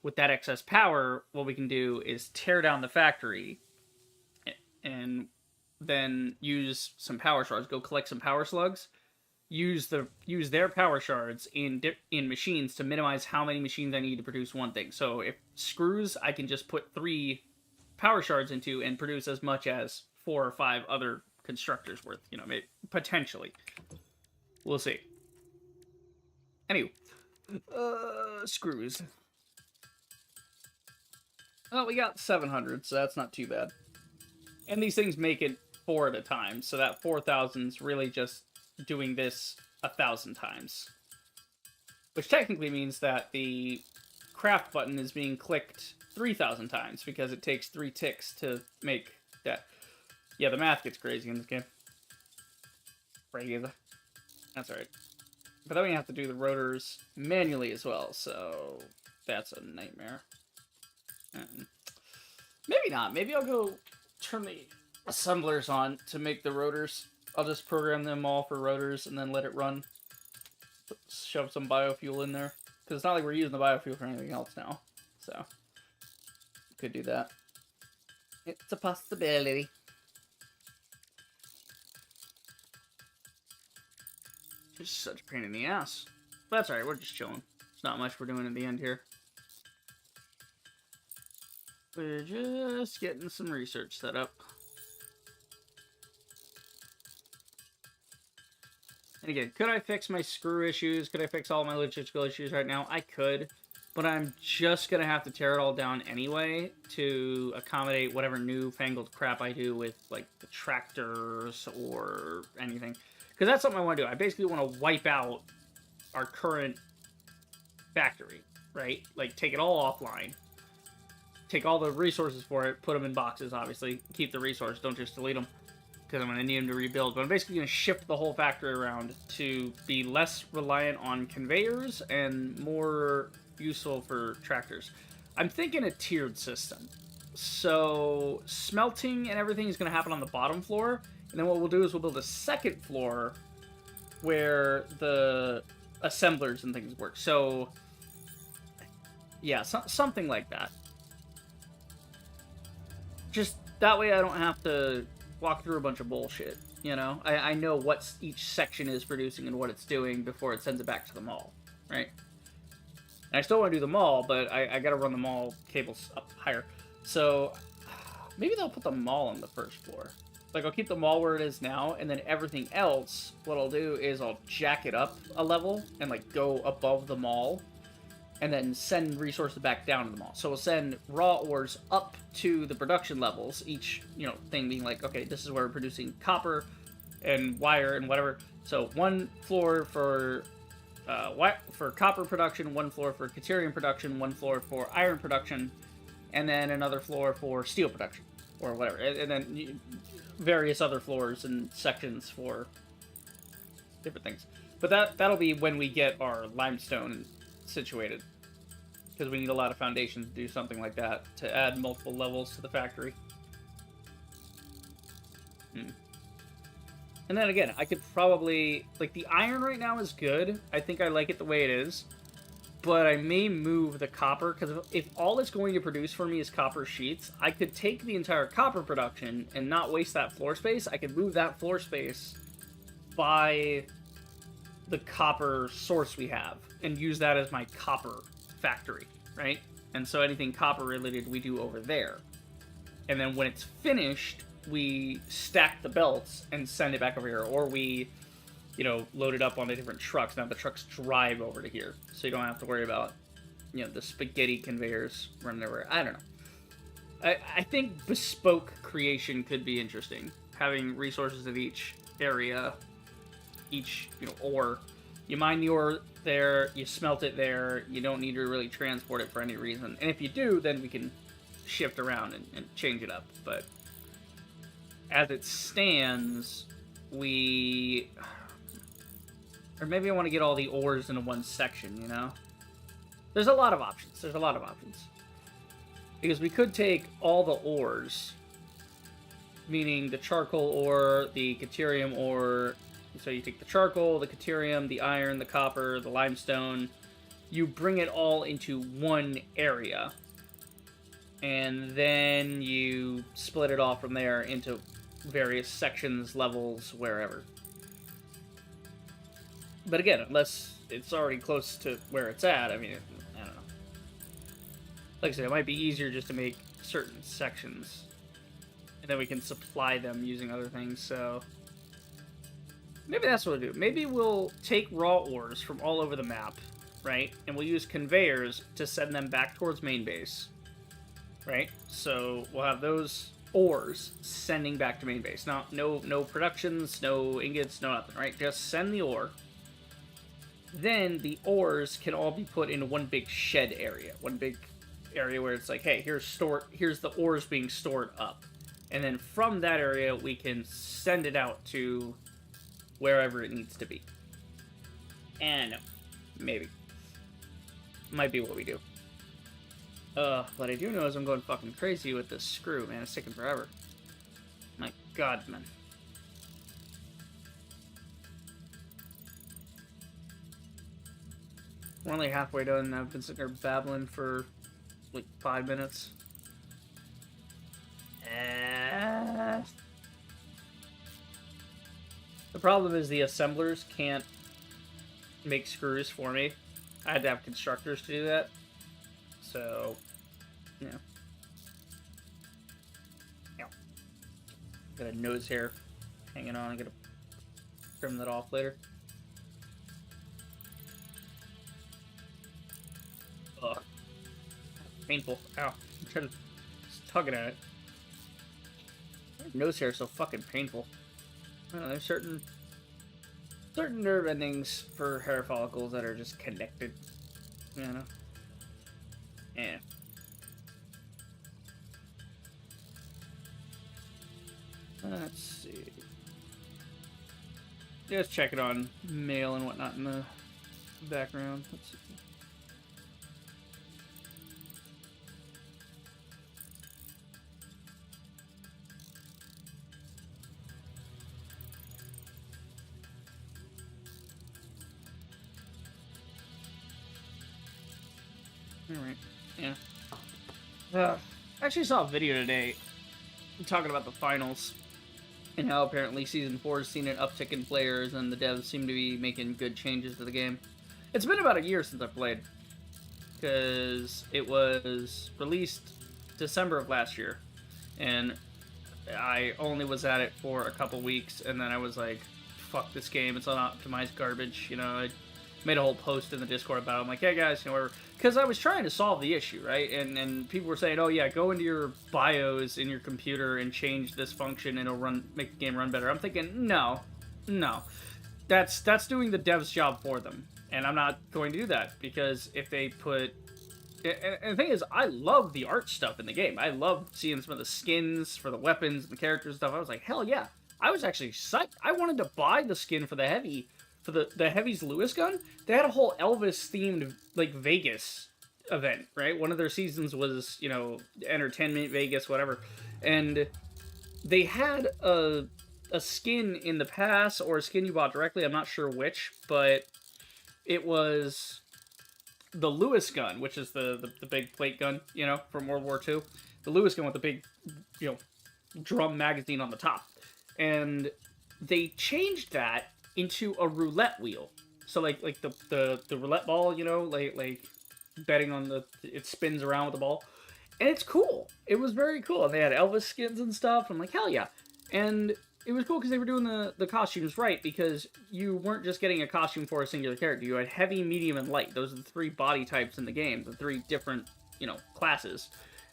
with that excess power, what we can do is tear down the factory and then use some power shards. Go collect some power slugs. Use their power shards in machines to minimize how many machines I need to produce one thing. So if screws, I can just put 3 power shards into and produce as much as 4 or 5 other constructors worth. You know, maybe, potentially. We'll see. Anyway, screws. Well, we got 700, so that's not too bad. And these things make it 4 at a time, so that 4,000 is really just doing this 1,000 times. Which technically means that the craft button is being clicked 3,000 times, because it takes 3 ticks to make that. Yeah, the math gets crazy in this game. Crazy. That's alright. But then we have to do the rotors manually as well, so that's a nightmare. Maybe not. Maybe I'll go turn the assemblers on to make the rotors. I'll just program them all for rotors and then let it run. Shove some biofuel in there. Because it's not like we're using the biofuel for anything else now. So, could do that. It's a possibility. It's such a pain in the ass. But that's alright, we're just chilling. There's not much we're doing at the end here. We're just getting some research set up. And again, could I fix my screw issues? Could I fix all my logistical issues right now? I could. But I'm just going to have to tear it all down anyway to accommodate whatever newfangled crap I do with, like, the tractors or anything. Because that's something I want to do. I basically want to wipe out our current factory, right? Like, take it all offline. Take all the resources for it, put them in boxes, obviously. Keep the resource, don't just delete them. Because I'm going to need them to rebuild. But I'm basically going to shift the whole factory around to be less reliant on conveyors and more useful for tractors. I'm thinking a tiered system. So smelting and everything is going to happen on the bottom floor. And then what we'll do is we'll build a second floor where the assemblers and things work. So, yeah, something like that. Just that way I don't have to walk through a bunch of bullshit, you know? I know what each section is producing and what it's doing before it sends it back to the mall, right? And I still want to do the mall, but I gotta run the mall cables up higher. So, maybe they'll put the mall on the first floor. Like, I'll keep the mall where it is now, and then everything else, what I'll do is I'll jack it up a level and, like, go above the mall, and then send resources back down to the mall. So we'll send raw ores up to the production levels, each, you know, thing being like, okay, this is where we're producing copper and wire and whatever. So one floor for copper production, one floor for Caterium production, one floor for iron production, and then another floor for steel production, or whatever. And then various other floors and sections for different things. But that'll be when we get our limestone situated. Because we need a lot of foundations to do something like that, to add multiple levels to the factory. And then again, I could probably... Like, the iron right now is good. I think I like it the way it is. but I may move the copper, because if all it's going to produce for me is copper sheets, I could take the entire copper production and not waste that floor space. I could move that floor space by the copper source we have and use that as my copper factory, right? And so anything copper related we do over there. And then when it's finished, we stack the belts and send it back over here, or we, you know, load it up onto different trucks. Now the trucks drive over to here, so you don't have to worry about, you know, the spaghetti conveyors running everywhere. I don't know. I think bespoke creation could be interesting. Having resources in each area, each, you know, ore. You mine the ore there, you smelt it there, you don't need to really transport it for any reason. And if you do, then we can shift around and change it up. But as it stands, we... Or maybe I want to get all the ores into one section, you know? There's a lot of options. There's a lot of options. Because we could take all the ores, meaning the charcoal ore, the caterium ore. So you take the charcoal, the caterium, the iron, the copper, the limestone. You bring it all into one area. And then you split it off from there into various sections, levels, wherever. But again, unless it's already close to where it's at, I mean, I don't know. Like I said, it might be easier just to make certain sections. And then we can supply them using other things, so... Maybe that's what we'll do. Maybe we'll take raw ores from all over the map, right? And we'll use conveyors to send them back towards main base, right? So we'll have those ores sending back to main base. No productions, no ingots, no nothing, right? Just send the ore. Then the ores can all be put into one big shed area. One big area where it's like, hey, here's the ores being stored up. And then from that area, we can send it out to wherever it needs to be. And maybe. Might be what we do. What I do know is I'm going fucking crazy with this screw, man. It's taking forever. My god, man. We're only halfway done, and I've been sitting there babbling for like 5 minutes. The problem is the assemblers can't make screws for me. I had to have constructors to do that. So, yeah. Got a nose hair hanging on. I gotta trim that off later. Ugh. Painful. Ow. I'm trying to just tugging at it. Nose hair is so fucking painful. I don't know, there's certain nerve endings for hair follicles that are just connected. You know? Yeah. Let's see. Just checking on mail and whatnot in the background. Let's see. Alright, yeah. I actually saw a video today talking about the finals and how apparently Season 4 has seen an uptick in players and the devs seem to be making good changes to the game. It's been about a year since I played, because it was released December of last year, and I only was at it for a couple weeks, and then I was like, fuck this game, it's unoptimized garbage, you know. I made a whole post in the Discord about it. I'm like, hey guys, you know, whatever. Because I was trying to solve the issue, right? And people were saying, oh yeah, go into your BIOS in your computer and change this function and it'll make the game run better. I'm thinking, no. That's doing the dev's job for them. And I'm not going to do that, because if they put... And the thing is, I love the art stuff in the game. I love seeing some of the skins for the weapons and the characters and stuff. I was like, hell yeah. I was actually psyched. I wanted to buy the skin for the Heavy... For the Heavy's Lewis gun. They had a whole Elvis-themed, like, Vegas event, right? One of their seasons was, you know, Entertainment Vegas, whatever. And they had a skin in the pass, or a skin you bought directly, I'm not sure which, but it was the Lewis gun, which is the big plate gun, you know, from World War II. The Lewis gun with the big, you know, drum magazine on the top. And they changed that into a roulette wheel. So like the roulette ball, you know, like betting on it spins around with the ball. And it's cool. It was very cool. And they had Elvis skins and stuff. I'm like, hell yeah. And it was cool because they were doing the costumes right, because you weren't just getting a costume for a singular character. You had heavy, medium, and light. Those are the 3 body types in the game, the 3 different, you know, classes.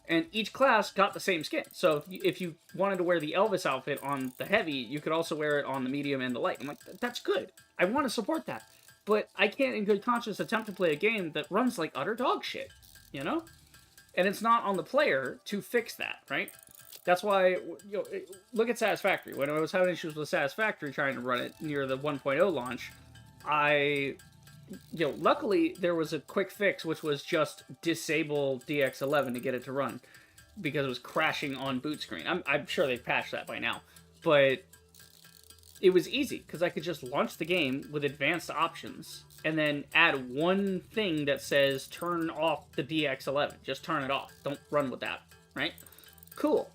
And each class got the same skin. So if you wanted to wear the Elvis outfit on the heavy, you could also wear it on the medium and the light. I'm like, that's good. I want to support that. But I can't in good conscience attempt to play a game that runs like utter dog shit, you know? And it's not on the player to fix that, right? That's why, you know, look at Satisfactory. When I was having issues with Satisfactory trying to run it near the 1.0 launch, luckily there was a quick fix, which was just disable DX11 to get it to run, because it was crashing on boot screen. I'm sure they've patched that by now, but it was easy because I could just launch the game with advanced options and then add one thing that says turn off the DX11. Just turn it off. Don't run with that, right? Cool.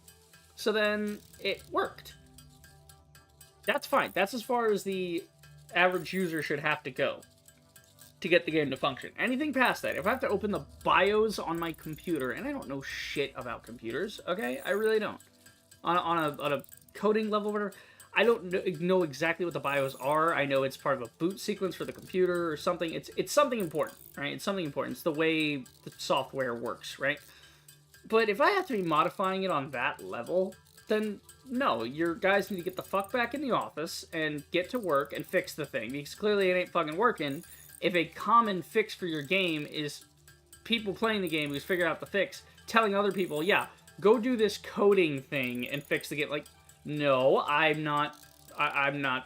So then it worked. That's fine. That's as far as the average user should have to go to get the game to function. Anything past that, if I have to open the BIOS on my computer, and I don't know shit about computers, okay? I really don't. On a coding level, whatever, I don't know exactly what the BIOS are. I know it's part of a boot sequence for the computer or something. It's something important, right? It's something important. It's the way the software works, right? But if I have to be modifying it on that level, then no, your guys need to get the fuck back in the office and get to work and fix the thing, because clearly it ain't fucking working if a common fix for your game is people playing the game who's figured out the fix telling other people, yeah, go do this coding thing and fix the game. Like, no, I'm not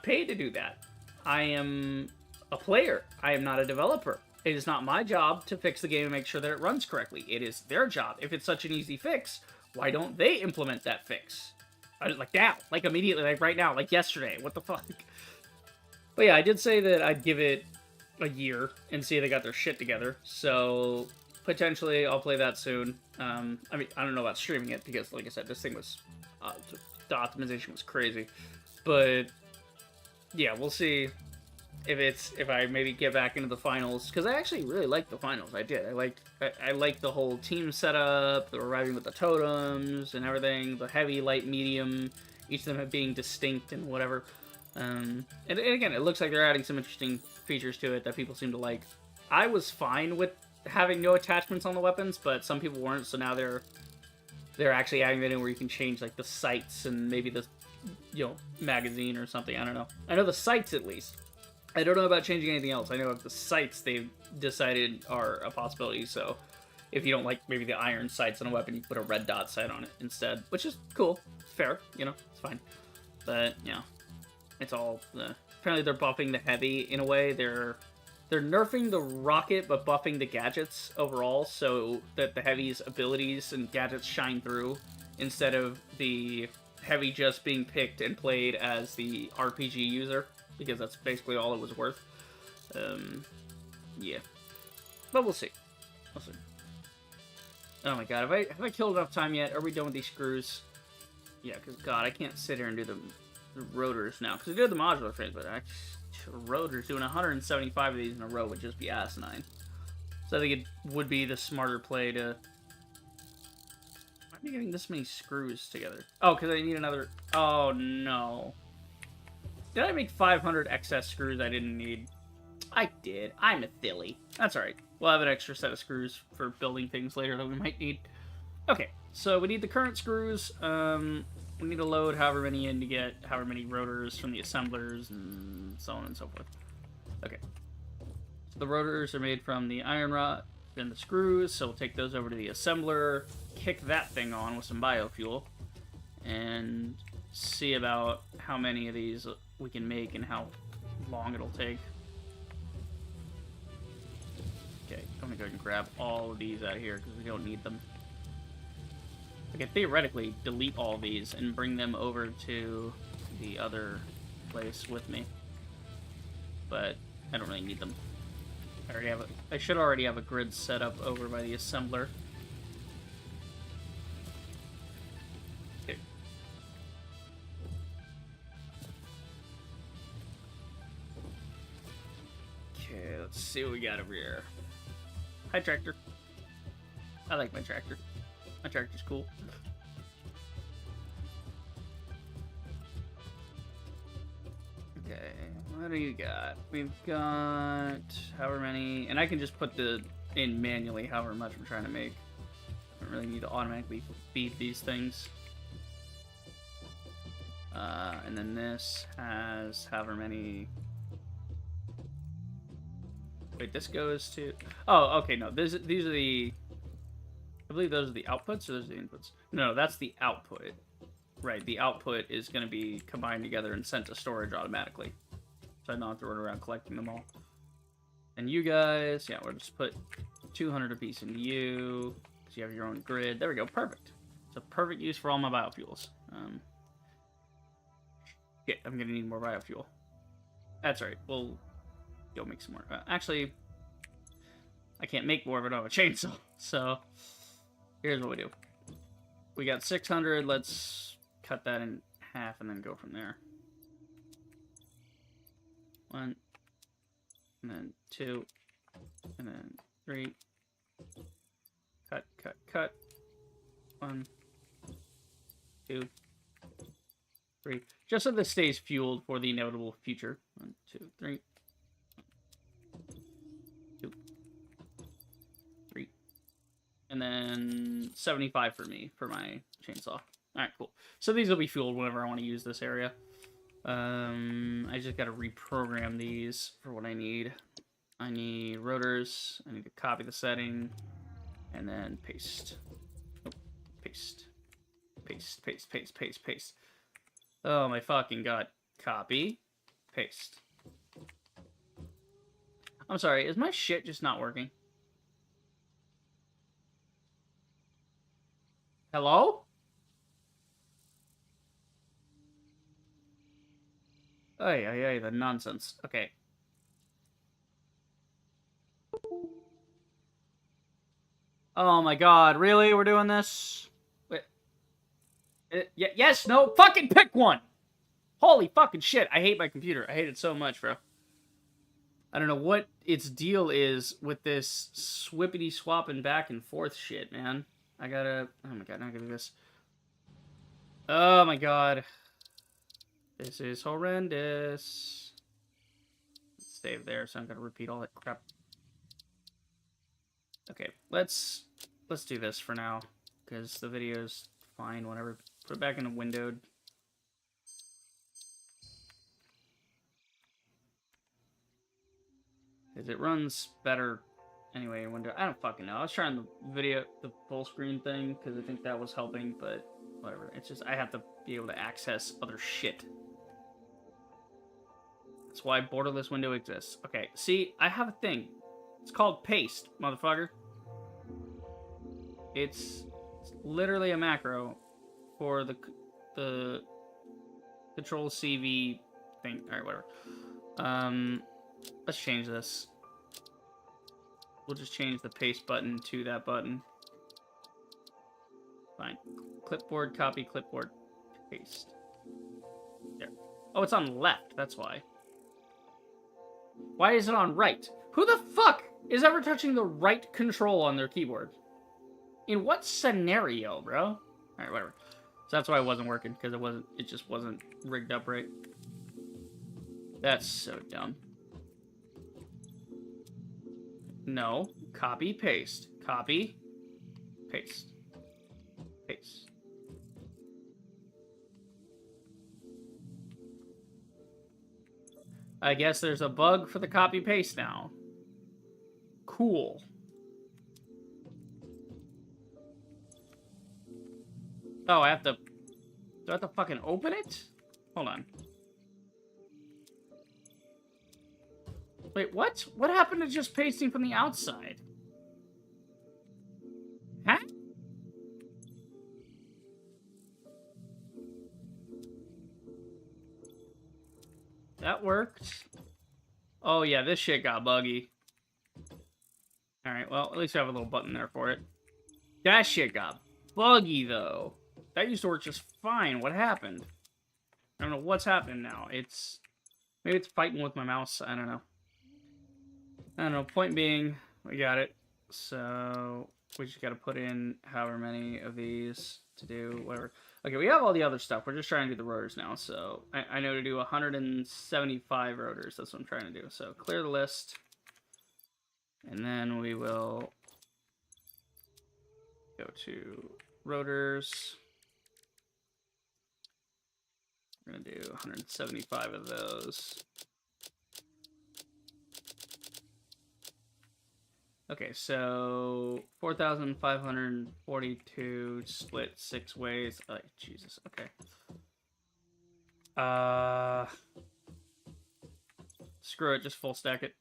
paid to do that. I am a player. I am not a developer. It is not my job to fix the game and make sure that it runs correctly. It is their job. If it's such an easy fix, why don't they implement that fix? Like now, like immediately, like right now, like yesterday. What the fuck? But yeah, I did say that I'd give it a year and see if they got their shit together. So potentially I'll play that soon. I mean, I don't know about streaming it because, like I said, this thing was the optimization was crazy. But yeah, we'll see if I maybe get back into the finals, because I actually really liked the finals. I did. I liked the whole team setup, the arriving with the totems and everything, the heavy, light, medium, each of them being distinct and whatever. And again, it looks like they're adding some interesting features to it that people seem to like. I was fine with having no attachments on the weapons, but some people weren't, so now they're actually adding that in where you can change like the sights and maybe the, you know, magazine or something. I don't know. I know the sights at least. I don't know about changing anything else. I know if the sights they've decided are a possibility, so if you don't like maybe the iron sights on a weapon, you put a red dot sight on it instead, which is cool. Fair, you know, it's fine. But, yeah, it's all... apparently they're buffing the heavy in a way. They're nerfing the rocket, but buffing the gadgets overall, so that the heavy's abilities and gadgets shine through, instead of the heavy just being picked and played as the RPG user, because that's basically all it was worth. Yeah. But we'll see. We'll see. Oh my god, have I killed enough time yet? Are we done with these screws? Yeah, because, god, I can't sit here and do the rotors now. Because we did the modular phase, but rotors, doing 175 of these in a row would just be asinine. So I think it would be the smarter play to... Why am I getting this many screws together? Oh, because I need another... Oh, no. Did I make 500 excess screws I didn't need? I did. I'm a silly. That's alright. We'll have an extra set of screws for building things later that we might need. Okay, so we need the current screws. We need to load however many in to get however many rotors from the assemblers and so on and so forth. Okay. So the rotors are made from the iron rod and the screws, so we'll take those over to the assembler, kick that thing on with some biofuel, and see about how many of these we can make and how long it'll take. Okay, I'm gonna go ahead and grab all of these out of here because we don't need them. I can theoretically delete all these and bring them over to the other place with me, but I don't really need them. I should already have a grid set up over by the assembler. Okay. Okay, let's see what we got over here. Hi, tractor. I like my tractor. My tractor's cool. Okay, what do you got? We've got however many, and I can just put in manually however much I'm trying to make. I don't really need to automatically feed these things. And then this has however many. Wait, this goes to. Oh, okay, no. These are the. I believe those are the outputs, or those are the inputs. No, that's the output. Right, the output is going to be combined together and sent to storage automatically. So I don't have to run around collecting them all. And you guys, yeah, we'll just put 200 apiece into you, because you have your own grid. There we go, perfect. It's a perfect use for all my biofuels. Yeah, I'm going to need more biofuel. That's right, we'll go make some more. Actually, I can't make more of it on a chainsaw, so here's what we do. We got 600, let's cut that in half and then go from there. 1, and then 2, and then 3. Cut, cut, cut. 1, 2, 3. Just so this stays fueled for the inevitable future. 1, 2, 3. 2, 3. And then 75 for me, for my chainsaw. Alright, cool. So these will be fueled whenever I want to use this area. I just got to reprogram these for what I need. I need rotors. I need to copy the setting. And then paste. Oh, paste. Paste, paste, paste, paste, paste. Oh my fucking god. Copy. Paste. I'm sorry, is my shit just not working? Hello? Ay, the nonsense. Okay. Oh my god, really? We're doing this? Wait. Yes, no, fucking pick one! Holy fucking shit, I hate my computer. I hate it so much, bro. I don't know what its deal is with this swippity swapping back and forth shit, man. I gotta... Oh my god, now I gotta do this. Oh my god. This is horrendous. Save there, so I'm gonna repeat all that crap. Okay, let's do this for now, because the video's fine, whatever. Put it back into windowed. Because it runs better anyway in window. I don't fucking know. I was trying the full screen thing, because I think that was helping, but whatever. It's just, I have to be able to access other shit. That's why borderless window exists. Okay, see, I have a thing. It's called paste, motherfucker. It's literally a macro for the control CV thing. Alright, whatever. Let's change this. We'll just change the paste button to that button. Fine. Clipboard, copy, clipboard, paste. There. Oh, it's on left, that's why. Why is it on right? Who the fuck is ever touching the right control on their keyboard? In what scenario, bro? Alright, whatever. So that's why it wasn't working, because it just wasn't rigged up right. That's so dumb. No. Copy, paste. Copy, paste. Paste. I guess there's a bug for the copy paste now. Cool. Oh, I have to... Do I have to fucking open it? Hold on. Wait, what? What happened to just pasting from the outside? Huh? That worked. Oh yeah, this shit got buggy. Alright, well, at least I have a little button there for it. That shit got buggy, though. That used to work just fine. What happened? I don't know what's happening now. It's... Maybe it's fighting with my mouse. I don't know. I don't know. Point being, we got it. So, we just got to put in however many of these to do whatever. Okay, we have all the other stuff. We're just trying to do the rotors now. So, I know to do 175 rotors. That's what I'm trying to do. So, clear the list. And then we will go to rotors. We're going to do 175 of those. Okay, so 4,542 split 6 ways. Oh, Jesus, okay. Screw it, just full stack it.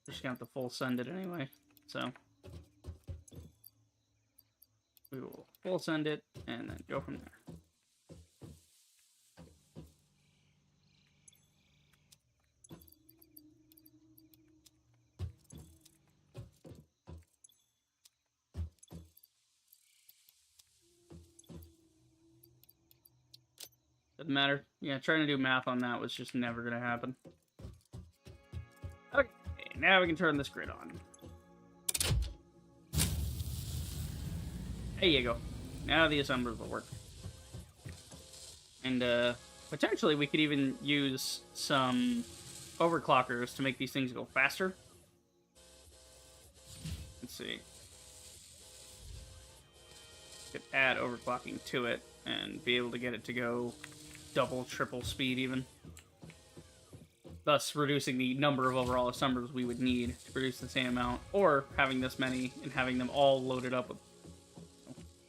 Just gonna have to full send it anyway, so we will full send it and then go from there. Doesn't matter. Yeah, trying to do math on that was just never gonna happen. Okay, now we can turn this grid on. There you go. Now the assemblers will work. And potentially we could even use some overclockers to make these things go faster. Let's see. Could add overclocking to it and be able to get it to go double, triple speed even. Thus reducing the number of overall assemblers we would need to produce the same amount, or having this many and having them all loaded up with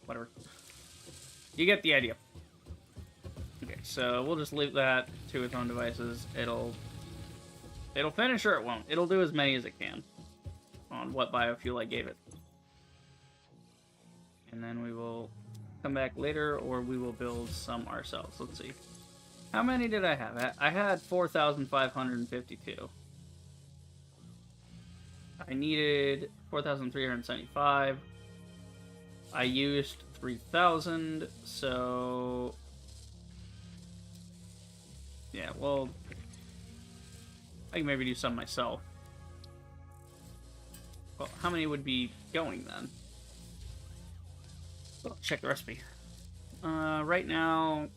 whatever. You get the idea. Okay, so we'll just leave that to its own devices. It'll finish or it won't. It'll do as many as it can on what biofuel I gave it. And then we will come back later, or we will build some ourselves. Let's see. How many did I have? I had 4,552. I needed 4,375. I used 3,000, so... yeah, well... I can maybe do some myself. Well, how many would be going then? Well, check the recipe. Right now,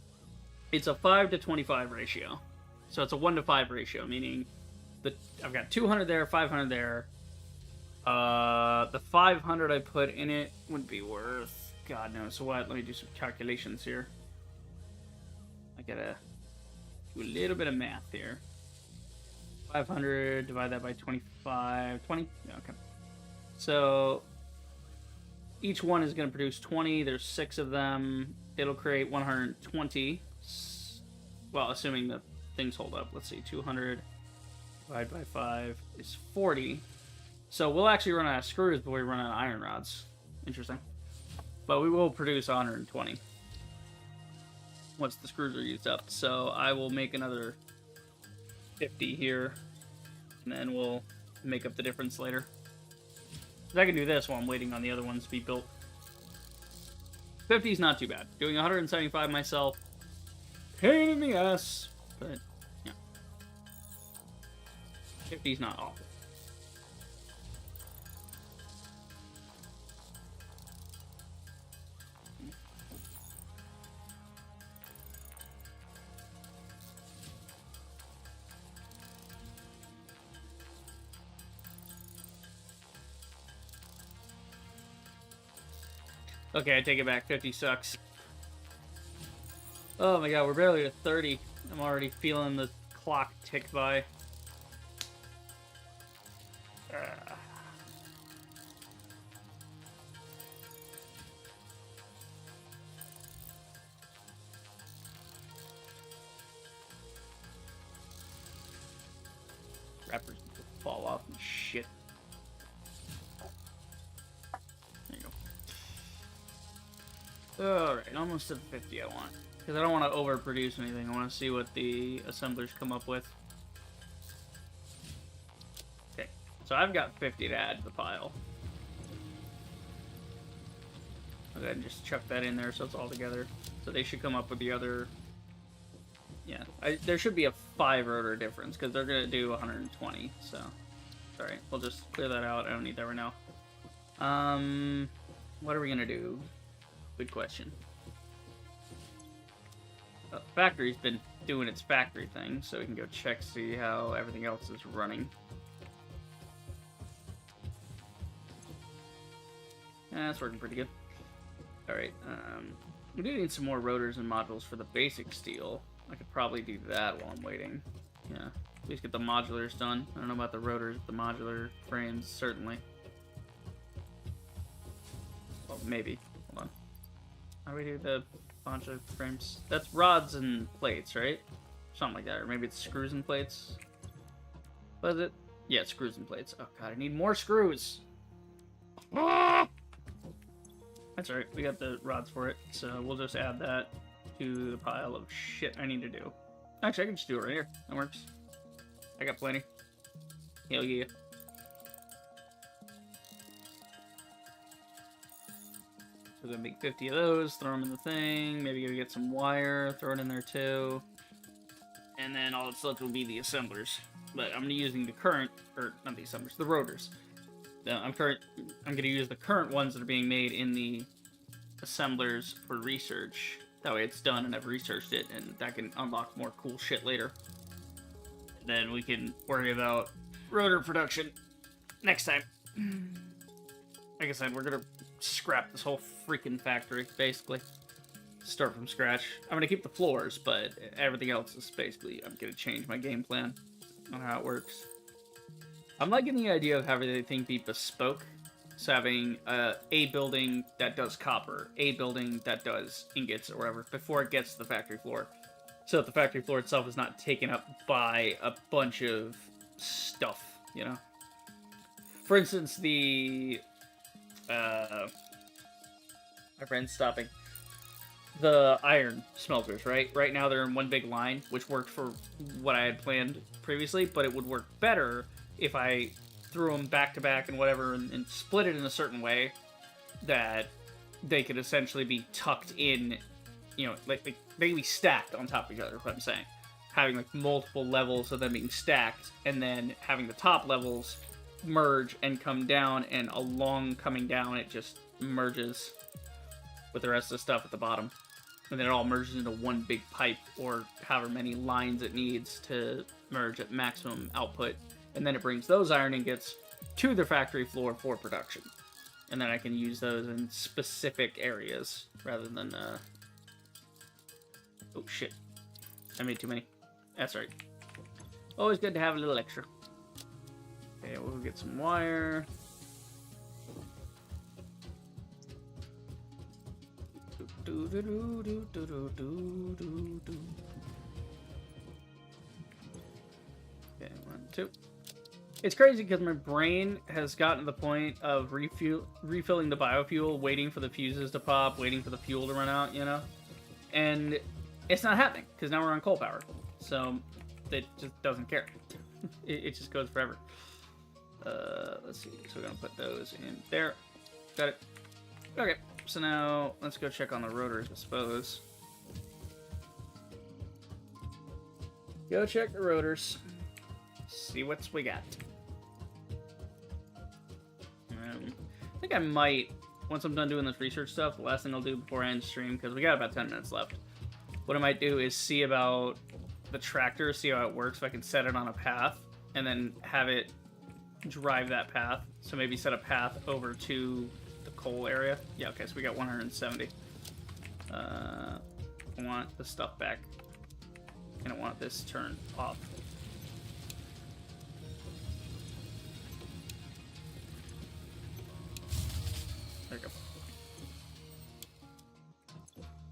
it's a 5 to 25 ratio. So it's a 1 to 5 ratio, meaning I've got 200 there, 500 there. The 500 I put in it would be worth God knows what. Let me do some calculations here. I gotta do a little bit of math here. 500, divide that by 25, 20? Yeah, okay. So each one is going to produce 20. There's 6 of them. It'll create 120. Well, assuming the things hold up. Let's see, 200 divided by 5 is 40. So we'll actually run out of screws before we run out of iron rods. Interesting. But we will produce 120 once the screws are used up. So I will make another 50 here, and then we'll make up the difference later. I can do this while I'm waiting on the other ones to be built. 50 is not too bad. Doing 175 myself, pain in the ass, but yeah. 50 is not awful. Okay, I take it back. 50 sucks. Oh my god, we're barely at 30. I'm already feeling the clock tick by. Wrappers fall off and shit. Alright, almost to the 50 I want. Because I don't want to overproduce anything. I want to see what the assemblers come up with. Okay, So I've got 50 to add to the pile. I'll go ahead and just chuck that in there so it's all together. So they should come up with the other... Yeah, there should be a 5 rotor difference, because they're going to do 120, so... Alright, we'll just clear that out. I don't need that right now. What are we going to do? Good question. Factory's been doing its factory thing, so we can go check, see how everything else is running. Yeah, that's working pretty good. Alright, we do need some more rotors and modules for the basic steel. I could probably do that while I'm waiting. Yeah, at least get the modulars done. I don't know about the rotors, but the modular frames, certainly. Well, maybe. Hold on. How do we do the modular frames? That's rods and plates, right? Something like that. Or maybe it's screws and plates. What is it? Yeah, screws and plates. Oh god, I need more screws! That's alright, we got the rods for it, so we'll just add that to the pile of shit I need to do. Actually, I can just do it right here. That works. I got plenty. Hell yeah. So we're gonna make 50 of those, throw them in the thing, maybe go get some wire, throw it in there too. And then all that's left will be the assemblers. But I'm gonna using the current, or not the assemblers, the rotors. I'm gonna use the current ones that are being made in the assemblers for research. That way it's done and I've researched it, and that can unlock more cool shit later. Then we can worry about rotor production next time. Like I said, we're gonna scrap this whole freaking factory, basically. Start from scratch. I'm gonna keep the floors, but everything else is basically, I'm gonna change my game plan on how it works. I'm liking the idea of having everything be bespoke. So having a building that does copper, a building that does ingots or whatever, before it gets to the factory floor. So that the factory floor itself is not taken up by a bunch of stuff, you know? For instance, the... my friend's stopping. The iron smelters, right? Right now they're in one big line, which worked for what I had planned previously, but it would work better if I threw them back to back and whatever and split it in a certain way that they could essentially be tucked in, you know, like they can be stacked on top of each other, is what I'm saying. Having like multiple levels of them being stacked, and then having the top levels merge and come down, and along coming down it just merges with the rest of the stuff at the bottom. And then it all merges into one big pipe, or however many lines it needs to merge at maximum output. And then it brings those iron ingots to the factory floor for production. And then I can use those in specific areas, rather than, oh shit. I made too many. That's right. Always good to have a little extra. Okay, we'll get some wire. Okay, 1, 2. It's crazy because my brain has gotten to the point of refilling the biofuel, waiting for the fuses to pop, waiting for the fuel to run out, you know? And it's not happening, because now we're on coal power. So, it just doesn't care. it just goes forever. Let's see. So we're going to put those in there. Got it. Okay, so now let's go check on the rotors, I suppose. Go check the rotors. See what we got. I think I might, once I'm done doing this research stuff, the last thing I'll do before I end stream, because we got about 10 minutes left, what I might do is see about the tractor, see how it works, if I can set it on a path, and then have it drive that path. So maybe set a path over to the coal area. Yeah, okay, so we got 170. I want the stuff back. And I want this turned off. There we go.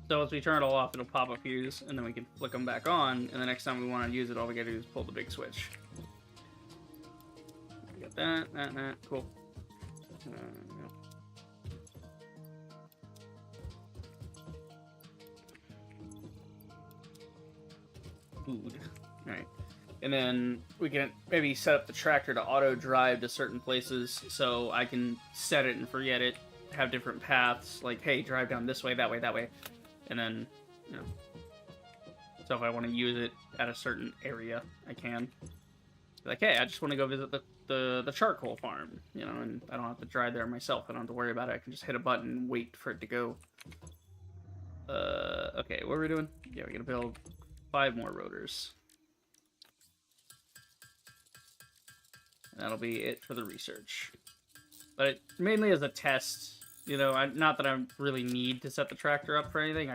So once we turn it all off, it'll pop a fuse, and then we can flick them back on, and the next time we want to use it, all we gotta do is pull the big switch. We got that, cool. Food. Alright. And then we can maybe set up the tractor to auto drive to certain places so I can set it and forget it, have different paths, like, hey, drive down this way, that way, that way. And then, you know, so if I want to use it at a certain area, I can. Like, hey, I just want to go visit the charcoal farm, you know, and I don't have to drive there myself. I don't have to worry about it. I can just hit a button and wait for it to go. Okay, what are we doing? Yeah, we're gonna build 5 more rotors. And that'll be it for the research. But it mainly as a test, you know, not that I really need to set the tractor up for anything.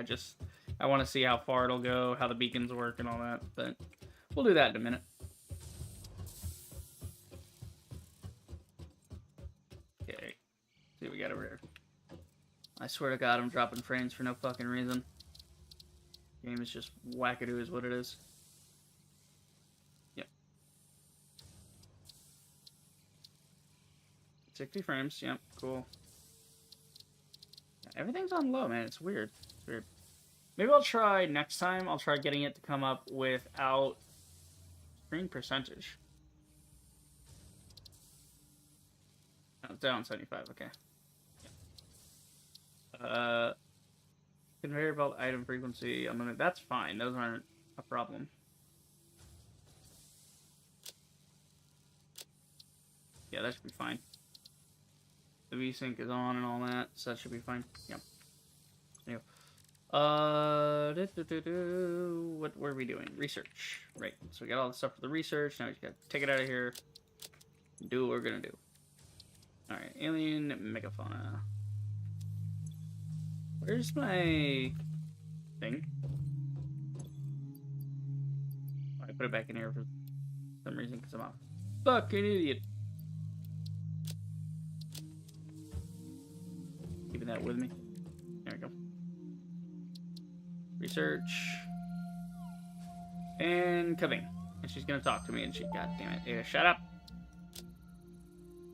I want to see how far it'll go, how the beacons work and all that. But we'll do that in a minute. Okay, see what we got over here. I swear to God, I'm dropping frames for no fucking reason. Game is just wackadoo is what it is. Yep. 60 frames, yep, cool. Everything's on low, man. It's weird. It's weird. Maybe I'll try next time. I'll try getting it to come up without screen percentage. Oh, it's down 75, okay. Conveyor belt item frequency. That's fine. Those aren't a problem. Yeah, that should be fine. The VSync is on and all that, so that should be fine. Yep. Anyway. What were we doing? Research. Right. So we got all the stuff for the research. Now we just gotta take it out of here. Do what we're gonna do. Alright, alien megafauna. Where's my thing? I put it back in here for some reason because I'm a fucking idiot. Keeping that with me. There we go. Research. And coming. And she's gonna talk to me and god damn it. Yeah, shut up.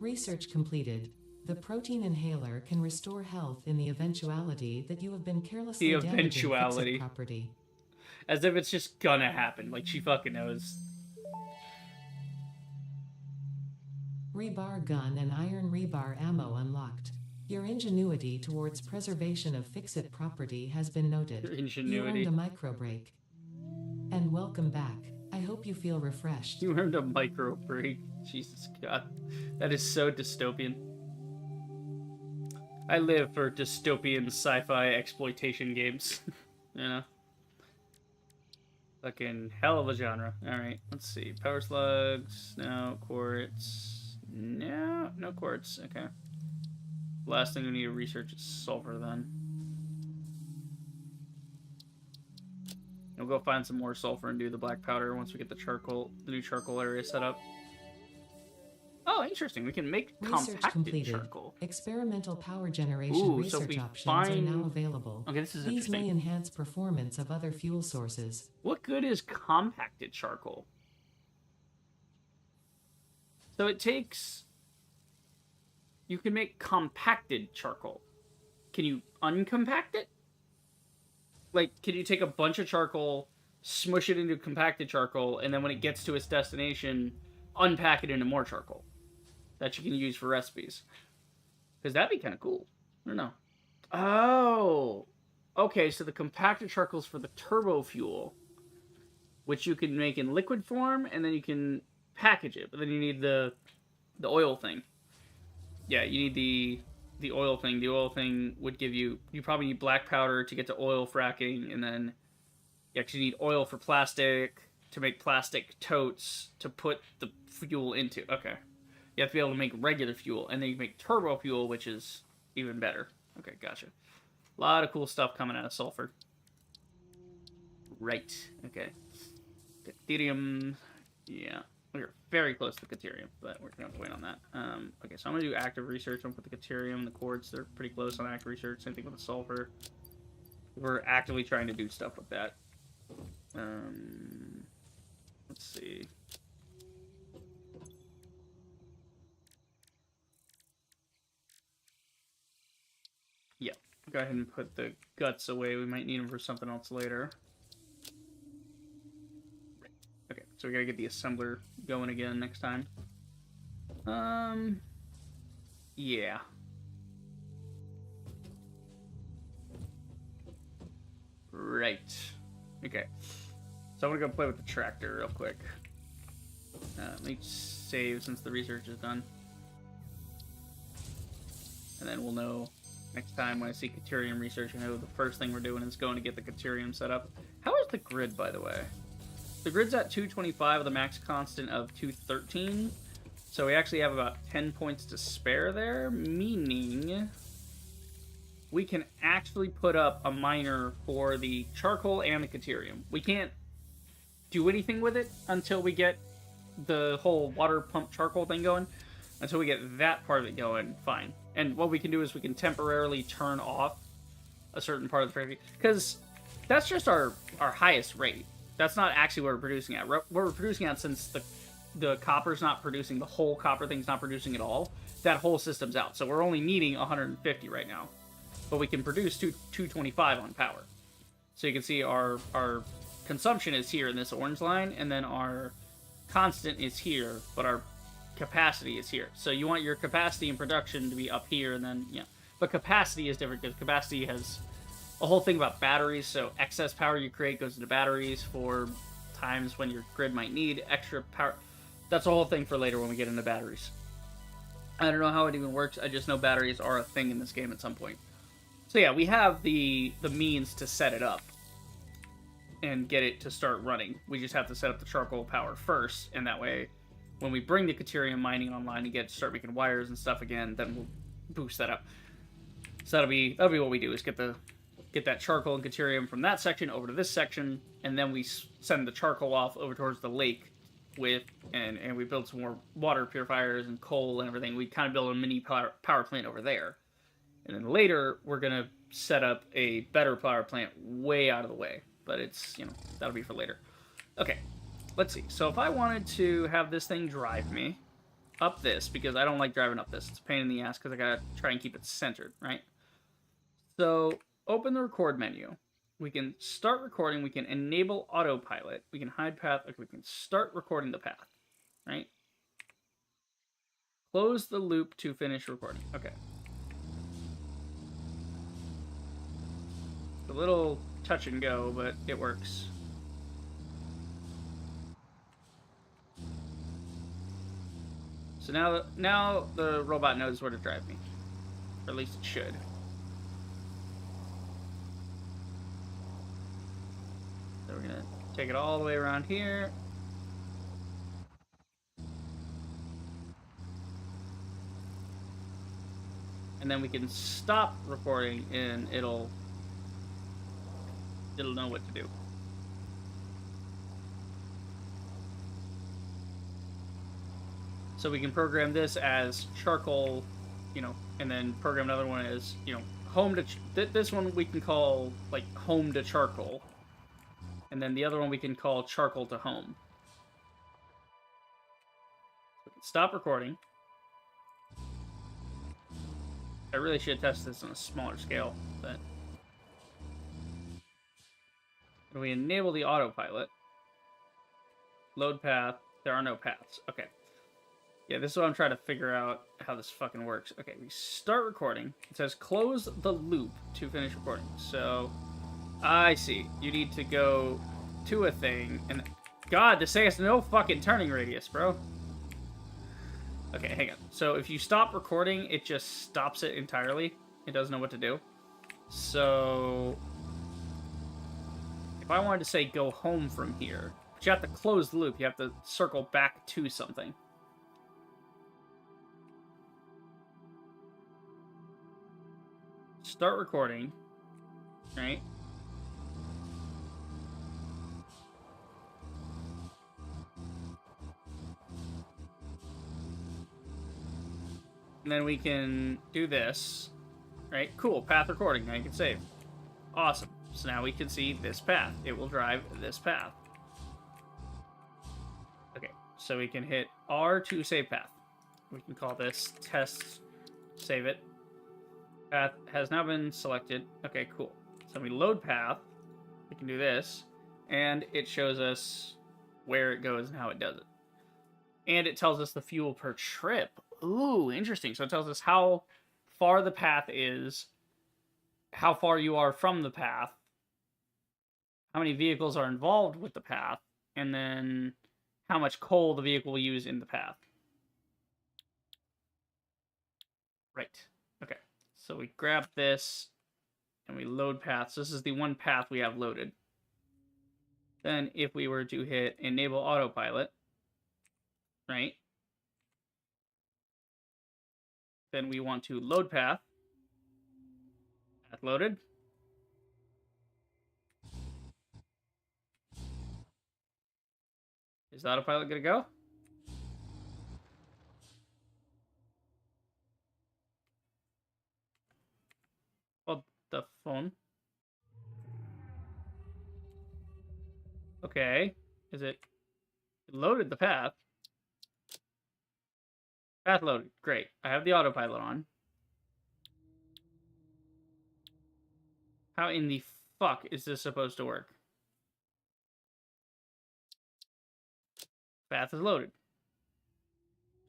Research completed. The protein inhaler can restore health in the eventuality that you have been carelessly damaging fixed property. As if it's just gonna happen. Like she fucking knows. Rebar gun and iron rebar ammo unlocked. Your ingenuity towards preservation of fixed property has been noted. Your ingenuity. You earned a micro break. And welcome back. I hope you feel refreshed. You earned a micro break. Jesus God. That is so dystopian. I live for dystopian sci-fi exploitation games. You know? Fucking hell of a genre. Alright, let's see. Power slugs. No. Quartz. No. No quartz. Okay. Last thing we need to research is sulfur then. We'll go find some more sulfur and do the black powder once we get the new charcoal area set up. Oh, interesting. We can make compacted charcoal. Experimental power generation research options are now available. Okay, this is These interesting. may enhance performance of other fuel sources. What good is compacted charcoal? So it takes... You can make compacted charcoal. Can you uncompact it? Like, can you take a bunch of charcoal, smush it into compacted charcoal, and then when it gets to its destination, unpack it into more charcoal that you can use for recipes? Because that'd be kind of cool. I don't know. Oh! Okay, so the compacted charcoal's for the turbo fuel, which you can make in liquid form, and then you can package it. But then you need the oil thing. Yeah, you need the oil thing. The oil thing would give you... You probably need black powder to get to oil fracking, and then you actually need oil for plastic, to make plastic totes, to put the fuel into. Okay. You have to be able to make regular fuel, and then you can make turbo fuel, which is even better. Okay, gotcha. A lot of cool stuff coming out of sulfur. Right. Okay. Deuterium. Yeah. We're very close to the Deuterium, but we're going to wait on that. Okay, so I'm going to do active research. I'm going to put the Deuterium and the quartz. They're pretty close on active research. Same thing with the sulfur. We're actively trying to do stuff with that. Let's see. Yeah, go ahead and put the guts away. We might need them for something else later. Okay, So we gotta get the assembler going again next time. Yeah. Right. Okay. So I'm gonna go play with the tractor real quick. Let me save since the research is done. And then we'll know next time when I see Caterium research, I know the first thing we're doing is going to get the Caterium set up. How is the grid, by the way? The grid's at 225 with a max constant of 213. So we actually have about 10 points to spare there, meaning we can actually put up a miner for the charcoal and the Caterium. We can't do anything with it until we get the whole water pump charcoal thing going. Until we get that part of it going, fine. And what we can do is we can temporarily turn off a certain part of the frequency, because that's just our highest rate. That's not actually what we're producing at. What we're producing at, since the copper's not producing, the whole copper thing's not producing at all, that whole system's out. So we're only needing 150 right now. But we can produce 225 on power. So you can see our consumption is here in this orange line, and then our constant is here, but our capacity is here. So you want your capacity and production to be up here, and then, yeah. But capacity is different, because capacity has a whole thing about batteries, so excess power you create goes into batteries for times when your grid might need extra power. That's a whole thing for later when we get into batteries. I don't know how it even works, I just know batteries are a thing in this game at some point. So yeah, we have the means to set it up and get it to start running. We just have to set up the charcoal power first, and that way, when we bring the Caterium mining online and start making wires and stuff again, then we'll boost that up. So that'll be what we do, is get that charcoal and Caterium from that section over to this section, and then we send the charcoal off over towards the lake with, and we build some more water purifiers and coal and everything. We kind of build a mini power plant over there. And then later, we're going to set up a better power plant way out of the way. But it's, that'll be for later. Okay, let's see. So if I wanted to have this thing drive me up this, because I don't like driving up this. It's a pain in the ass because I got to try and keep it centered, right? So open the record menu. We can start recording. We can enable autopilot. We can hide path. Okay, we can start recording the path, right? Close the loop to finish recording. Okay. A little touch and go, but it works. So now the robot knows where to drive me. Or at least it should. So we're gonna take it all the way around here. And then we can stop recording and it'll know what to do. So we can program this as charcoal, and then program another one as, home to... This one we can call, like, home to charcoal. And then the other one we can call charcoal to home. Stop recording. I really should test this on a smaller scale, but... When we enable the autopilot, load path, there are no paths. Okay. Yeah, this is what I'm trying to figure out how this fucking works. Okay, we start recording. It says close the loop to finish recording. So, I see. You need to go to a thing, and... God, this thing has no fucking turning radius, bro. Okay, hang on. So, if you stop recording, it just stops it entirely. It doesn't know what to do. So... If I wanted to say go home from here, but you have to close the loop. You have to circle back to something. Start recording, right? And then we can do this, right? Cool, path recording. Now you can save. Awesome. So now we can see this path. It will drive this path. Okay, so we can hit R to save path. We can call this test, save it. Path has now been selected. Okay, cool. So we load path. We can do this. And it shows us where it goes and how it does it. And it tells us the fuel per trip. Ooh, interesting. So it tells us how far the path is, how far you are from the path, how many vehicles are involved with the path, and then how much coal the vehicle will use in the path. Right. Okay. So we grab this and we load paths. This is the one path we have loaded. Then if we were to hit enable autopilot, right? Then we want to load path. Path loaded. Is the autopilot gonna go? Oh, the phone. Okay. Is it loaded the path? Path loaded. Great. I have the autopilot on. How in the fuck is this supposed to work? Path is loaded.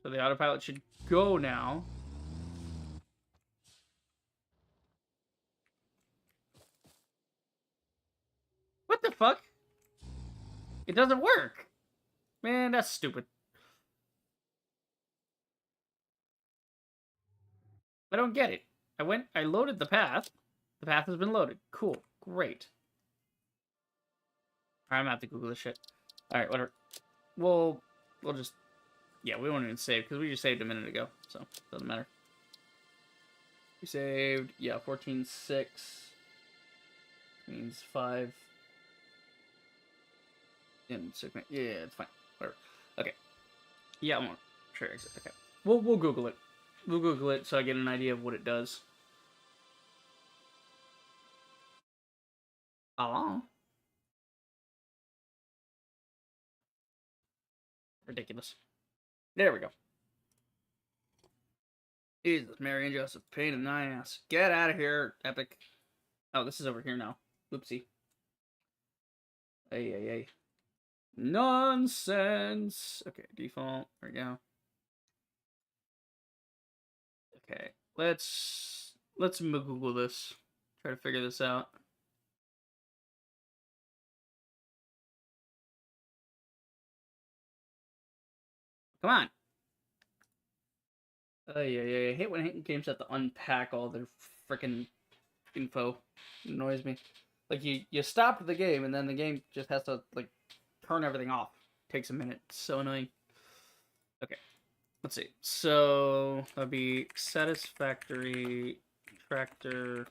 So the autopilot should go now. What the fuck? It doesn't work. Man, that's stupid. I don't get it. I loaded the path. The path has been loaded. Cool. Great. Alright, I'm gonna have to Google this shit. Alright, whatever. We'll just... Yeah, we won't even save, because we just saved a minute ago. So, doesn't matter. We saved, yeah, 14.6. Means 5. And 6. Yeah, it's fine. Whatever. Okay. Yeah, I'm on. Sure, exit. Okay. We'll Google it. We'll Google it so I get an idea of what it does. Oh. Ridiculous. There we go. Jesus, Mary and Joseph, pain in the ass. Get out of here, Epic. Oh, this is over here now. Whoopsie. Hey. Nonsense. Okay, default. There we go. Okay, let's Google this. Try to figure this out. Come on. I hate when games have to unpack all their freaking info. It annoys me. Like you stop the game and then the game just has to like turn everything off. Takes a minute. It's so annoying. Okay. Let's see. So that'd be Satisfactory tractor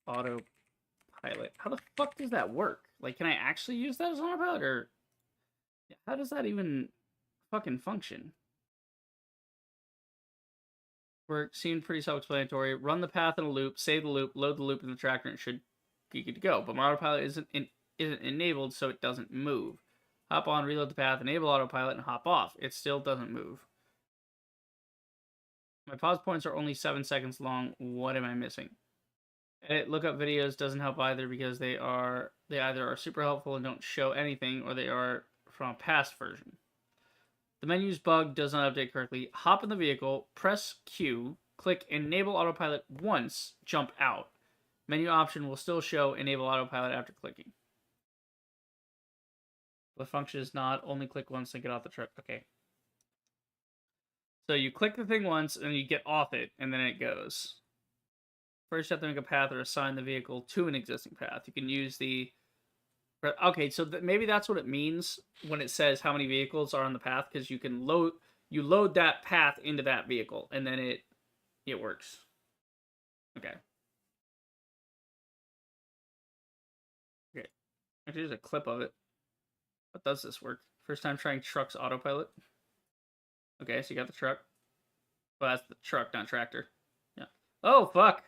autopilot. How the fuck does that work? Like, can I actually use that as an autopilot, or how does that even fucking function? Work seemed pretty self-explanatory. Run the path in a loop, save the loop, load the loop in the tractor, and it should be good to go. But my autopilot isn't enabled, so it doesn't move. Hop on, reload the path, enable autopilot, and hop off. It still doesn't move. My pause points are only 7 seconds long. What am I missing? Edit lookup videos doesn't help either because they either are super helpful and don't show anything, or they are from a past version. The menu's bug does not update correctly. Hop in the vehicle, press Q, click enable autopilot once, jump out. Menu option will still show enable autopilot after clicking. The function is not only click once and get off the truck. Okay. So you click the thing once and you get off it, and then it goes. First, you have to make a path or assign the vehicle to an existing path. You can use the... Okay, so maybe that's what it means when it says how many vehicles are on the path, because you can load that path into that vehicle, and then it works. Okay. Okay. Actually, there's a clip of it. How does this work? First time trying truck's autopilot. Okay, so you got the truck. Well, that's the truck, not tractor. Yeah. Oh, fuck.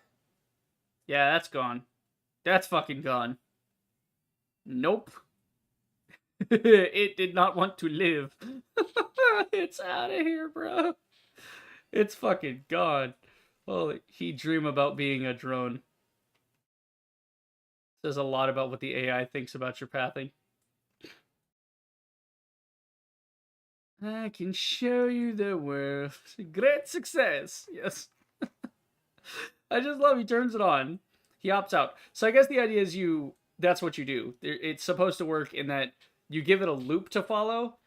Yeah, that's gone. That's fucking gone. Nope. It did not want to live. It's out of here, bro. It's fucking gone. Holy, he dream about being a drone. Says a lot about what the AI thinks about your pathing. I can show you the world. Great success. Yes. I just love he turns it on. He opts out. So I guess the idea is that's what you do. It's supposed to work in that you give it a loop to follow,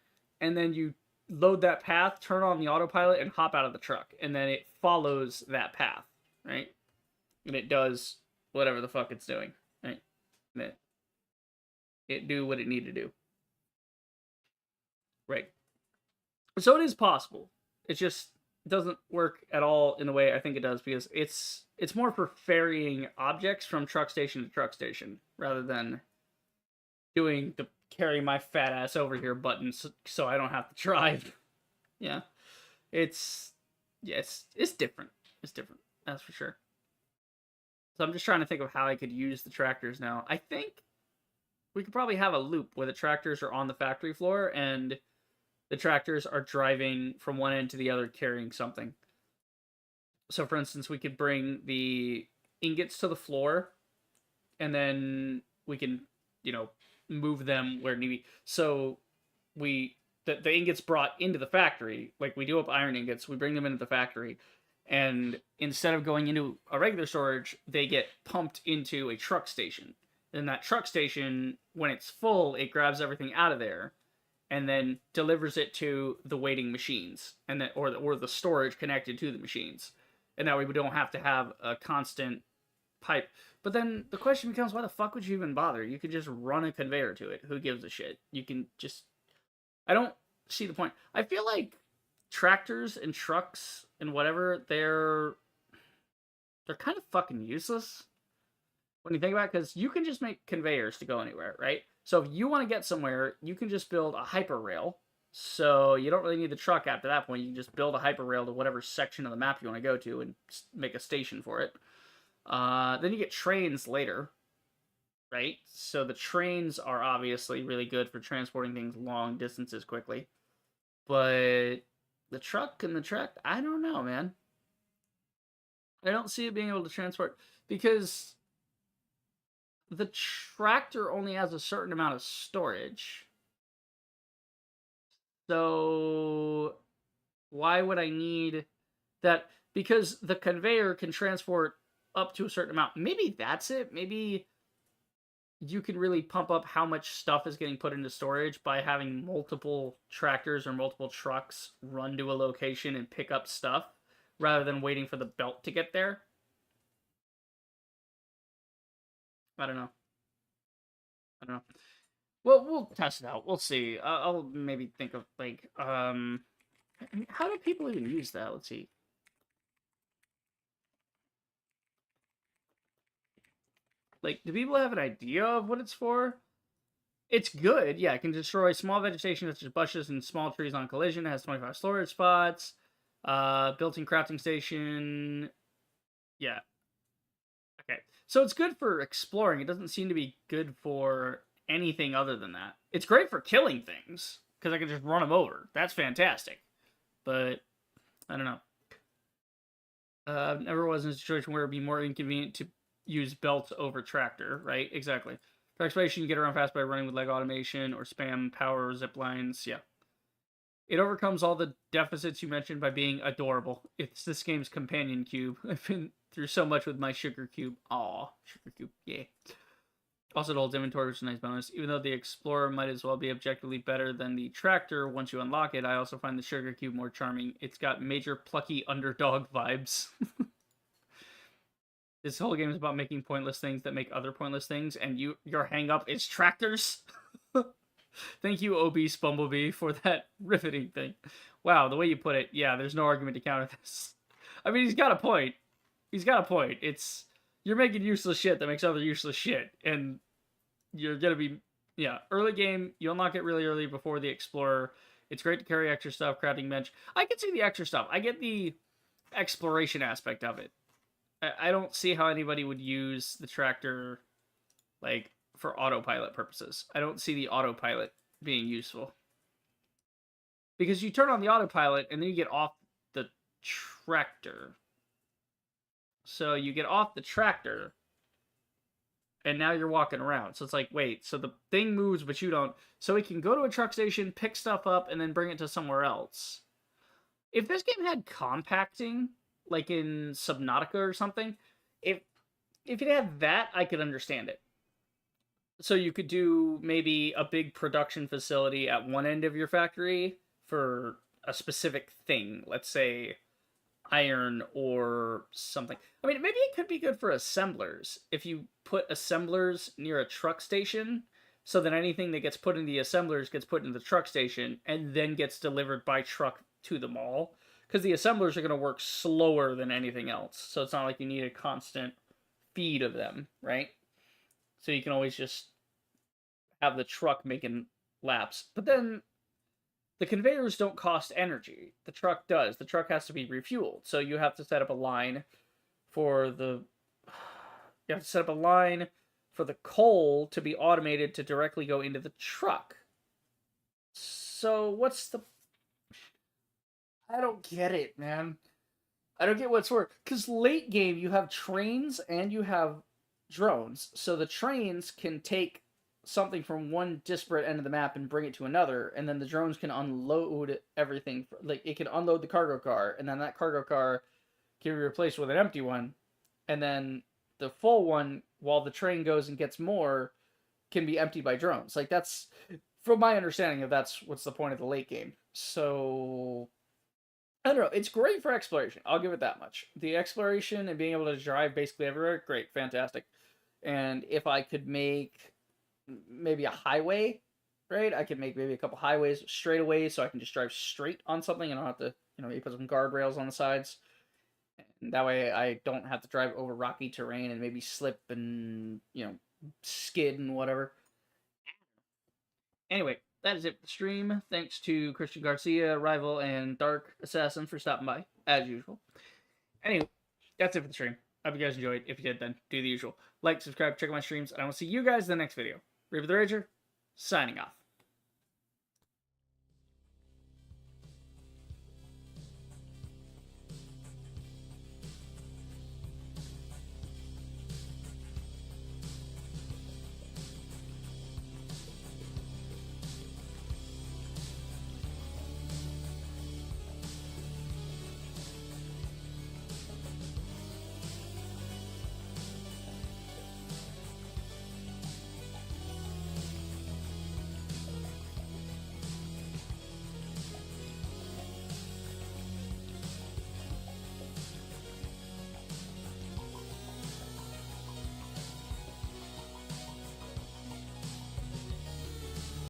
and then you load that path, turn on the autopilot, and hop out of the truck. And then it follows that path, right? And it does whatever the fuck it's doing, right? And it do what it need to do. Right. So it is possible. It just doesn't work at all in the way I think it does, because it's more for ferrying objects from truck station to truck station rather than doing the carry my fat ass over here button so I don't have to drive. Yeah. It's it's different. It's different. That's for sure. So I'm just trying to think of how I could use the tractors now. I think we could probably have a loop where the tractors are on the factory floor and the tractors are driving from one end to the other carrying something. So, for instance, we could bring the ingots to the floor, and then we can, move them where need be. So, the ingots brought into the factory, like we do up iron ingots, we bring them into the factory, and instead of going into a regular storage, they get pumped into a truck station. And that truck station, when it's full, it grabs everything out of there and then delivers it to the waiting machines, and then or the storage connected to the machines. And that way we don't have to have a constant pipe. But then the question becomes, why the fuck would you even bother? You could just run a conveyor to it. Who gives a shit? You can just... I don't see the point. I feel like tractors and trucks and whatever, they're kind of fucking useless when you think about it, because you can just make conveyors to go anywhere, right? So if you want to get somewhere, you can just build a hyperrail. So you don't really need the truck after that point. You can just build a hyperrail to whatever section of the map you want to go to and make a station for it. Then you get trains later, right? So the trains are obviously really good for transporting things long distances quickly. But the truck and the track, I don't know, man. I don't see it being able to transport, because the tractor only has a certain amount of storage. So why would I need that? Because the conveyor can transport up to a certain amount. Maybe that's it. Maybe you can really pump up how much stuff is getting put into storage by having multiple tractors or multiple trucks run to a location and pick up stuff rather than waiting for the belt to get there. I don't know. Well, we'll test it out. We'll see. I'll maybe think of, like, how do people even use that? Let's see. Like, do people have an idea of what it's for? It's good. Yeah, it can destroy small vegetation such as bushes and small trees on collision. It has 25 storage spots. Built-in crafting station. Yeah. Okay. So it's good for exploring. It doesn't seem to be good for anything other than that. It's great for killing things, because I can just run them over. That's fantastic. But, I don't know. Never was in a situation where it'd be more inconvenient to use belts over tractor, right? Exactly. For exploration, you get around fast by running with leg automation or spam power zip lines. Yeah. It overcomes all the deficits you mentioned by being adorable. It's this game's companion cube. I've been through so much with my sugar cube. Aw, sugar cube. Yeah. Also, it holds inventory, which is a nice bonus. Even though the Explorer might as well be objectively better than the Tractor once you unlock it, I also find the Sugar Cube more charming. It's got major plucky underdog vibes. This whole game is about making pointless things that make other pointless things, and your hang-up is tractors? Thank you, obese Bumblebee, for that riveting thing. Wow, the way you put it, yeah, there's no argument to counter this. I mean, he's got a point. It's... You're making useless shit that makes other useless shit, and you're gonna be... Yeah, early game, you unlock it really early before the Explorer. It's great to carry extra stuff, crafting bench. I can see the extra stuff. I get the exploration aspect of it. I don't see how anybody would use the tractor, like, for autopilot purposes. I don't see the autopilot being useful. Because you turn on the autopilot, and then you get off the tractor. So you get off the tractor, and now you're walking around. So it's like, wait, so the thing moves, but you don't. So it can go to a truck station, pick stuff up, and then bring it to somewhere else. If this game had compacting, like in Subnautica or something, if it had that, I could understand it. So you could do maybe a big production facility at one end of your factory for a specific thing. Let's say iron or something. I mean, maybe it could be good for assemblers if you put assemblers near a truck station, so that anything that gets put in the assemblers gets put in the truck station and then gets delivered by truck to the mall. Because the assemblers are going to work slower than anything else. So it's not like you need a constant feed of them, right? So you can always just have the truck making laps. But then the conveyors don't cost energy. The truck does. The truck has to be refueled. So you have to set up a line for the you have to set up a line for the coal to be automated to directly go into the truck. So what's the I don't get it, man. I don't get what's for. Because late game, you have trains and you have drones. So the trains can take something from one disparate end of the map and bring it to another, and then the drones can unload everything. Like, it can unload the cargo car, and then that cargo car can be replaced with an empty one, and then the full one, while the train goes and gets more, can be emptied by drones. Like, that's, from my understanding of that's what's the point of the late game. So I don't know. It's great for exploration. I'll give it that much. The exploration and being able to drive basically everywhere, great, fantastic. And if I could make maybe a highway, right? I could make maybe a couple highways, straightaways, so I can just drive straight on something and I don't have to, maybe put some guardrails on the sides. And that way I don't have to drive over rocky terrain and maybe slip and, skid and whatever. Anyway, that is it for the stream. Thanks to Christian Garcia, Rival, and Dark Assassin for stopping by, as usual. Anyway, that's it for the stream. I hope you guys enjoyed. If you did, then do the usual. Like, subscribe, check out my streams, and I will see you guys in the next video. Reaper the Rager, signing off.